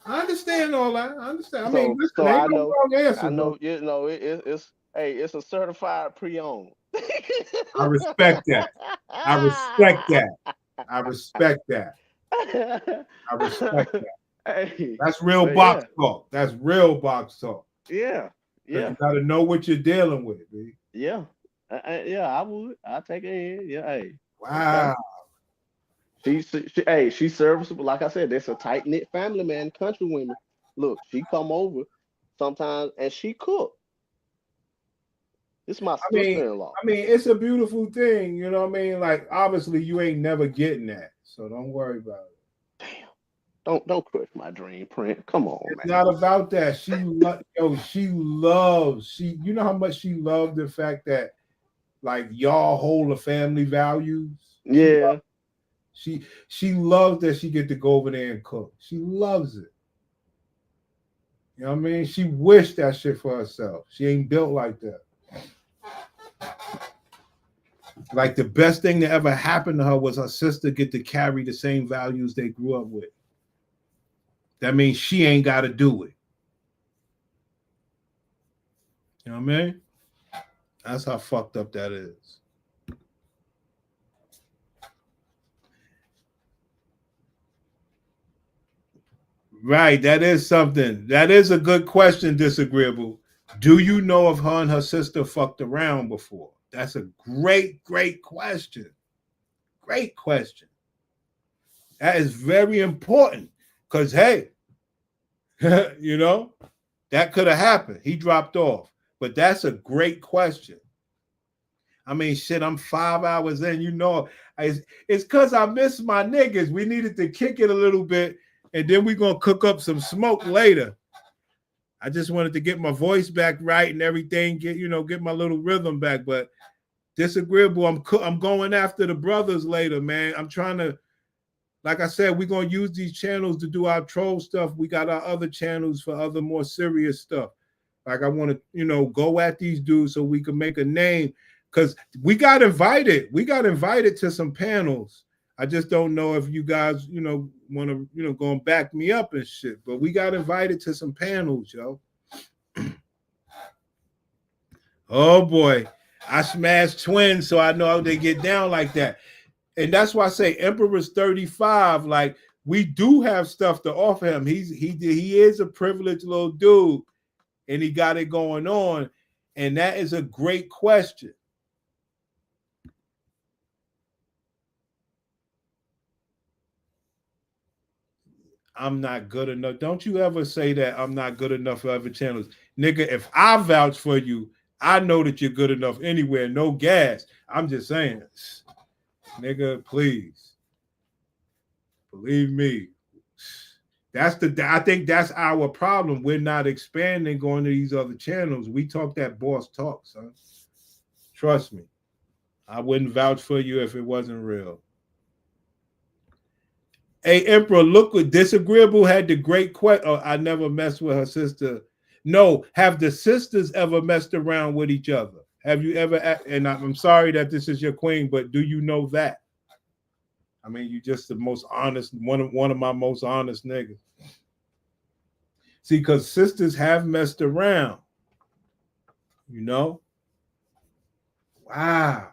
I understand all that. I understand. I So, mean, listen, so ain't I no know, wrong answer, I know, though. it's a certified pre-owned. I respect that. I respect that. I respect that. I respect that. Hey, that's real box talk. That's real box talk. Yeah. You got to know what you're dealing with, man. Yeah. I would. I'll take it in. Yeah. Hey. Wow. Okay. She's serviceable. Like I said, there's a tight knit family, man. Country women. Look, she come over sometimes and she cook. This is my sister-in-law. I mean, it's a beautiful thing, you know what I mean? Like, obviously, you ain't never getting that, so don't worry about it. Damn, don't crush my dream, Prince. Come on, it's man. Not about that. She loves. You know how much she loved the fact that, like, y'all hold the family values. Yeah. She loves that she get to go over there and cook. She loves it. You know what I mean? She wished that shit for herself. She ain't built like that. Like, the best thing that ever happened to her was her sister get to carry the same values they grew up with. That means she ain't got to do it. You know what I mean? That's how fucked up that is. Right, that is something. That is a good question, Disagreeable. Do you know if her and her sister fucked around before? That's a great question. Great question. That is very important because, hey, you know, that could have happened. He dropped off. But that's a great question. I mean, shit, I'm 5 hours in. You know, it's because I miss my niggas. We needed to kick it a little bit, and then we're going to cook up some smoke later. I just wanted to get my voice back right and everything, get my little rhythm back. But Disagreeable, I'm going after the brothers later, man. I'm trying to, like I said, we're going to use these channels to do our troll stuff. We got our other channels for other more serious stuff. Like, I want to, go at these dudes so we can make a name. Because we got invited. We got invited to some panels. I just don't know if you guys, want to, go and back me up and shit. But we got invited to some panels, yo. Oh, boy. I smashed twins, so I know how they get down like that. And that's why I say Emperor's 35. Like, we do have stuff to offer him. He is a privileged little dude, and he got it going on. And that is a great question. I'm not good enough. Don't you ever say that I'm not good enough for other channels. Nigga, if I vouch for you, I know that you're good enough anywhere. No gas. I'm just saying. Nigga, please. Believe me. I think that's our problem. We're not expanding, going to these other channels. We talk that boss talk, son. Trust me. I wouldn't vouch for you if it wasn't real. Hey, Emperor, look what Disagreeable had the great question. Oh, I never messed with her sister. No, have the sisters ever messed around with each other? Have you ever? And I'm sorry that this is your queen, but do you know that? I mean, you just the most honest, one of my most honest niggas. See, because sisters have messed around. You know? Wow.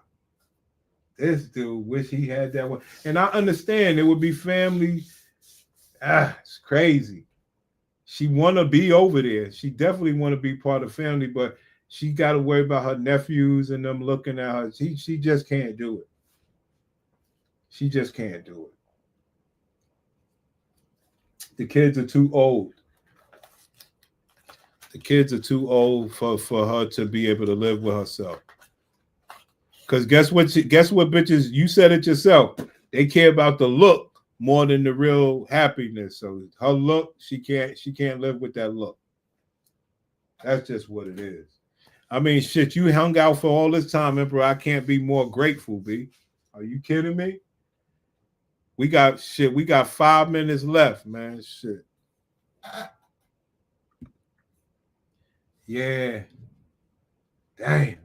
This dude wish he had that one. And I understand it would be family. It's crazy. She want to be over there. She definitely want to be part of family, but she got to worry about her nephews and them looking at her. She just can't do it. She just can't do it. The kids are too old. The kids are too old for her to be able to live with herself. Because guess what, bitches? You said it yourself. They care about the look more than the real happiness. So her look, she can't live with that look. That's just what it is. I mean, shit, you hung out for all this time, Emperor. I can't be more grateful, B. Are you kidding me? We got 5 minutes left, man. Shit. Yeah. Damn.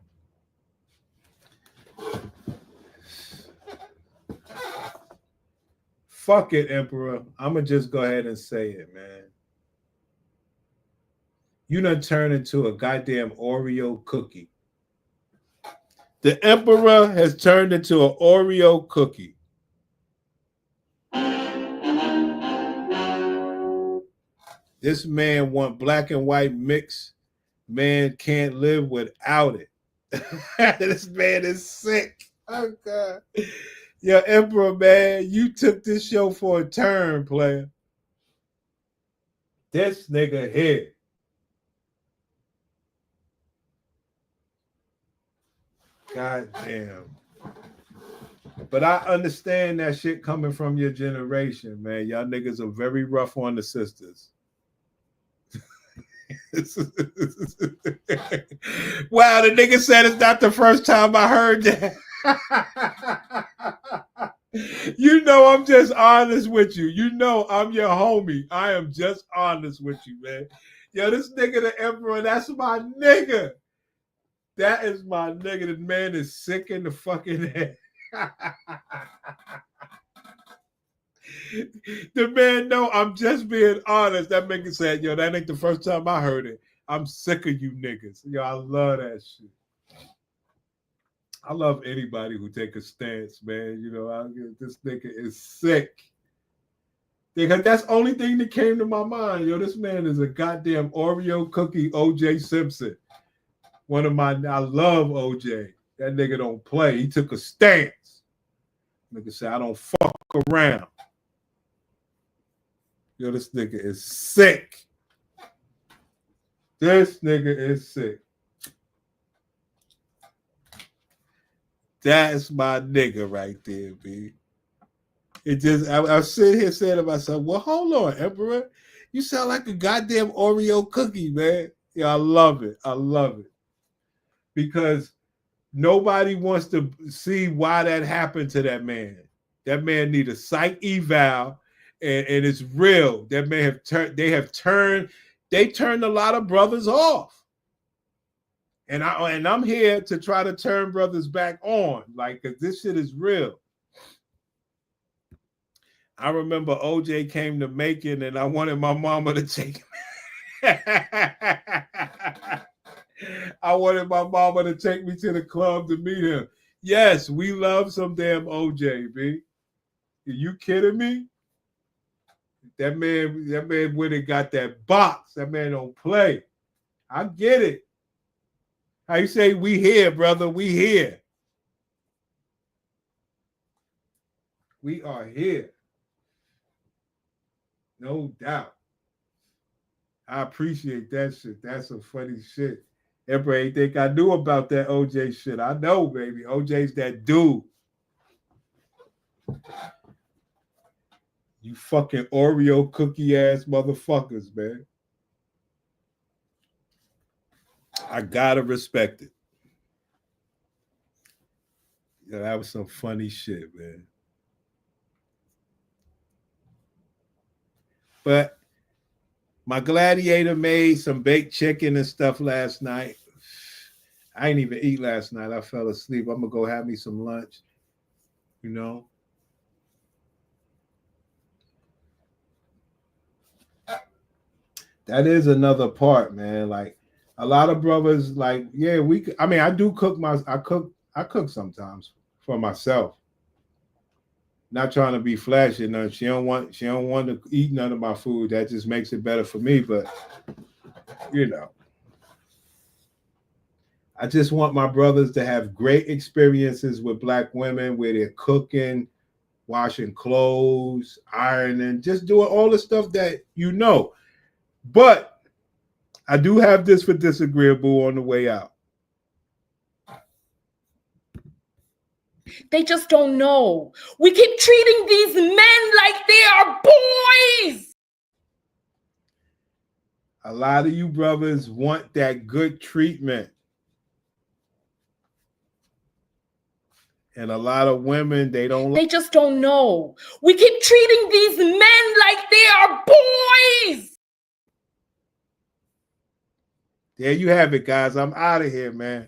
Fuck it, Emperor. I'm going to just go ahead and say it, man. You done turned into a goddamn Oreo cookie. The Emperor has turned into an Oreo cookie. This man want black and white mix. Man can't live without it. This man is sick. Oh, God. Yo, Emperor, man, you took this show for a turn, player. This nigga here. God damn. But I understand that shit coming from your generation, man. Y'all niggas are very rough on the sisters. Wow, the nigga said it's not the first time I heard that. You know I'm just honest with you. You know I'm your homie. I am just honest with you, man. Yo, this nigga, the Emperor, that's my nigga. That is my nigga. The man is sick in the fucking head. The man, no, I'm just being honest. That nigga said, yo, that ain't the first time I heard it. I'm sick of you niggas. Yo, I love that shit. I love anybody who take a stance, man. You know, this nigga is sick. Because that's the only thing that came to my mind. Yo, this man is a goddamn Oreo cookie OJ Simpson. I love OJ. That nigga don't play. He took a stance. Nigga said, I don't fuck around. Yo, this nigga is sick. This nigga is sick. That's my nigga right there, B. It just, I sit here saying to myself, well, hold on, Emperor. You sound like a goddamn Oreo cookie, man. Yeah, I love it. I love it. Because nobody wants to see why that happened to that man. That man need a psych eval, and it's real. That man they turned a lot of brothers off. And I'm here to try to turn brothers back on, like, because this shit is real. I remember OJ came to Macon, and I wanted my mama to take me. I wanted my mama to take me to the club to meet him. Yes, we love some damn OJ, B. Are you kidding me? That man went and got that box. That man don't play. I get it. How you say we here, brother? We here. We are here. No doubt. I appreciate that shit. That's some funny shit. Everybody ain't think I knew about that OJ shit. I know, baby. OJ's that dude. You fucking Oreo cookie ass motherfuckers, man. I gotta respect it. Yeah, that was some funny shit, man. But my gladiator made some baked chicken and stuff last night. I didn't even eat last night. I fell asleep. I'm gonna go have me some lunch. You know. That is another part, man. Like a lot of brothers, like, yeah, I do cook I cook sometimes for myself. Not trying to be flashy. No, she don't want to eat none of my food. That just makes it better for me. But you know, I just want my brothers to have great experiences with Black women where they're cooking, washing clothes, ironing, just doing all the stuff that you know. But I do have this for disagreeable on the way out. They just don't know. We keep treating these men like they are boys. A lot of you brothers want that good treatment. And a lot of women, they just don't know. We keep treating these men like they are boys. There you have it, guys. I'm out of here, man.